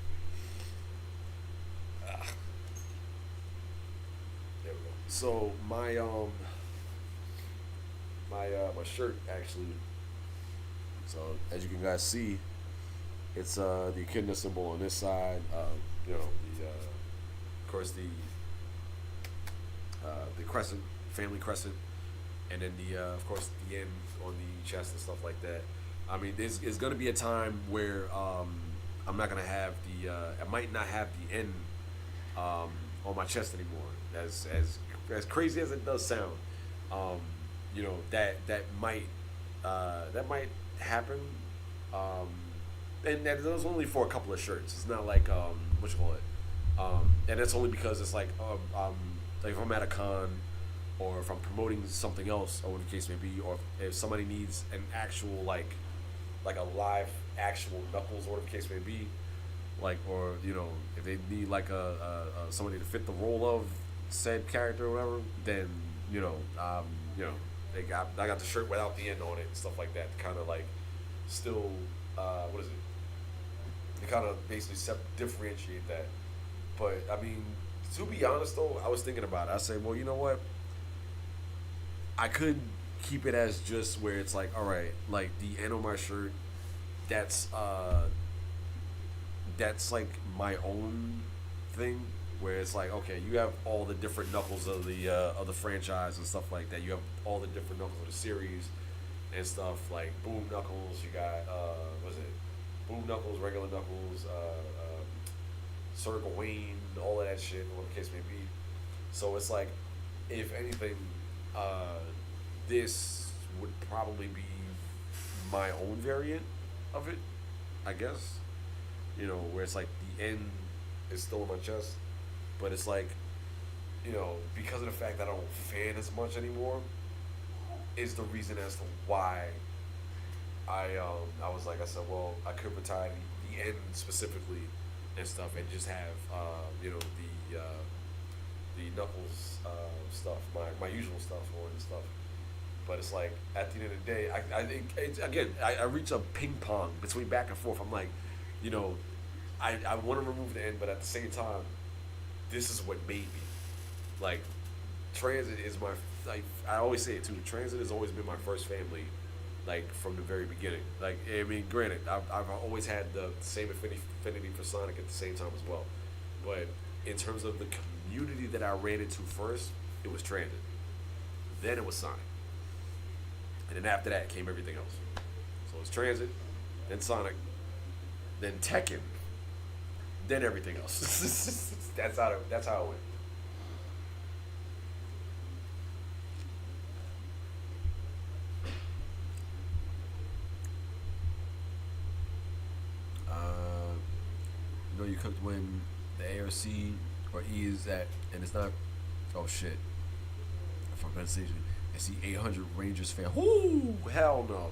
There we go. So my my shirt actually. So as you can guys see, it's the echidna symbol on this side. The of course the crescent. Family crescent, and then the of course the N on the chest and stuff like that. I mean, there's gonna be a time where I'm not gonna have I might not have the N on my chest anymore. As crazy as it does sound, that might happen. And that was only for a couple of shirts. It's not like what you call it. And that's only because it's like like if I'm at a con, or if I'm promoting something else, or whatever the case may be, or if somebody needs an actual like a live actual Knuckles, or whatever the case may be, like, or if they need like somebody to fit the role of said character or whatever, then I got the shirt without the N on it and stuff like that to kind of like still what is it? To kind of basically differentiate that. But I mean, to be honest though, I was thinking about it. I say, well, you know what? I could keep it as just where it's like, all right, like the N on my shirt, that's like my own thing. where it's like, okay, you have all the different knuckles of the franchise and stuff like that. You have all the different knuckles of the series and stuff like Boom Knuckles. You got what's it? Boom Knuckles, regular Knuckles, Circle Wayne, all of that shit, whatever the case may be. So it's like, if anything, this would probably be my own variant of it, I guess. You know, where it's like the end is still on my chest, but it's like, you know, because of the fact that I don't fan as much anymore, is the reason as to why I was like, I said, well, I could retire the end specifically and stuff, and just have you know, the Knuckles stuff, my usual stuff on and stuff. But it's like, at the end of the day, I reach a ping pong between back and forth. I'm like, you know, I want to remove the end, but at the same time, this is what made me. Like, Transit is my, like, I always say it too, Transit has always been my first family, like, from the very beginning. Like, I mean, granted, I've always had the same affinity for Sonic at the same time as well. But in terms of the community that I ran into first, it was Transit. Then it was Sonic. And then after that came everything else. So it's Transit, then Sonic, then Tekken, then everything else. That's how it went. You know, you cooked when the ARC or E is at, and it's not. Oh shit! From Penn Station, I see 800 Rangers fan. Whoo, hell no.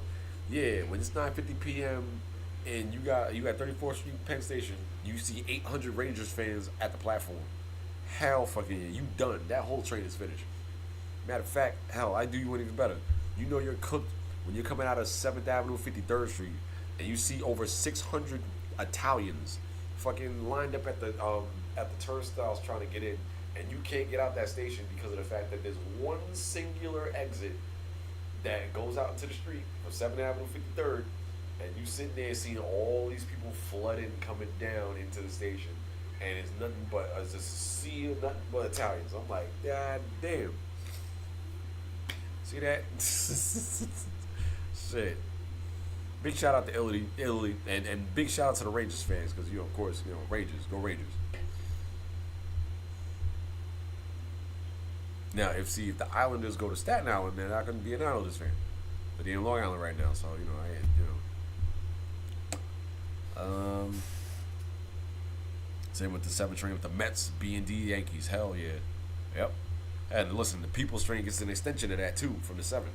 Yeah, when it's 9:50 p.m. and you got 34th Street Penn Station, you see 800 Rangers fans at the platform. Hell fucking yeah, you done. That whole train is finished. Matter of fact, hell, I do you one even better. You know you're cooked when you're coming out of 7th Avenue, 53rd Street, and you see over 600 Italians fucking lined up at the turnstiles trying to get in, and you can't get out that station because of the fact that there's one singular exit that goes out into the street from 7th Avenue, 53rd, and you sitting there seeing all these people flooding coming down into the station, and it's nothing but a sea of nothing but Italians. I'm like, God damn. See that? Shit. Big shout out to Italy, and big shout out to the Rangers fans, because, you know, of course, you know, Rangers, go Rangers. Now, if the Islanders go to Staten Island, then I can be an Islanders fan. But they're in Long Island right now, so, you know, same with the 7 train with the Mets, B&D Yankees. Hell yeah. Yep. And listen, the People's train gets an extension of that too from the 7.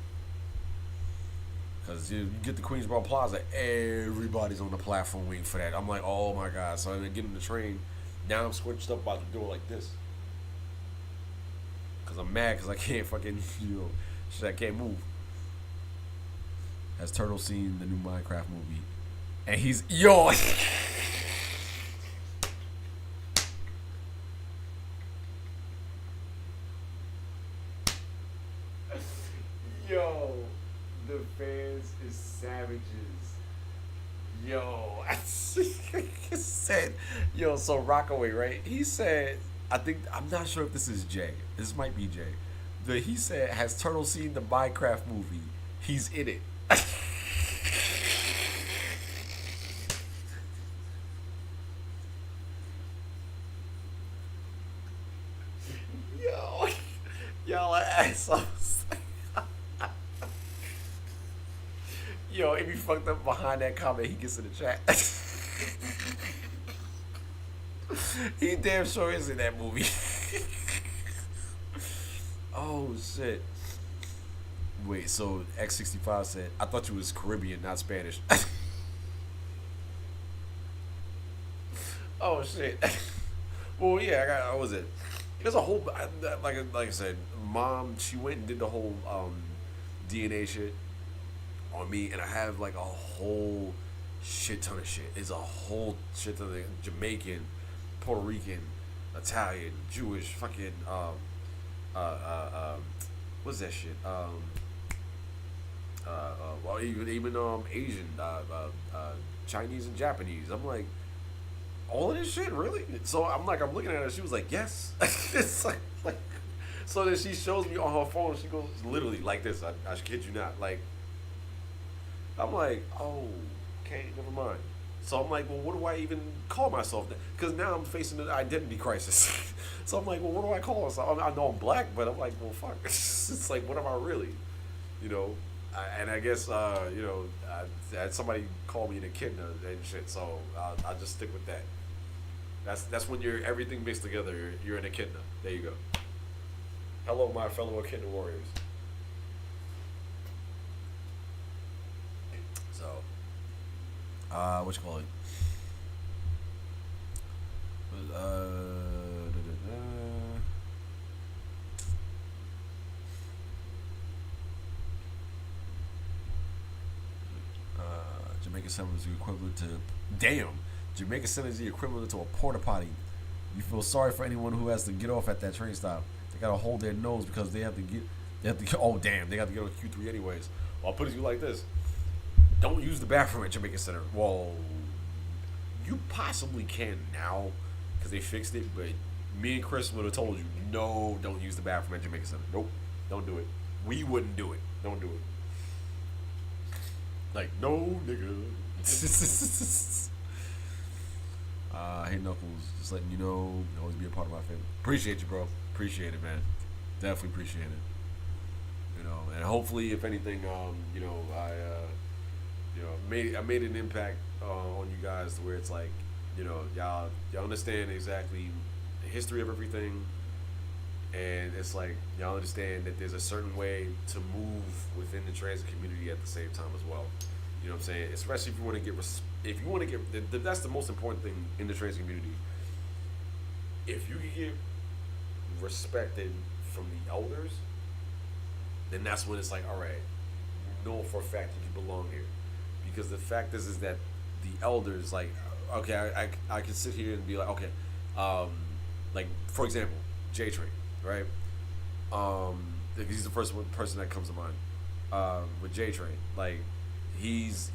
Because you get the Queensboro Plaza, everybody's on the platform waiting for that. I'm like, oh my God. So I get in the train. Now I'm squished up by the door like this. Because I'm mad because I can't fucking, you know, shit, I can't move. Has Turtle seen the new Minecraft movie? And he's, yo. Yo, the fans is savages. Yo, he said, yo, so Rockaway, right? He said, I'm not sure if this is Jay. This might be Jay. He said, has Turtle seen the Minecraft movie? He's in it. Yo, y'all are assholes. Yo, if he fucked up behind that comment, he gets in the chat. He damn sure is in that movie. Oh, shit. Wait, so X65 said, I thought you was Caribbean, not Spanish. Oh, shit. Well, yeah, what was it? There's a whole, like I said, Mom, she went and did the whole DNA shit on me, and I have like a whole shit ton of shit. It's a whole shit ton of Jamaican, Puerto Rican, Italian, Jewish, fucking what's that shit? Well, even Asian, Chinese and Japanese. I'm like, all of this shit, really? So I'm looking at her. She was like, yes. It's like, so then she shows me on her phone. She goes literally like this. I kid you not. Like, I'm like, oh, okay, never mind. So I'm like, well, what do I even call myself? Because now I'm facing an identity crisis. So I'm like, well, what do I call myself? I know I'm black, but I'm like, well, fuck. It's like, what am I really? You know? And I guess, you know, I had somebody call me an echidna and shit, so I'll just stick with that. That's when you're everything mixed together. You're an echidna. There you go. Hello, my fellow echidna warriors. So, what you call it? Jamaica Center is the equivalent to Jamaica Center is the equivalent to a porta potty. You feel sorry for anyone who has to get off at that train stop. They gotta hold their nose because they have to get. Oh damn! They got to get on Q3 anyways. Well, I'll put it to you like this: don't use the bathroom at Jamaica Center. Well, you possibly can now because they fixed it. But me and Chris would have told you, no, don't use the bathroom at Jamaica Center. Nope, don't do it. We wouldn't do it. Don't do it. Like, no, nigga. Hey, Knuckles, just letting you know, you always be a part of my family. Appreciate you, bro. Appreciate it, man. Definitely appreciate it. You know, and hopefully, if anything, you know, I made an impact on you guys to where it's like, you know, y'all understand exactly the history of everything, and it's like y'all understand that there's a certain way to move within the trans community at the same time as well. You know what I'm saying? Especially if you want to get that's the most important thing in the trans community. If you can get respected from the elders, then that's when it's like, all right, you know for a fact that you belong here. Because the fact is that the elders, like, okay, I can sit here and be like, okay, like, for example, J-Train, right? He's the first person that comes to mind. With J-Train, like, he's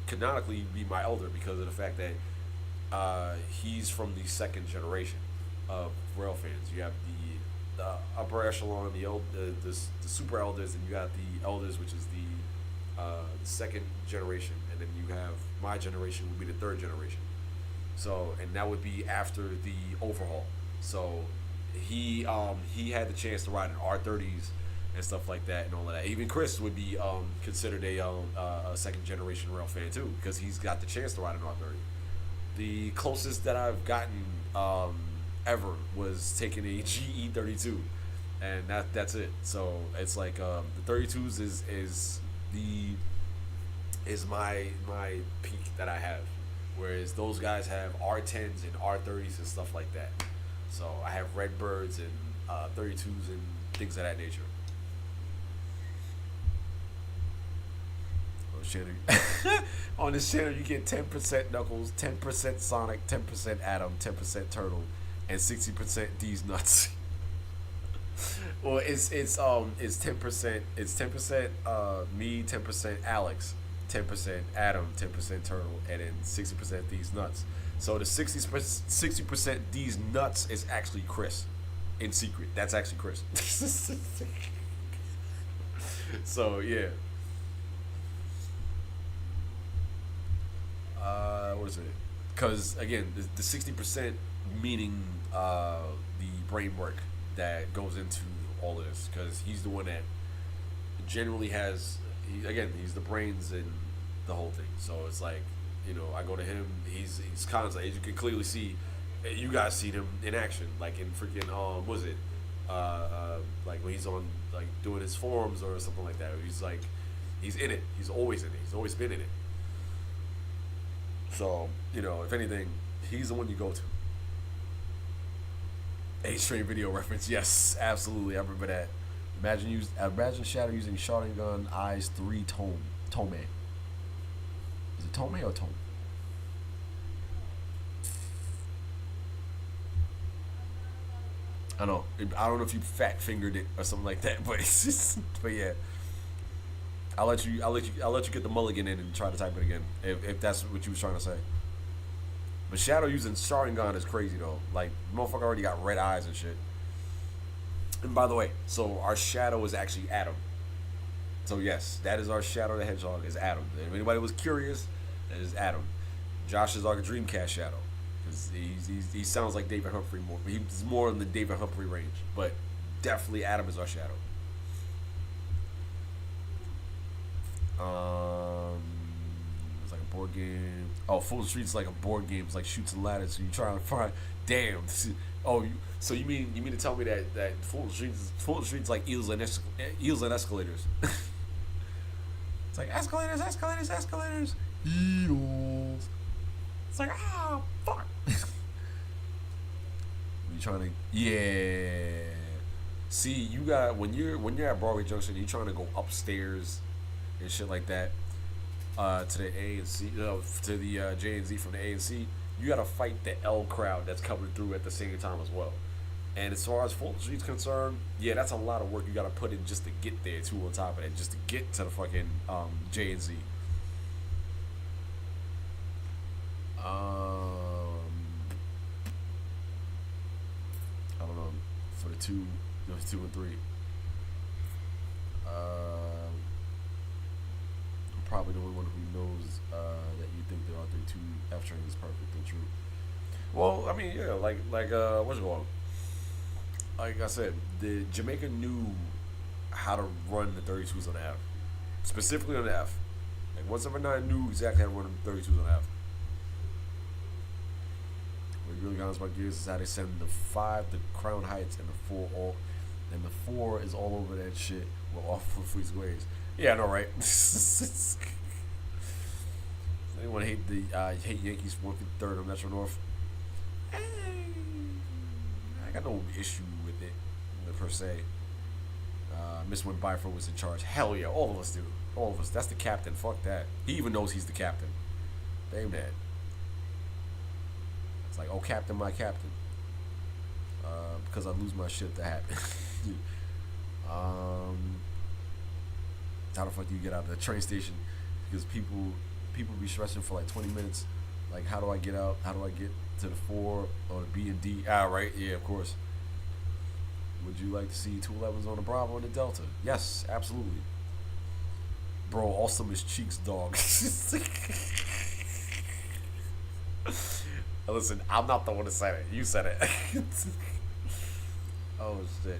canonically be my elder because of the fact that he's from the 2nd generation of Rail fans. You have the upper echelon, the super elders, and you got the elders, which is the 2nd generation, and then you have my generation would be the 3rd generation. So, and that would be after the overhaul. So he had the chance to ride in R30s and stuff like that and all of that. Even Chris would be considered a 2nd generation Rail fan too, because he's got the chance to ride an R30. The closest that I've gotten ever was taking a GE32, and that's it. So it's like the 32s is my peak that I have, whereas those guys have R10s and R30s and stuff like that. So I have Redbirds and 32s and things of that nature. On this channel, you get 10% Knuckles, 10% Sonic, 10% Adam, 10% Turtle, and 60% D's nuts. Well, it's 10%. It's 10% me, 10% Alex, 10% Adam, 10% Turtle, and then 60% D's nuts. So the 60% D's nuts is actually Chris, in secret. That's actually Chris. So yeah. What is it? Because again, the 60% meaning the brain work that goes into all of this. Because he's the one that generally has. He's the brains in the whole thing. So it's like, you know, I go to him. He's constantly, as you can clearly see. You guys see him in action, like in freaking what was it? Like when he's on like doing his forums or something like that. He's in it. He's always in it. He's always been in it. So, you know, if anything, he's the one you go to. H-Train video reference, yes, absolutely. I remember that. Imagine Shadow using Sharingan Eyes 3 Tome. Is it Tome or Tome? I don't know if you fat fingered it or something like that, but it's just, but yeah. I'll let you get the mulligan in and try to type it again if that's what you was trying to say. But Shadow using Sharingan is crazy though. Like motherfucker already got red eyes and shit. And by the way, so our Shadow is actually Adam. So yes, that is our Shadow the Hedgehog is Adam. If anybody was curious, that is Adam. Josh is our Dreamcast Shadow. Cause he sounds like David Humphrey more. He's more in the David Humphrey range, but definitely Adam is our Shadow. It's like a board game. Oh, Fulton Street's like a board game. It's like shoots and ladders. So you try to find. Damn. Oh, so you mean to tell me that Fulton Street's like eels and escalators? It's like escalators. Eels. It's like fuck. You trying to See, you got when you're at Broadway Junction, you trying to go upstairs and shit like that to the A and C, to the J and Z from the A and C. You gotta fight the L crowd that's coming through at the same time as well. And as far as Fulton Street's concerned, yeah, that's a lot of work you gotta put in just to get there too. On top of that, just to get to the fucking J and Z. I don't know for the 2 and 3. I'm probably the only one who knows that you think the R32 F train is perfect and true. Well, I mean, yeah, like what's it called? Like I said, the Jamaica knew how to run the 32s on the F, specifically on the F. Like 179 knew exactly how to run the 32s on the F. What really got us about gears is how they send the 5 to Crown Heights and the 4 is all over that shit with all free squares. Yeah, I know, right? Anyone hate Yankees 153rd on Metro North? I got no issue with it per se. Miss when Byford was in charge. Hell yeah, all of us do. All of us. That's the captain. Fuck that. He even knows he's the captain. Damn that. It's like, oh, captain, my captain. Because I lose my shit to happen. How the fuck do you get out of the train station? Because people be stressing for like 20 minutes. Like, how do I get out? How do I get to the 4 or the B and D? Right, yeah, of course. Would you like to see 211s on the Bravo and the Delta? Yes, absolutely. Bro, awesome as Cheeks, dog. Listen, I'm not the one that said it. You said it. Oh, shit.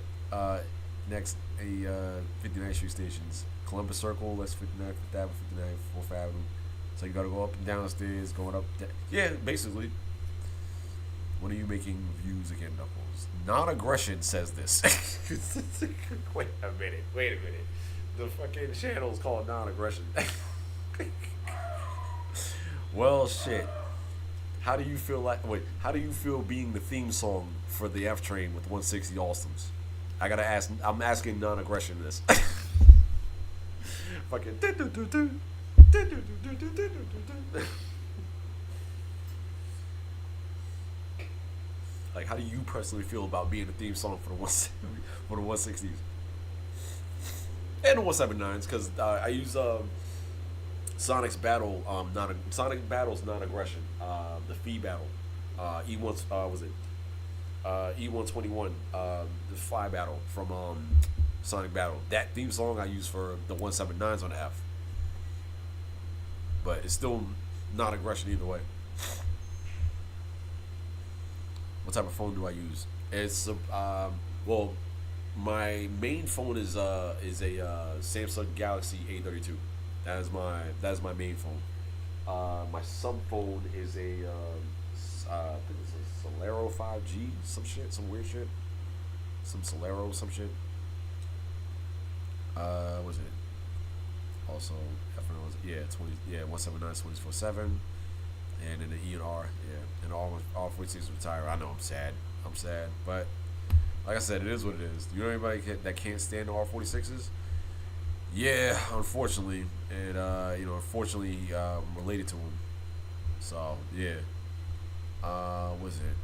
Next, 59th Street stations. Columbus Circle, that's 59th, 5th Avenue, 59th, 4th Avenue. So you gotta go up and down the stairs, going up. Yeah, basically. When are you making views again, Knuckles? Non-aggression says this. Wait a minute. The fucking channel's called non-aggression. Well, shit. How do you feel being the theme song for the F Train with 160 Alstoms? I'm asking non-aggression this. Fucking. Like, how do you personally feel about being the theme song for the 160s and the 179s? Because I use Sonic's battle, Sonic Battle's non-aggression, the Fee battle, E121, the Fly battle from Sonic Battle. That theme song I use for the 179s on the F, but it's still non-aggression either way. What type of phone do I use? It's well, my main phone is a Samsung Galaxy A32. That is my main phone. My sub phone is I think it's a Solero 5G, some weird shit, some Solero, some shit. Was it? Also, F1 was 179 24/7. And then the E and R, yeah, and all 46 retire. I know I'm sad, but like I said, it is what it is. You know anybody that can't stand the R46s? Yeah, unfortunately, and unfortunately, I'm related to them. So yeah, what's it?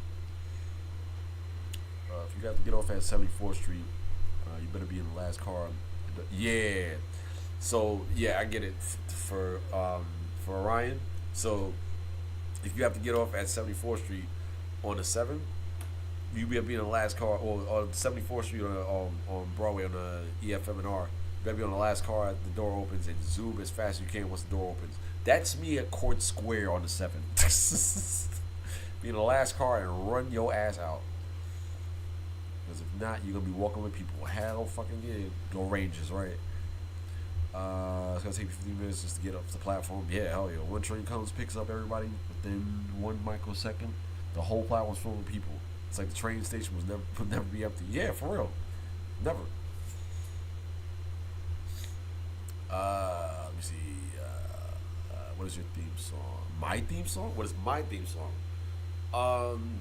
If you got to get off at 74th Street, you better be in the last car. Yeah. So yeah, I get it for Orion. So if you have to get off at 74th Street on the 7th, you be in the last car, or on 74th Street on Broadway on the EFM&R. You better be on the last car as the door opens and zoom as fast as you can once the door opens. That's me at Court Square on the 7th. Be in the last car and run your ass out. Because if not, you're going to be walking with people. Hell fucking yeah. Go Rangers, right? It's going to take me 15 minutes just to get up to the platform. Yeah, hell yeah. One train comes, picks up everybody within 1 microsecond. The whole platform's full of people. It's like the train station would never be empty. Yeah, for real. Never. Let me see. What is your theme song? My theme song? What is my theme song?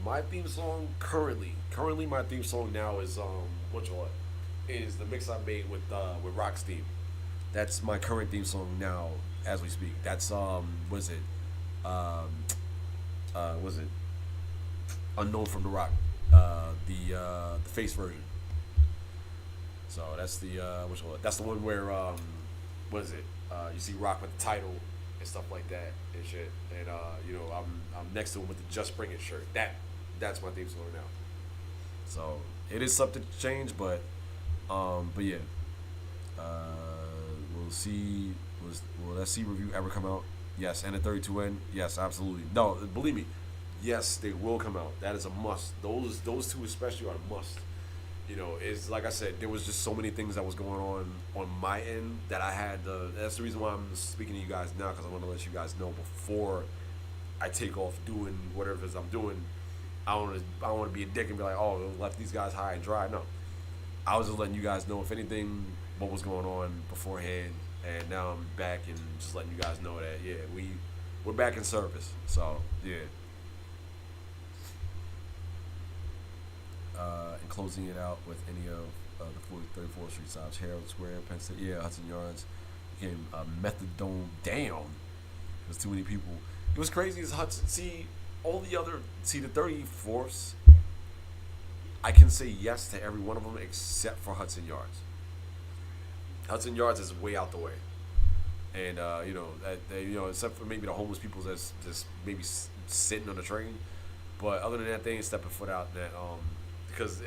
My theme song currently my theme song now is what is the mix I made with Rock's theme. That's my current theme song now as we speak. That's was it Unknown from the Rock, the face version. So that's the that's the one where what is it? You see Rock with the title and stuff like that and shit. And you know, I'm next to him with the Just Bring It shirt. That's my theme song now. So it is something to change, but yeah. We'll see. Will that C review ever come out? Yes. And the 32N? Yes, absolutely. No, believe me. Yes, they will come out. That is a must. Those two especially are a must. You know, it's like I said, there was just so many things that was going on my end that I had. That's the reason why I'm speaking to you guys now, because I want to let you guys know before I take off doing whatever it is I'm doing. I don't want to be a dick and be like, oh, left these guys high and dry. No, I was just letting you guys know if anything what was going on beforehand, and now I'm back and just letting you guys know that yeah, we're back in service. So yeah. And closing it out with any of the 34th Street stops, Herald Square, Penn State, Hudson Yards, became methadone down. There's too many people. It was crazy as Hudson. The 34ths, I can say yes to every one of them except for Hudson Yards. Hudson Yards is way out the way. And, except for maybe the homeless people that's just maybe sitting on the train. But other than that, they ain't stepping foot out that, because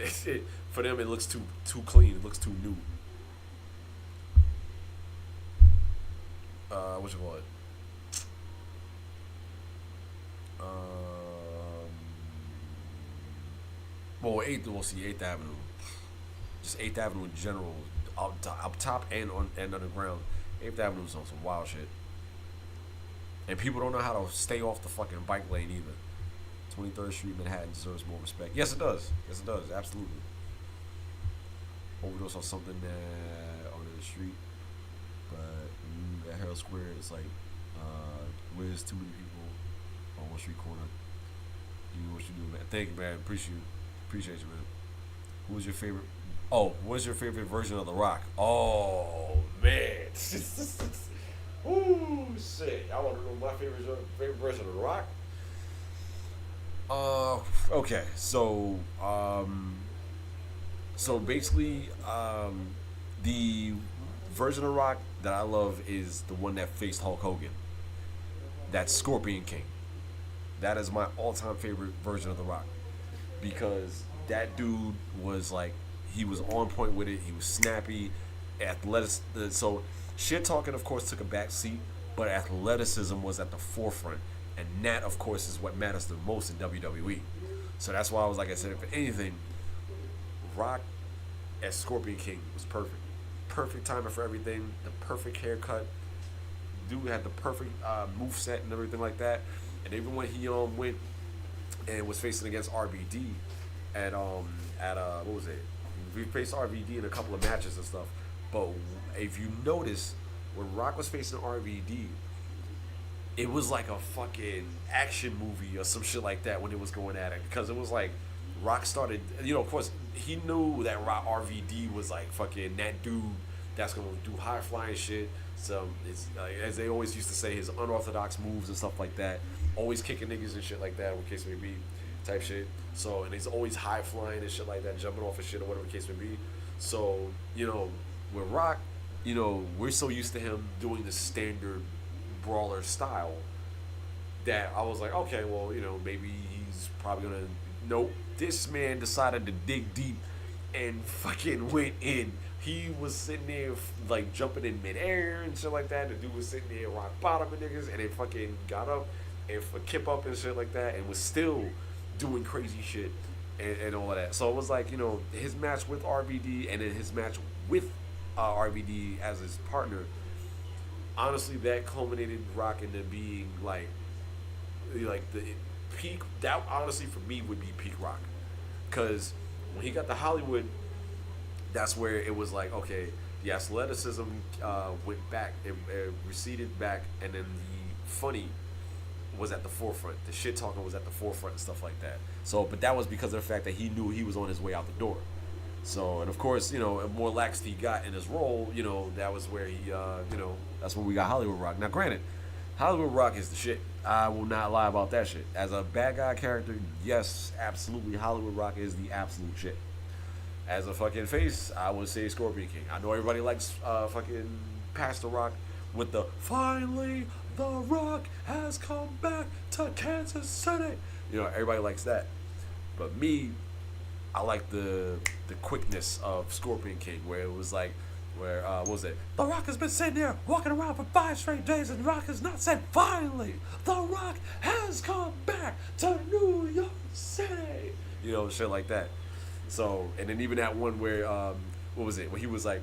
for them it looks too clean. It looks too new. What you call it? Well, 8th Avenue. Just 8th Avenue in general, up top and underground. 8th Avenue is on some wild shit. And people don't know how to stay off the fucking bike lane either. 23rd Street, Manhattan deserves more respect. Yes, it does. Yes, it does. Absolutely. Overdose on something on the street. But at Herald Square, it's like, where's too many people on one street corner? You know what you do, man. Thank you, man. Appreciate you, man. Who's your favorite? Oh, what's your favorite version of The Rock? Oh, man. Ooh, shit. I want to know my favorite version of The Rock. Okay, so basically, the version of Rock that I love is the one that faced Hulk Hogan. That's Scorpion King. That is my all-time favorite version of The Rock, because that dude was like, he was on point with it. He was snappy, so shit talking, of course, took a back seat, but athleticism was at the forefront. And that, of course, is what matters the most in WWE. So that's why I was like, I said, if anything, Rock as Scorpion King was perfect. Perfect timing for everything. The perfect haircut. Dude had the perfect moveset and everything like that. And even when he went and was facing against RVD at what was it? We faced RVD in a couple of matches and stuff. But if you notice, when Rock was facing RVD, it was like a fucking action movie or some shit like that when it was going at it, because it was like Rock started, of course he knew that RVD was like fucking that dude that's gonna do high flying shit. So it's as they always used to say, his unorthodox moves and stuff like that, always kicking niggas and shit like that, in case may be type shit. So, and he's always high flying and shit like that, jumping off of shit or whatever the case may be. So with Rock, we're so used to him doing the standard brawler style that I was like, okay, well, maybe he's probably gonna. Nope. This man decided to dig deep and fucking went in. He was sitting there like jumping in midair and shit like that. The dude was sitting there rock bottom and niggas, and then fucking got up and kip up and shit like that, and was still doing crazy shit and all of that. So it was like his match with RVD and then his match with RVD as his partner. Honestly, that culminated Rock into being like the peak. That honestly for me would be peak Rock, because when he got to Hollywood, that's where it was like, okay, the athleticism went back, it receded back, and then the funny was at the forefront. The shit talking was at the forefront and stuff like that. So, but that was because of the fact that he knew he was on his way out the door. So, and of course, the more lax he got in his role, that was where he, that's when we got Hollywood Rock. Now, granted, Hollywood Rock is the shit. I will not lie about that shit. As a bad guy character, yes, absolutely, Hollywood Rock is the absolute shit. As a fucking face, I would say Scorpion King. I know everybody likes fucking Pastor Rock with the finally the Rock has come back to Kansas City. Everybody likes that. But me, I like the quickness of Scorpion King, where it was like, what was it? The Rock has been sitting there walking around for 5 straight days, and the Rock has not said, finally, the Rock has come back to New York City. Shit like that. So, and then even that one where, what was it? When he was like,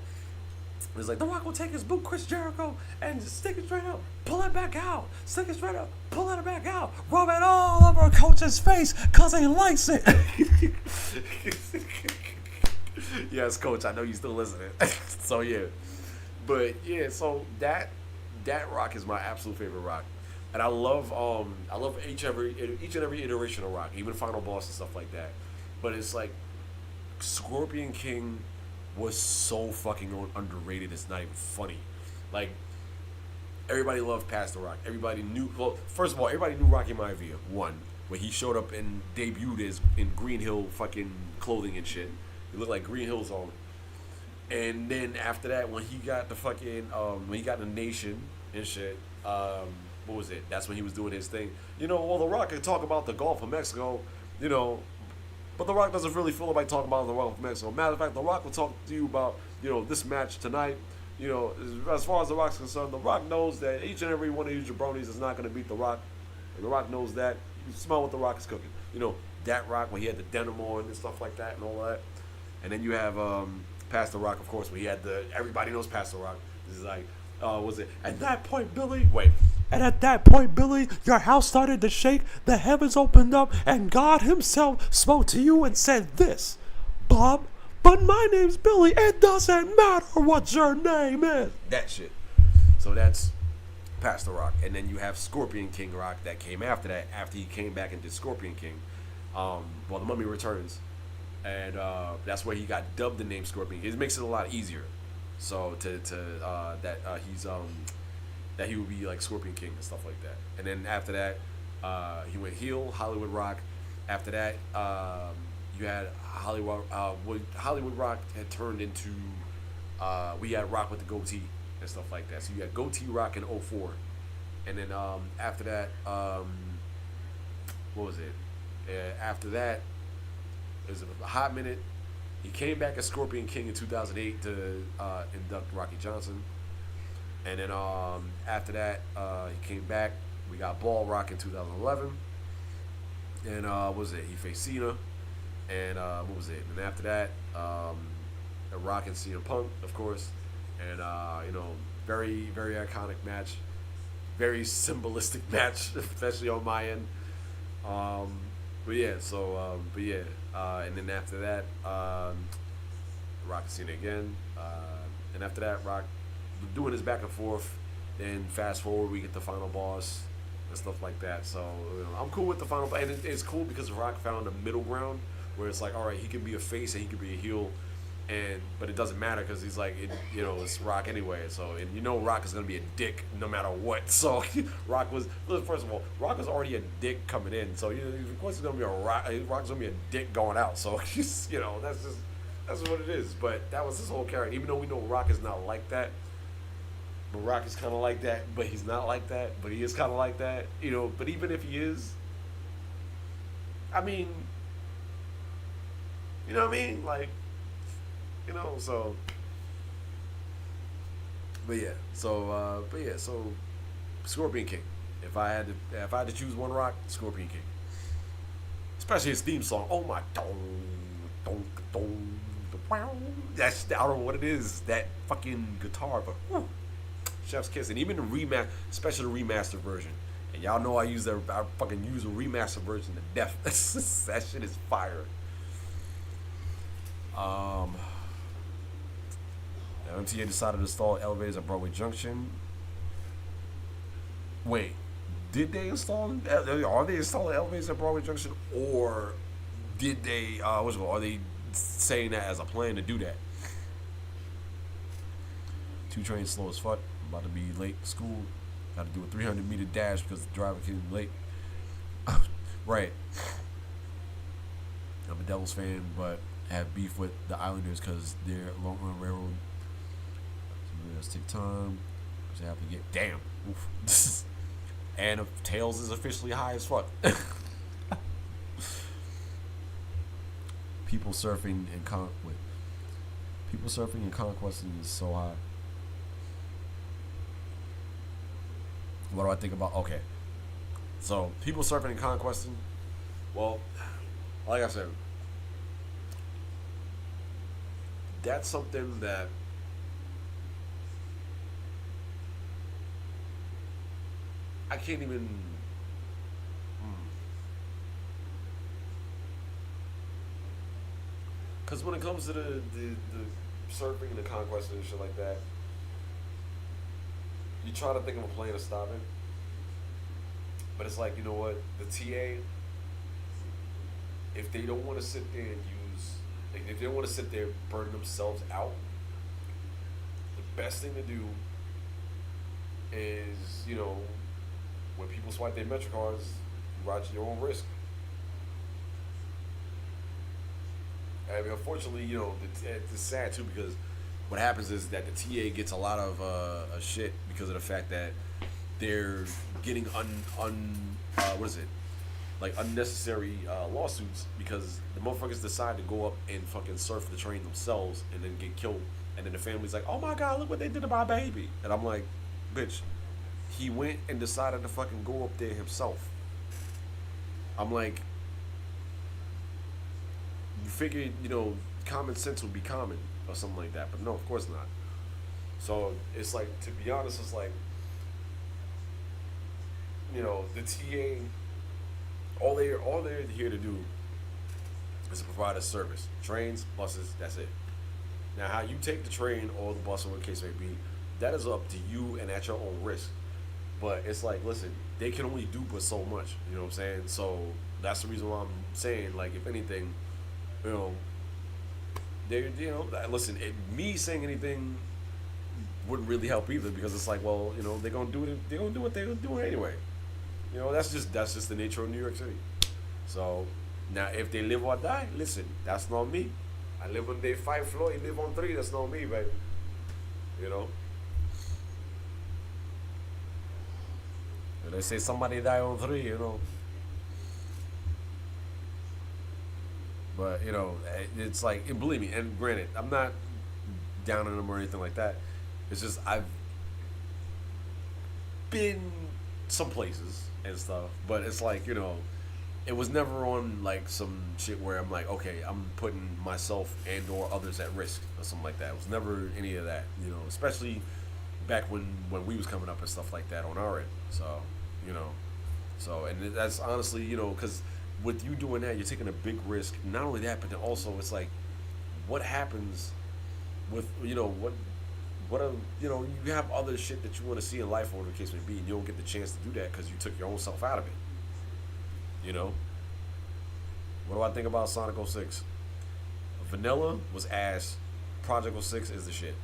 the Rock will take his boot, Chris Jericho, and stick it straight up, pull it back out, stick it straight up, pull it back out, rub it all over Coach's face, cause he likes it. Yes, Coach, I know you still listening. So yeah, but yeah, so that Rock is my absolute favorite Rock, and I love each and every iteration of Rock, even Final Boss and stuff like that. But it's like Scorpion King was so fucking underrated. It's not even funny. Like, everybody loved Pastor Rock. Everybody knew. Well, first of all, everybody knew Rocky Maivia. One, when he showed up and debuted as in Green Hill fucking clothing and shit. He looked like Green Hill Zone. And then after that, when he got the fucking when he got the Nation and shit, what was it? That's when he was doing his thing. Well, The Rock can talk about the Gulf of Mexico, but The Rock doesn't really feel like talking about the Gulf of Mexico. Matter of fact, The Rock will talk to you about, this match tonight. As far as The Rock's concerned, The Rock knows that each and every one of you jabronis is not going to beat The Rock. And The Rock knows that. You smell what The Rock is cooking. That Rock when he had the denim on and stuff like that and all that. And then you have Pastor Rock, of course, when he had everybody knows Pastor Rock. This is like, was it? At that point, Billy, wait. And at that point, Billy, your house started to shake, the heavens opened up, and God himself spoke to you and said this, Bob, but my name's Billy, it doesn't matter what your name is. That shit. So that's Pastor Rock. And then you have Scorpion King Rock that came after that, after he came back and did Scorpion King. The Mummy Returns. And that's where he got dubbed the name Scorpion. It makes it a lot easier. So that he would be like Scorpion King and stuff like that. And then after that, he went heel, Hollywood Rock. After that, you had Hollywood Rock had turned into, we had Rock with the goatee and stuff like that. So you had Goatee Rock in 04. And then after that, what was it? After that, it was a hot minute. He came back as Scorpion King in 2008 to induct Rocky Johnson. And then after that, he came back. We got Ball Rock in 2011. And what was it? He faced Cena. And what was it? And after that, Rock and CM Punk, of course. And, very, very iconic match. Very symbolistic match, especially on my end. And then after that, Rock and Cena again. And after that, Rock doing his back and forth. Then fast forward, we get the Final Boss and stuff like that. So I'm cool with the Final Boss. And it's cool because Rock found a middle ground where it's like, all right, he can be a face and he can be a heel. But it doesn't matter because he's like, it's Rock anyway. So, and Rock is going to be a dick no matter what. So, first of all, Rock was already a dick coming in. So, of course, it's going to be Rock's going to be a dick going out. So, that's what it is. But that was his whole character. Even though we know Rock is not like that, Barack is kind of like that, but he's not like that. But he is kind of like that, you know. But even if he is, I mean, you know what I mean? Like, you know, so. But yeah, so Scorpion King. If I had to choose one rock, Scorpion King. Especially his theme song. Oh my that's, I don't know what it is, that fucking guitar, but whew, chef's kiss. And even the especially the remastered version. And y'all know I fucking use a remastered version to death. That shit is fire. MTA decided to install elevators at Broadway Junction. Wait, did they install? Are they installing elevators at Broadway Junction, or did they? Are they saying that as a plan to do that? 2 trains slow as fuck. I'm about to be late to school. Got to do a 300-meter dash because the driver came late. Right. I'm a Devils fan, but have beef with the Islanders because they're long run railroad. Let's take time. I have to get damn. Oof. And Tails is officially high as fuck. People surfing and conquesting is so high. What do I think about? Okay, so people surfing and conquesting. Well, like I said, that's something that I can't even. Because when it comes to the surfing and the conquest and shit like that, you try to think of a plan to stop it. But it's like, you know what? The TA, if they don't want to sit there and if they don't want to sit there and burn themselves out, the best thing to do is, you know, when people swipe their Metro cards, you ride at your own risk. I mean, unfortunately, you know, it's sad too because what happens is that the TA gets a lot of shit because of the fact that they're getting unnecessary lawsuits because the motherfuckers decide to go up and fucking surf the train themselves and then get killed, and then the family's like, oh my god, look what they did to my baby, and I'm like, bitch, he went and decided to fucking go up there himself. I'm like, you figured, you know, common sense would be common or something like that, but no, of course not. So it's like, to be honest, it's like, you know, the TA, all they're here to do is to provide a service. Trains, buses, that's it. Now, how you take the train or the bus or whatever the case may be, that is up to you and at your own risk. But it's like, listen, they can only do but so much. You know what I'm saying? So that's the reason why I'm saying, like, if anything, you know, listen, me saying anything wouldn't really help either because it's like, well, you know, they're gonna do it. They're gonna do what they're doing anyway. You know, that's just the nature of New York City. So now, if they live or die, listen, that's not me. I live on day 5 floor. You live on 3. That's not me, baby. You know. They say somebody die on 3, you know. But, you know, it's like, and believe me, and granted, I'm not down on them or anything like that. It's just, I've been some places and stuff, but it's like, you know, it was never on like some shit where I'm like, okay, I'm putting myself and or others at risk or something like that. It was never any of that, you know, especially back when we was coming up and stuff like that on our end. So, you know, and that's honestly, you know, because with you doing that, you're taking a big risk. Not only that, but then also it's like, what happens with, you know, you know, you have other shit that you want to see in life, or whatever the case may be, and you don't get the chance to do that because you took your own self out of it. You know? What do I think about Sonic 06? Vanilla was ass. Project 06 is the shit.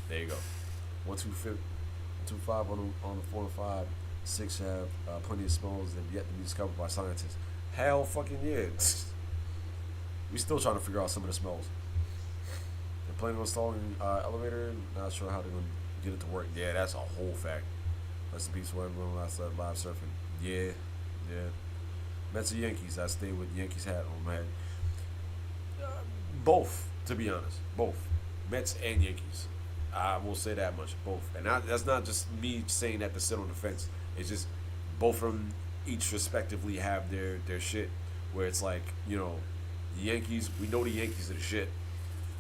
There you go. 125 on the 4 and 5. 6 have plenty of smells that have yet to be discovered by scientists. Hell fucking yeah. We still trying to figure out some of the smells. They're planning on installing elevator. Not sure how they're going to get it to work. Yeah, that's a whole fact. Rest in peace for everyone last live surfing. Yeah. Mets or Yankees? I stay with Yankees hat on my head. Both, to be honest. Both. Mets and Yankees. I will say that much. Both. And that's not just me saying that to sit on the fence. It's just both of them each respectively have their shit where it's like, you know, the Yankees, we know the Yankees are the shit.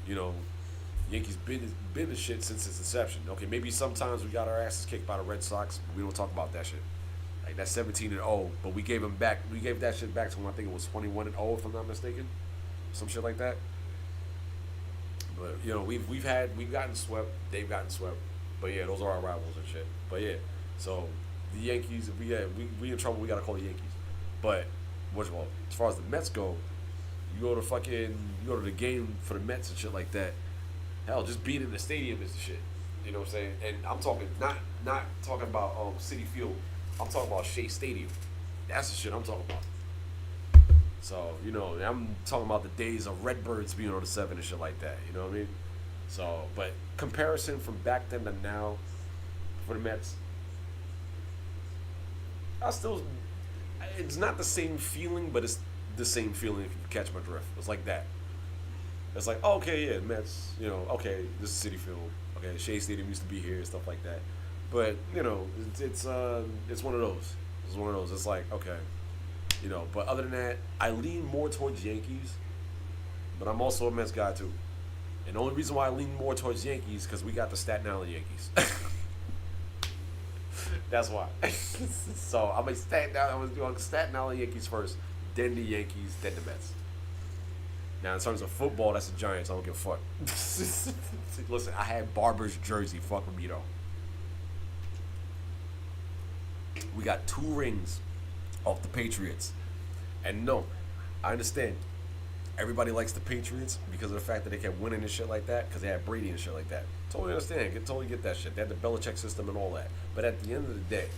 You know, Yankees been the shit since its inception. Okay, maybe sometimes we got our asses kicked by the Red Sox, but we don't talk about that shit. Like that's 17-0, but we gave them back. We gave that shit back to them. I think it was 21-0, if I'm not mistaken, some shit like that. But you know, we've gotten swept. They've gotten swept. But yeah, those are our rivals and shit. But yeah, so the Yankees, if we in trouble, we gotta call the Yankees. But as far as the Mets go, you go to the game for the Mets and shit like that. Hell, just being in the stadium is the shit. You know what I'm saying? And I'm talking not talking about Citi Field. I'm talking about Shea Stadium. That's the shit I'm talking about. So, you know, I'm talking about the days of Redbirds being on the 7 and shit like that. You know what I mean? So, but comparison from back then to now for the Mets, it's not the same feeling, but it's the same feeling if you catch my drift. It's like that. It's like, okay, yeah, Mets, you know, okay, this is Citi Field. Okay, Shea Stadium used to be here, stuff like that. But, you know, it's one of those. It's one of those. It's like, okay. You know, but other than that, I lean more towards Yankees, but I'm also a Mets guy too. And the only reason why I lean more towards Yankees because we got the Staten Island Yankees. That's why. So I'm a Staten Island Yankees first, then the Yankees, then the Mets. Now in terms of football, that's the Giants. I don't give a fuck. Listen, I had Barber's jersey. Fuck with me though. We got 2 rings off the Patriots. And no, I understand. Everybody likes the Patriots because of the fact that they kept winning and shit like that, because they had Brady and shit like that. Totally understand. Totally get that shit. They had the Belichick system and all that. But at the end of the day,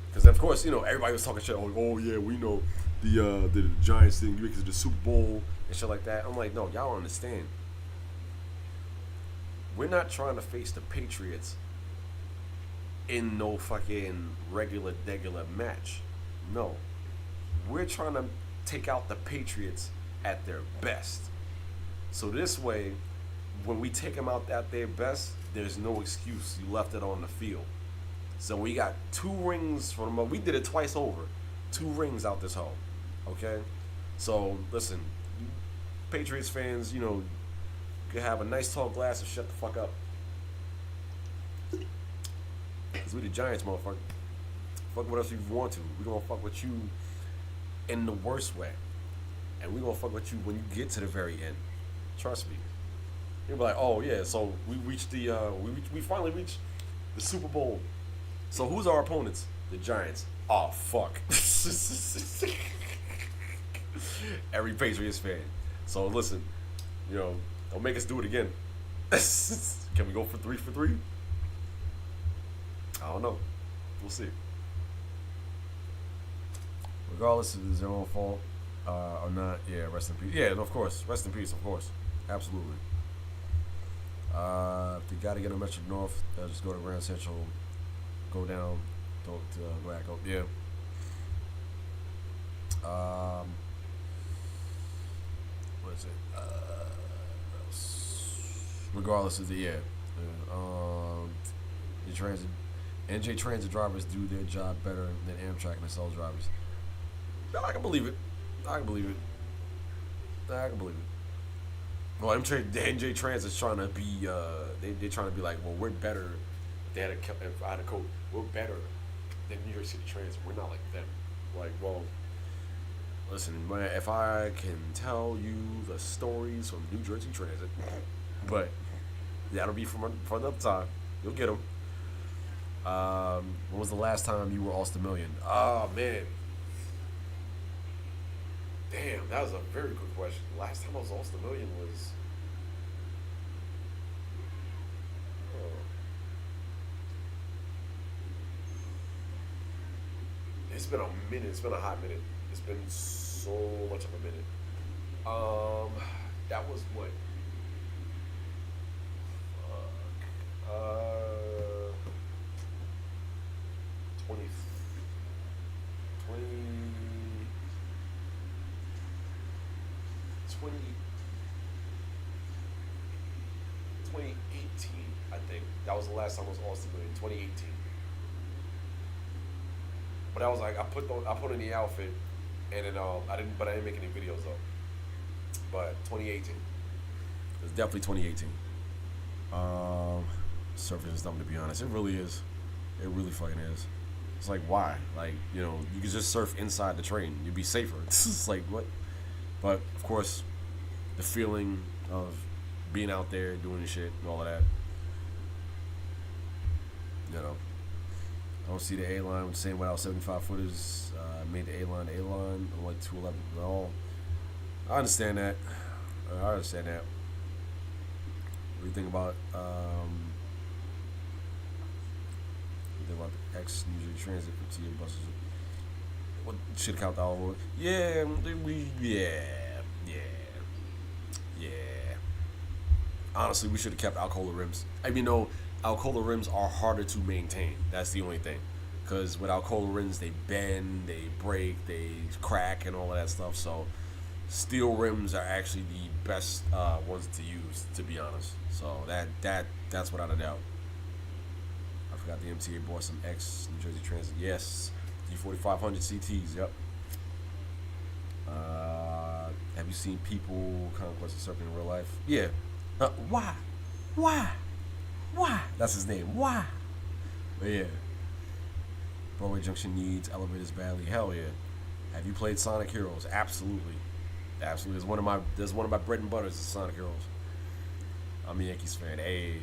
because of course, you know, everybody was talking shit. Oh yeah, we know the Giants thing because of the Super Bowl and shit like that. I'm like, no, y'all don't understand. We're not trying to face the Patriots in no fucking regular match. No. We're trying to take out the Patriots at their best. So this way, when we take them out at their best, there's no excuse. You left it on the field. So we got 2 rings for them. We did it twice over. 2 rings out this hole. Okay? So, listen. Patriots fans, you know, you can have a nice tall glass and shut the fuck up. Because we the Giants, motherfucker. Fuck with us if you want to. We gonna fuck with you in the worst way. And we gonna fuck with you when you get to the very end. Trust me. You'll be like, oh yeah, so we reached we finally reached the Super Bowl. So who's our opponents? The Giants. Oh fuck. Every Patriots fan. So listen, you know, don't make us do it again. Can we go for 3 for 3? I don't know. We'll see. Regardless if it's their own fault or not, yeah, rest in peace. Yeah, and of course, rest in peace, of course. Absolutely. If you got to get a Metro North, just go to Grand Central, go down, go back up. Yeah. What is it? Regardless of the transit, NJ Transit drivers do their job better than Amtrak and SL drivers. I can believe it. I can believe it. Well, NJ Transit's trying to be, they're trying to be like, well, we're better. If I had a code, we're better than New York City Transit. We're not like them. Like, well, listen, man, if I can tell you the stories from New Jersey Transit, but that'll be for another time. You'll get them. When was the last time you were Austin Million? Oh, man. Damn, that was a very good question. The last time I was Austin Million was... It's been a minute. It's been a hot minute. It's been so much of a minute. That was what? 20, 2018, I think. That was the last time I was Austin Million, 2018. But I was like, I put in the outfit, and then I didn't make any videos though. But 2018. It's definitely 2018. Surfing is dumb, to be honest. It really is. It really fucking is. It's like, why? Like, you know, you could just surf inside the train. You'd be safer. It's like, what? But of course, the feeling of being out there doing the shit and all of that. You know, I don't see the A-line saying without 75 footers. Made the A-line. I'm like 211 at all. I understand that. What do you think about the ex New Jersey Transit 15 buses? What should count the hour? Yeah. Honestly, we should have kept Alcoa rims. I mean, no, Alcoa rims are harder to maintain. That's the only thing. Because with Alcoa rims, they bend, they break, they crack, and all of that stuff. So steel rims are actually the best ones to use, to be honest. So that's without a doubt. I forgot the MTA bought some ex New Jersey Transit. Yes, D4500 CTs. Yep. Have you seen people conquest surfing in real life? Yeah. Why? That's his name. Why? But yeah. Broadway Junction needs elevators badly. Hell yeah. Have you played Sonic Heroes? Absolutely. There's one of my bread and butters is Sonic Heroes. I'm a Yankees fan. Hey.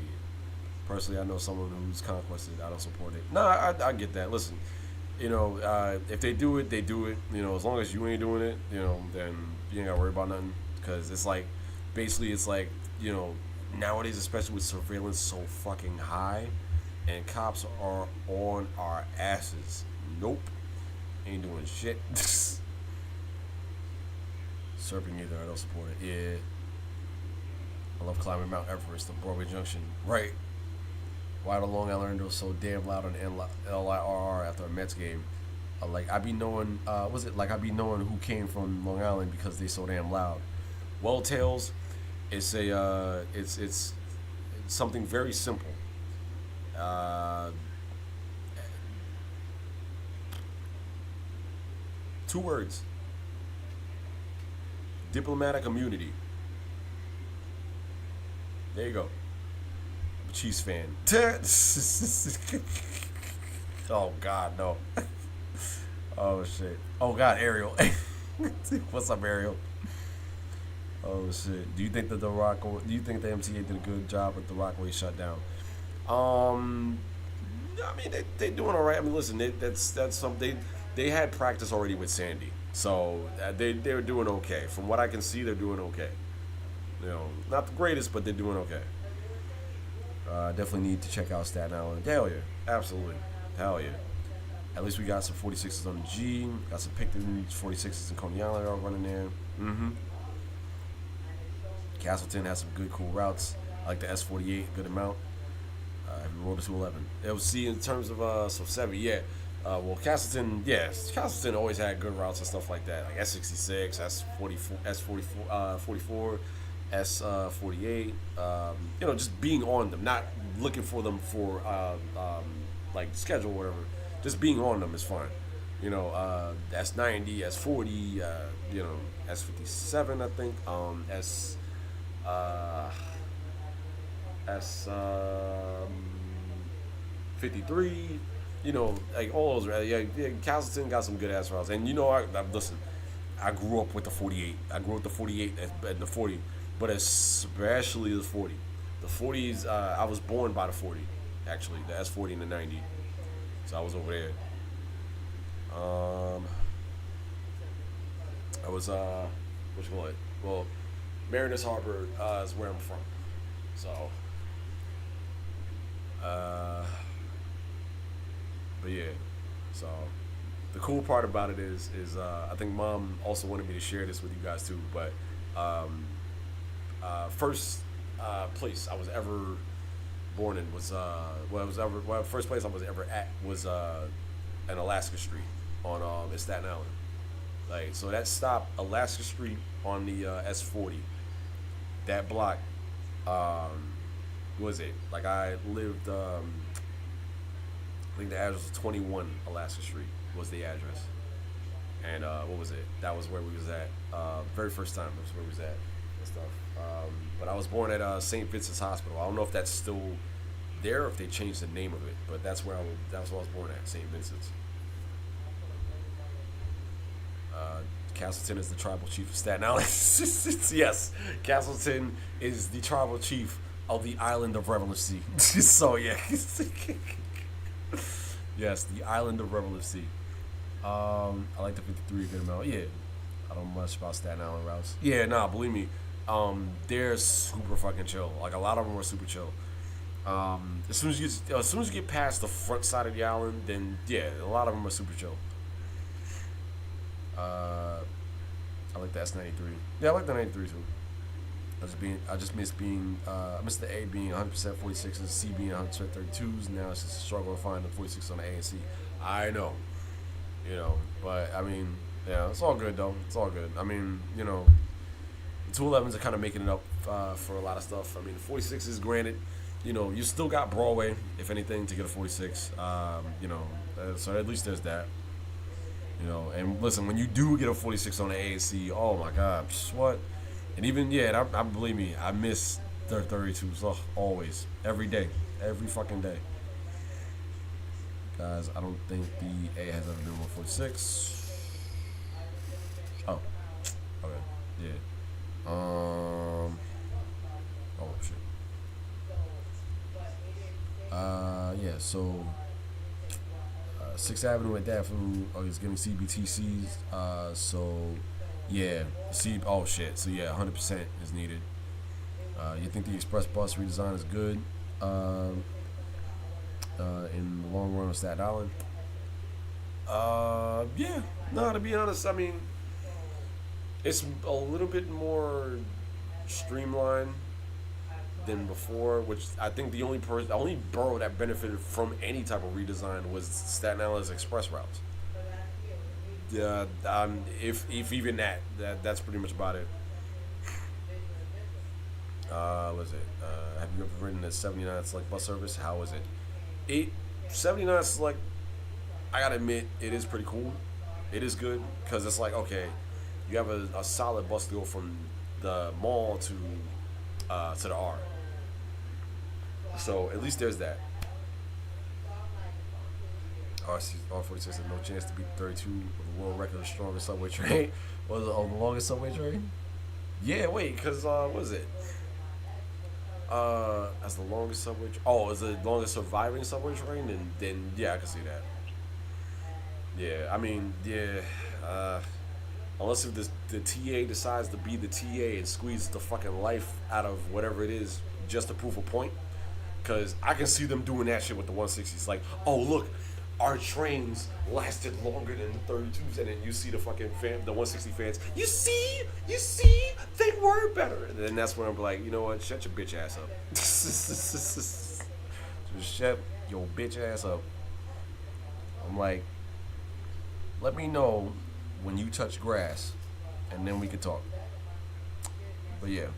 Personally, I know someone who's conquested. I don't support it. No, I get that. Listen, you know, if they do it, they do it. You know, as long as you ain't doing it, you know, then you ain't got to worry about nothing. Because it's like, basically, it's like, you know, nowadays, especially with surveillance so fucking high, and cops are on our asses. Nope. Ain't doing shit. Surfing either. I don't support it. Yeah. I love climbing Mount Everest, the Broadway Junction. Right. Why the Long Island was so damn loud on LIRR after a Mets game? I be knowing who came from Long Island because they so damn loud. Well, Tails, it's something very simple. 2 words. Diplomatic immunity. There you go. I'm a Chiefs fan. Oh God, no. Oh shit. Oh God, Ariel. What's up, Ariel? Oh shit. Do you think that the MTA did a good job with the Rockaway shutdown? I mean, they doing all right. I mean, listen, that's something. They had practice already with Sandy, so they're doing okay. From what I can see, they're doing okay. You know, not the greatest, but they're doing okay. Definitely need to check out Staten Island. Hell yeah, absolutely, hell yeah. At least we got some 46s on the G. Got some Picton 46s in Coney Island are running there. Castleton has some good, cool routes. I like the S48, good amount. Have you rolled a 211? It was, see, in terms of so 7, yeah. Well, Castleton, yes, Castleton always had good routes and stuff like that, like S66, S44, 44, S48. You know, just being on them, not looking for them for like schedule or whatever. Just being on them is fine. You know, S90, S40, you know, S57, I think, S53, you know, like all those. Yeah, Castleton got some good ass routes, and you know, listen, I grew up with the 48. I grew up with the 48 and the 40, but especially the 40. The 40s, I was born by the 40, actually, the S40 and the 90. So I was over there. I was what you call it? Well, Mariners Harbor is where I'm from. So, but yeah. So, the cool part about it is I think Mom also wanted me to share this with you guys too. But first place I was ever born in was first place I was ever at was in Alaska Street on in Staten Island. Like, so that stop, Alaska Street on the S40, that block, what was it? Like, I lived, I think the address was 21 Alaska Street was the address. And what was it? That was where we was at. Very first time, that was where we was at and stuff. But I was born at St. Vincent's Hospital. I don't know if that's still there or if they changed the name of it, but that's where I was born at, St. Vincent's. Castleton is the tribal chief of Staten Island. Yes, Castleton is the tribal chief of the island of Relevancy. So yeah, yes, the island of Relevancy. I like the 53 a good amount. Yeah, I don't know much about Staten Island routes. Yeah, nah, believe me, they're super fucking chill. Like, a lot of them are super chill. As soon as you get past the front side of the island, then yeah, a lot of them are super chill. I like the S93. Yeah, I like the 93 too. I just miss the A being 100% 46s, C being 100% 32s. Now it's just a struggle to find the 46 on the A and C. I know, but I mean, yeah, it's all good though. It's all good. I mean, the 211s are kind of making it up for a lot of stuff. I mean, the 46s, granted, you still got Broadway, if anything, to get a 46. So at least there's that. And listen, when you do get a 46 on the AAC, oh my God, what? And even, I believe me, I miss their 32s, always, every day, every fucking day. Guys, I don't think the A has ever been 146. Oh, okay, yeah. Oh shit. Yeah, so 6th Avenue at that food is getting CBTCs. So yeah, oh shit. So yeah, 100% is needed. You think the express bus redesign is good in the long run of Staten Island? Yeah. No, to be honest, I mean, it's a little bit more streamlined than before, which I think the only borough that benefited from any type of redesign was Staten Island's express routes. Yeah, if even that's pretty much about it. Was it? Have you ever ridden a 79 Select bus service? How was it? 79 Select, I gotta admit, it is pretty cool. It is good because it's like, okay, you have a solid bus to go from the mall to the R. So at least there's that. R46 has no chance to beat 32 of the world record of the strongest subway train. Was it the longest subway train? Yeah, wait, because what is it? As the longest subway train. Oh, is the longest surviving subway train? Then yeah, I can see that. Yeah, I mean, yeah. Unless if the TA decides to be the TA and squeeze the fucking life out of whatever it is just to prove a point. Because I can see them doing that shit with the 160s. Like, oh, look, our trains lasted longer than the 32s. And then you see the fucking the 160 fans. You see, they were better. And then that's when I'm like, you know what? Shut your bitch ass up. Just shut your bitch ass up. I'm like, let me know when you touch grass, and then we can talk. But yeah.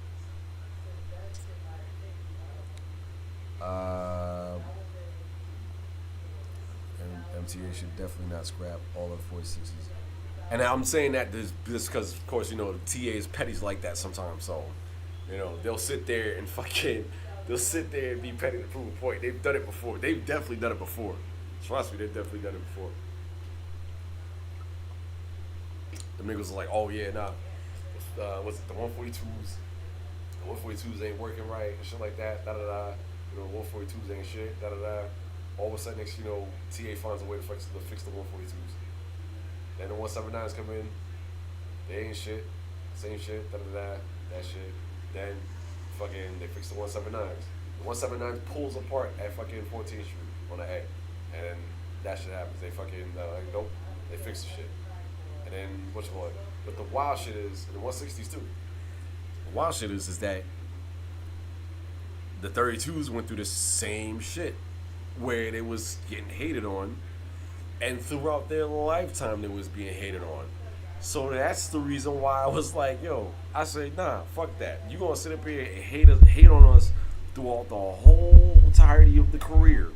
And MTA should definitely not scrap all of the 46s. And I'm saying that just because, of course, the TA is petty's like that sometimes. So, they'll sit there and be petty to prove a point. They've done it before. They've definitely done it before. Trust me, they've definitely done it before. The niggas was like, oh yeah, nah. What's it, the 142s? The 142s ain't working right and shit like that. Da da da. 142s ain't shit. Da da da. All of a sudden, next, TA finds a way to fix the 142s. Then the 179s come in. They ain't shit. Same shit. Da da da. That shit. Then fucking they fix the 179s. The 179s pulls apart at fucking 14th Street on the A, and then that shit happens. They fucking nope. They fix the shit. And then but the wild shit is, and the 160s too. The wild shit is that the 32s went through the same shit where they was getting hated on, and throughout their lifetime they was being hated on. So that's the reason why I was like, yo, I say, nah, fuck that. You gonna sit up here and hate on us throughout the whole entirety of the career.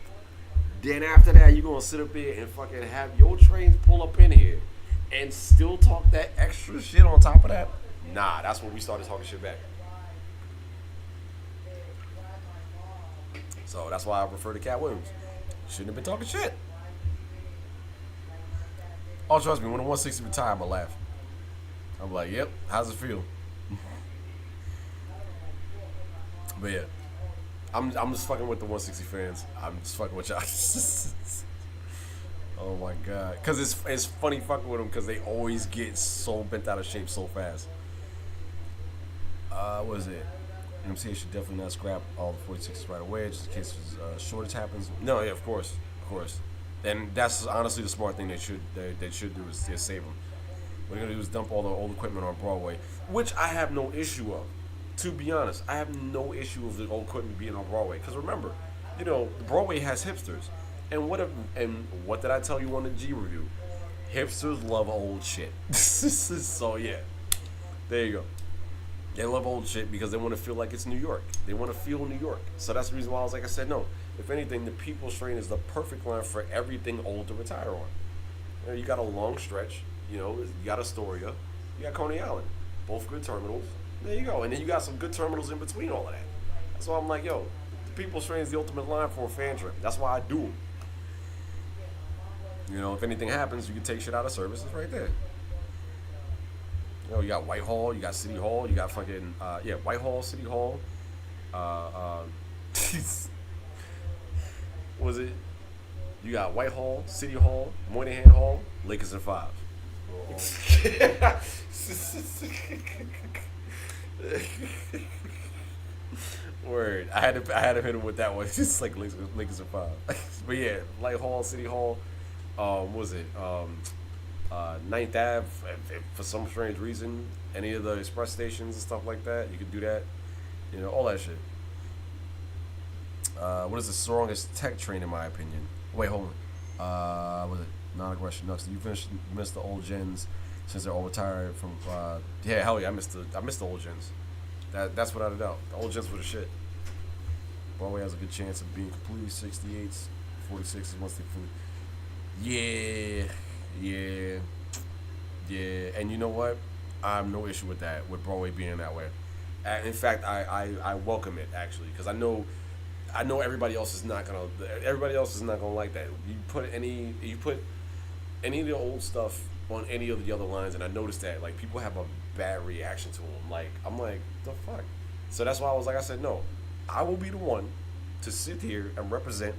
Then after that, you gonna sit up here and fucking have your trains pull up in here and still talk that extra shit on top of that? Nah, that's when we started talking shit back. So that's why I refer to Cat Williams. Shouldn't have been talking shit. Oh, trust me, when the 160 retired, I'm gonna laugh. I'm like, yep, how's it feel? But yeah, I'm just fucking with the 160 fans. I'm just fucking with y'all. Oh my god, cause it's funny fucking with them because they always get so bent out of shape so fast. What is it? MCA should definitely not scrap all the 46s right away, just in case shortage happens. No, yeah, of course. And that's honestly the smart thing they should do is save them. What they're gonna do is dump all the old equipment on Broadway, which I have no issue of. To be honest, I have no issue of the old equipment being on Broadway. Because remember, Broadway has hipsters, and what did I tell you on the G review? Hipsters love old shit. So yeah, there you go. They love old shit because they want to feel like it's New York. They want to feel New York. So that's the reason why I said no. If anything, the People's Train is the perfect line for everything old to retire on. You got a long stretch. You got Astoria. You got Coney Island. Both good terminals. There you go. And then you got some good terminals in between all of that. That's why I'm like, yo, the People's Train is the ultimate line for a fan trip. That's why I do them. If anything happens, you can take shit out of service. It's right there. You got Whitehall, you got City Hall, you got fucking, Whitehall, City Hall. Was it? You got Whitehall, City Hall, Moynihan Hall, Lakers in 5. Word. I had to hit him with that one. It's like Lakers in 5. But yeah, Light Hall, City Hall. What was it? 9th Ave, for some strange reason, any of the express stations and stuff like that, you could do that. All that shit. What is the strongest tech train in my opinion? Wait, hold on. Was it non-aggression nuts? You missed the old gens since they're all retired from. Yeah, hell yeah, I missed the old gens. That's without a doubt. The old gens were the shit. Broadway has a good chance of being completely 68s, 46s once they fully. Yeah. And you know what? I have no issue with that, with Broadway being that way. In fact, I welcome it actually, because I know everybody else is not gonna like that. You put any of the old stuff on any of the other lines, and I noticed that like people have a bad reaction to them. Like I'm like, the fuck. So that's why I said no. I will be the one to sit here and represent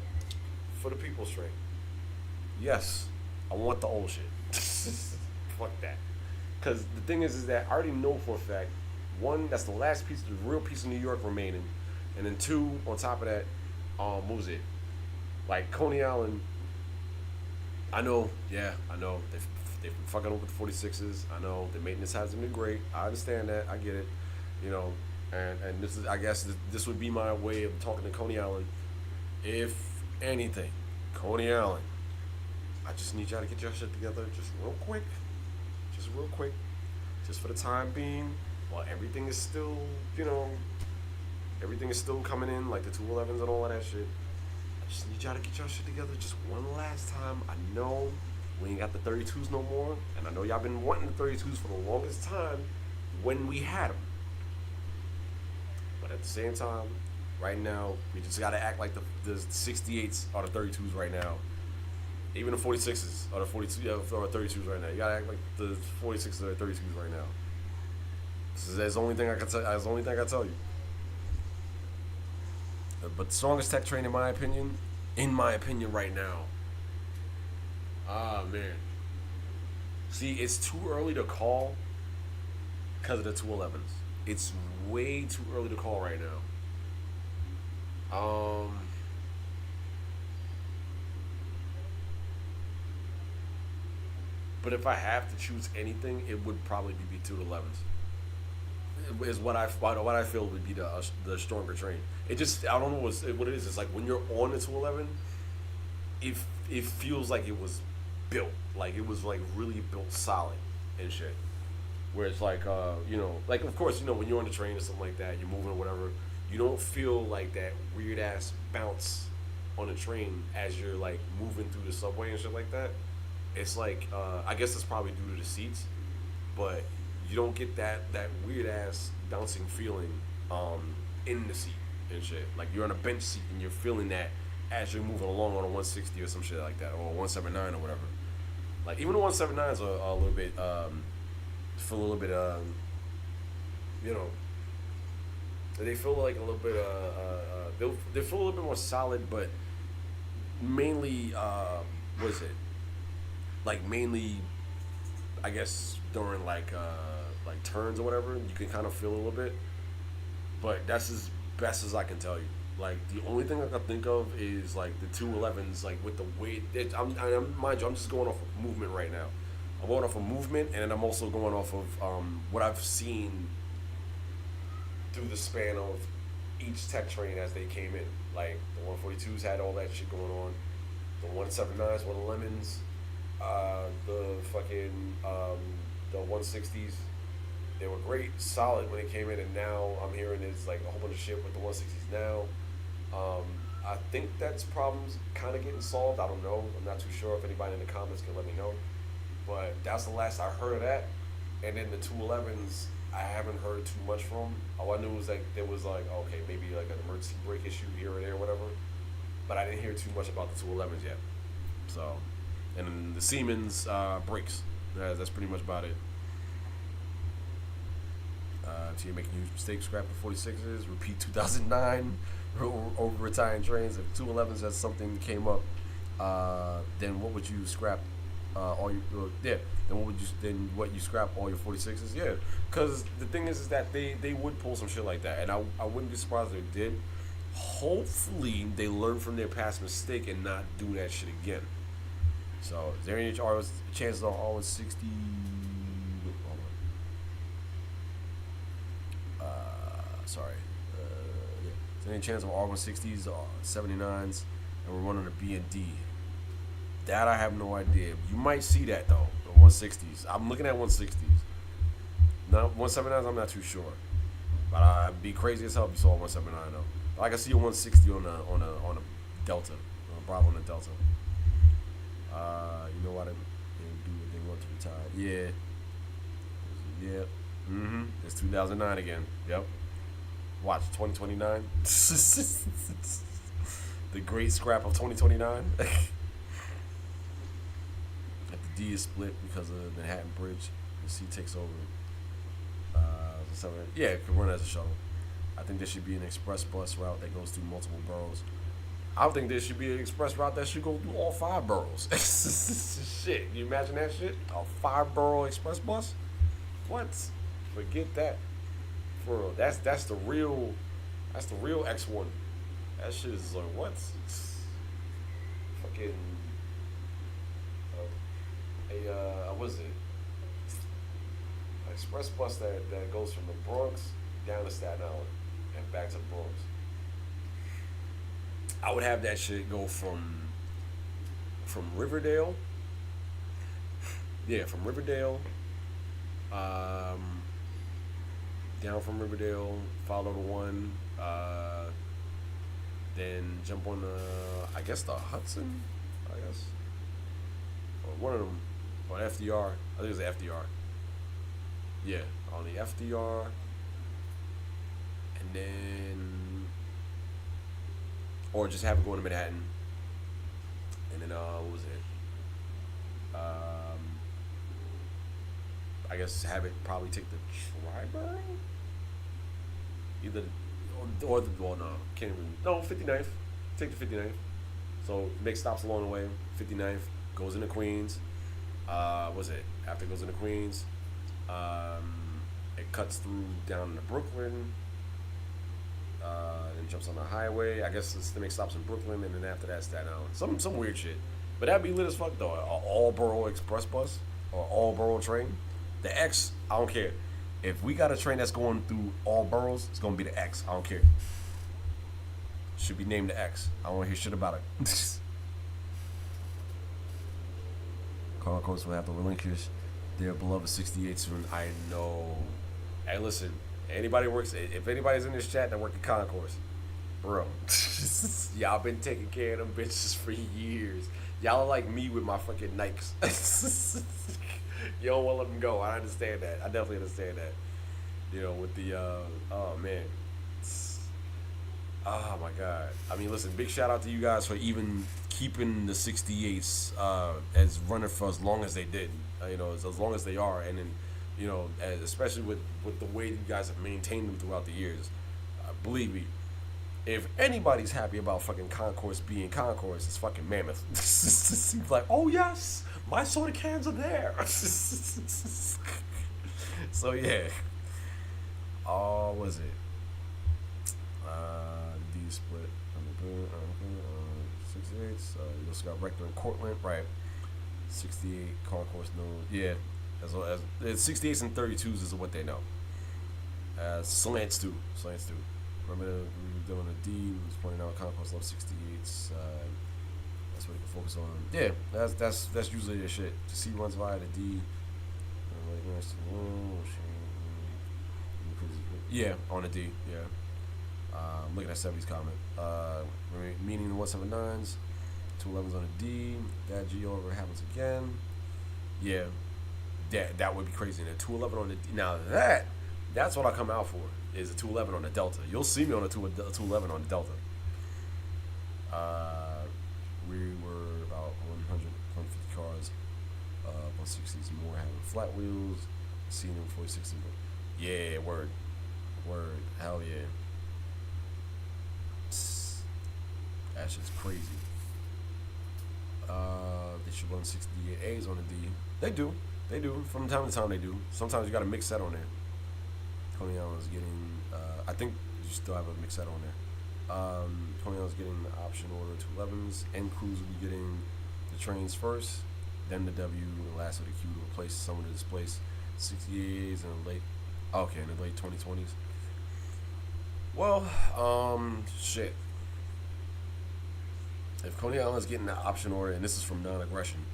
for the People's Train. Yes, I want the old shit. Fuck that. Because the thing is that I already know for a fact, one, that's the last piece, the real piece of New York remaining. And then two, on top of that, what was it? Like Coney Island, I know. They've been fucking up with the 46s. I know the maintenance hasn't been great. I understand that. I get it. And this is, I guess this would be my way of talking to Coney Island. If anything, Coney Island, I just need y'all to get your shit together just real quick. Just for the time being, while everything is still, everything is still coming in, like the 211s and all of that shit. I just need y'all to get your shit together just one last time. I know we ain't got the 32s no more, and I know y'all been wanting the 32s for the longest time when we had them. But at the same time, right now, we just gotta act like the 68s are the 32s right now. Even the 46s are the 42 or 32s right now. You gotta act like the 46s are the 32s right now. That's the only thing I can tell. That's the only thing I can tell you. But the strongest tech train, in my opinion right now. Ah, man. See, it's too early to call because of the 211s. It's way too early to call right now. But if I have to choose anything, it would probably be 211s. Is what I feel would be the stronger train. It just, I don't know what it is. It's like when you're on the 211, it feels like it was built, like it was like really built solid. and shit. Where it's like, like of course, when you're on the train or something like that, you're moving or whatever, you don't feel like that weird ass bounce on the train as you're like moving through the subway and shit like that. It's like, I guess it's probably due to the seats, but you don't get that weird ass bouncing feeling in the seat and shit. Like you're on a bench seat and you're feeling that as you're moving along on a 160 or some shit like that, or a 179 or whatever. Like even the 179s are a little bit, feel a little bit, they feel like a little bit, they feel a little bit more solid, but mainly, what is it? Like mainly, I guess during like turns or whatever, you can kind of feel a little bit. But that's as best as I can tell you. Like the only thing I can think of is like the 211s, like with the weight. Mind you, I'm just going off of movement right now. I'm going off of movement, and then I'm also going off of what I've seen through the span of each tech train as they came in. Like the 142s had all that shit going on. The 179s were the lemons. The fucking the 160s, they were great, solid when they came in, and now I'm hearing there's like a whole bunch of shit with the 160s now. I think that's problems kind of getting solved. I don't know. I'm not too sure. If anybody in the comments can let me know. But that's the last I heard of that. And then the 211s, I haven't heard too much from. All I knew was like there was like, okay, maybe like an emergency brake issue here or there, whatever. But I didn't hear too much about the 211s yet. So, and then the Siemens brakes. That's pretty much about it. So you're making huge mistakes, scrap the 46s, repeat 2009, over retiring trains. If 211s as something came up, then what would you scrap? Then what you scrap all your 46s? Yeah, because the thing is that they would pull some shit like that, and I wouldn't be surprised if they did. Hopefully they learn from their past mistake and not do that shit again. So is there any chances on all 60? Sorry. Yeah. Is there any chance of R160s or 79s, and we're running a B and D? That I have no idea. You might see that though. The 160s. I'm looking at 160s. No, 179s. I'm not too sure. But I'd be crazy as hell if you saw a 179 though. But I can see a 160 on a Delta, on a Bravo and a Delta. You know why they do what they want to retire? Yeah. Yep. Mm-hmm. It's 2009 again. Yep. Watch 2029. The great scrap of 2029. If the D is split because of the Manhattan Bridge, the C takes over. Yeah, it could run as a shuttle. I think there should be an express bus route that goes through multiple boroughs. I don't think there should be an express route that should go through all 5 boroughs. Shit, you imagine that shit? A 5-borough express bus? What? Forget that. For real. That's the real X1. That shit is like what? Fucking what is it? An express bus that goes from the Bronx down to Staten Island and back to the Bronx. I would have that shit go from Riverdale. Yeah, from Riverdale. Down from Riverdale, follow the one, then jump on I guess the Hudson, or one of them, or FDR. I think it's the FDR. Yeah, on the FDR, and then, or just have it go to Manhattan, and then what was it? I guess have it probably take the Tri-Borough? Either, or the, well, no, can't even, no, 59th. Take the 59th. So, make stops along the way. 59th, goes into Queens. What's it? After it goes into Queens, it cuts through down to Brooklyn, then jumps on the highway. I guess it's to make stops in Brooklyn, and then after that, Staten Island. Some weird shit. But that'd be lit as fuck, though. An all-borough express bus, or all-borough train. The X, I don't care. If we got a train that's going through all boroughs, it's going to be the X. I don't care. Should be named the X. I don't want to hear shit about it. Car course will have to relinquish their beloved 68 soon. I know. Hey, listen. Anybody works? If anybody's in this chat that work at Concourse, bro, y'all been taking care of them bitches for years. Y'all are like me with my fucking Nikes. You don't want to let them go. I understand that. I definitely understand that. You know, with the oh man. Oh my God! I mean, listen. Big shout out to you guys for even keeping the 68s as running for as long as they did. You know, as long as they are, and then, you know, especially with the way you guys have maintained them throughout the years. Believe me, if anybody's happy about fucking Concourse being Concourse, it's fucking Mammoth. It's like, oh yes, my soda cans are there. So yeah. Oh, was it? D split. 68. You also got Rector and Cortland, right? 68 Concourse knows. Yeah, as well as 68s and 32s is what they know. Slants too. Remember we were doing a D. We was pointing out Concourse loves 68s. That's what they can focus on. Yeah, that's usually their shit. The C runs via the D. Yeah, on the D. Yeah. Looking at 70's comment. Meaning the 179s, 211s on the D. That G over happens again. Yeah, that would be crazy. And a 211 on the D. Now that's what I come out for, is a 211 on the Delta. You'll see me on a 211 on the Delta. We were about 100, 150 cars. 160s more having flat wheels. Seeing them 460. Yeah, word. Hell yeah. That shit's crazy. They should run 68As on the D. They do. From time to time they do. Sometimes you got a mixed set on there. Coney Island's getting, I think you still have a mixed set on there. Coney Island's getting the option order 211s. N Crews will be getting the trains first, then the W, and last of the Q to replace some of the displaced 68As in the late 2020s. Well, shit. If Coney Island's getting the option order, and this is from non-aggression,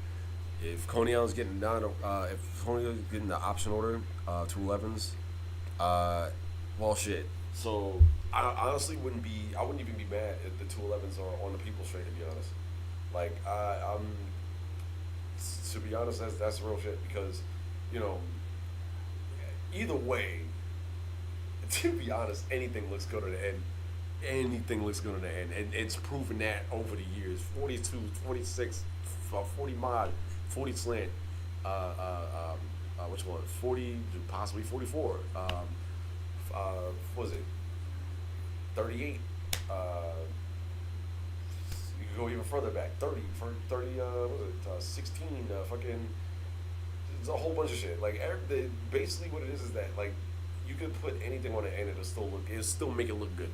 if Coney Island's getting the option order, 211s, well, shit. So I honestly wouldn't even be mad if the 211s are on the people's train, to be honest. Like I'm, to be honest, that's real shit, because, you know, either way, to be honest, anything looks good at the end. Anything looks good at the end. And it's proven that over the years. 42, 46, 40 mod, 40 slant, which one? 40, possibly 44. What was it? 38. You could go even further back. 30, what was it? 16, fucking, there's a whole bunch of shit. Like, basically what it is that, like, you could put anything on the end, it'll still make it look good.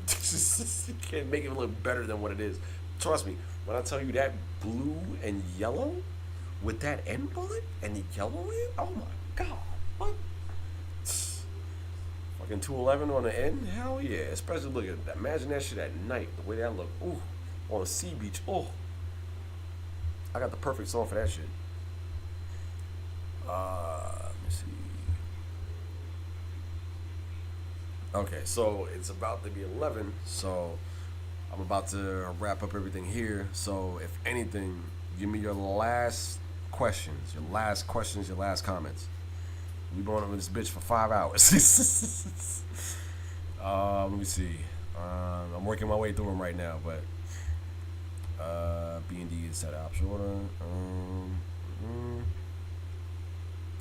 You can't make it look better than what it is. Trust me, when I tell you that blue and yellow with that end bullet and the yellow in, oh my God, what? Fucking 211 on the end, hell yeah. Especially look at that. Imagine that shit at night, the way that look. Ooh, on a sea beach. Oh, I got the perfect song for that shit. Let me see. Okay, so it's about to be 11, so I'm about to wrap up everything here. So if anything, give me your last questions, your last comments. We've been on this bitch for 5 hours. Let me see. I'm working my way through them right now, but B&D is set option order.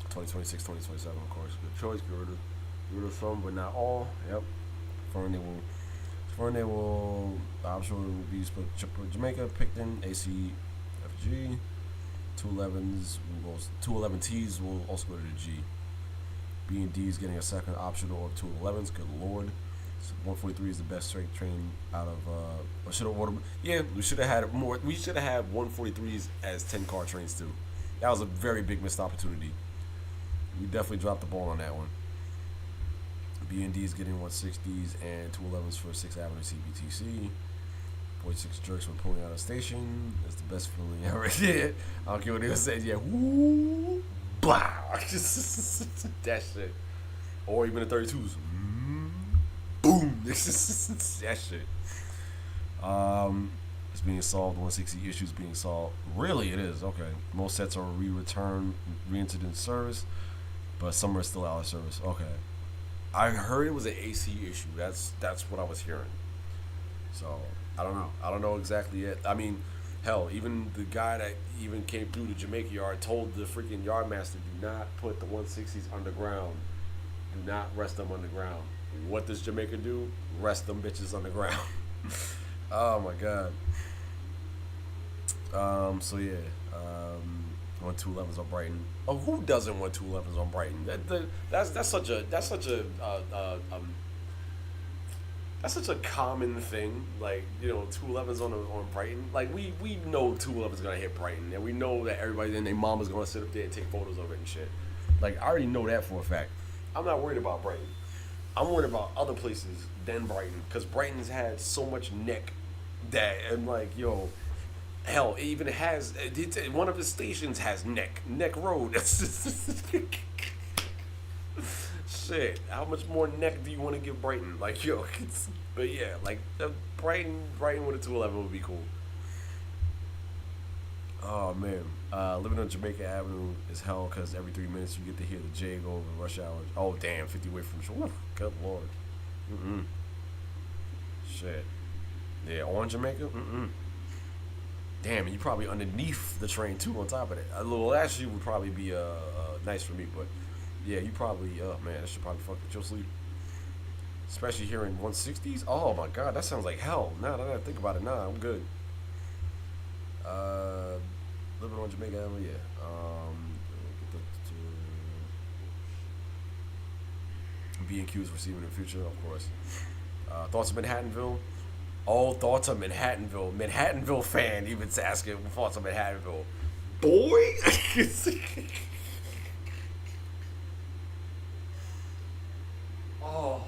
2026, 2027, of course. Good choice, good order some, but not all. Yep. Fernie will option order will be split Jamaica, Picton, AC, FG. 211Ts will also go to the G. B&D is getting a second option order of 211s. Good lord. So 143 is the best straight train out of. We should have had more. We should have had 143s as 10-car trains too. That was a very big missed opportunity. We definitely dropped the ball on that one. B&D is getting 160s and 211s for 6th Avenue CBTC. 46 jerks when pulling out of the station. That's the best feeling I ever did. I don't care what they say. Yeah, woo. blah. That shit. Or even the 32s. Boom. That shit. It's being solved. 160 issues being solved. Really, it is. Okay. Most sets are re-entered in service, but some are still out of service. Okay. I heard it was an AC issue. That's what I was hearing. So I don't know. I don't know exactly yet. I mean, hell, even the guy that even came through the Jamaica yard told the freaking yard master, do not put the 160s underground. Do not rest them underground. What does Jamaica do? Rest them bitches underground. Oh my god. So yeah. 1211s on Brighton. Oh, who doesn't want 211s on Brighton? That's such a common thing. Like, you know, 211s on Brighton. Like, we know 211's gonna hit Brighton, and we know that everybody and their mama's gonna sit up there and take photos of it and shit. Like, I already know that for a fact. I'm not worried about Brighton. I'm worried about other places than Brighton, because Brighton's had so much neck that I'm like, yo, hell, it even has one of the stations has neck Road. Shit, how much more neck do you want to give Brighton? Like, yo, but yeah, like Brighton with a 211 would be cool. Oh man, living on Jamaica Avenue is hell because every 3 minutes you get to hear the J go over rush hour. Oh damn, 50 away from shore. Good lord. Shit. Yeah, on Jamaica. Damn, and you probably underneath the train too. On top of that, a little actually would probably be nice for me, but yeah, you probably man, that should probably fuck with your sleep. Especially hearing 160s. Oh my god, that sounds like hell. Now that I think about it, I'm good. Living on Jamaica Avenue, yeah. B&Q's receiving in the future, of course. Thoughts of Manhattanville? Oh, thoughts of Manhattanville. Manhattanville fan even's asking thoughts of Manhattanville. Boy! Oh.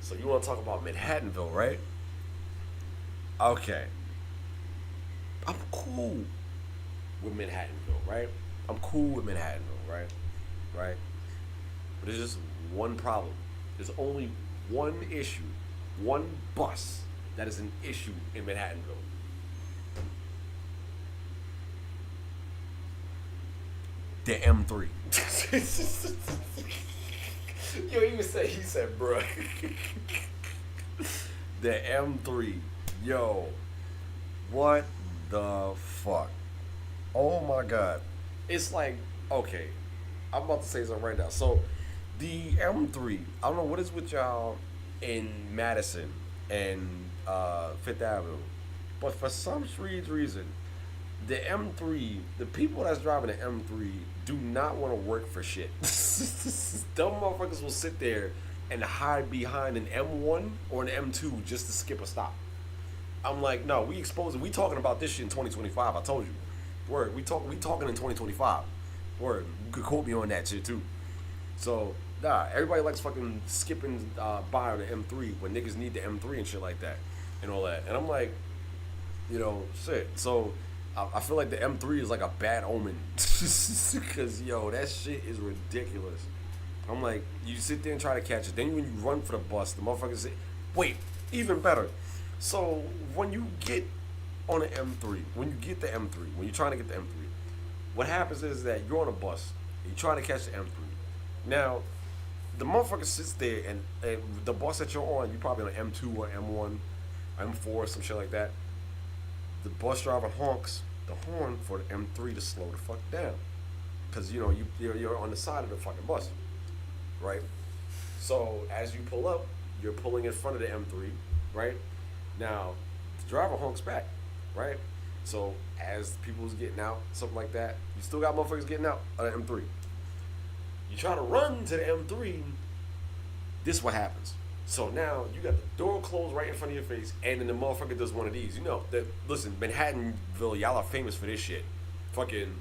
So you want to talk about Manhattanville, right? Okay. I'm cool with Manhattanville, right? I'm cool with Manhattanville, right? Right? But there's just one problem. There's only one issue, one bus that is an issue in Manhattanville. The M3. Yo, he said, bruh. The M3. Yo, what the fuck? Oh my god. It's like, okay, I'm about to say something right now. So, the M3, I don't know what is with y'all in Madison and Fifth Avenue, but for some strange reason, the M3, the people that's driving the M3 do not want to work for shit. Dumb motherfuckers will sit there and hide behind an M1 or an M2 just to skip a stop. I'm like, no, we talking about this shit in 2025. I told you. Word, we talking in 2025. Word, you could quote me on that shit too. So, nah, everybody likes fucking skipping by on the M3 when niggas need the M3 and shit like that and all that. And I'm like, you know, shit. So, I feel like the M3 is like a bad omen. Because, yo, that shit is ridiculous. I'm like, you sit there and try to catch it. Then when you run for the bus, the motherfuckers say, wait, even better. So, when you get on the M3, when you're trying to get the M3, what happens is that you're on a bus, and you're trying to catch the M3. Now, the motherfucker sits there, and the bus that you're on, you're probably on M2 or M1, M4, some shit like that. The bus driver honks the horn for the M3 to slow the fuck down. Because, you know, you're on the side of the fucking bus, right? So, as you pull up, you're pulling in front of the M3, right? Now, the driver honks back, right? So, as people's getting out, something like that, you still got motherfuckers getting out of the M3. You try to run to the M3, this is what happens. So now, you got the door closed right in front of your face, and then the motherfucker does one of these. You know, listen, Manhattanville, y'all are famous for this shit. Fucking...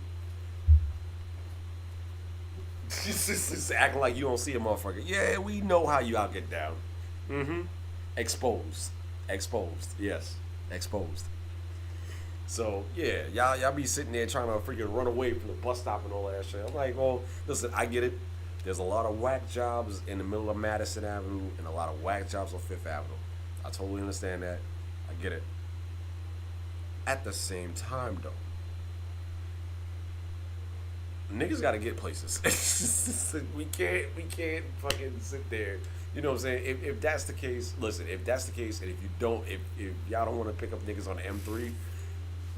just acting like you don't see a motherfucker. Yeah, we know how you all get down. Exposed. Yes. Exposed. So yeah, y'all be sitting there trying to freaking run away from the bus stop and all that shit. I'm like, well, listen, I get it. There's a lot of whack jobs in the middle of Madison Avenue and a lot of whack jobs on Fifth Avenue. I totally understand that. I get it. At the same time, though, niggas gotta get places. we can't fucking sit there. You know what I'm saying? If that's the case, listen. If that's the case, and if you don't, if y'all don't want to pick up niggas on the M3,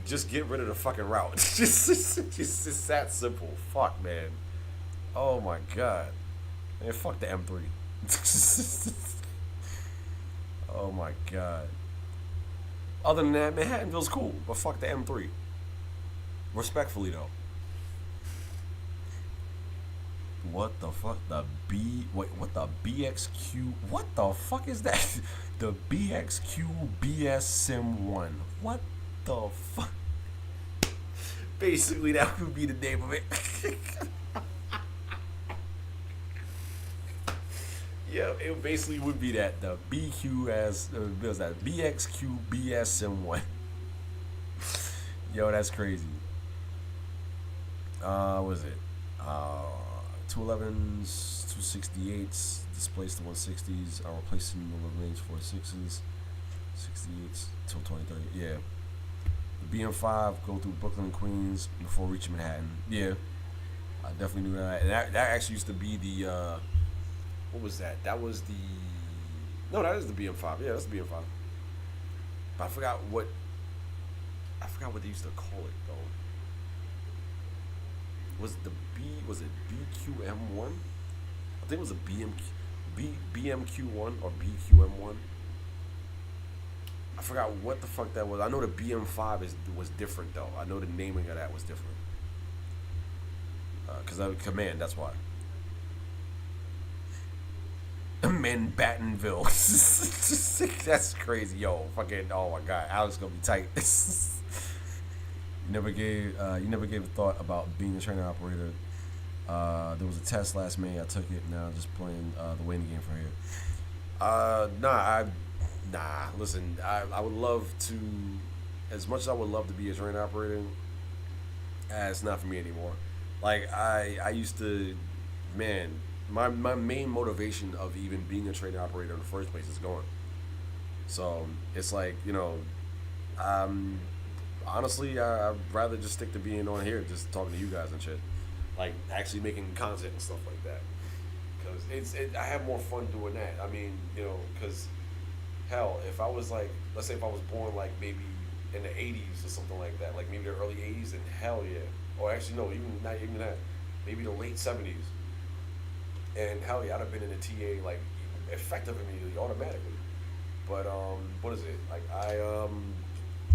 just get rid of the fucking route. Just that simple. Fuck, man. Oh my god. Man, fuck the M3. Oh my god. Other than that, Manhattanville's cool, but fuck the M3. Respectfully though. What the fuck? What the BXQ? What the fuck is that? The BXQ BS Sim 1. What the fuck? Basically, that would be the name of it. Yeah, it basically would be that. The BQS, what was that? BXQ BS Sim 1. Yo, that's crazy. What was it? 211s, 268s, displaced the 160s, are replacing the range 46s, 68s, till 2030. Yeah. The BM5 go through Brooklyn and Queens before reaching Manhattan. Yeah. I definitely knew that. And that actually used to be the, what was that? That was the, no, that is the BM5. Yeah, that's the BM5. But I forgot what they used to call it, though. Was it BQM1? I think it was a BMQ1 or BQM1. I forgot what the fuck that was. I know the BM5 was different though. I know the naming of that was different. Cause I would command. That's why. Manbattanville. That's crazy, yo. Fucking. Oh my god, Alex gonna be tight. You never gave a thought about being a trainer operator. There was a test last May. I took it. Now just playing the waiting game for here. Nah. Listen, I would love to, as much as I would love to be a trainer operator. It's not for me anymore. Like I used to, man. My main motivation of even being a trainer operator in the first place is gone. So it's like, you know, honestly, I'd rather just stick to being on here, just talking to you guys and shit, like actually making content and stuff like that. Because I have more fun doing that. I mean, you know, because hell, if I was like, let's say if I was born like maybe in the '80s or something like that, like maybe the early '80s, then hell yeah. Or actually no, even not even that, maybe the late '70s. And hell yeah, I'd have been in the TA like effective immediately, automatically. But what is it? Like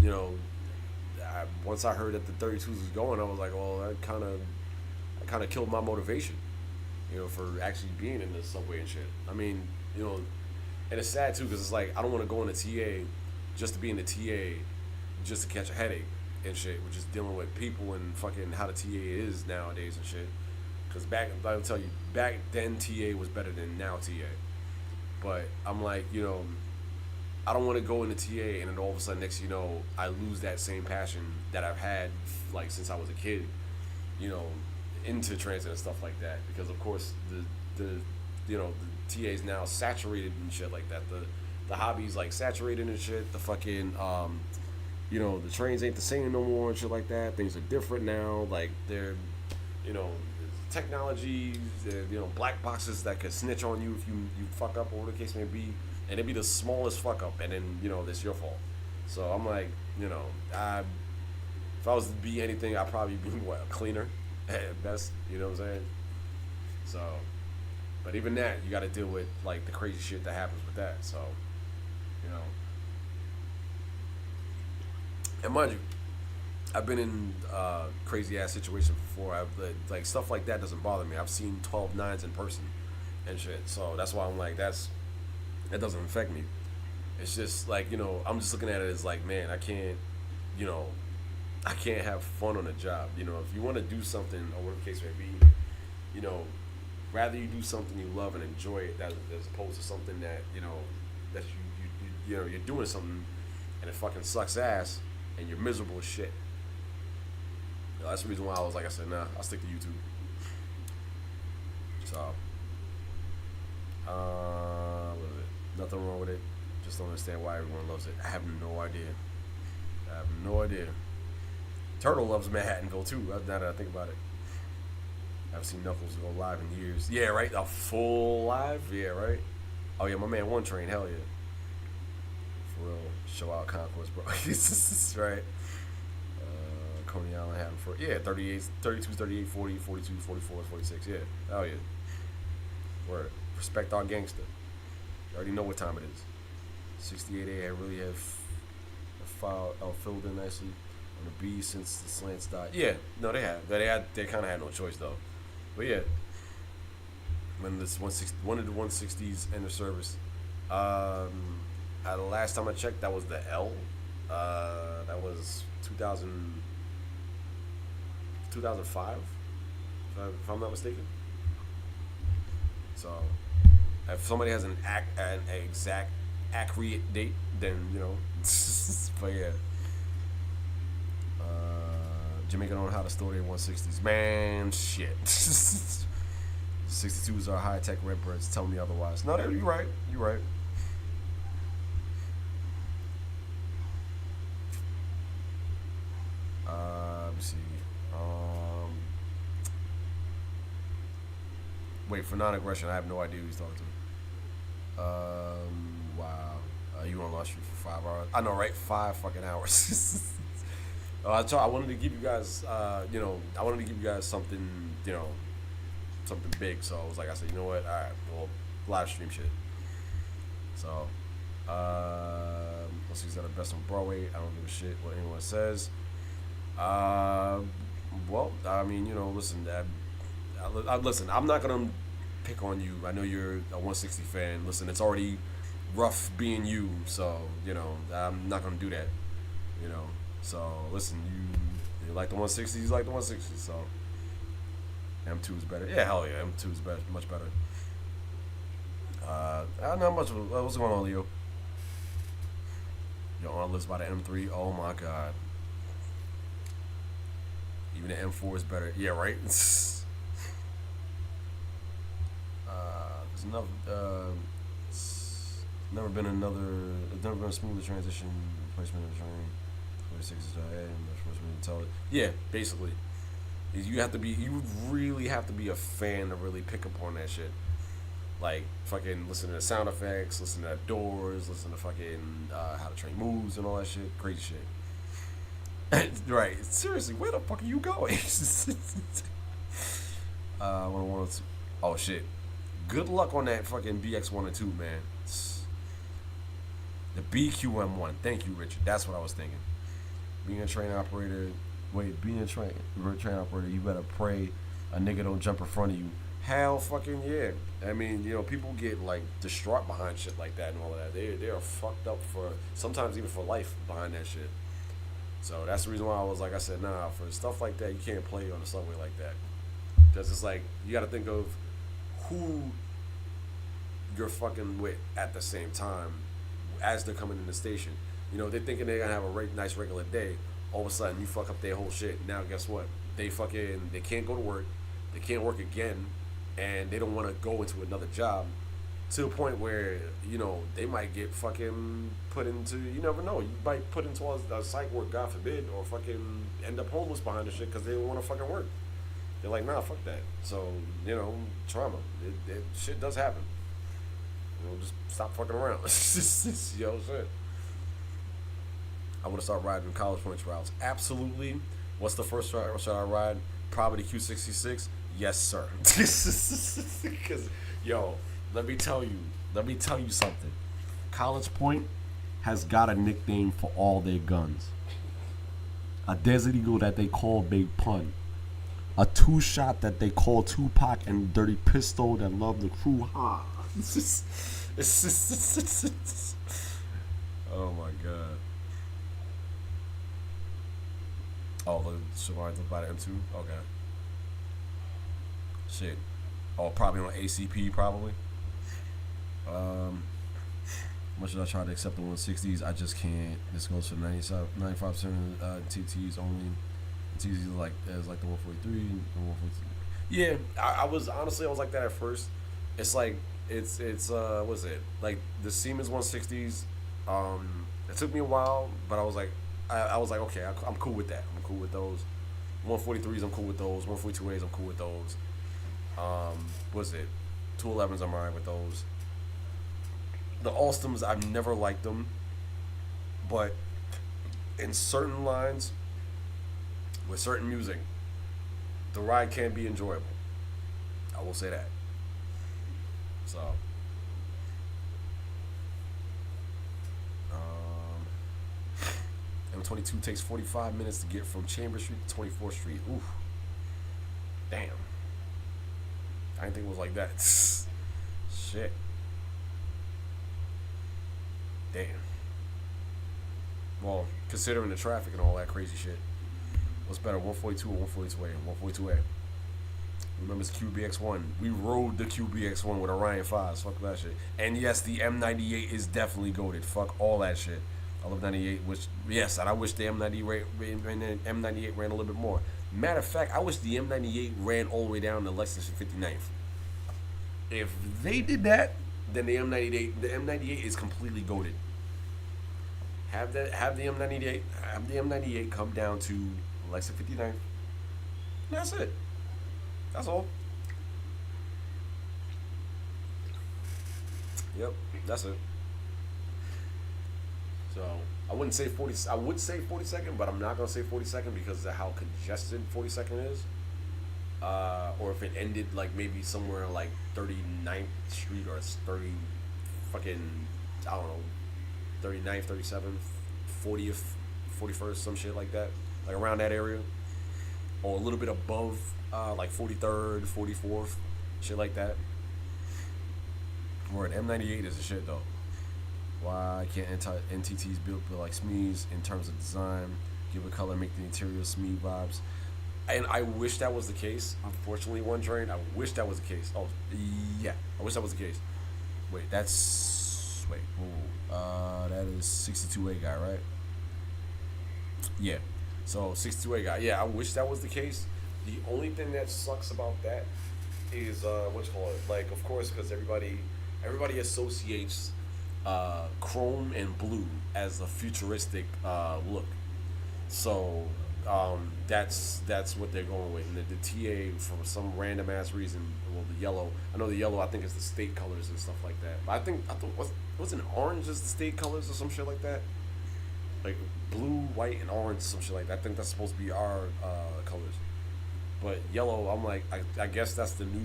you know. Once I heard that the 32s was going, I was like, well, that kind of killed my motivation, you know, for actually being in the subway and shit. I mean, you know, and it's sad too because it's like I don't want to go in the TA just to be in the TA just to catch a headache and shit, which is dealing with people and fucking how the TA is nowadays and shit. Because I'll tell you, back then TA was better than now TA. But I'm like, you know, I don't want to go into TA and then all of a sudden, next you know, I lose that same passion that I've had like since I was a kid, you know, into transit and stuff like that. Because of course the you know the TA is now saturated and shit like that. The hobby's like saturated and shit. The fucking you know the trains ain't the same no more and shit like that. Things are different now. Like they're you know technology, you know black boxes that could snitch on you if you fuck up or whatever the case may be. And it'd be the smallest fuck up, and then you know that's your fault. So I'm like, you know, if I was to be anything, I'd probably be what, a cleaner at best. You know what I'm saying? So, but even that, you got to deal with like the crazy shit that happens with that. So, you know, and mind you, I've been in crazy ass situations before. I've like stuff like that doesn't bother me. I've seen 12 nines in person and shit. So that's why I'm like that doesn't affect me. It's just like, you know, I'm just looking at it as like, man, I can't have fun on a job. You know, if you want to do something or whatever the case may be, you know, rather you do something you love and enjoy it as opposed to something that, you know, that you know, you're doing something and it fucking sucks ass and you're miserable as shit. That's the reason why I was like, I said, nah, I'll stick to YouTube. So, what is it? Nothing wrong with it. Just don't understand why everyone loves it. I have no idea. Turtle loves Manhattanville too. Now that I think about it, I haven't seen Knuckles go live in years. Yeah, right. A full live. Yeah, right. Oh yeah, my man One Train. Hell yeah. For real. Show out Concourse, bro. Right. Coney Island had him for 38, 32, 38, 40, 42, 44, 46. Yeah. Hell yeah. Word. Respect our gangster. You already know what time it is. 68A, I really have filled in nicely on the B since the slants died. Yeah, no, they have. They kind of had no choice though. But yeah, when this one of the 160s enter service, the last time I checked, that was the L. That was 2005, if I'm not mistaken. So, if somebody has an exact accurate date, then you know. But yeah, Jamaica don't know how to store their 160s. Man, shit. 62s are high tech Redbirds. Tell me otherwise. No, you're right. You're right. Let me see. Wait, for non-aggression, I have no idea who he's talking to. Wow. You on Lost Street for 5 hours? I know, right? 5 fucking hours. I wanted to give you guys, I wanted to give you guys something, something big. So I was like, I said, you know what? All right, well, live stream shit. So, let's see, is that the best on Broadway? I don't give a shit what anyone says. Well, I mean, listen, listen, I'm not gonna pick on you. I know you're a 160 fan. Listen, it's already rough being you, so I'm not gonna do that. So listen, you like the 160s, you like the 160s. So M2 is better. Yeah, hell yeah, M2 is better, much better. Not much. What's going on, Leo? You're on a list by the M3. Oh my god. Even the M4 is better. Yeah, right. There's never been a smoother transition placement of the train. 46 is yeah, basically. You really have to be a fan to really pick up on that shit. Like, fucking listen to the sound effects, listen to the doors, listen to fucking how the train moves and all that shit. Crazy shit. Right. Seriously, where the fuck are you going? Oh shit. Good luck on that fucking BX1 and 2, man. The BQM1. Thank you, Richard. That's what I was thinking. Being a train operator, you better pray a nigga don't jump in front of you. Hell fucking yeah. I mean, people get like distraught behind shit like that and all of that. They are fucked up for sometimes even for life behind that shit. So that's the reason why I was like, I said, nah, for stuff like that, you can't play on the subway like that. Because it's like, you got to think of who you're fucking with at the same time as they're coming in the station. They're thinking they're going to have a nice regular day. All of a sudden, you fuck up their whole shit. Now, guess what? They can't go to work. They can't work again. And they don't want to go into another job. To a point where, they might get fucking put into, you never know, you might put into a psych ward, God forbid, or fucking end up homeless behind the shit because they don't want to fucking work. They're like, nah, fuck that. So, trauma. It shit does happen. Just stop fucking around. Shit. I want to start riding College Points routes. Absolutely. What's the first route should I ride? Probably the Q66. Yes, sir. Because, let me tell you something. College Point has got a nickname for all their guns. A Desert Eagle that they call Big Pun. A 2-shot that they call Tupac, and Dirty Pistol that love the crew. Ha. Oh my god. Oh, the survived by the M2? Okay. Shit. Oh, probably on ACP, probably. much as I try to accept the 160s, I just can't. This goes for 95% TTs only. TTs is like the 143 and 142. Yeah, I was honestly I was like that at first. It's like it's what's it like the Siemens 160s. It took me a while, but I was like okay, I'm cool with that. I'm cool with those. 143s, I'm cool with those. 142As, I'm cool with those. What's it? 211s, I'm alright with those. The Alstoms, I've never liked them, but in certain lines, with certain music, the ride can be enjoyable. I will say that. So, M22 takes 45 minutes to get from Chambers Street to 24th Street. Oof. Damn. I didn't think it was like that. Shit. Damn. Well, considering the traffic and all that crazy shit. What's better, 142 or 142A? 142A. Remember it's QBX1. We rode the QBX1 with Orion 5s. Fuck that shit. And yes, the M98 is definitely goated. Fuck all that shit. I love 98, which, yes, and I wish the M98 ran a little bit more. Matter of fact, I wish the M98 ran all the way down to Lexington 59th. If they did that, then the M98 is completely goated. Have the M98 come down to Lexington 59th. That's it. That's all. Yep, that's it. So I wouldn't say 40. I would say 42nd, but I'm not gonna say 42nd because of how congested 42nd is. Or if it ended like maybe somewhere like 39th Street or 30, fucking I don't know, 39th, 37th, 40th, 41st, some shit like that, like around that area, or a little bit above, like 43rd, 44th, shit like that. Where an M98 is a shit though. Why can't NTTs built like SMEs in terms of design, give a color, make the interior SME vibes? And I wish that was the case. Unfortunately, one train, I wish that was the case. Oh, yeah, I wish that was the case. Wait, that is 62A guy, right? Yeah, so 62A guy. Yeah, I wish that was the case. The only thing that sucks about that is what you call it? Like, of course, because everybody associates chrome and blue as a futuristic look. So that's what they're going with. And the TA, for some random ass reason, well, the yellow. I know the yellow. I think is the state colors and stuff like that. But I thought wasn't orange is the state colors or some shit like that. Like blue, white, and orange, some shit like that. I think that's supposed to be our colors. But yellow, I'm like, I guess that's the new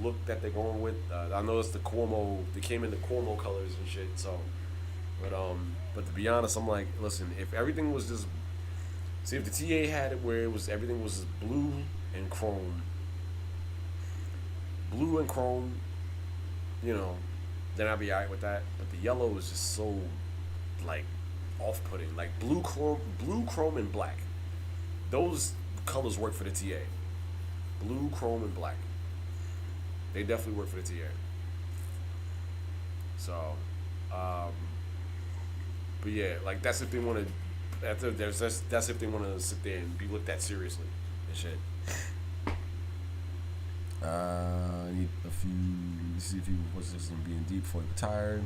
look that they're going with. I know it's the Cuomo. They came in the Cuomo colors and shit. So, but to be honest, I'm like, listen, if everything was just, see, if the TA had it where everything was just blue and chrome, you know, then I'd be alright with that. But the yellow is just so like off-putting. Like blue, chrome, and black. Those colors work for the TA. Blue, chrome, and black. They definitely work for the TA. So, but yeah, like that's if they want to. That's if they want to sit there and be looked at seriously and shit. I need a few. See if you what's this in being deep before you retired.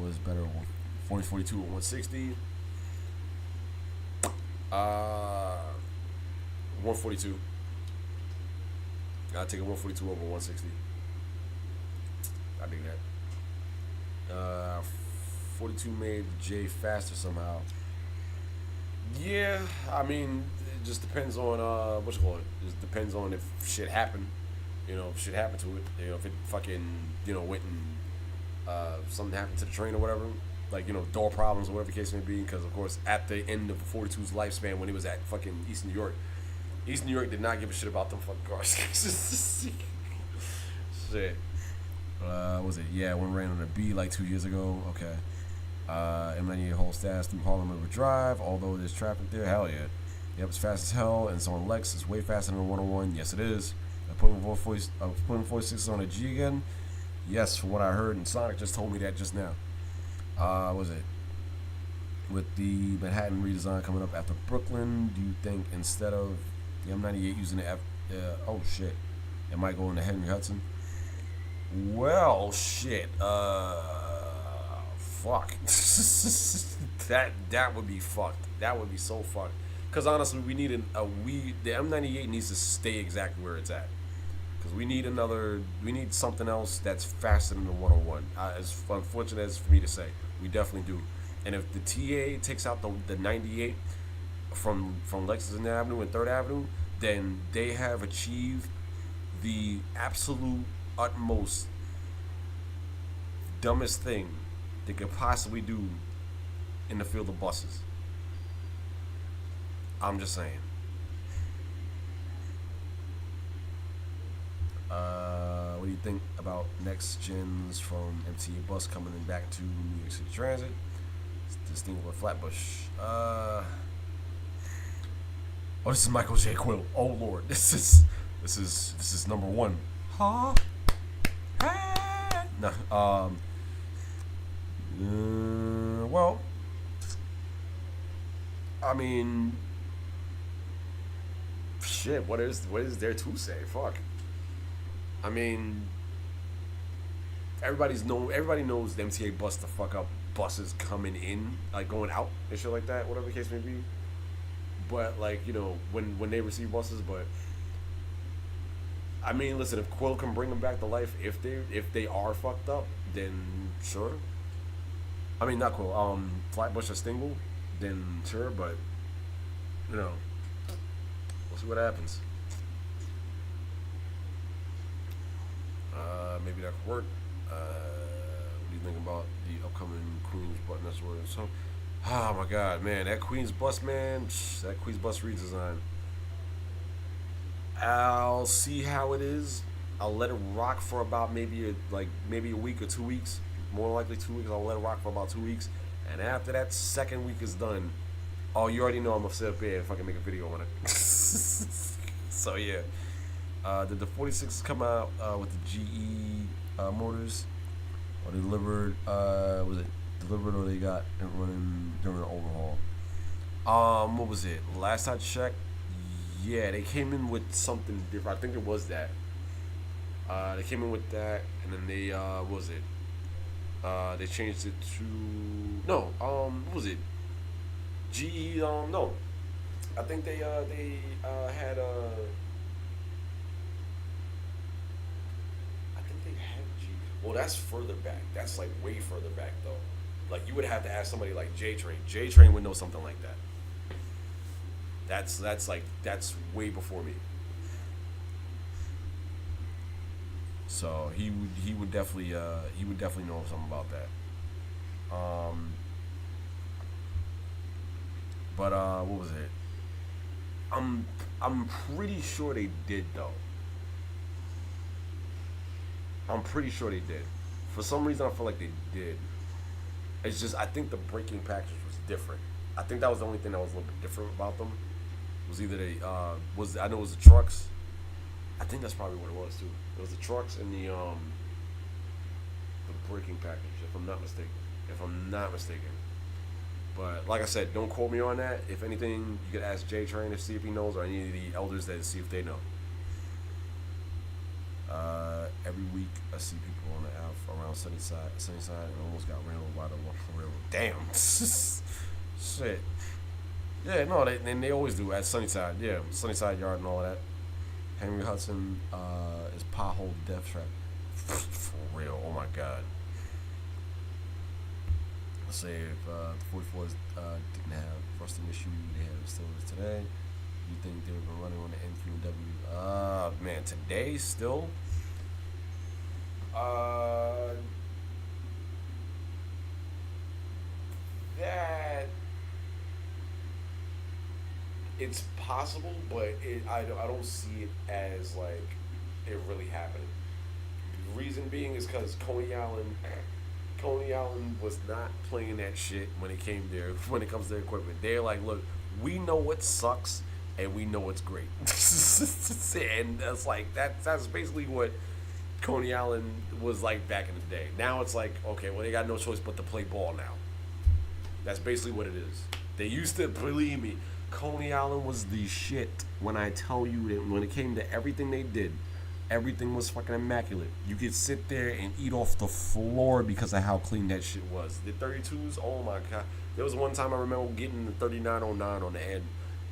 Was better 4042 or 160. 142. I'll take a 142 over 160. I dig that. 42 made J faster somehow. Yeah, I mean, it just depends on what you call it. It just depends on if shit happened. You know, if shit happened to it. You know, if it fucking, you know, went and something happened to the train or whatever. Like, you know, door problems or whatever the case may be. Because, of course, at the end of the 42's lifespan, when he was at fucking East New York did not give a shit about them fucking cars. Shit. Was it? Yeah, one ran on a B like 2 years ago. Okay. M98 whole status through Harlem River Drive. Although there's traffic there, hell yeah. Yep, it's fast as hell, and it's on Lex. It's way faster than 101. Yes, it is. I'm putting 46 on a G again. Yes, from what I heard, and Sonic just told me that just now. Was it? With the Manhattan redesign coming up after Brooklyn, do you think instead of the M98 using the oh shit, it might go into Henry Hudson? Well, shit. Fuck. that would be fucked. That would be so fucked. Cause honestly, we need the M98 needs to stay exactly where it's at. Cause we need something else that's faster than the 101. As unfortunate as for me to say, we definitely do. And if the TA takes out the 98 from Lexington Avenue and 3rd Avenue, then they have achieved the absolute utmost dumbest thing they could possibly do in the field of buses. I'm just saying. What do you think about next gens from MTA Bus coming back to New York City Transit? This thing with Flatbush. Oh, this is Michael J. Quill. Oh Lord, this is number one. Huh? Nah. Well, I mean, shit. What is there to say? Fuck. I mean, everybody knows the MTA bus to fuck up buses coming in, like going out and shit like that, whatever the case may be. But like, you know, when they receive buses, but I mean, listen, if Quill can bring them back to life, if they are fucked up, then sure. I mean, not Quill, Flatbush or Stingle, then sure, but you know, we'll see what happens. Maybe that could work. What do you think about the upcoming Queens bus? That's where it's so. Oh my God, man, that Queens bus, man, that Queens bus redesign. I'll see how it is. I'll let it rock for about maybe a week or 2 weeks. More likely 2 weeks. I'll let it rock for about 2 weeks, and after that second week is done, oh, you already know I'm gonna sit up here and fucking make a video on it. So yeah. Did the 46s come out with the GE motors, or they delivered? Was it delivered or they got it running during the overhaul? What was it? Last I checked, yeah, they came in with something different. I think it was that. They came in with that, and then they what was it? They changed it to no. What was it? GE. No. I think they had well, that's further back. That's like way further back though. Like you would have to ask somebody like J Train. J Train would know something like that. That's way before me. So he would definitely know something about that. But what was it? I'm pretty sure they did though. I'm pretty sure they did. For some reason, I feel like they did. It's just I think the braking package was different. I think that was the only thing that was a little bit different about them. Was either they I know it was the trucks. I think that's probably what it was too. It was the trucks and the braking package, if I'm not mistaken. But like I said, don't quote me on that. If anything, you could ask J Train to see if he knows, or any of the elders that see if they know. Every week I see people on the app around Sunnyside, and almost got ran over by the railroad. Damn. Shit. Yeah, no, they always do at Sunnyside. Yeah, Sunnyside Yard and all of that. Henry Hudson is pothole death trap. For real. Oh my God. Let's say if the 44s didn't have rusting issue, they have still is today. You think they were running on the NQW? Man, today still? That it's possible, but I don't see it as like it really happening. The reason being is because Coney Island was not playing that shit when it came there. When it comes to their equipment, they're like, look, we know what sucks and we know it's great. And that's like that's basically what Coney Island was like back in the day. Now it's like, okay, well, they got no choice but to play ball now. That's basically what it is. They used to, believe me, Coney Island was the shit. When I tell you that when it came to everything they did, everything was fucking immaculate. You could sit there and eat off the floor because of how clean that shit was. The 32s, oh my god. There was one time I remember getting the 3909 on the end,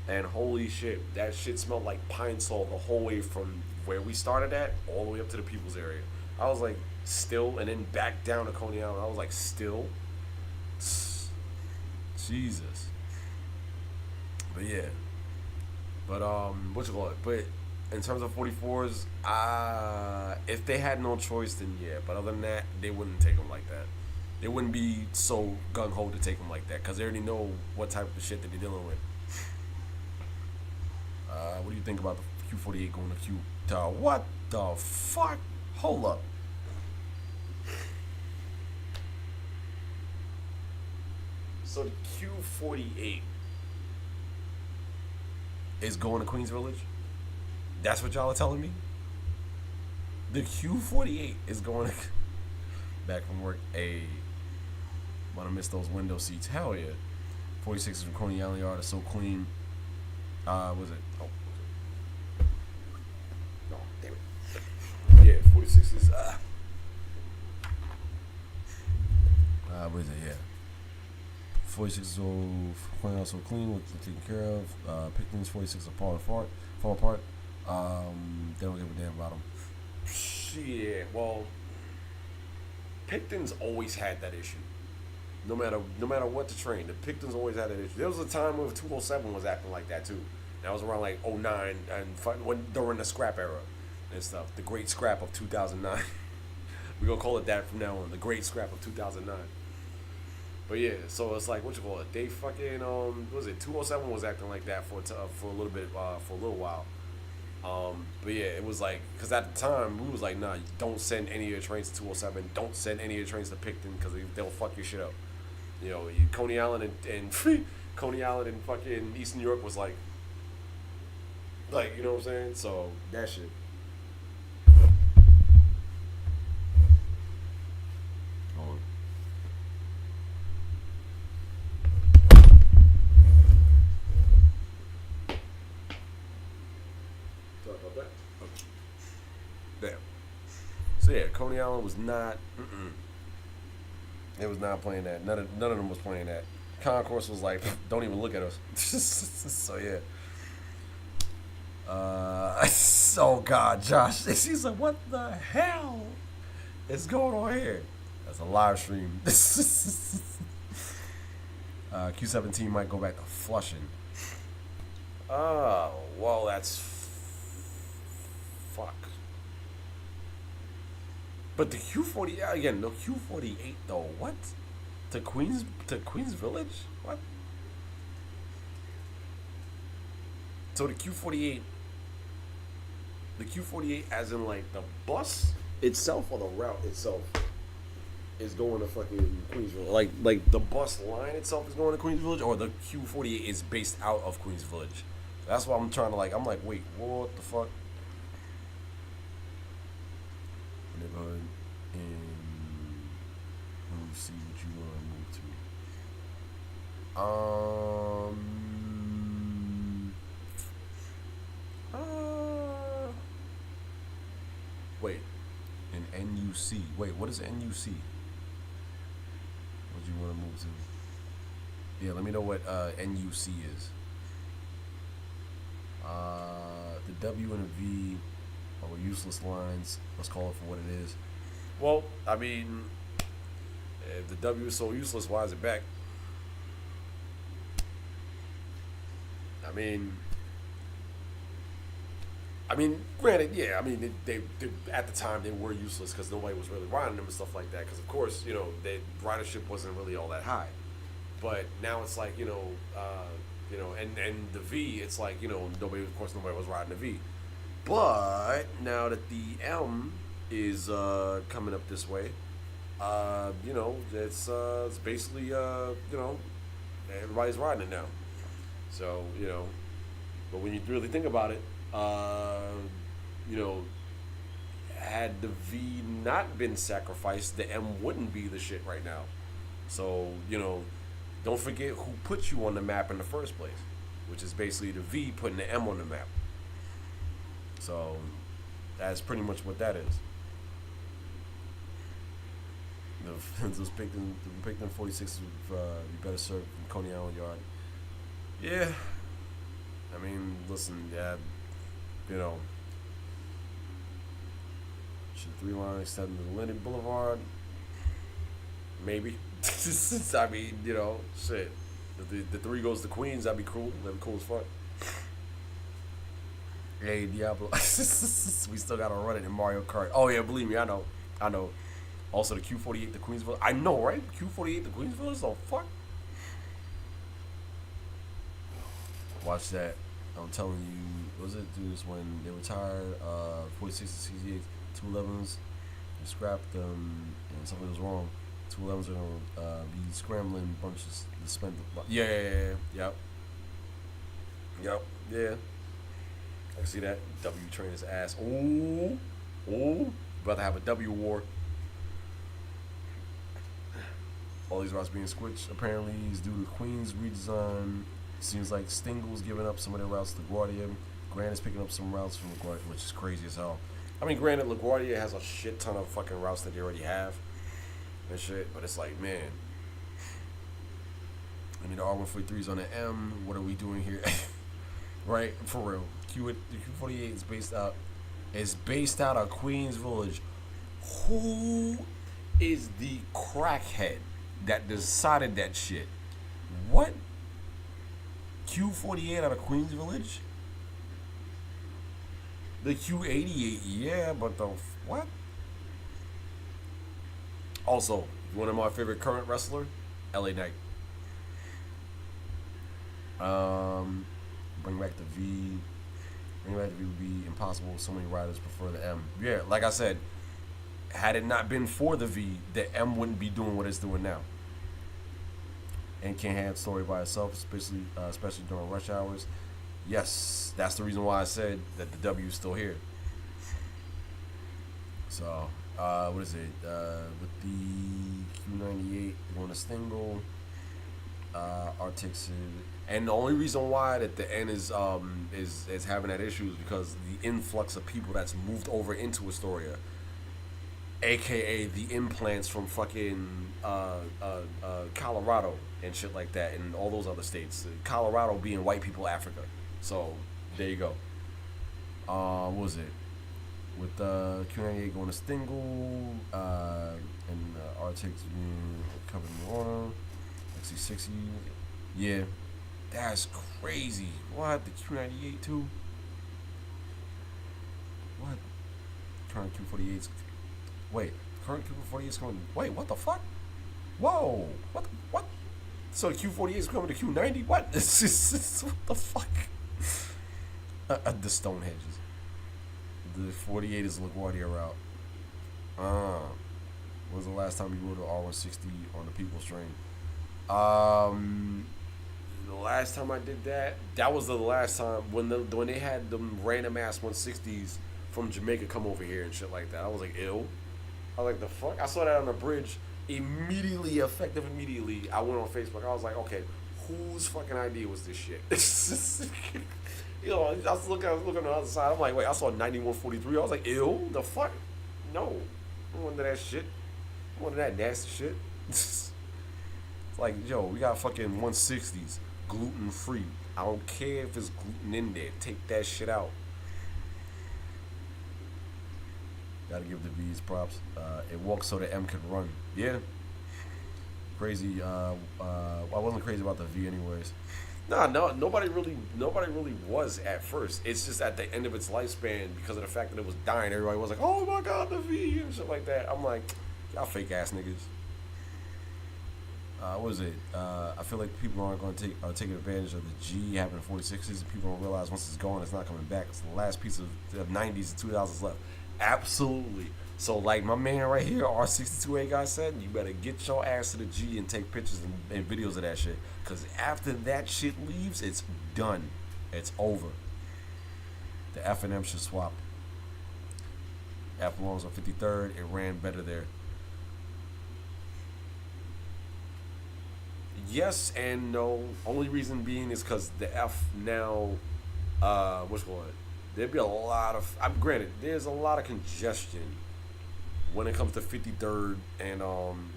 and holy shit, that shit smelled like pine salt the whole way from where we started at all the way up to the People's area. I was like, still, and then back down to Coney Island. I was like, still? Jesus. But yeah. But what you call it? But in terms of 44s, if they had no choice, then yeah. But other than that, they wouldn't take them like that. They wouldn't be so gung ho to take them like that because they already know what type of shit that they're dealing with. What do you think about the Q48 going to Q? What the fuck? Hold up. So the Q48 is going to Queens Village? That's what y'all are telling me? The Q48 is going to back from work. Wanna miss those window seats? Hell yeah. 46 from Coney Island Yard is so clean. Was it? Oh, was it? No, damn it. Yeah, 46 is what is it? Yeah. 46 is so Coney Island so clean, with taken care of. Picton's 46 fall apart. They don't give a damn about them. Shit. Well, Picton's always had that issue. No matter what the train, the Picton's always had that issue. There was a time when 207 was acting like that too. That was around like 09 and during the scrap era and stuff. The great scrap of 2009. We're gonna call it that from now on. The great scrap of 2009. But yeah, so it's like, what you call it? They fucking what was it? 207 was acting like that for a little bit, for a little while. But yeah, it was like, because at the time we was like, nah, don't send any of your trains to 207. Don't send any of your trains to Picton because they'll fuck your shit up. You know, Coney Island and Coney Island and fucking East New York was like, you know what I'm saying? So that shit. Hold on. Sorry about that. Damn. So yeah, Coney Island was not. It was not playing that. None of them was playing that. Concourse was like, don't even look at us. So yeah. Oh God, Josh. She's like, what the hell is going on here? That's a live stream. Q17 might go back to Flushing. Oh, well, that's fuck. But the Q40 again, no Q48 though. What? To Queens Village? What? So the Q48 as in like the bus itself or the route itself is going to fucking Queens Village. Like the bus line itself is going to Queens Village, or the Q48 is based out of Queens Village. That's why I'm trying to I'm like, wait, what the fuck? Neighborhood, and let me see what you want to move to. Wait, an NUC. Wait, what is NUC? What do you want to move to? Yeah, let me know what NUC is. The W and the V are useless lines. Let's call it for what it is. Well, I mean, if the W is so useless, why is it back? I mean, granted, yeah. I mean, they at the time they were useless because nobody was really riding them and stuff like that. Because of course, you know, ridership wasn't really all that high. But now it's like, and the V, it's like, nobody was riding the V. But now that the M is coming up this way, it's basically everybody's riding it now. So but when you really think about it, had the V not been sacrificed, the M wouldn't be the shit right now. So, don't forget who put you on the map in the first place, which is basically the V putting the M on the map. So, that's pretty much what that is. Those Picton 46 would be better served from Coney Island Yard. Yeah. I mean, listen, yeah, should 3 line extend to the Linden Boulevard? Maybe. I mean, shit. If the 3 goes to Queens, that'd be cool. That'd be cool as fuck. Hey, Diablo. We still gotta run it in Mario Kart. Oh, yeah, believe me, I know. Also, the Q48 to Queensville. I know, right? Q48 to Queensville? So, fuck. Watch that. I'm telling you, was it dudes when they retired 46 and 68 211s, they scrapped them and something was wrong. 211s are gonna be scrambling bunches to spend the yep. I can see that. W train his ass. Ooh, about to have a W war. All these routes being switched apparently is due to Queens redesign. Seems like Stingle's giving up some of their routes to LaGuardia. Grant is picking up some routes from LaGuardia, which is crazy as hell. I mean, granted, LaGuardia has a shit ton of fucking routes that they already have and shit, but it's like, man, I mean, the R143's on the M. What are we doing here? Right? For real. The Q48 is based out of Queens Village. Who is the crackhead that decided that shit? What? Q48 out of Queens Village? The Q88, yeah, but the what? Also, one of my favorite current wrestler, LA Knight. Bring back the V. Bring back the V would be impossible. So many riders prefer the M. Yeah, like I said, had it not been for the V, the M wouldn't be doing what it's doing now. And can't have story by itself, especially during rush hours. Yes, that's the reason why I said that the W is still here. So, what is it? With the Q98 going to Stingle, Artix, and the only reason why that the N is having that issue is because the influx of people that's moved over into Astoria, aka the implants from fucking Colorado and shit like that, and all those other states. Colorado being white people Africa. So there you go. What was it? With Q98 going to Stingle, and Artix being covered in water, XC60. Yeah, that's crazy. What? The Q98 too? What? Current Q48's. Wait, current Q48 is coming. Wait, what the fuck? Whoa, what? So Q48 is coming to Q90? What? What the fuck? The Stonehenge. The 48 is LaGuardia route. When was the last time you rode an R160 on the People's Train? The last time I did that was the last time when they had them random ass 160s from Jamaica come over here and shit like that. I was like, ew. I was like, the fuck? I saw that on the bridge immediately, I went on Facebook. I was like, okay, whose fucking idea was this shit? I was looking on the other side. I'm like, wait, I saw 9143. I was like, ew, the fuck? No. I wanted that shit. I wanted that nasty shit. It's like, yo, we got fucking 160s, gluten free. I don't care if it's gluten in there. Take that shit out. Gotta give the V's props. It walks so the M can run. Yeah. Crazy. I wasn't crazy about the V anyways. No, nobody really was at first. It's just at the end of its lifespan, because of the fact that it was dying, everybody was like, oh my god, the V and shit like that. I'm like, y'all fake ass niggas. What was it? I feel like people aren't going to take advantage of the G having 46s, and people don't realize once it's gone, it's not coming back. It's the last piece of 90s and 2000s left. Absolutely. So, like my man right here, R62A guy said, you better get your ass to the G and take pictures and videos of that shit. Because after that shit leaves, it's done. It's over. The F and M should swap. F belongs on 53rd. It ran better there. Yes and no. Only reason being is because the F now, what's going on? There'd be a lot of. I'm granted, there's a lot of congestion when it comes to 53rd and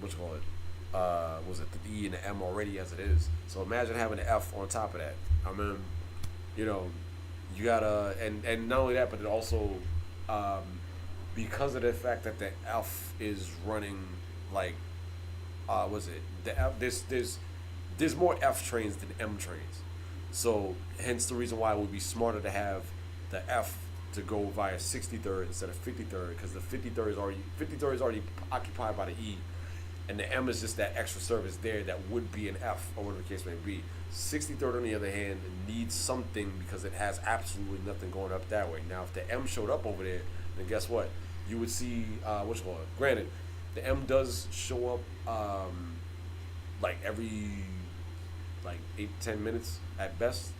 what's going on? Was it the E and the M already as it is? So imagine having the F on top of that. I mean, you know, you gotta and not only that, but it also because of the fact that the F is running like was it the F? There's more F trains than M trains, so hence the reason why it would be smarter to have the F to go via 63rd instead of 53rd, because the 53rd is already occupied by the E, and the M is just that extra service there that would be an F or whatever the case may be. 63rd on the other hand needs something because it has absolutely nothing going up that way. Now if the M showed up over there, then guess what? You would see what's going on. Granted, the M does show up like every 8-10 minutes at best,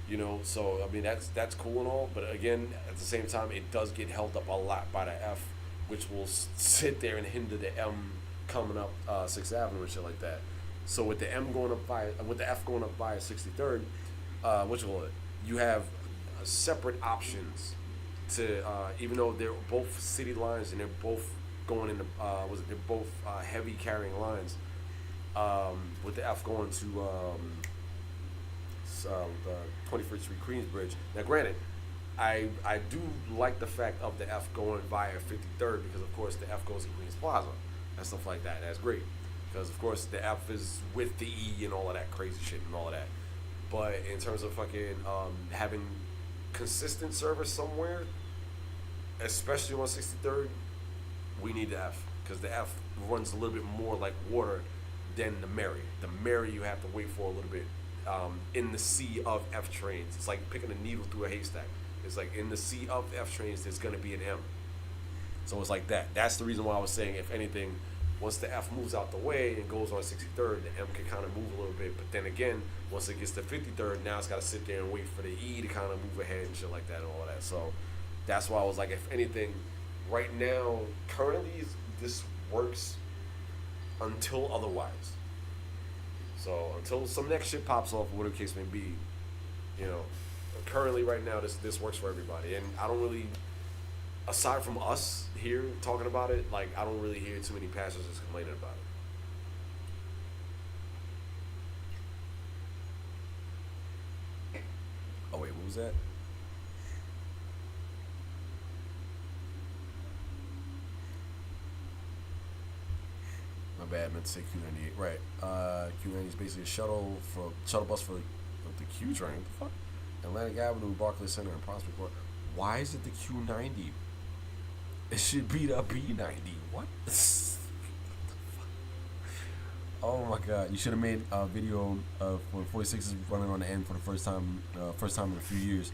you know. So I mean that's cool and all, but again at the same time it does get held up a lot by the F, which will sit there and hinder the M coming up 6th Avenue and shit like that. So with the F going up by 63rd, you have separate options to even though they're both city lines and they're both going in the they're both heavy carrying lines. With the F going to the 21st Street Queensbridge. Now, granted, I do like the fact of the F going via 53rd because, of course, the F goes to Queens Plaza and stuff like that. That's great because, of course, the F is with the E and all of that crazy shit and all of that. But in terms of fucking having consistent service somewhere, especially on 63rd, we need the F because the F runs a little bit more like water than the Mary. The Mary you have to wait for a little bit in the sea of F trains. It's like picking a needle through a haystack. It's like in the sea of F trains, there's going to be an M. So it's like that. That's the reason why I was saying, if anything, once the F moves out the way and goes on 63rd, the M can kind of move a little bit. But then again, once it gets to 53rd, now it's got to sit there and wait for the E to kind of move ahead and shit like that and all of that. So that's why I was like, if anything, right now, currently, this works until otherwise. So until some next shit pops off, or whatever the case may be, you know, currently right now this works for everybody. And I don't really, aside from us here talking about it, like I don't really hear too many passengers complaining about it. Oh wait, what was that? My bad, I meant to say Q98. Right. Q98 is basically a shuttle bus for the Q train. What the fuck? Atlantic Avenue, Barclays Center, and Prospect Park. Why is it the Q90? It should be the B90. What? Oh my god! You should have made a video of when 46 is running on the end for the first time in a few years.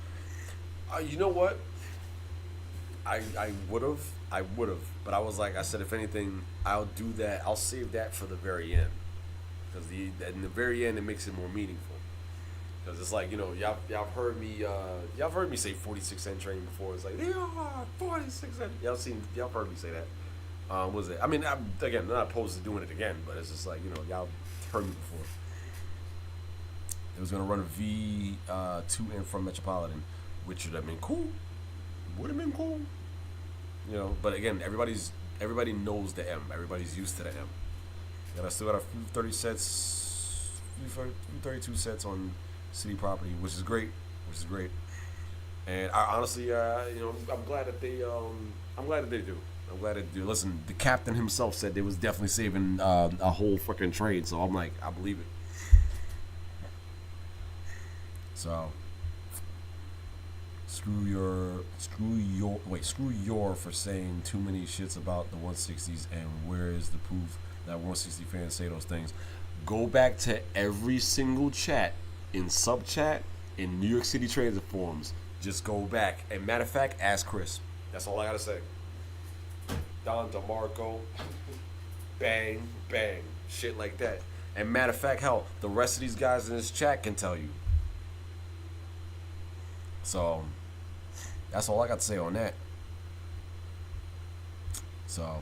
You know what? I would have, but I was like, I said, if anything, I'll do that. I'll save that for the very end, because in the very end it makes it more meaningful. Because it's like, you know, y'all heard me say 46 cent train before. It's like, yeah, 46 cent. Y'all heard me say that. Was it? I mean, I'm not opposed to doing it again, but it's just like, you know, y'all heard me before. It was gonna run a V to and from Metropolitan, which would have been cool. Would have been cool, you know. But again, everybody knows the M. Everybody's used to the M. And I still got a few 32 sets on city property, which is great. And I honestly, you know, I'm glad that they do. I'm glad that they do. Listen, the captain himself said they was definitely saving a whole fucking train. So I'm like, I believe it. So. Screw your for saying too many shits about the 160s, and where is the proof that 160 fans say those things? Go back to every single chat, in sub chat, in New York City transit forums. Just go back. And matter of fact, ask Chris. That's all I gotta say. Don DeMarco, bang, bang, shit like that. And matter of fact, hell, the rest of these guys in this chat can tell you. So that's all I got to say on that. So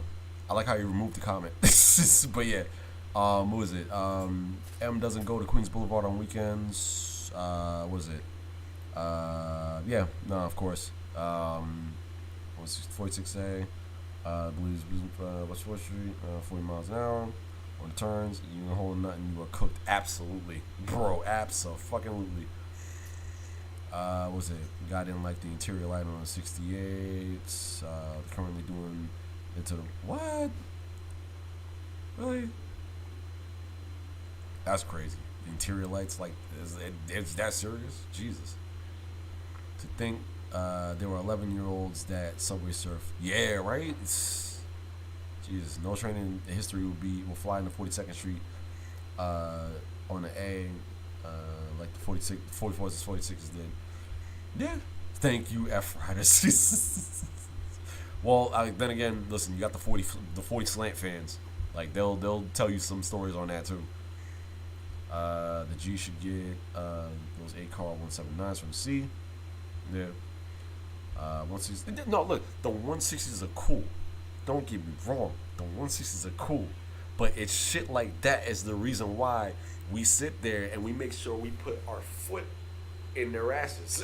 I like how you removed the comment. But yeah, what was it? M doesn't go to Queens Boulevard on weekends. What was it? Yeah, no, of course. What's 46A? Believes West 4th Street, 40 miles an hour. On the turns, you can hold nothing. You are cooked. Absolutely, bro. Absolutely. Was it? Guy didn't like the interior light on the 68. Currently doing into the what? Really? That's crazy. The interior lights, like, it's that serious? Jesus. To think there were 11-year-olds that subway surf. Yeah, right? Jesus. No train in history will fly into 42nd Street on the A like the 44s and 46s did. Yeah. Thank you, F Riders. Well, then again, listen, you got the 40 slant fans. Like they'll tell you some stories on that too. The G should get those 8 car 179s from the C. Yeah. 160. No, look, the 160s are cool. Don't get me wrong. The 160s are cool. But it's shit like that is the reason why we sit there and we make sure we put our foot in their asses.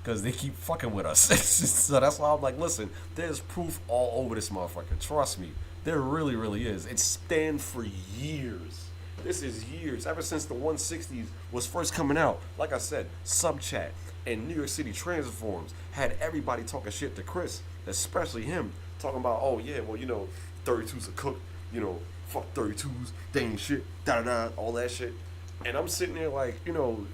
Because they keep fucking with us. So that's why I'm like, listen, there's proof all over this motherfucker. Trust me. There really, really is. It's spanned for years. This is years. Ever since the 160s was first coming out. Like I said, Subchat and New York City Transit Forums had everybody talking shit to Chris, especially him, talking about, oh yeah, well, 32s are cooked, fuck 32s, they ain't shit, da-da-da, all that shit. And I'm sitting there like,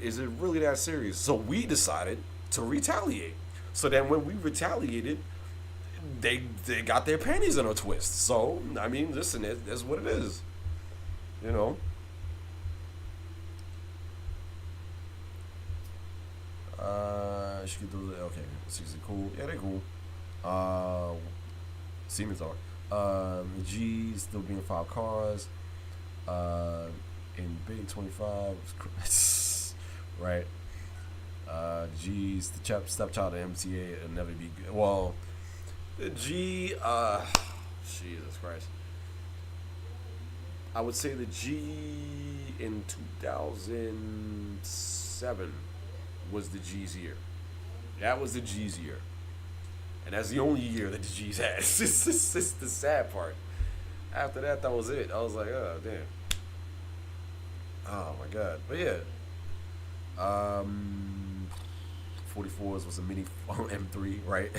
is it really that serious? So we decided to retaliate. So then when we retaliated, they got their panties in a twist. So, I mean, listen, that's what it is. Should get those. Okay, 60 cool. Yeah, they're cool. Siemens are. The G still being 5 cars. In Big 25, right? G's the stepchild of MTA will never be good. Well, the G, Jesus Christ. I would say the G in 2007 was the G's year. That was the G's year. And that's the only year that the G's had. It's the sad part. After that was it. I was like, oh, damn. Oh, my God. But, yeah. 44s was a mini M3, right?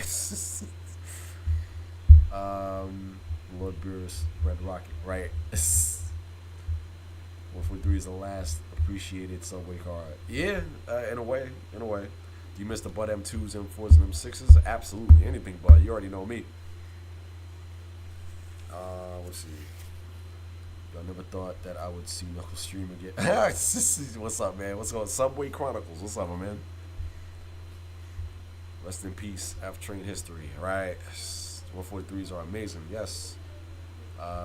Lord Beerus, Red Rocket, right? 143 is the last appreciated subway car. Yeah, in a way. Do you miss the Bud M2s, M4s, and M6s? Absolutely, anything but. You already know me. Let's see. I never thought that I would see Knuckles stream again. What's up, man? What's going on? Subway Chronicles. What's up, my man? Rest in peace, F Train history, right? 143s are amazing, yes.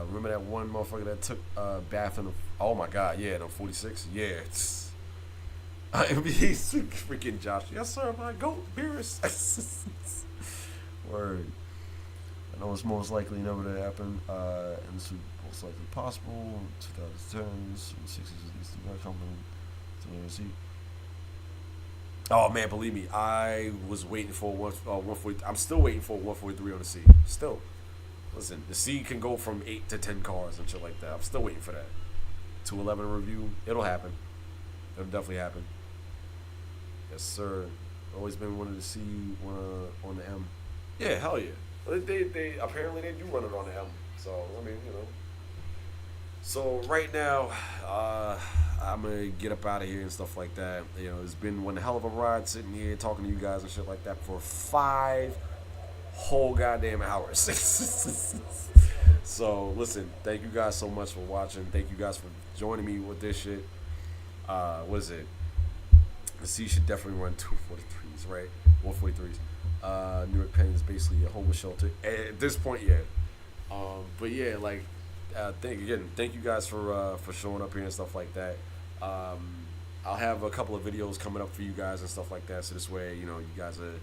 Remember that one motherfucker that took a bath in the... Oh, my God, yeah, the 46? Yeah. He's freaking Josh. Yes, sir, my goat, Beerus. Word. I know it's most likely never to happen, and this is most likely possible. 2010s, 60s, at least the company. See. Oh man, believe me, I was waiting for 140. I'm still waiting for 143 on the C. Still, listen, the C can go from 8 to 10 cars and shit like that. I'm still waiting for that. 211 review, it'll happen. It'll definitely happen. Yes, sir. Always been wanting to see one on the M. Yeah, hell yeah. They apparently they do run it on the M. So I mean, So right now, I'm gonna get up out of here and stuff like that. It's been one hell of a ride sitting here talking to you guys and shit like that for 5 whole goddamn hours. So listen, thank you guys so much for watching. Thank you guys for joining me with this shit. What is it? The C should definitely run 243s, right? 143s. New York Penn is basically a homeless shelter at this point, yeah. But yeah, like. Thank you guys for showing up here and stuff like that. I'll have a couple of videos coming up for you guys and stuff like that. So this way, you guys are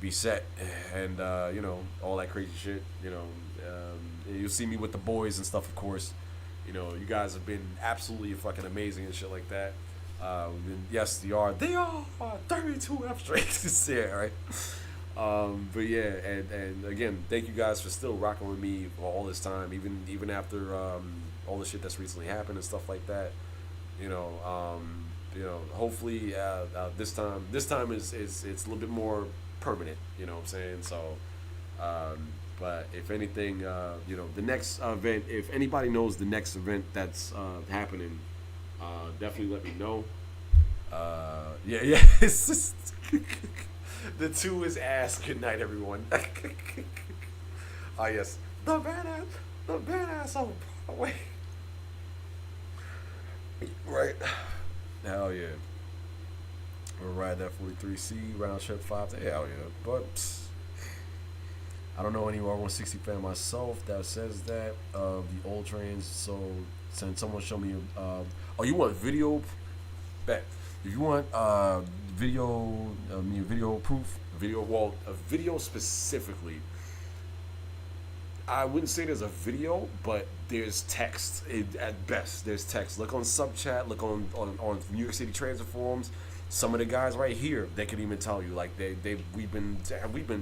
be set, and you know, all that crazy shit. You know, you'll see me with the boys and stuff, of course. You know, you guys have been absolutely fucking amazing and shit like that. And yes, they are 32 F straight. Yeah, right. But yeah, and again, thank you guys for still rocking with me for all this time, even after all the shit that's recently happened and stuff like that. You know, hopefully this time is it's a little bit more permanent. You know what I'm saying? So, but if anything, you know, the next event, if anybody knows the next event that's happening, definitely let me know. Yeah, it's just the 2 is ass. Good night, everyone. Ah, yes, the badass on Broadway. Right. Hell yeah. We'll ride that 43C round trip 5. Hell yeah. But I don't know any R160 fan myself that says that of the old trains. So since someone show me, oh, you want video? Bet. If you want video proof, a video specifically. I wouldn't say there's a video, but there's text. At best, there's text. Look on SubChat. Look on New York City Transit forums. Some of the guys right here, they can even tell you, like we've been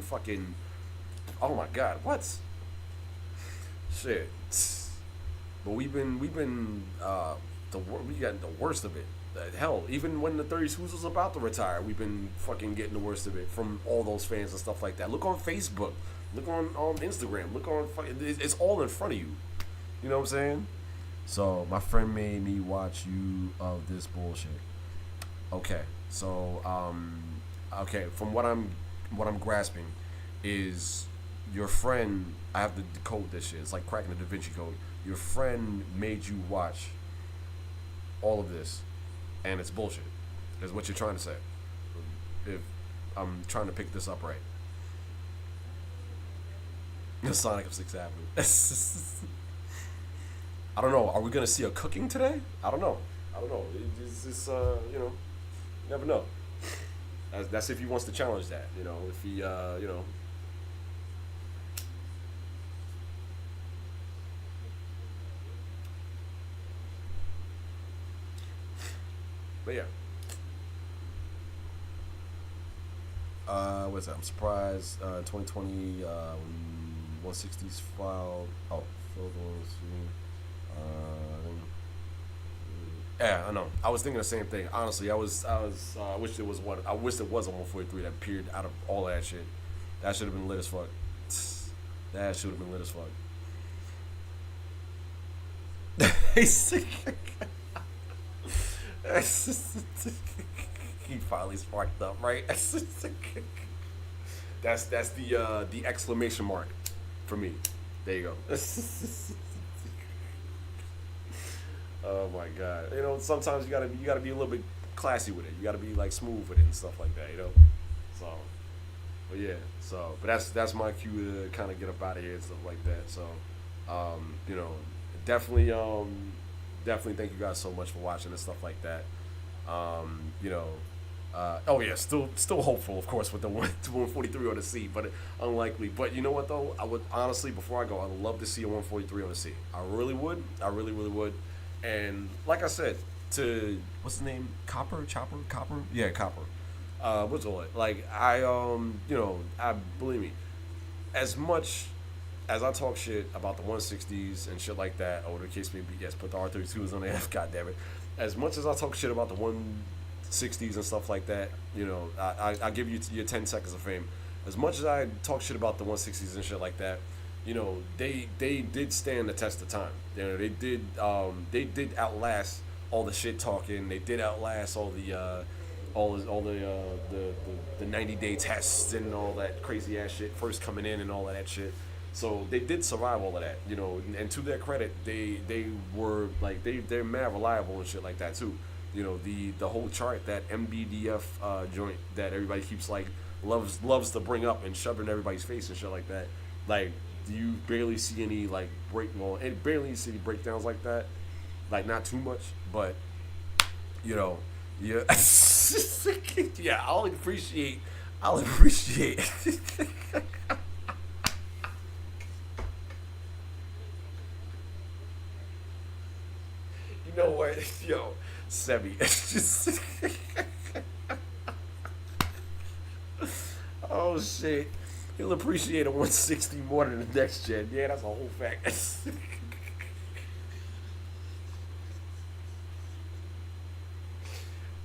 fucking. Oh my God, what? Shit. But we got the worst of it. Hell, even when the 32s was about to retire, we've been fucking getting the worst of it from all those fans and stuff like that. Look on Facebook. Look on Instagram. Look on fucking. It's all in front of you. You know what I'm saying? So my friend made me watch you of this bullshit. Okay, so okay, from what I'm grasping is your friend. I have to decode this shit. It's like cracking the Da Vinci Code. Your friend made you watch all of this, and it's bullshit. Is what you're trying to say. If I'm trying to pick this up right. The Sonic of 6th Avenue. I don't know. Are we gonna see a cooking today? I don't know. It's you know, you never know. That's if he wants to challenge that. You know, if he you know. But yeah. What's that? I'm surprised. 2020. 160s filed. Oh, yeah, I know. I was thinking the same thing. Honestly, I wish there was one. I wish there was a 143 that appeared out of all that shit. That should have been lit as fuck. That should have been lit as fuck. He finally sparked up, right? That's the exclamation mark for me. There you go. Oh my God. You know, sometimes you gotta be a little bit classy with it. You gotta be like smooth with it and stuff like that. You know. So, but yeah. So, but that's my cue to kind of get up out of here and stuff like that. So, you know, definitely thank you guys so much for watching and stuff like that. You know. Oh yeah, still hopeful, of course, with the 143 on the sea, but unlikely. But you know what though? I would honestly, before I go, I would love to see a 143 on the sea. I really would. I really would. And like I said, to what's the name? Copper? Yeah, Copper. What's all it? Like you know, believe me, as much as I talk shit about the 160s and shit like that, or the case may be, yes, put the R32s on the F. God damn it. As much as I talk shit about the 160s and stuff like that, you know, I give you your 10 seconds of fame. As much as I talk shit about the 160s and shit like that, you know, they did stand the test of time. You know, they did outlast all the shit talking. They did outlast all the 90-day tests and all that crazy ass shit first coming in and all of that shit. So they did survive all of that, you know, and to their credit, they were like they're mad reliable and shit like that too. You know, the whole chart, that MBDF joint that everybody keeps like loves to bring up and shove in everybody's face and shit like that. Like, you barely see any like barely see breakdowns like that. Like, not too much, but you know, yeah, yeah. I'll appreciate I'll appreciate it. You know what? Yo, Sebi. It's just. Oh, shit. He'll appreciate a 160 more than the next gen. Yeah, that's a whole fact.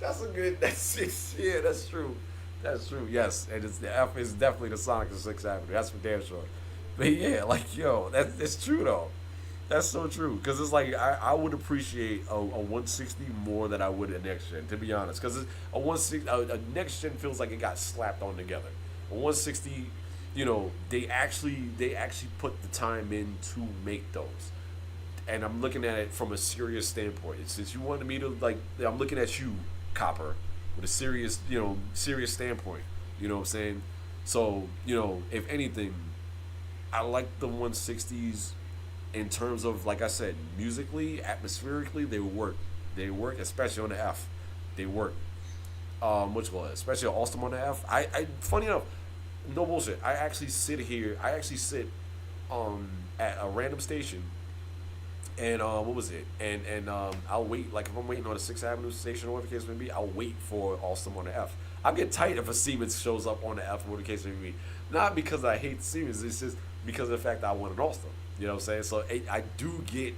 That's a good. That's yeah. That's true. That's true. Yes, and it's the F is definitely the Sonic of Sixth Avenue. That's for damn sure. But yeah, like yo, that's true though. That's so true. Because it's like I would appreciate a 160 more than I would a next gen. To be honest, because a 160 a next gen feels like it got slapped on together. A 160, you know, they actually put the time in to make those. And I'm looking at it from a serious standpoint. Since you wanted me to like, I'm looking at you, Copper, with a serious, serious standpoint. You know what I'm saying? So, if anything, I like the 160s in terms of, like I said, musically, atmospherically, they work. They work, especially on the F. They work. Which was especially Awesome on the F. I funny enough, no bullshit. I actually sit at a random station. And what was it? And I'll wait, like if I'm waiting on a 6th Avenue station or whatever the case may be, I'll wait for Awesome on the F. I'll get tight if a Siemens shows up on the F or whatever the case may be. Not because I hate Siemens, it's just because of the fact that I want an Awesome. You know what I'm saying? So I do get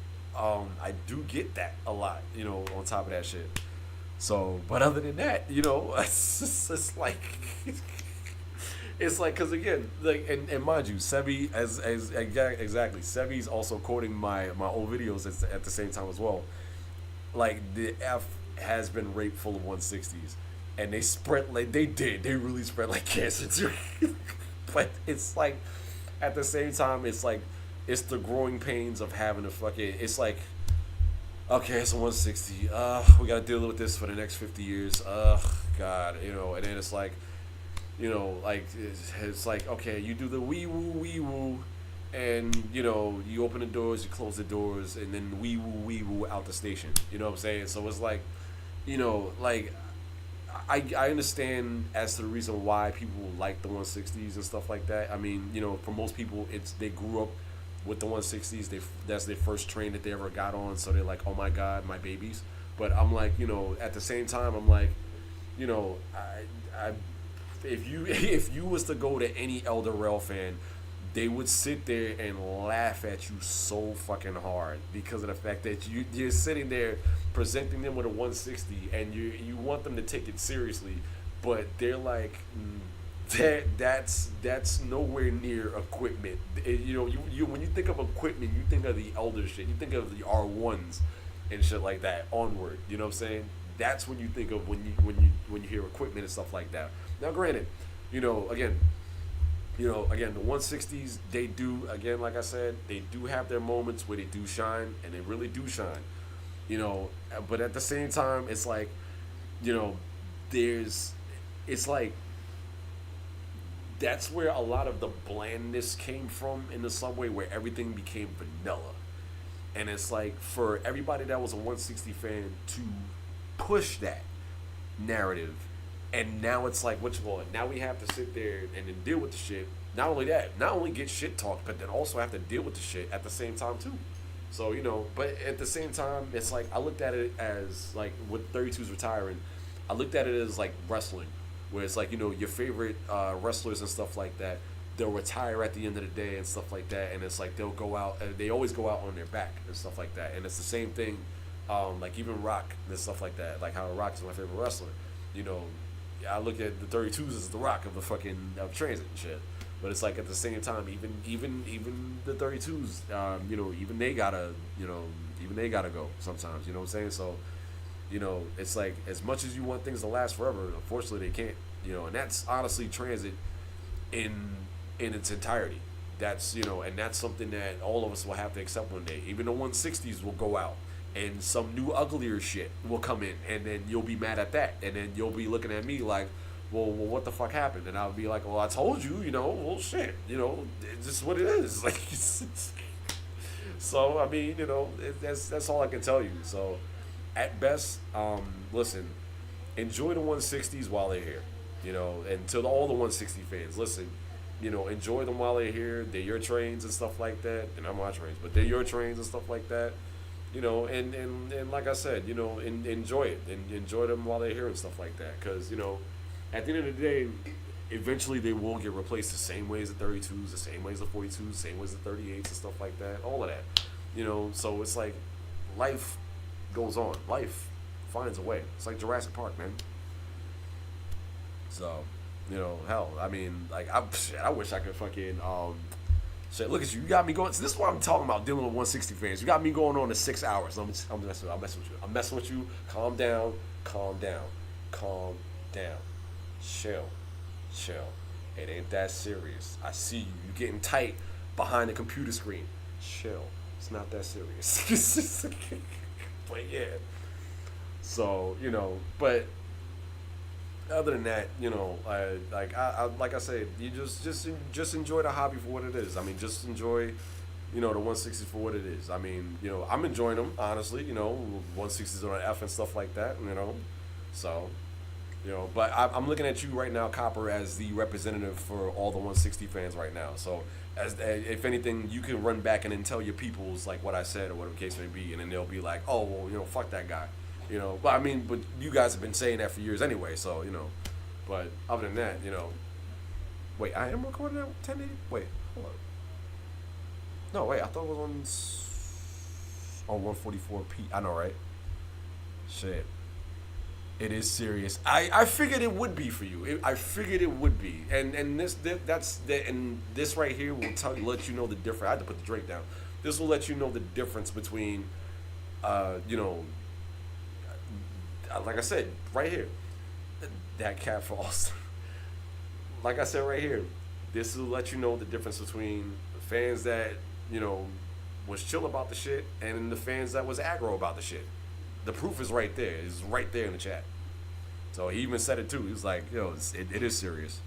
that a lot, on top of that shit. So, but other than that, it's like it's like, because again, like, and mind you, Sebi, as exactly, Sebi's also quoting my old videos at the same time as well. Like, the F has been raped full of 160s, and they spread like they really spread like cancer too. But it's like, at the same time, it's like, it's the growing pains of having a fucking, it's like, okay, it's a 160. We gotta deal with this for the next 50 years. God, and then it's like, like it's like, okay, you do the wee woo, and you open the doors, you close the doors, and then wee woo out the station. You know what I'm saying? So it's like, like I understand as to the reason why people like the 160s and stuff like that. I mean, for most people, they grew up with the 160s. That's their first train that they ever got on, so they're like, oh my God, my babies. But I'm like, at the same time, I'm like, I if you was to go to any Elder Rail fan, they would sit there and laugh at you so fucking hard because of the fact that you're sitting there presenting them with a 160 and you want them to take it seriously, but they're like, that's nowhere near equipment. You when you think of equipment, you think of the Elder shit. You think of the R1s and shit like that onward. You know what I'm saying? That's when you think of when you hear equipment and stuff like that. Now, granted, again, the 160s, they do, again, like I said, they do have their moments where they do shine, and they really do shine. But at the same time, it's like, it's like, that's where a lot of the blandness came from in the subway, where everything became vanilla. And it's like, for everybody that was a 160 fan to push that narrative, and now it's like, now we have to sit there and then deal with the shit. Not only that, not only get shit talked, but then also have to deal with the shit at the same time too. So, but at the same time, it's like, I looked at it as, like, with 32's retiring, I looked at it as like wrestling, where it's like, your favorite wrestlers and stuff like that, they'll retire at the end of the day and stuff like that, and it's like they'll go out, they always go out on their back and stuff like that. And it's the same thing, like even Rock and stuff like that, like how Rock is my favorite wrestler. I look at the 32s as the Rock of the fucking transit and shit. But it's like, at the same time, even the 32s, even they gotta go sometimes. You know what I'm saying? So, it's like, as much as you want things to last forever, unfortunately they can't. And that's honestly transit in its entirety. That's and that's something that all of us will have to accept one day. Even the 160s will go out, and some new uglier shit will come in, and then you'll be mad at that, and then you'll be looking at me like, well, what the fuck happened? And I'll be like, well, I told you, well, shit, it's just what it is. Like, so, I mean, that's all I can tell you. So, at best, listen, enjoy the 160s while they're here. You know, and to all the 160 fans, listen, you know, enjoy them while they're here. They're your trains and stuff like that. And I'm my trains, but they're your trains and stuff like that. You know, and like I said, you know, enjoy it and enjoy them while they're here and stuff like that. Because, you know, at the end of the day, eventually they will get replaced the same way as the 32s, the same way as the 42s, the same way as the 38s and stuff like that. All of that. You know, so it's like life goes on. Life finds a way. It's like Jurassic Park, man. So, you know, hell, I mean, like, I wish I could fucking, shit, look at you. You got me going. So this is what I'm talking about, dealing with 160 fans. You got me going on to 6 hours. I'm messing with you. I'm messing with you. Calm down. Calm down. Calm down. Chill. Chill. It ain't that serious. I see you. You getting tight behind the computer screen. Chill. It's not that serious. But yeah. So, you know, but other than that, you know, I like I said, you just enjoy the hobby for what it is. I mean, just enjoy, you know, the 160s for what it is. I mean, you know, I'm enjoying them, honestly, you know, 160s on an F and stuff like that, you know. So, you know, but I'm looking at you right now, Copper, as the representative for all the 160 fans right now. So, as if anything, you can run back and then tell your peoples, like, what I said or whatever the case may be, and then they'll be like, oh, well, you know, fuck that guy. You know, but I mean, but you guys have been saying that for years anyway, so, you know. But other than that, you know. Wait, I am recording at 1080? Wait, hold on. No, wait, I thought it was on 144p. I know, right? Shit. It is serious. I figured it would be for you. I figured it would be. And this right here will let you know the difference. I had to put the drink down. This will let you know the difference between, you know, like I said, right here, that cat for Austin. Like I said right here, this will let you know the difference between the fans that, you know, was chill about the shit and the fans that was aggro about the shit. The proof is right there. It's right there in the chat. So he even said it too. He was like, yo, it is serious.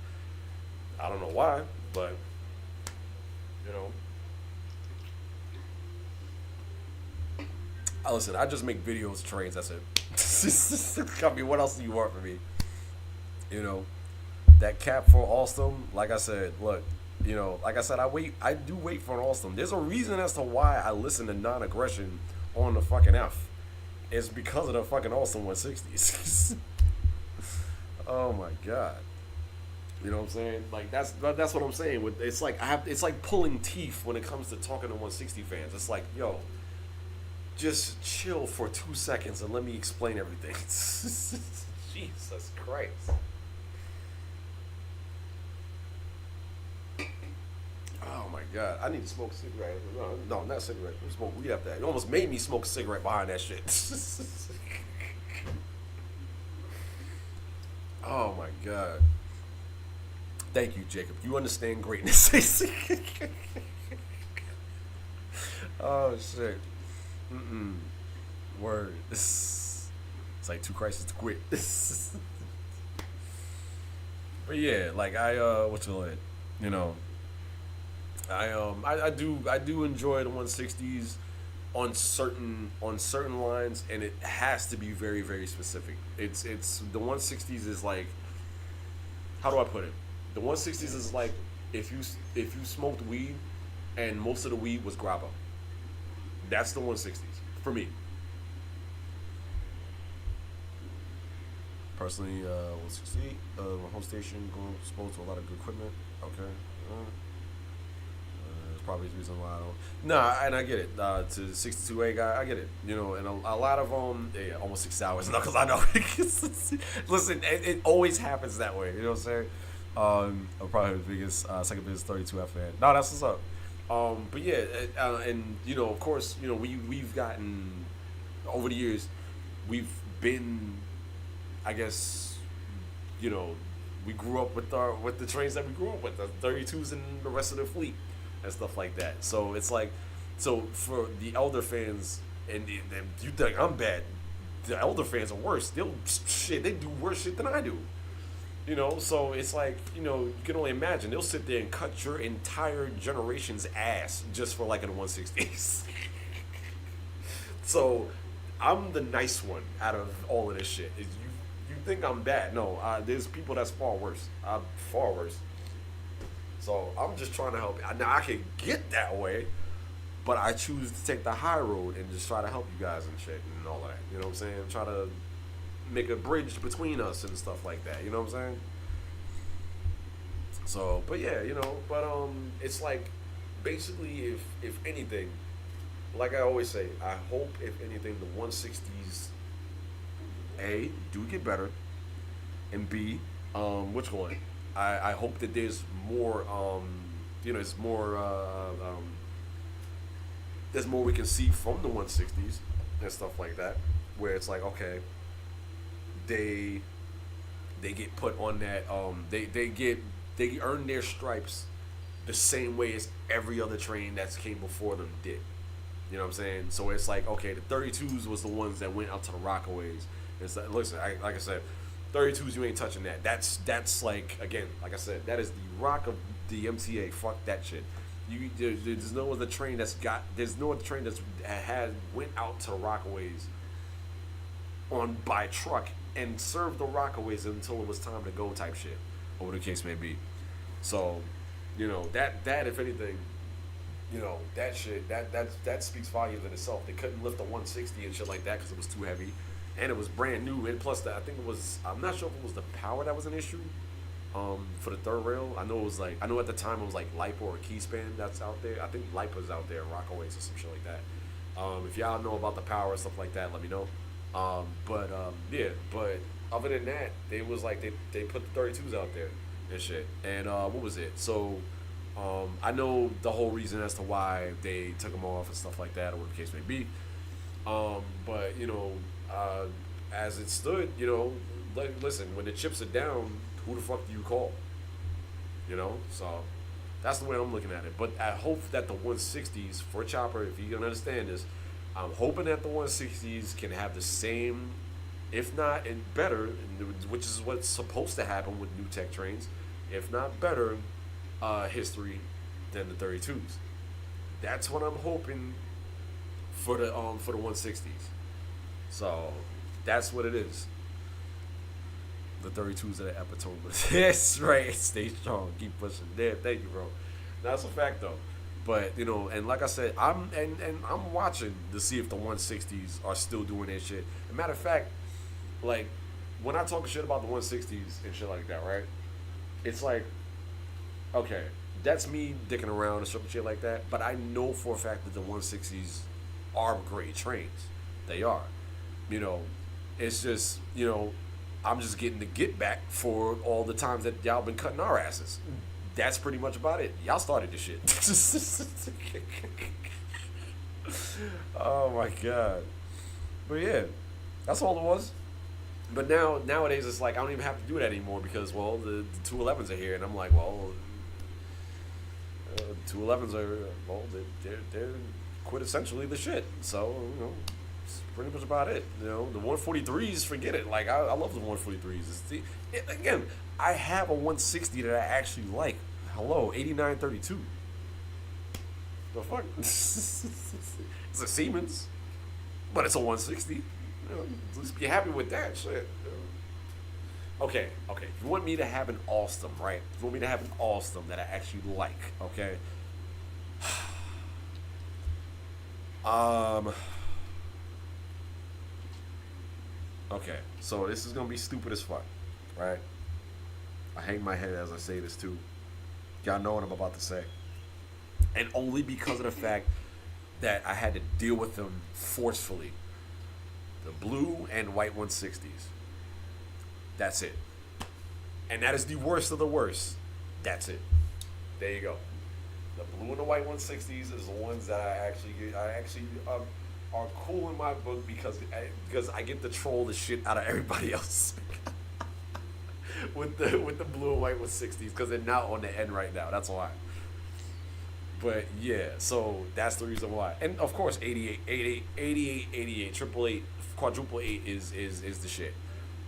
I don't know why, but, you know. Listen, I just make videos of trains, that's it. I mean, what else do you want from me? You know, that cap for Alstom, like I said, look, you know, like I said, I do wait for an Alstom. There's a reason as to why I listen to non-aggression on the fucking F. It's because of the fucking Alstom 160s. Oh my god. You know what I'm saying? Like that's what I'm saying. With it's like pulling teeth when it comes to talking to 160 fans. It's like, yo, just chill for 2 seconds and let me explain everything. Jesus Christ. Oh my god, I need to smoke a cigarette. No, not a cigarette. Smoke weed after that. It almost made me smoke a cigarette behind that shit. Oh my god. Thank you, Jacob. You understand greatness. Oh shit. Word. It's like two crises to quit. But yeah, like you know, I do enjoy the 160s on certain lines, and it has to be very, very specific. It's the 160s is like, how do I put it? The 160s is like if you smoked weed and most of the weed was grappa. That's the 160s for me. Personally, 160, my home station going exposed to a lot of good equipment. Okay. That's probably the reason why I don't. Nah, and I get it. To the 62A guy, I get it. You know, and a lot of yeah, almost 6 hours. No, because I know. Listen, it always happens that way. You know what I'm saying? I'm probably the biggest, second biggest 32F fan. No, that's what's up. But yeah, and you know, of course, you know, we've gotten over the years, we've been, I guess, you know, we grew up with the trains that we grew up with, the 32s and the rest of the fleet and stuff like that. So it's like, so for the elder fans, and you think I'm bad, the elder fans are worse. They do worse shit than I do. You know, so it's like, you know, you can only imagine. They'll sit there and cut your entire generation's ass just for like in the 160s. So I'm the nice one out of all of this shit. you think I'm bad. No, there's people that's far worse. I'm far worse. So I'm just trying to help. Now I can get that way, but I choose to take the high road and just try to help you guys and shit and all that. You know what I'm saying? Try to make a bridge between us and stuff like that. You know what I'm saying? So, but yeah, it's like basically if anything, like I always say, I hope if anything the 160s A do get better, and B, which one? I hope that there's more it's more there's more we can see from the 160s and stuff like that, where it's like, okay, they get put on that they earn their stripes the same way as every other train that's came before them did. You know what I'm saying? So it's like, okay, the 32s was the ones that went out to the Rockaways. It's like, listen, like I said, 32s, you ain't touching that. That's like, again, like I said, that is the rock of the MTA. Fuck that shit. There's no other train that's went out to Rockaways by truck and served the Rockaways until it was time to go type shit, or whatever the case may be. So, that if anything, that shit, that speaks volumes in itself. They couldn't lift a 160 and shit like that because it was too heavy, and it was brand new. And plus, I'm not sure if it was the power that was an issue, for the third rail. I know at the time it was like LiPo or Keyspan that's out there. I think LiPo's out there, Rockaways or some shit like that. If y'all know about the power and stuff like that, let me know. But other than that, they was like they put the 32s out there and shit. And what was it? So I know the whole reason as to why they took them off and stuff like that, or whatever the case may be. But as it stood, listen, when the chips are down, who the fuck do you call? So that's the way I'm looking at it. But I hope that the 160s for Chopper, if you can understand this, I'm hoping that the 160s can have the same, if not and better, which is what's supposed to happen with new tech trains, if not better, history than the 32s. That's what I'm hoping for the 160s. So that's what it is. The 32s of the epitome. That's right. Stay strong. Keep pushing. There. Thank you, bro. That's a fact, though. But and like I said, I'm watching to see if the 160s are still doing their shit. As a matter of fact, like when I talk shit about the 160s and shit like that, right? It's like, okay, that's me dicking around and some shit like that. But I know for a fact that the 160s are great trains. They are. It's just I'm just getting the get back for all the times that y'all been cutting our asses. That's pretty much about it. Y'all started this shit. Oh my god. But yeah, that's all it was. But nowadays it's like I don't even have to do that anymore because the 211s are here, and I'm like, 211s are they're quintessentially the shit. So that's pretty much about it. The 143s, forget it. Like I love the 143s. Again, I have a 160 that I actually like. Hello, 8932. The fuck? It's a Siemens, but it's a 160. At least be happy with that shit. Okay. If you want me to have an Alstom, right? If you want me to have an Alstom that I actually like, okay? Okay, so this is gonna be stupid as fuck, right? I hang my head as I say this too. Y'all know what I'm about to say. And only because of the fact that I had to deal with them forcefully. The blue and white 160s. That's it. And that is the worst of the worst. That's it. There you go. The blue and the white 160s is the ones that I actually are cool in my book because I get to troll the shit out of everybody else with the blue and white 160s because they're not on the end right now. That's why. But yeah, so that's the reason why. And of course, 88, 888, quadruple 8 is the shit.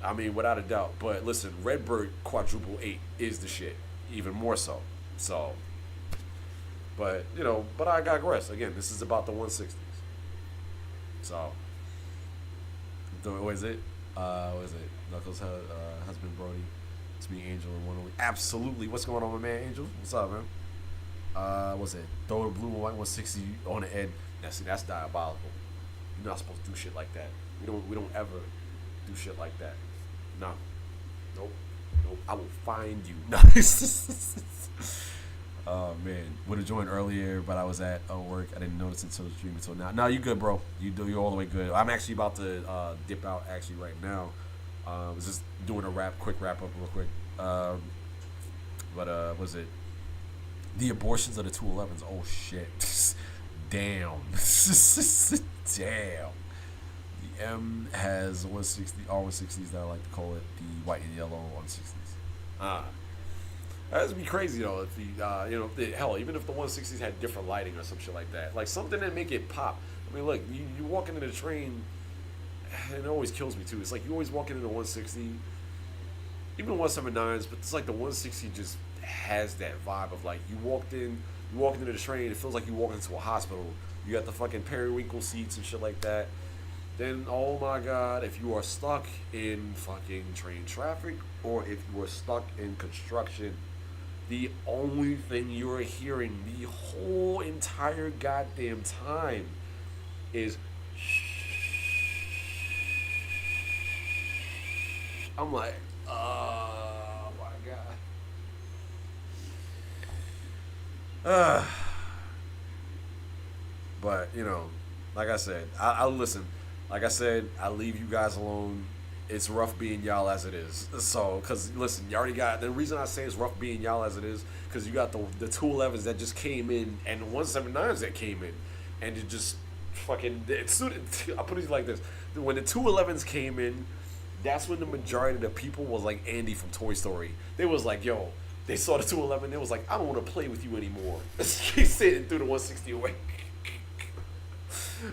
I mean, without a doubt. But listen, Redbird quadruple 8 is the shit, even more so. So, but I digress. Again, this is about the 160s. So, what is it? What is it? Knuckles' husband Brody. It's me, Angel, and one only. Absolutely. What's going on, my man, Angel? What's up, man? What's it? Throw the blue and white 160 on the end. That's diabolical. You're not supposed to do shit like that. We don't ever do shit like that. No. Nope. I will find you. No. Oh man, would have joined earlier, but I was at work. I didn't notice until the stream until now. No, you good, bro. You're all the way good. I'm actually about to dip out actually right now. I was just doing a quick wrap up real quick. But was it the abortions of the 211s? Oh shit, damn, damn. The M has 160 R160s that I like to call it the white and yellow 160s. That'd be crazy though if hell, even if the 160s had different lighting or some shit like that, like something that make it pop. I mean, look, you walk into the train, and it always kills me too. It's like you always walk into the 160, even the 179s, but it's like the 160 just has that vibe of like you walked into the train, it feels like you walk into a hospital. You got the fucking periwinkle seats and shit like that. Then, oh my god, if you are stuck in fucking train traffic or if you are stuck in construction, the only thing you're hearing the whole entire goddamn time is I'm like, oh my god. But, like I said, I listen. Like I said, I leave you guys alone. It's rough being y'all as it is. So, because, listen, you already got, the reason I say it's rough being y'all as it is, because you got the 211s that just came in and the 179s that came in. And it just fucking, I'll put it like this. When the 211s came in, that's when the majority of the people was like Andy from Toy Story. They was like, yo, they saw the 211, they was like, I don't want to play with you anymore. He's sitting through the 160 away.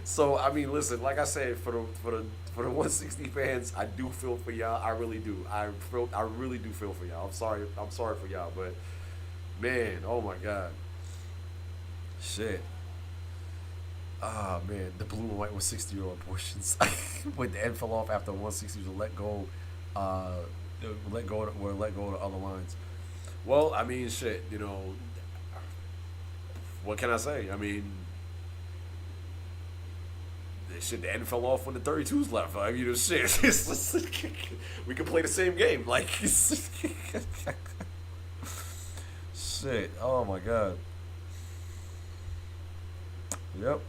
So I mean, listen. Like I said, for the 160 fans, I do feel for y'all. I really do. I really do feel for y'all. I'm sorry for y'all, but man, oh my god, shit. Ah man, the blue and white 160-year-old portions when the end fell off after 160 was let go. Let go of the other lines. Well, I mean, shit. What can I say? I mean. Shit, the end fell off when the 32s left. I mean, shit. We could play the same game. Like, shit. Oh my god. Yep.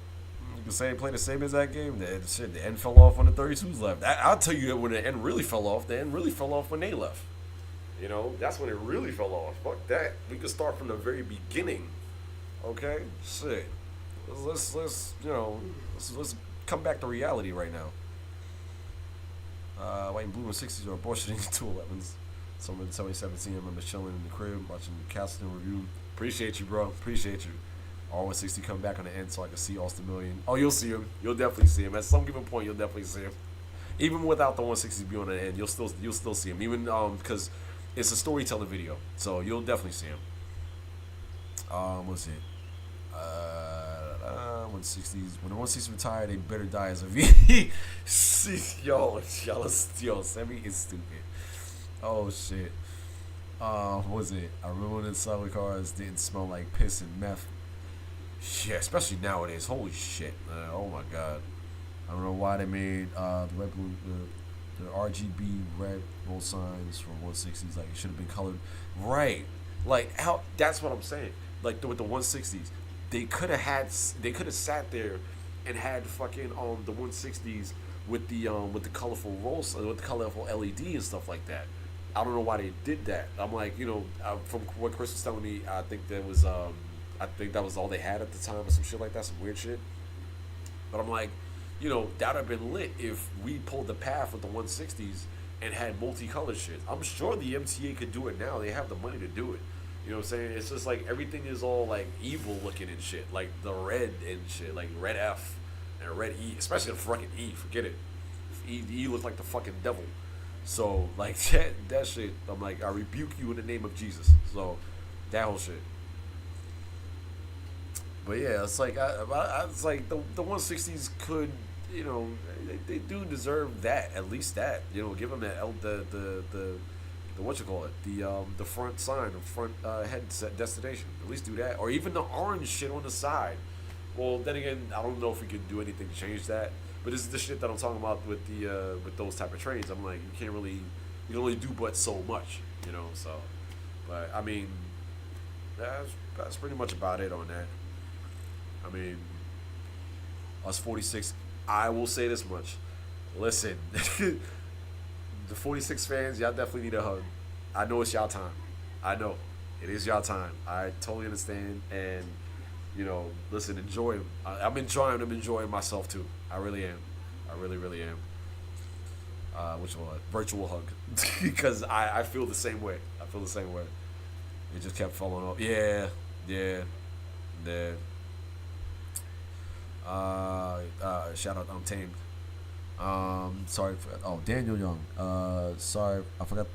You can say play the same exact game. The end fell off when the 32s left. I'll tell you that when the end really fell off, the end really fell off when they left. That's when it really fell off. Fuck that. We could start from the very beginning. Okay? Shit. Let's come back to reality right now. White and blue and 60s are abortioning 211s. Someone in 2017, I remember chilling in the crib watching Castleton review. Appreciate you, bro. Appreciate you. R160 come back on the end so I can see Austin Million. Oh, you'll see him. You'll definitely see him. At some given point, you'll definitely see him. Even without the 160s being on the end, you'll still see him. Even because it's a storytelling video, so you'll definitely see him. What's it? 160s. When the 160s retire, they better die as a V. Yo, Semi is stupid. Oh shit. What was it? I remember when the subway cars didn't smell like piss and meth. Yeah, especially nowadays. Holy shit. Oh my god. I don't know why they made the red blue the RGB red roll signs for 160s. Like it should have been colored right. Like how? That's what I'm saying. Like with the 160s. They could have sat there and had fucking the 160s with the colorful rolls with the colorful LED and stuff like that. I don't know why they did that. I'm like, from what Chris was telling me, I think that was all they had at the time or some shit like that, some weird shit. But I'm like, that would have been lit if we pulled the path with the 160s and had multicolored shit. I'm sure the MTA could do it now. They have the money to do it. You know what I'm saying? It's just like everything is all like evil looking and shit. Like the red and shit. Like red F and red E. Especially the fucking E. Forget it. E look like the fucking devil. So like that shit, I'm like, I rebuke you in the name of Jesus. So that whole shit. But yeah, it's like it's like the 160s could you know, they do deserve that, at least that. You know, give them that the what you call it, the front sign, the front headset destination. At least do that, or even the orange shit on the side. Well, then again, I don't know if we can do anything to change that. But this is the shit that I'm talking about with the with those type of trains. I'm like, you can't really, you can only do but so much, you know. So, but I mean, that's pretty much about it on that. I mean, us 46. I will say this much. Listen, the 46 fans, y'all definitely need a hug. I know it's y'all time. I know it is y'all time. I totally understand, and you know, listen, enjoy them. I'm enjoying them, enjoying myself too. I really am. I really, really am. Which one? Virtual hug, because I feel the same way. I feel the same way. It just kept falling off. Yeah. Shout out Untamed. Sorry for Daniel Young. Sorry, I forgot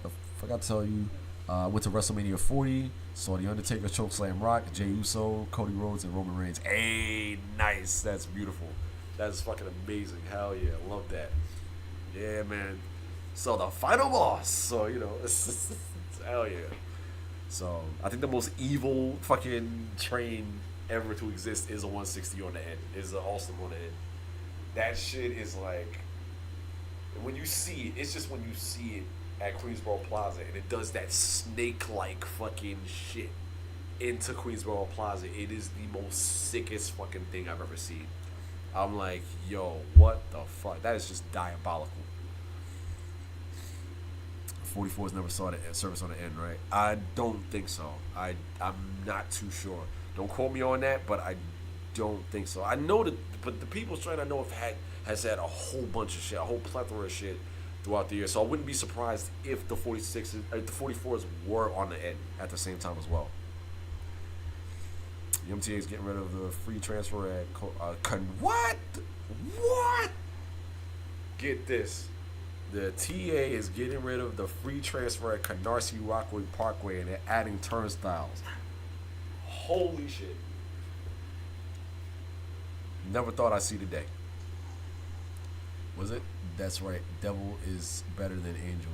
to tell you. Went to WrestleMania 40. Saw The Undertaker chokeslam Rock, Jey Uso, Cody Rhodes, and Roman Reigns. Hey, nice. That's beautiful. That's fucking amazing. Hell yeah, love that. Yeah, man. So the final boss. So you know, hell yeah. So I think the most evil fucking train ever to exist is a 160 on the end. Is an Austin on the end. That shit is like, when you see it, it's just when you see it at Queensboro Plaza and it does that snake-like fucking shit into Queensboro Plaza. It is the most sickest fucking thing I've ever seen. I'm like, yo, what the fuck? That is just diabolical. 44's never saw the service on the end, right? I don't think so. I'm not too sure. Don't quote me on that, but I don't think so. I know that, but the people's train I know has had a whole bunch of shit, a whole plethora of shit throughout the year. So I wouldn't be surprised if the 46s, the 44s were on the end at the same time as well. The MTA is getting rid of the free transfer at what? Get this. The TA is getting rid of the free transfer at Canarsie Rockaway Parkway and they're adding turnstiles. Holy shit. Never thought I'd see the day. Was it? That's right. Devil is better than Angel.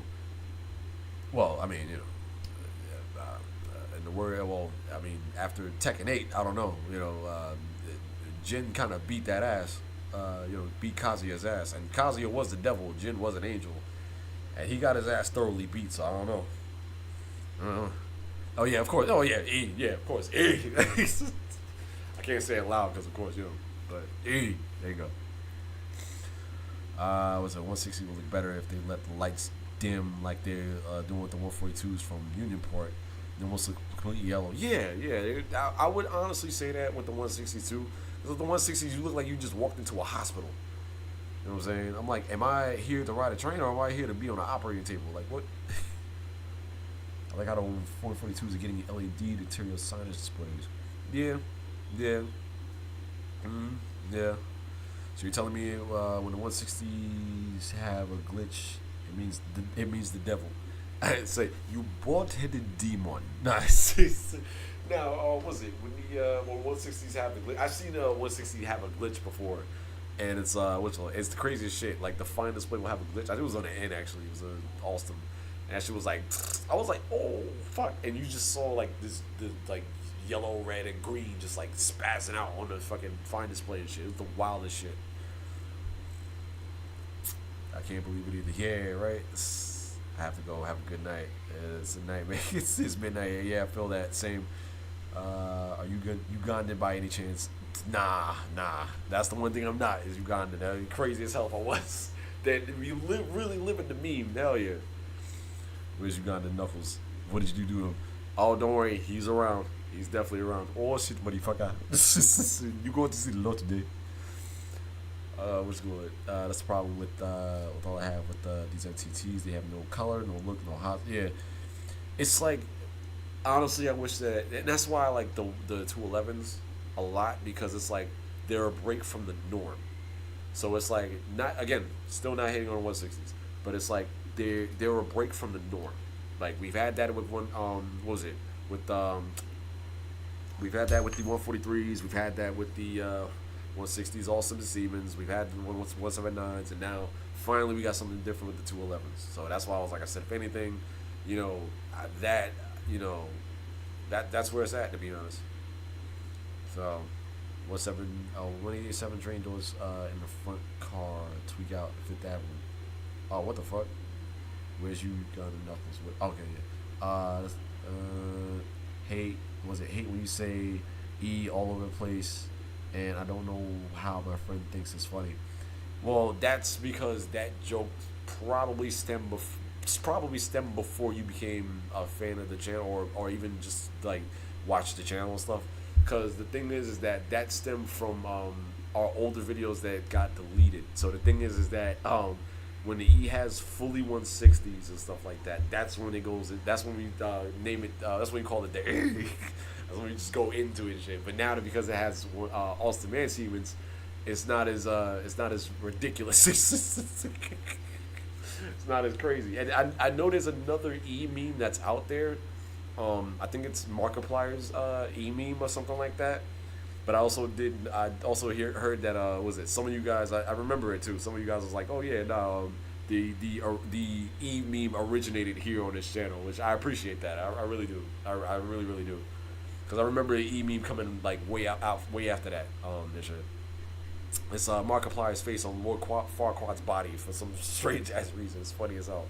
Well, I mean, you know, in the word, well, I mean, after Tekken 8, I don't know, you know, Jin kind of beat that ass, you know, beat Kazuya's ass. And Kazuya was the devil, Jin was an angel. And he got his ass thoroughly beat, so I don't know. Oh, yeah, of course. Oh, yeah, E. Yeah, of course. E. I can't say it loud because, of course, you know, but E. There you go. Was it 160 would look better if they let the lights dim like they're doing with the 142s from Unionport. Then we'll look completely yellow. Yeah. I would honestly say that with the 162. Because with the 160s, you look like you just walked into a hospital. You know what I'm saying? I'm like, am I here to ride a train or am I here to be on an operating table? Like, what? I like how the 442s are getting LED interior signage displays. Yeah. Yeah. So you're telling me when the 160s have a glitch, it means the devil. I say you bald-headed demon. Nice. Now, what was it when the 160s have the glitch? I've seen a 160 have a glitch before, and it's it's the craziest shit. Like the fine display will have a glitch. I think it was on the end actually. It was Austin, and she was like, I was like, oh fuck, and you just saw like the like yellow, red, and green just like spazzing out on the fucking fine display and shit. It was the wildest shit. I can't believe it either. Yeah, right. I have to go. Have a good night. It's a night, man. It's midnight. Yeah, I feel that. Same. Are you good? Ugandan by any chance? Nah. That's the one thing I'm not. Is Ugandan. That'd be crazy as hell if I was. That you really living the meme. Hell yeah. Where's Ugandan Knuckles? What did you do to him? Oh, don't worry. He's around. He's definitely around. Oh shit, motherfucker. You going to see the Lord today? What's good? That's the problem with all I have with these MTTs. They have no color, no look, no hot. Yeah, it's like honestly, I wish that, and that's why I like the 211s a lot because it's like they're a break from the norm. So it's like still not hating on 160s, but it's like they're a break from the norm. Like we've had that with what was it with we've had that with the 143s. We've had that with the 160s, all Simmons Siemens. We've had the 179s, and now finally we got something different with the 211s. So that's why I was like, I said, if anything, you know, that's where it's at, to be honest. So 187 train doors in the front car, tweak out Fifth Avenue. Oh, what the fuck? Where's you gun and knuckles with? Okay, yeah. Hate when you say E all over the place, and I don't know how my friend thinks it's funny. Well, that's because that joke probably stemmed before you became a fan of the channel, or even just like watch the channel and stuff. Because the thing is that stemmed from our older videos that got deleted. So the thing is that when the E has fully 160s and stuff like that, that's when it goes. That's when we name it. That's when we call it the. That's when we just go into it and shit. But now that because it has Austin Man Siemens, it's not as ridiculous. It's not as crazy. And I know there's another E meme that's out there. I think it's Markiplier's E meme or something like that. But I also heard that was it some of you guys, I remember it too. Some of you guys was like, oh yeah, no, the E meme originated here on this channel, which I appreciate that. I really do. I really do. Because I remember the E meme coming like way after that. This shit. It's Markiplier's face on Lord Farquaad's body for some strange ass reason. It's funny as hell.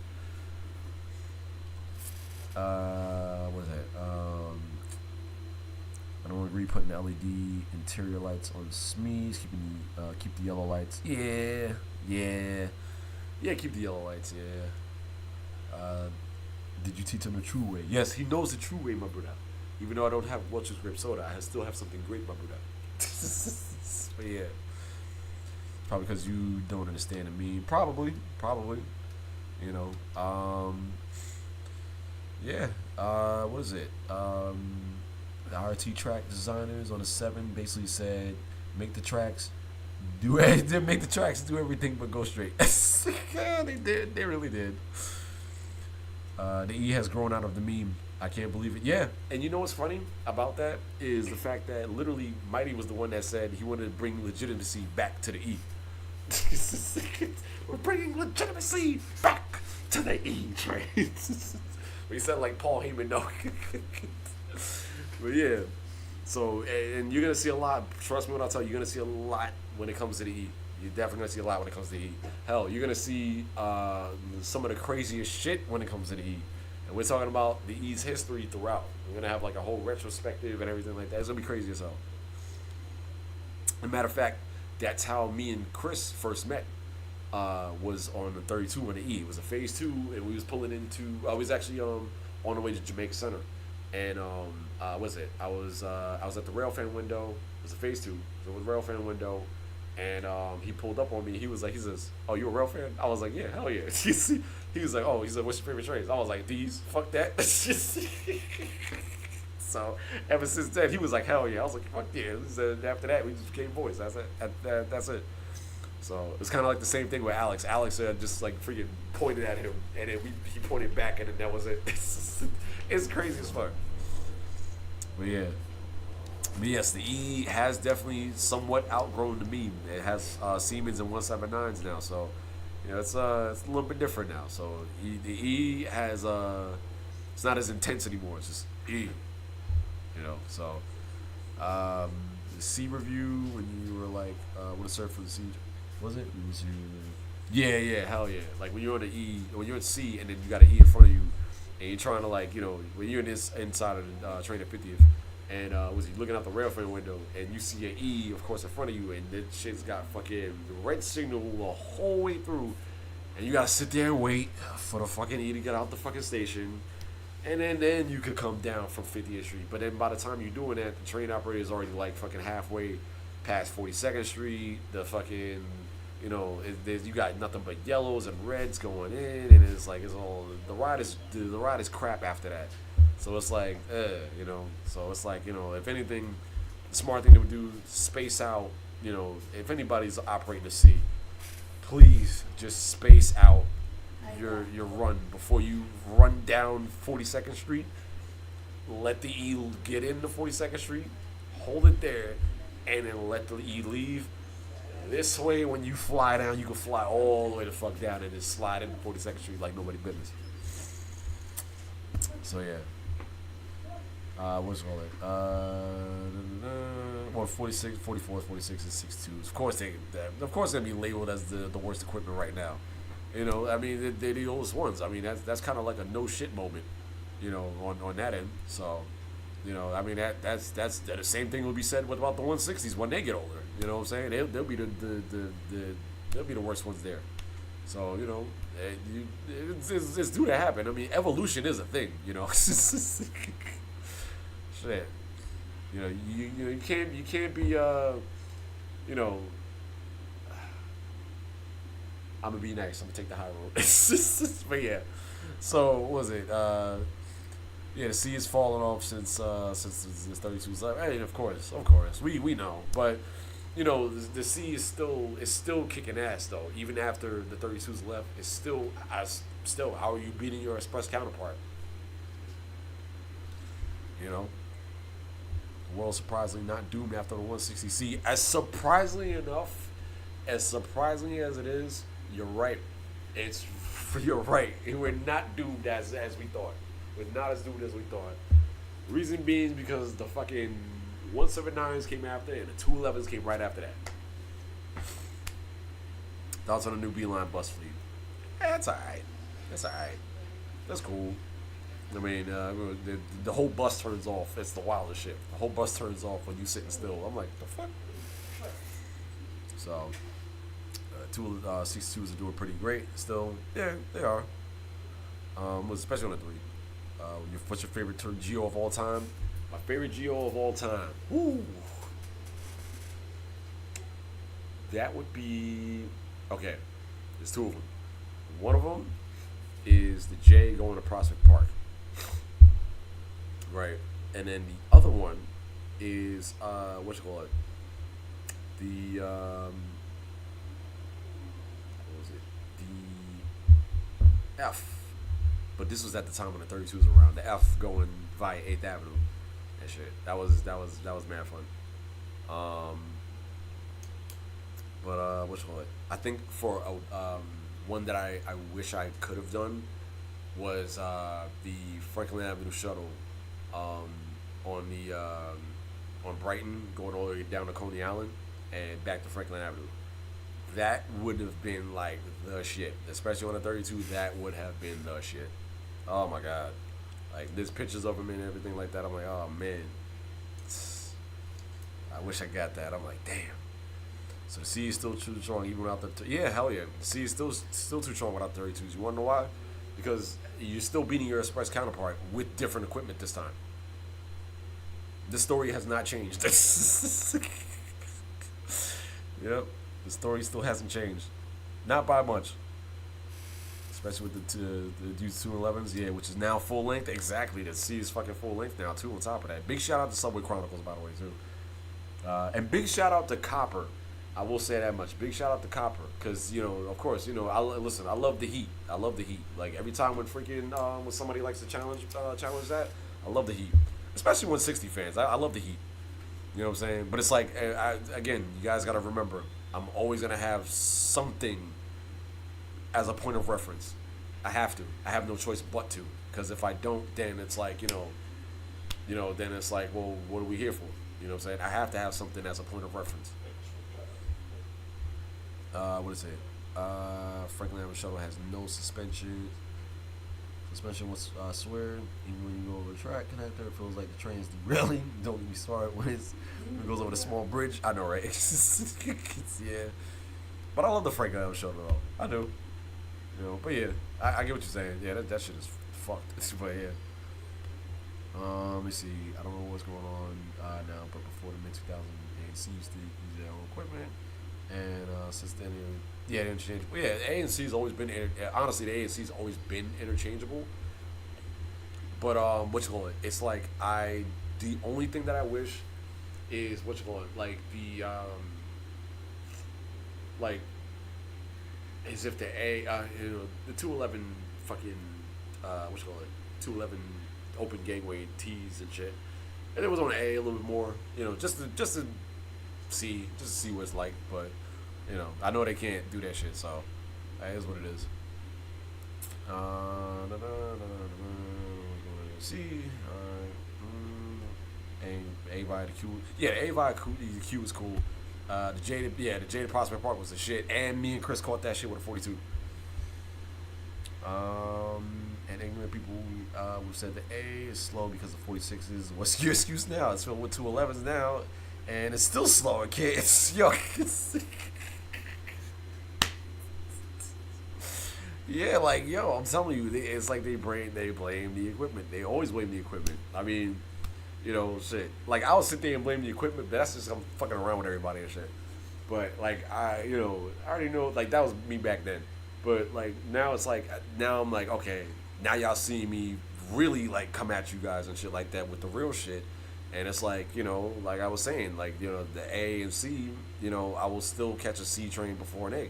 What is that? I don't agree putting the LED interior lights on SMEs, keep the yellow lights. Yeah, keep the yellow lights, yeah. Did you teach him the true way? Yes, he knows the true way, my brother. Even though I don't have Welch's grape soda, I still have something great, my brother. But yeah. Probably because you don't understand the meme. Probably. You know. Yeah. What is it? The RT track designers on the 7 basically said, make the tracks, do everything but go straight. Yeah, they did. They really did. The E has grown out of the meme. I can't believe it. Yeah. And you know what's funny about that is the fact that literally Mighty was the one that said he wanted to bring legitimacy back to the E. We're bringing legitimacy back to the E train. He said like Paul Heyman, no. But yeah, so and you're gonna see a lot. Trust me when I tell you, you're gonna see a lot when it comes to the E. You're definitely gonna see a lot when it comes to the E. Hell, you're gonna see some of the craziest shit when it comes to the E. And we're talking about the E's history throughout. We're gonna have like a whole retrospective and everything like that. It's gonna be crazy as hell. As a matter of fact, that's how me and Chris first met. Was on the 32 on the E. It was a phase 2, and we was pulling into. I was actually on the way to Jamaica Center. And I was at the Railfan window. It was a phase 2. So it was Railfan window, and he pulled up on me. He says, "Oh, you a Railfan?" I was like, "Yeah, hell yeah." He was like, "Oh," he said, "What's your favorite trains?" I was like, "These." Fuck that. So ever since then, he was like, "Hell yeah." I was like, "Fuck yeah." After that, we just became boys. That's it. That's it. So it's kind of like the same thing with Alex. Alex just like freaking pointed at him, and then he pointed back, and then that was it. It's crazy as fuck. But yes, the E has definitely somewhat outgrown the meme. It has Siemens and 179s now, so you know it's a little bit different now. So the E has it's not as intense anymore. It's just E, you know. So the C review when you were like, want to surf for the C. Was it? Was you? Yeah, hell yeah. Like when you're on the E, when you're at C, and then you got an E in front of you, and you're trying to like, you know, when you're in this inside of the train at 50th, and was you looking out the railfan window, and you see an E, of course, in front of you, and that shit's got fucking red signal the whole way through, and you gotta sit there and wait for the fucking E to get out the fucking station, and then you could come down from 50th Street. But then by the time you're doing that, the train operator is already like fucking halfway past 42nd Street. The fucking, you know, you got nothing but yellows and reds going in, and it's like it's all the ride is crap after that. So it's like, you know. So it's like, you know, if anything, the smart thing to do, space out. You know, if anybody's operating the C, please just space out your run before you run down 42nd Street. Let the E get into 42nd Street, hold it there, and then let the E leave. This way, when you fly down, you can fly all the way the fuck down and just slide into 42nd Street like nobody business. So yeah. What's it called? Well, 46, 44, 46, and 62s. Of course they're gonna be labeled as the worst equipment right now. You know, I mean, they're the oldest ones. I mean, that's kind of like a no shit moment, you know, on that end. So, you know, I mean, that's the same thing will be said about the 160s when they get older. You know what I'm saying? They'll be they'll be the worst ones there. So, you know, it's due to happen. I mean, evolution is a thing. You know, shit. You know, you can't be you know. I'm gonna be nice. I'm gonna take the high road. But yeah, so what was it? Yeah, the C is falling off since the 32's left. Hey, of course, we know. But you know, the C is still kicking ass though. Even after the 32's left, it's still how are you beating your express counterpart? You know, the world surprisingly not doomed after the 160C. As surprisingly as it is. You're right. You're right. We're not doomed as we thought. We're not as doomed as we thought. Reason being because the fucking 179s came after and the 211s came right after that. Thoughts on the new Beeline bus fleet? That's alright. That's cool. I mean, the whole bus turns off. It's the wildest shit. The whole bus turns off when you sitting still. I'm like, the fuck? So... 62s are doing pretty great still. Yeah, they are. Especially on the 3. What's your favorite Geo of all time? My favorite Geo of all time. Woo. That would be... Okay, there's 2 of them. One of them is the J going to Prospect Park. Right. And then the other one is, what you call it? The... F, but this was at the time when the 32 was around. The F going via 8th Avenue and shit. That was mad fun. But what you call it? I think for one that I wish I could have done was the Franklin Avenue shuttle on Brighton going all the way down to Coney Island and back to Franklin Avenue. That would have been like the shit, especially on the 32. That would have been the shit. Oh my god, like there's pictures of him and everything like that. I'm like, oh man, I wish I got that. I'm like, damn. So the C is still too strong even without the. Yeah, hell yeah. The C is still too strong without 32s. You wanna know why? Because you're still beating your express counterpart with different equipment this time. The story has not changed. Yep. The story still hasn't changed. Not by much. Especially with the 211s, yeah, which is now full length. Exactly. The C is fucking full length now, too, on top of that. Big shout out to Subway Chronicles, by the way, too. And big shout out to Copper. I will say that much. Big shout out to Copper. Because, you know, of course, you know, I love the heat. I love the heat. Like, every time when freaking, when somebody likes to challenge that, I love the heat. Especially 160 fans. I love the heat. You know what I'm saying? But it's like, again, you guys got to remember, I'm always going to have something as a point of reference. I have to. I have no choice but to. Because if I don't, then it's like, you know, then it's like, well, what are we here for? You know what I'm saying? I have to have something as a point of reference. What is it? Franklin Avenue Shuttle has no suspension. Suspension was, I swear, even when you go over the track connector, it feels like the train's derailing. Don't get me started when it goes over the small bridge. I know, right? Yeah. But I love the Franklin Avenue Shuttle, though. I do. You know, but yeah, I get what you're saying. Yeah, that shit is fucked. But yeah. Let me see. I don't know what's going on now, but before the mid-2000s, ANC used to use their own equipment. And since then, yeah, interchangeable. Yeah, the ANC's always been, honestly, the ANC's always been interchangeable. But, what you call it? It's like, the only thing that I wish is, what you call it? Like, like, as if the the 211 fucking, what you call it? 211 open gateway T's and shit. And it was on A a little bit more, you know, just to see, just to see what it's like. But you know, I know they can't do that shit, so that is what it is. See, Avi the Q, yeah, the Avi the Q was cool. The Jaded Prospect Park was the shit, and me and Chris caught that shit with a 42. And ignorant people who said the A is slow because the 46s. What's your excuse now? It's filled with 211s now, and it's still slow. It's yeah, like yo, I'm telling you, it's like they blame the equipment. They always blame the equipment. I mean, you know, shit. Like I'll sit there and blame the equipment, but that's just I'm fucking around with everybody and shit. But like I already know, like that was me back then. But like now it's like now I'm like, okay, now y'all see me really like come at you guys and shit like that with the real shit. And it's like, you know, like I was saying, like, you know, the A and C, you know, I will still catch a C train before an A.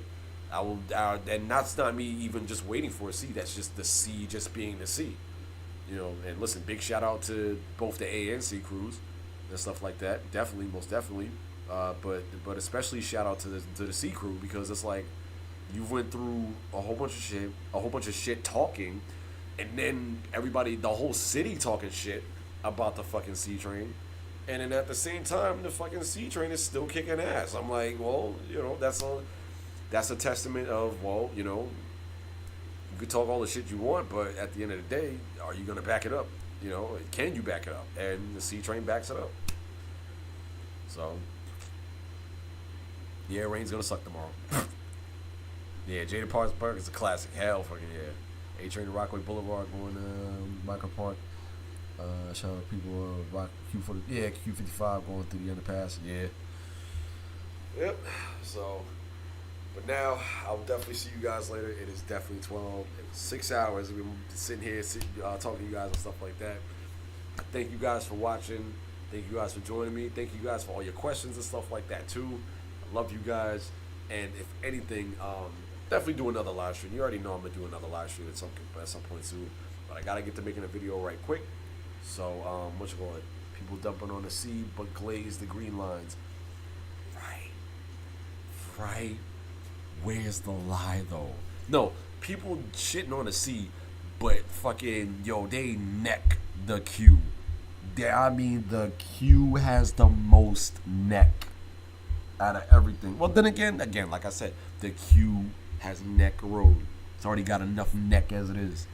And that's not me even just waiting for a C. That's just the C just being the C. You know, and listen, big shout out to both the A and C crews and stuff like that. Definitely, most definitely. But especially shout out to the C crew, because it's like you went through a whole bunch of shit talking, and then everybody, the whole city talking shit about the fucking C train, and then at the same time the fucking C train is still kicking ass. I'm like, well, you know, that's a testament of, well, you know, you could talk all the shit you want, but at the end of the day, are you gonna back it up? You know, can you back it up? And the C train backs it up. So yeah, rain's gonna suck tomorrow. Yeah, Jada Park is a classic. Hell fucking yeah. A train to Rockaway Boulevard going to Michael Park. Shout out to people Rock Q55 going through the underpass. Yeah. Yep. So, but now I'll definitely see you guys later. It is definitely 12. It was 6 hours. We've been sitting here talking to you guys and stuff like that. Thank you guys for watching. Thank you guys for joining me. Thank you guys for all your questions and stuff like that too. I love you guys. And if anything, definitely do another live stream. You already know I'm gonna do another live stream at some point soon. But I gotta get to making a video right quick. So what you call it? People dumping on the sea, but glaze the green lines. Right. Where's the lie though? No, people shitting on the sea, but fucking yo, they neck the Q. I mean, the Q has the most neck out of everything. Well, then again, like I said, the Q has neck road. It's already got enough neck as it is.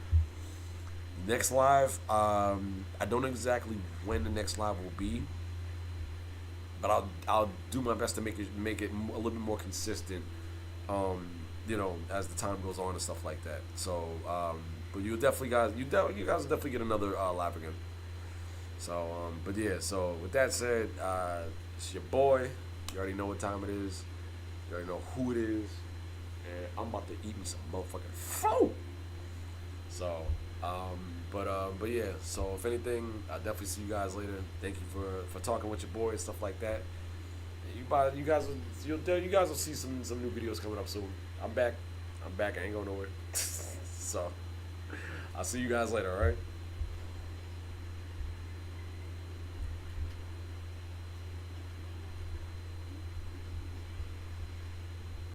Next live, I don't know exactly when the next live will be, but I'll do my best to make it a little bit more consistent. You know, as the time goes on and stuff like that. So, but you guys will definitely get another live again. So, but yeah. So with that said, it's your boy. You already know what time it is. You already know who it is. And I'm about to eat me some motherfucking food. So, but yeah. So if anything, I'll definitely see you guys later. Thank you for talking with your boy and stuff like that. And you guys will see some new videos coming up soon. I'm back. I ain't going nowhere. So I'll see you guys later. All right.